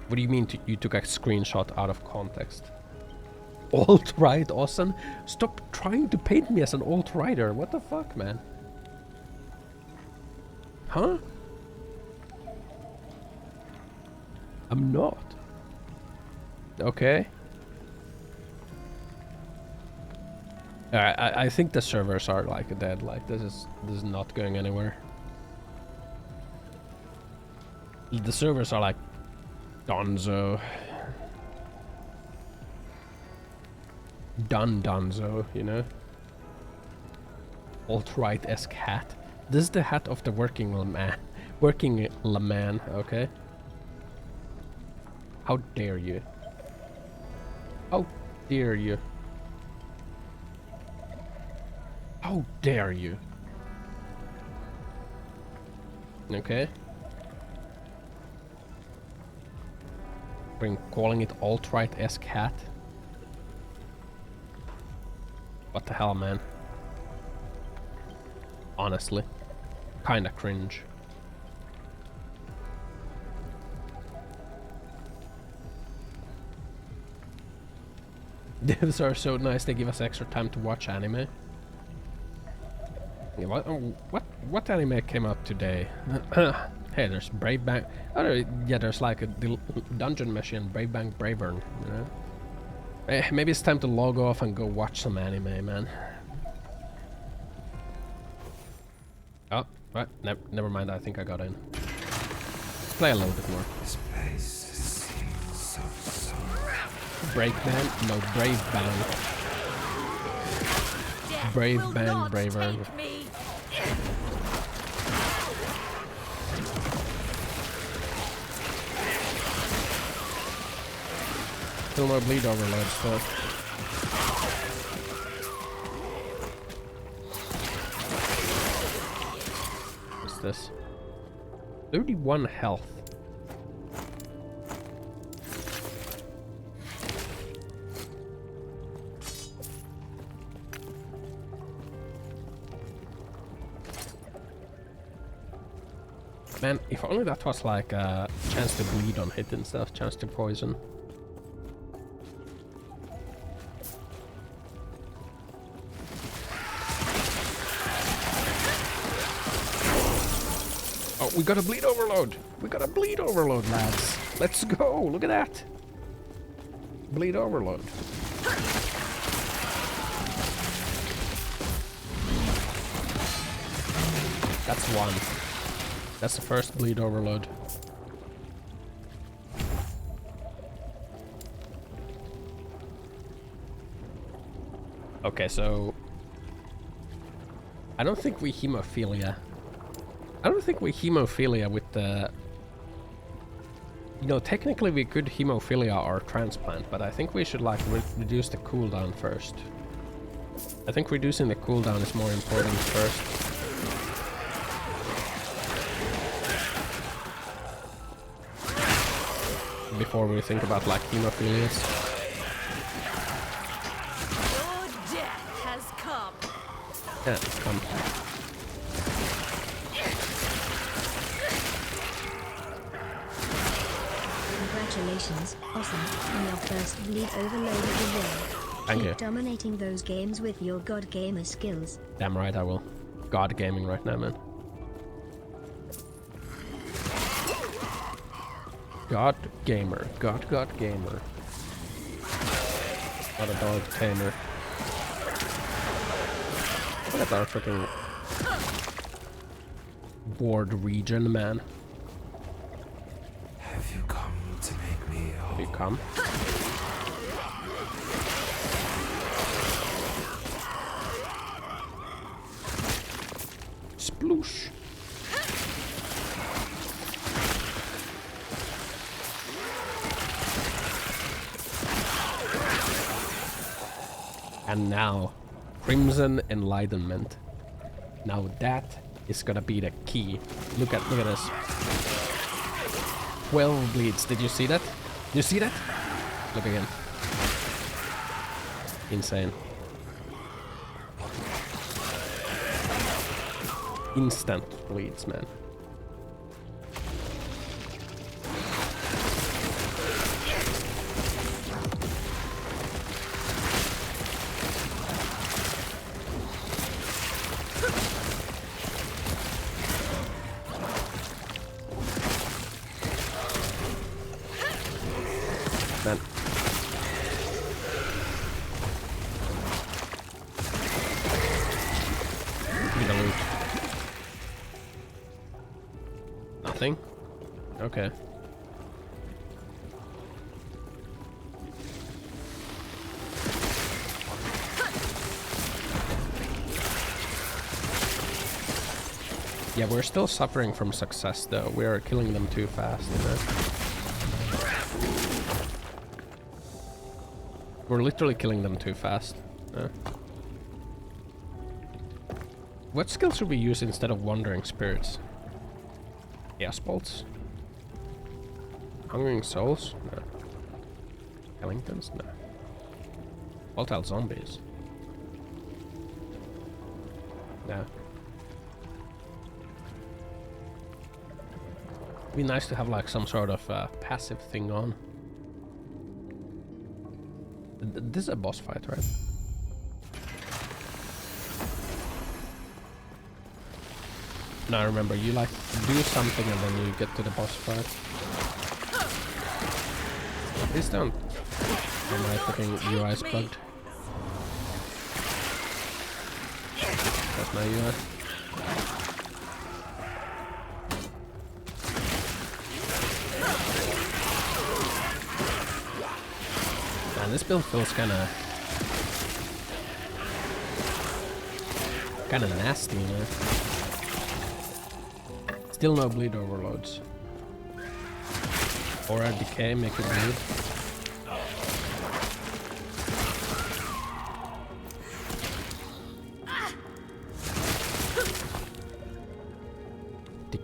What do you mean you took a screenshot out of context? Alt-right, Austin? Stop trying to paint me as an alt-righter. What the fuck, man? Huh? I'm not. Okay. I think the servers are like dead. Like this is not going anywhere. The servers are like Donzo. Donzo, you know? Alt-right-esque hat. This is the hat of the working man. Working man, okay? How dare you? How dare you? How dare you? Okay. Been calling it alt-right-esque hat. What the hell, man? Honestly. Kinda cringe. Devs are so nice, they give us extra time to watch anime. Yeah, what anime came out today? Hey, there's Brave Bang. Oh, yeah, there's like a Dungeon Machine, Brave Bang Bravern, you know? Maybe it's time to log off and go watch some anime, man. Oh, what? Never mind, I think I got in. Let's play a little bit more. This place seems so Break Bang? No, Brave Bang. Brave Bang Bravern. Still more bleed overload stuff. this? 31 health. Man, if only that was like a chance to bleed on hit and stuff, chance to poison. Oh, we got a bleed overload! We got a bleed overload, lads! Let's go! Look at that! Bleed overload. That's one. That's the first bleed overload. Okay, so I don't think we hemophilia. I don't think we hemophilia with the... You know, technically we could hemophilia our transplant, but I think we should like reduce the cooldown first. I think reducing the cooldown is more important first. Before we think about like hemophilias. Your death has come. Yeah, it's come. Congratulations, awesome, on your first bleed overload of the world. Thank Keep you. dominating those games with your god gamer skills. Damn right I will. God gaming right now, man. God gamer. God gamer. Not a dog tamer. Look at our freaking board region, man. Have you come to make me whole? Have you come? Sploosh. And now, Crimson Enlightenment. Now that is gonna be the key. Look at this. 12 bleeds. Did you see that? Did you see that? Look again. Insane. Instant bleeds, man. Man. Give me the loot. Nothing? Okay. Yeah, we're still suffering from success though. We're killing them too fast, you know? We're literally killing them too fast. What skill should we use instead of Wandering Spirits? Gas Bolts? Hungering Souls? No. Ellingtons? No. Volatile Zombies? No. It'd be nice to have like some sort of passive thing on. This is a boss fight, right? Now remember, you like do something and then you get to the boss fight. Please don't. Oh, my fucking UI is bugged. That's my UI. Man, this build feels kinda nasty, you know? Still no bleed overloads. Or a decay, make it bleed.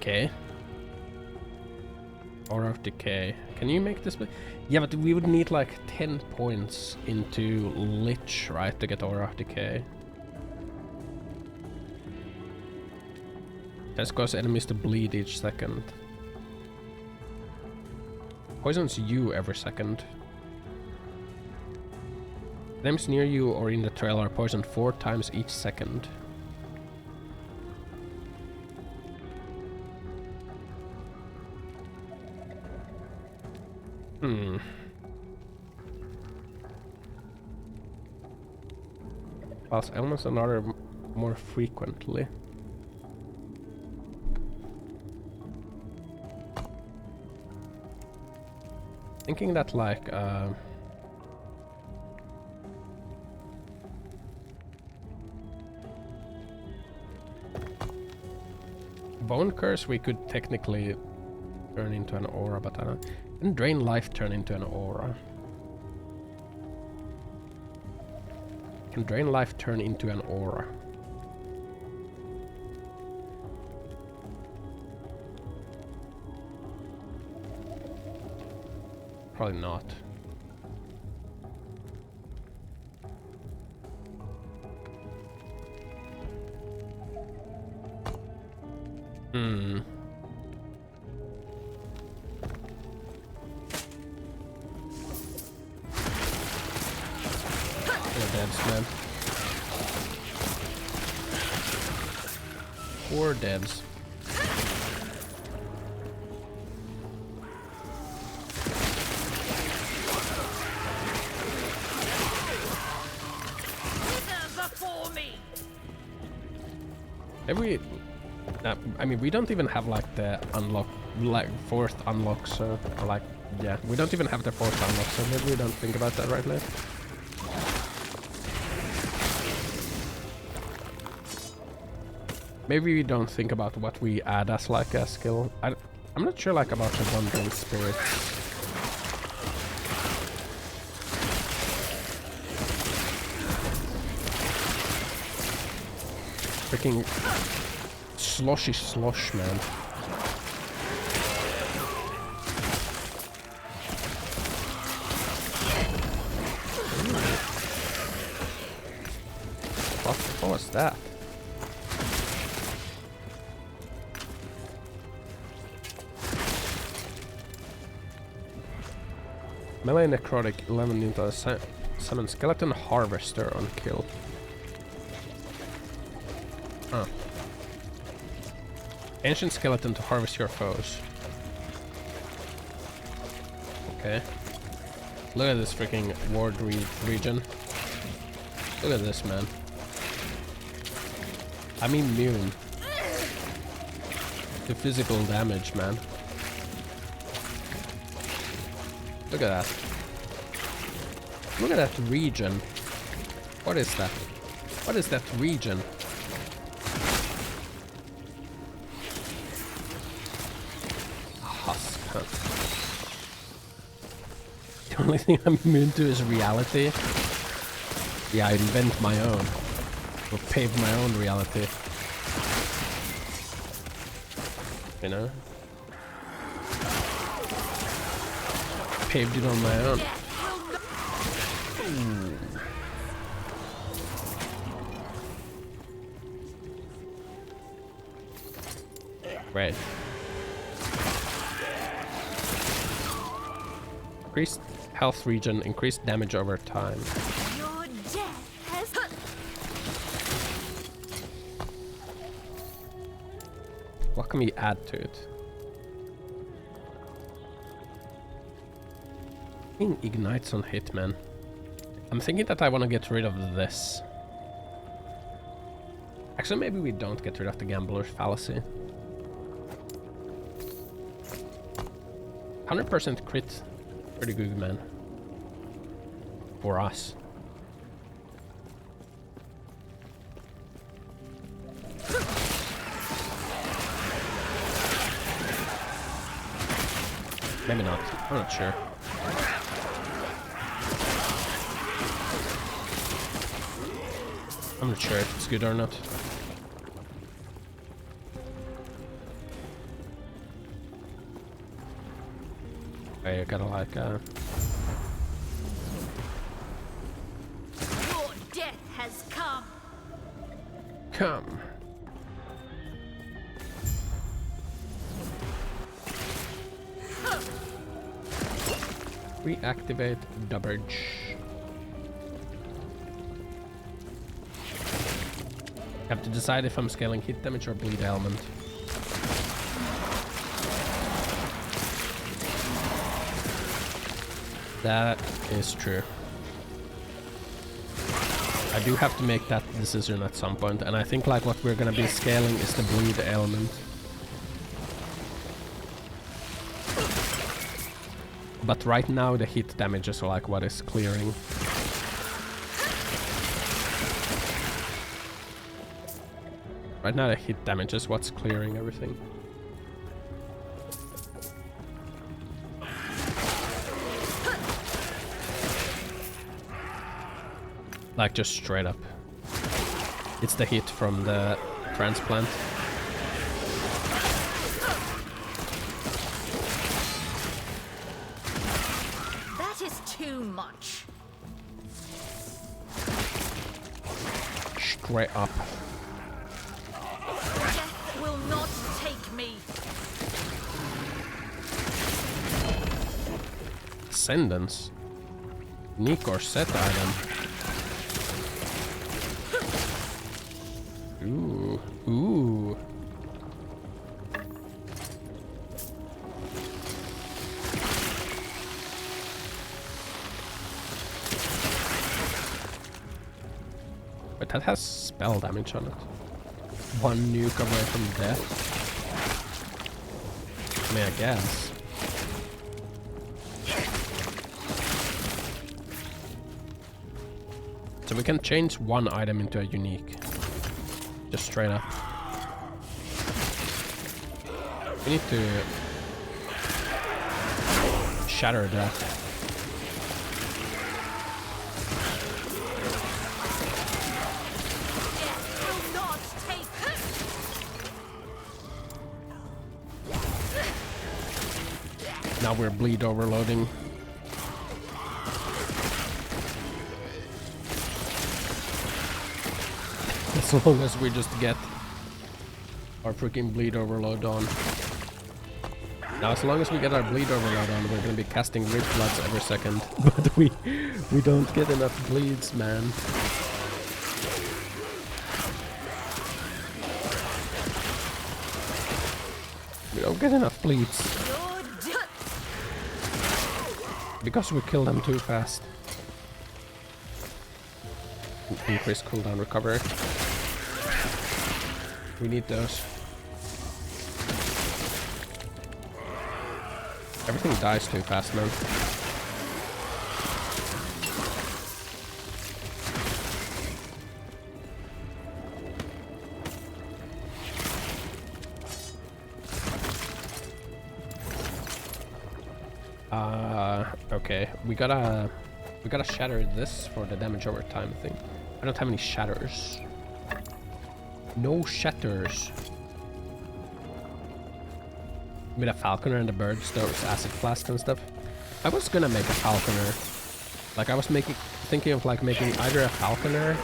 Okay. Aura of Decay. Can you make this? Yeah, but we would need like 10 points into Lich, right, to get Aura of Decay. This causes enemies to bleed each second. Poisons you every second. Enemies near you or in the trail are poisoned 4 times each second. Plus elements and other more frequently. Thinking that like Bone Curse we could technically turn into an aura, but I don't. Can Drain Life turn into an aura? Can Drain Life turn into an aura? Probably not. Man. Poor devs. Maybe I mean we don't even have like the unlock, like 4th unlock, so like yeah, we don't even have the 4th unlock, so maybe we don't think about that right now. Maybe we don't think about what we add as like a skill. I'm not sure like about the Wandering Spirits. Freaking sloshy slosh, man. What was that? Melee Necrotic 11 into summon Skeleton Harvester on kill. Huh. Ancient Skeleton to harvest your foes. Okay. Look at this freaking ward region. Look at this, man. I'm immune to physical damage, man. Look at that. Look at that region. What is that? What is that region? Husk, huh? The only thing I'm immune to is reality. Yeah, I invent my own. Or pave my own reality. You know? Paved it on my own. Ooh. Right. Increased health regen, increased damage over time. Your death has... What can we add to it? Ignites on hit, man. I'm thinking that I want to get rid of this. Actually, maybe we don't get rid of the Gambler's Fallacy. 100% crit. Pretty good, man. For us. Maybe not. I'm not sure. I'm not sure if it's good or not. Okay, you gotta like Your death has come. come. Reactivate Dubberge. Have to decide if I'm scaling hit damage or bleed element. That is true. I do have to make that decision at some point, and I think like what we're gonna be scaling is the bleed element. But right now the hit damage is like what is clearing. Right now the hit damage is what's clearing everything. Like just straight up. It's the hit from the transplant. That is too much. Straight up. Death will not take me. Ascendance. Unique or set item. Ooh. Ooh. But that has spell damage on it. One nuke away from death. I mean, I guess. So we can change one item into a unique. Just straight up. We need to shatter that. Now we're bleed overloading. As long as we just get our freaking bleed overload on. Now as long as we get our bleed overload on, we're gonna be casting Rich Bloods every second. But we don't get enough bleeds, man. We don't get enough bleeds. Because we kill them too fast. Increase cooldown recovery. We need those. Everything dies too fast, man. Okay, we gotta shatter this for the damage over time thing. I don't have any shatters. No shatters. With a falconer and the birds, those acid flasks and stuff. I was gonna make a falconer. Like I was thinking of like making either a falconer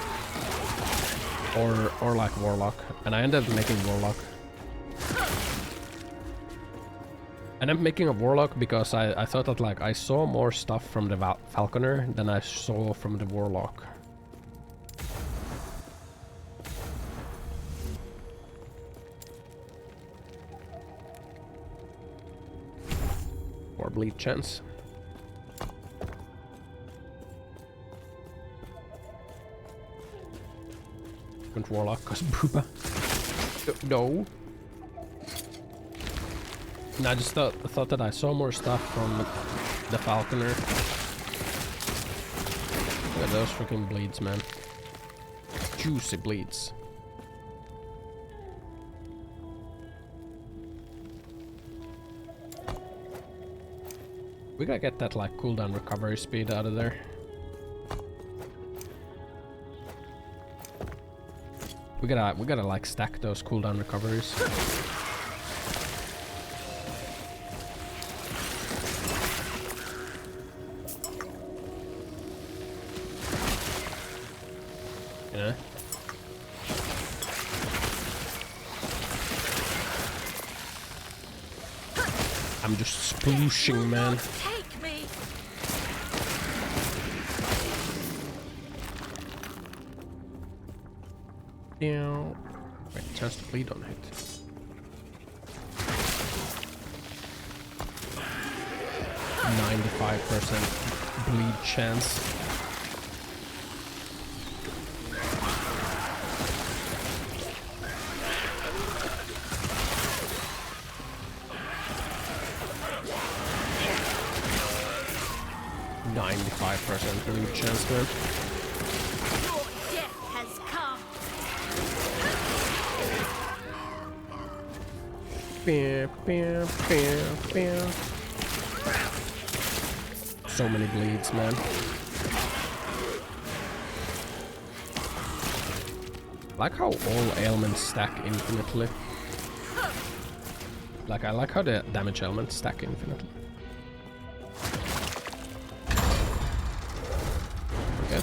or like warlock, and I ended up making warlock. And I'm making a warlock because I thought that like I saw more stuff from the falconer than I saw from the warlock. More bleed chance. Went warlock cause booba. No. No, I just thought that I saw more stuff from the falconer. Look at those freaking bleeds, man. Juicy bleeds. We gotta get that like cooldown recovery speed out of there. We gotta like stack those cooldown recoveries. You know? I'm just splooshing, man. Take me. Yeah. Wait, chance to bleed on it. %95 bleed chance. %95 bleed chance, man. Your death has come. Bam, bam, bam, bam. So many bleeds, man. I like how all ailments stack infinitely. Like, I like how the damage elements stack infinitely. Okay.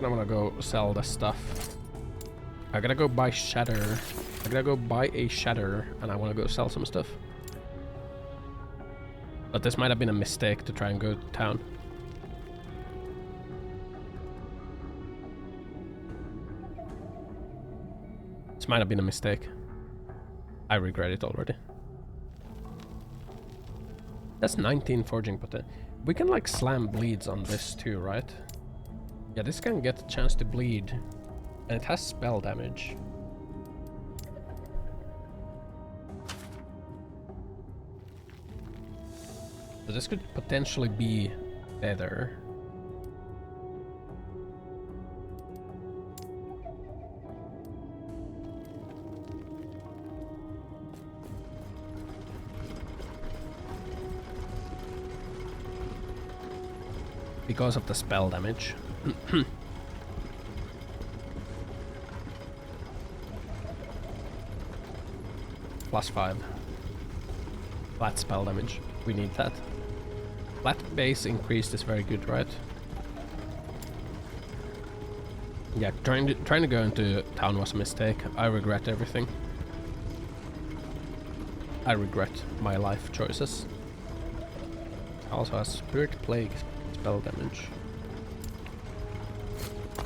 I'm gonna go sell the stuff. I gotta go buy shatter. I gotta go buy a shatter, and I wanna go sell some stuff. But this might have been a mistake to try and go to town. This might have been a mistake. I regret it already. That's 19 forging potential. We can like slam bleeds on this too, right? Yeah, this can get a chance to bleed. And it has spell damage. So this could potentially be better. Because of the spell damage. +5. Flat spell damage. We need that. Flat base increased is very good, right? Yeah, trying to go into town was a mistake. I regret everything. I regret my life choices. Also has Spirit Plague spell damage.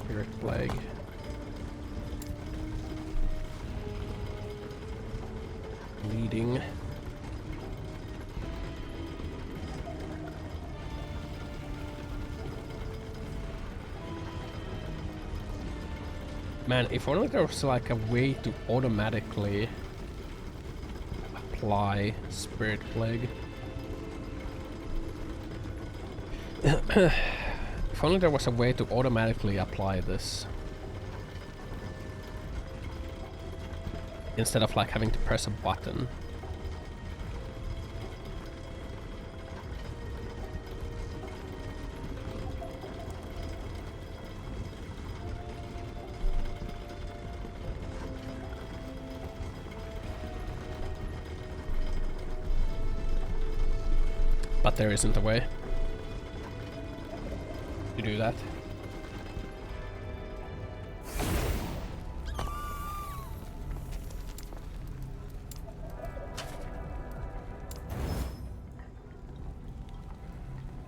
Spirit Plague. Bleeding. Man, if only there was like a way to automatically apply Spirit Plague. If only there was a way to automatically apply this. Instead of like having to press a button. But there isn't a way to do that.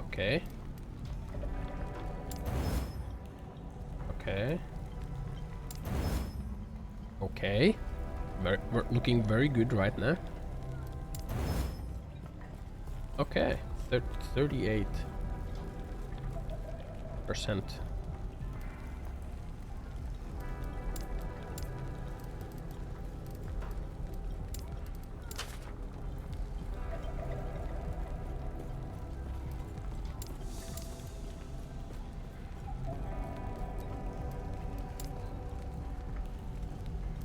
Okay. Okay. Okay. We're looking very good right now. Okay. 38%.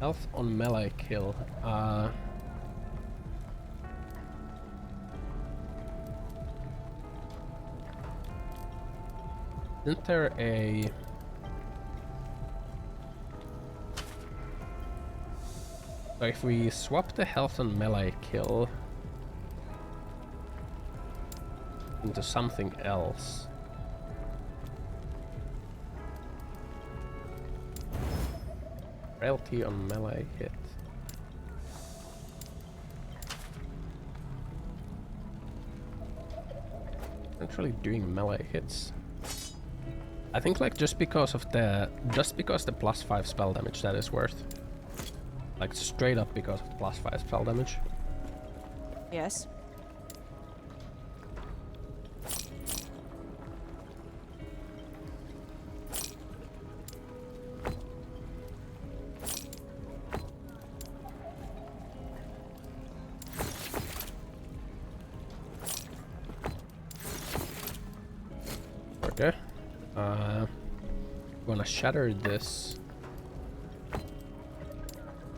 Health on melee kill. Isn't there a... So if we swap the health on melee kill... into something else. Frailty on melee hit. Not really doing melee hits. I think like just because the +5 spell damage that is worth. Like straight up because of the +5 spell damage. Yes. Okay. Wanna shatter this.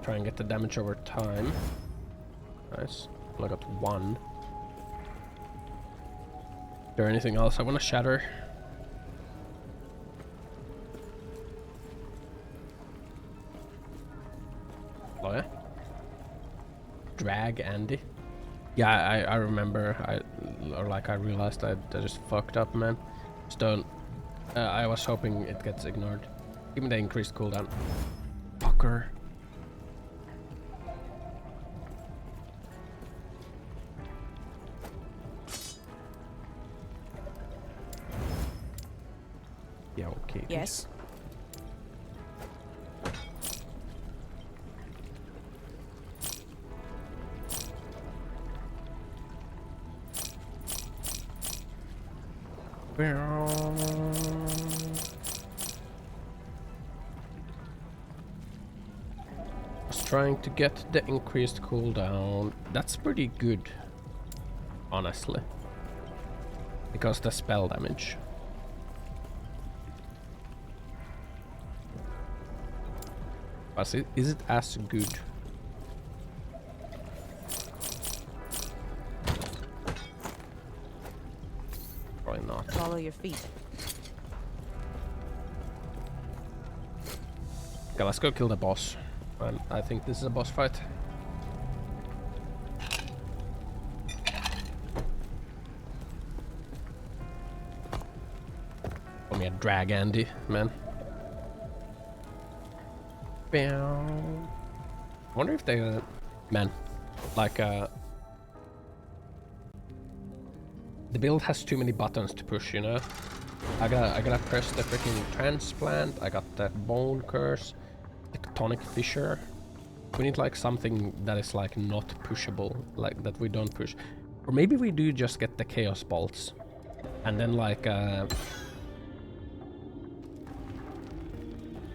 Try and get the damage over time. Nice. Well, I got 1. Is there anything else I wanna shatter? Oh yeah? Drag Andy? Yeah, I remember. I realized I just fucked up, man. Just don't. I was hoping it gets ignored. Give me the increased cooldown. Fucker. Yeah, okay. Yes. Was trying to get the increased cooldown. That's pretty good, honestly, because the spell damage. But is it as good? Probably not. Follow your feet. Okay, let's go kill the boss. And I think this is a boss fight. Call me a drag Andy, man. I wonder if they, man, like the build has too many buttons to push, you know. I gotta press the freaking transplant. I got that bone curse, tectonic fissure. We need like something that is like not pushable, like that we don't push, or maybe we do just get the chaos bolts, and then like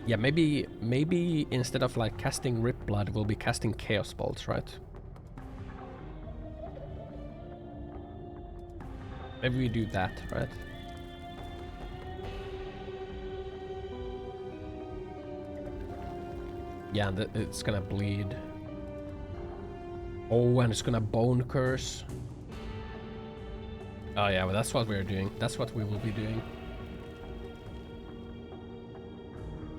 yeah, maybe instead of like casting Rip Blood, we'll be casting Chaos Bolts, right? Maybe we do that, right? Yeah, it's gonna bleed. Oh, and it's gonna Bone Curse. Oh yeah, well that's what we're doing. That's what we will be doing.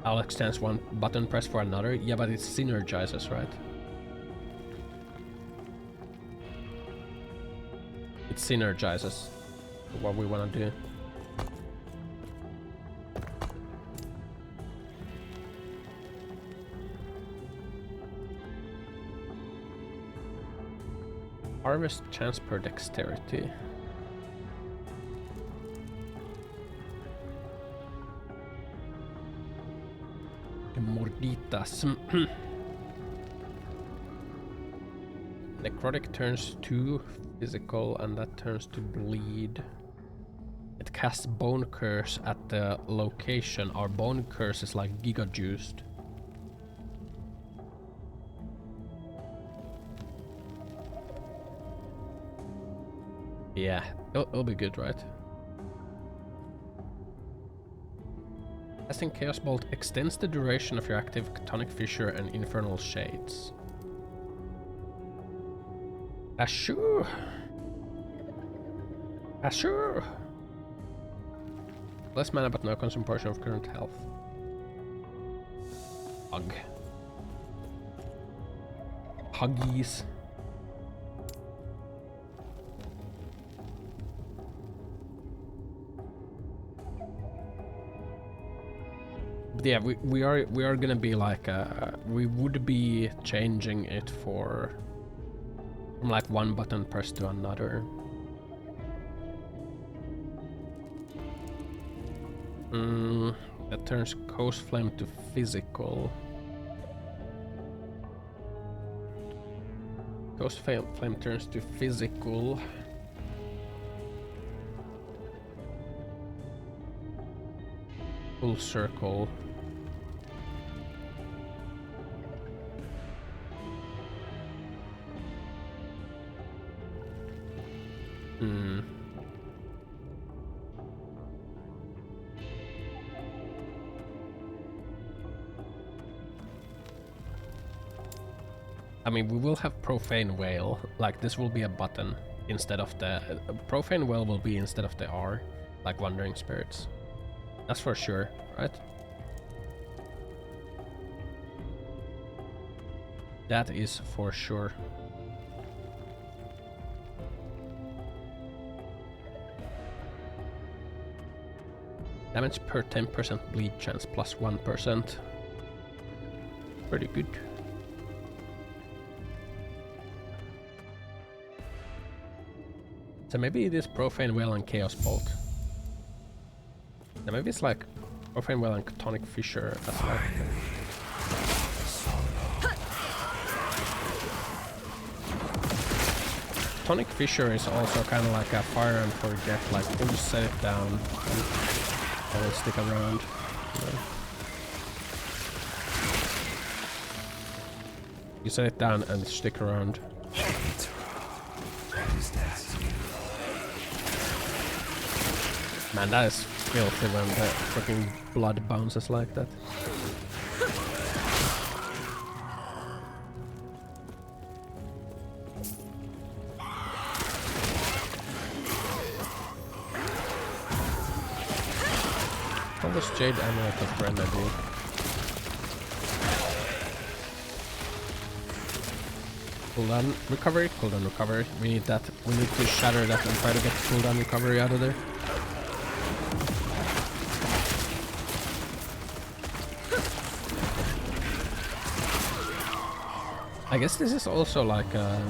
I'll extend one button press for another. Yeah, but it synergizes, right? It synergizes what we want to do. Harvest chance per dexterity. Morditas. Necrotic turns to physical and that turns to bleed. It casts Bone Curse at the location. Our Bone Curse is like giga juiced. Yeah, it'll be good, right? Casting Chaos Bolt extends the duration of your active Tectonic Fissure and Infernal Shades. Assure! Assure! Less mana but no constant portion of current health. Hug. Huggies. Yeah, we are gonna be like we would be changing it from like one button press to another. That turns Ghost Flame to physical. Ghost Flame turns to physical. Full circle. I mean, we will have Profane Whale, like this will be a button instead of the... Profane Whale will be instead of the R, like Wandering Spirits. That's for sure, right? That is for sure. Damage per 10% bleed chance plus 1%. Pretty good. So maybe it is Profane Whale and Chaos Bolt. Yeah, maybe it's like Profane Whale and Chthonic Fissure as well. Chthonic Fissure is also kind of like a fire and forget, like you just set it down and it will stick around. You set it down and stick around. Man, that is filthy when the fucking blood bounces like that. How was Jade Amulet of Remedy? Cooldown recovery? Cooldown recovery. We need that. We need to shatter that and try to get cooldown recovery out of there. I guess this is also like a...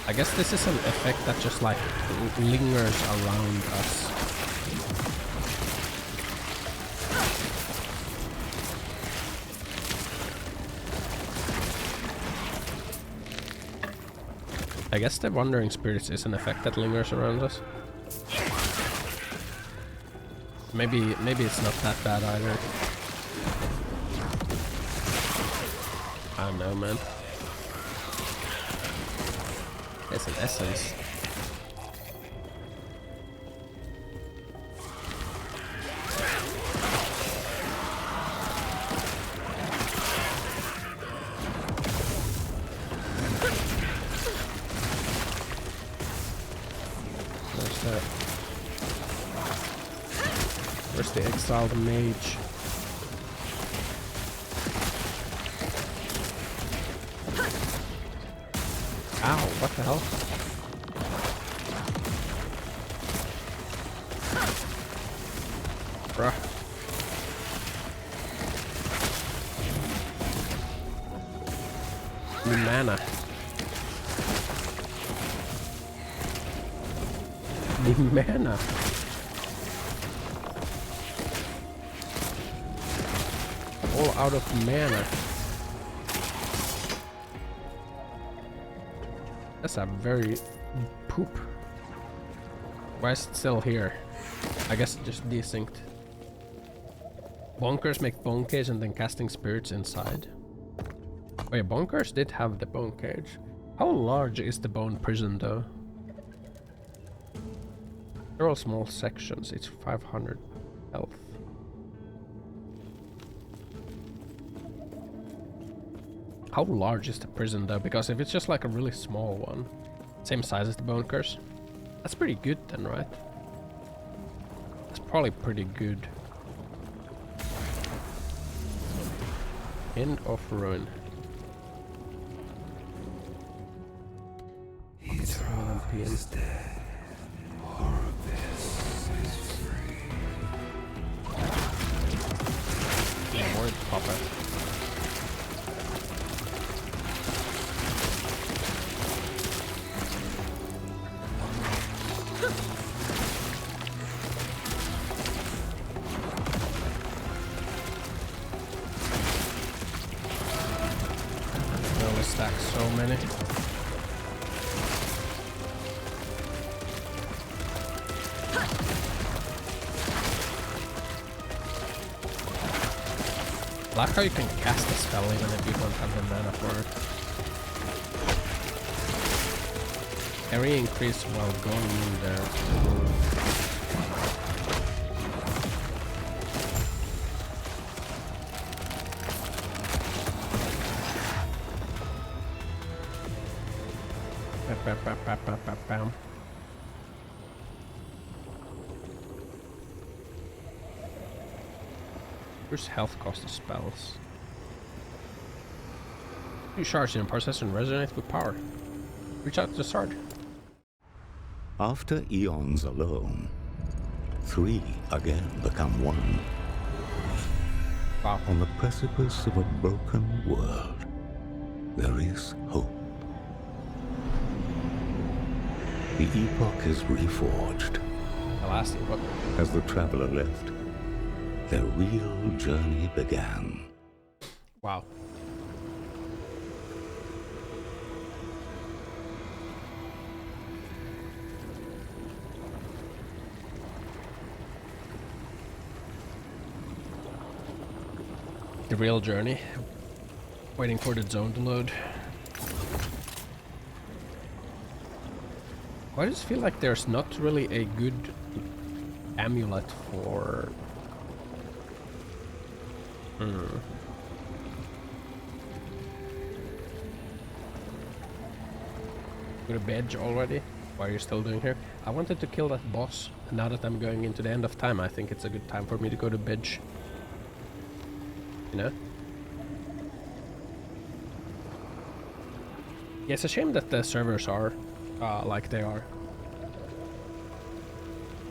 I guess this is an effect that just like lingers around us. I guess the Wandering Spirits is an effect that lingers around us. Maybe it's not that bad either. I don't know, man. It's an essence. Where's that? Where's the exiled mage? Ow, what the hell? Bruh. New mana. New mana. All out of mana. That's a very poop. Why is it still here? I guess it just desynced. Bonkers make bone cage and then casting spirits inside. Wait, Bonkers did have the bone cage. How large is the bone prison though? They're all small sections. It's 500 health. How large is the prison though? Because if it's just like a really small one, same size as the Bone Curse, that's pretty good then, right? That's probably pretty good. End of Ruin. European. More pop-up. Stack so many. Like how you can cast a spell even if you don't have the mana for it. Carry increase while going in there. Bam. Where's health cost of spells? You charge in process and resonate with power. Reach out to the sword. After eons alone, 3 again become 1. Wow. On the precipice of a broken world, there is hope. The epoch is reforged. The last epoch. As the traveler left, their real journey began. Wow. The real journey. Waiting for the zone to load. Why does it feel like there's not really a good amulet for... Go to bed already? What are you still doing here? I wanted to kill that boss, and now that I'm going into the end of time, I think it's a good time for me to go to bed. You know? Yeah, it's a shame that the servers are like they are.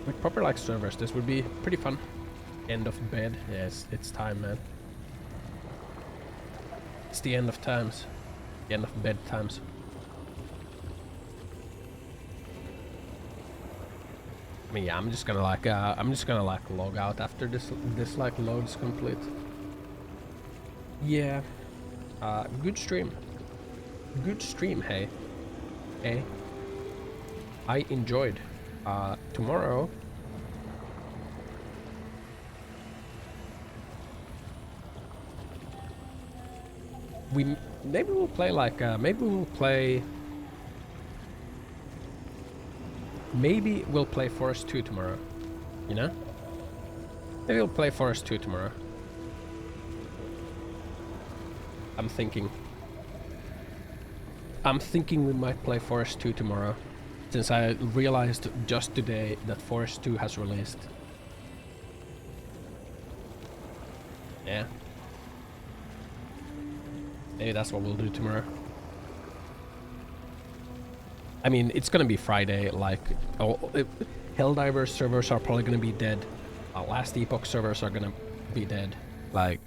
With proper like servers, this would be pretty fun. End of bed. Yes, it's time, man. It's the end of times. The end of bed times. I mean, yeah, I'm just gonna like log out after this like load's complete. Yeah. Good stream. Good stream, hey. Hey. I enjoyed. Tomorrow maybe we'll play like maybe we'll play Forest 2 tomorrow, you know? Maybe we'll play Forest 2 tomorrow. I'm thinking we might play Forest 2 tomorrow, since I realized just today that Forest 2 has released. Yeah. Maybe that's what we'll do tomorrow. I mean, it's gonna be Friday, like... Helldivers servers are probably gonna be dead. Last Epoch servers are gonna be dead. Like,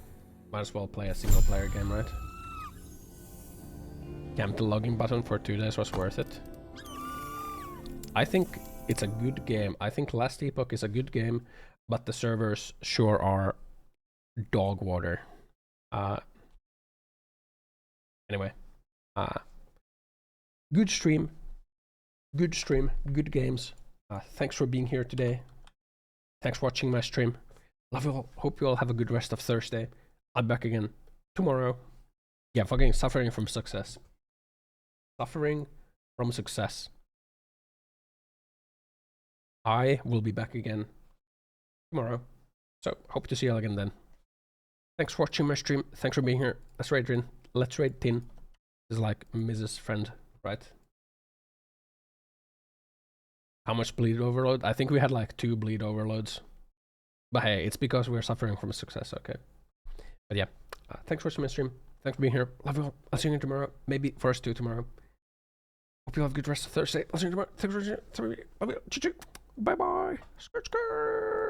might as well play a single player game, right? Camp the login button for 2 days was worth it. I think it's a good game. I think Last Epoch is a good game, but the servers sure are dog water. Anyway. Good stream. Good stream. Good games. Thanks for being here today. Thanks for watching my stream. Love you all. Hope you all have a good rest of Thursday. I'm back again tomorrow. Yeah, fucking suffering from success. Suffering from success. I will be back again tomorrow. So, hope to see you all again then. Thanks for watching my stream. Thanks for being here. Let's raid Rin. Let's raid Tin. This is like Mrs. Friend, right? How much bleed overload? I think we had like 2 bleed overloads. But hey, it's because we're suffering from success, okay? But yeah, thanks for watching my stream. Thanks for being here. Love you all. I'll see you tomorrow. Maybe Forest 2 tomorrow. Hope you have a good rest of Thursday. I'll see you tomorrow. Thanks for watching. Bye bye. Skirt, skirt.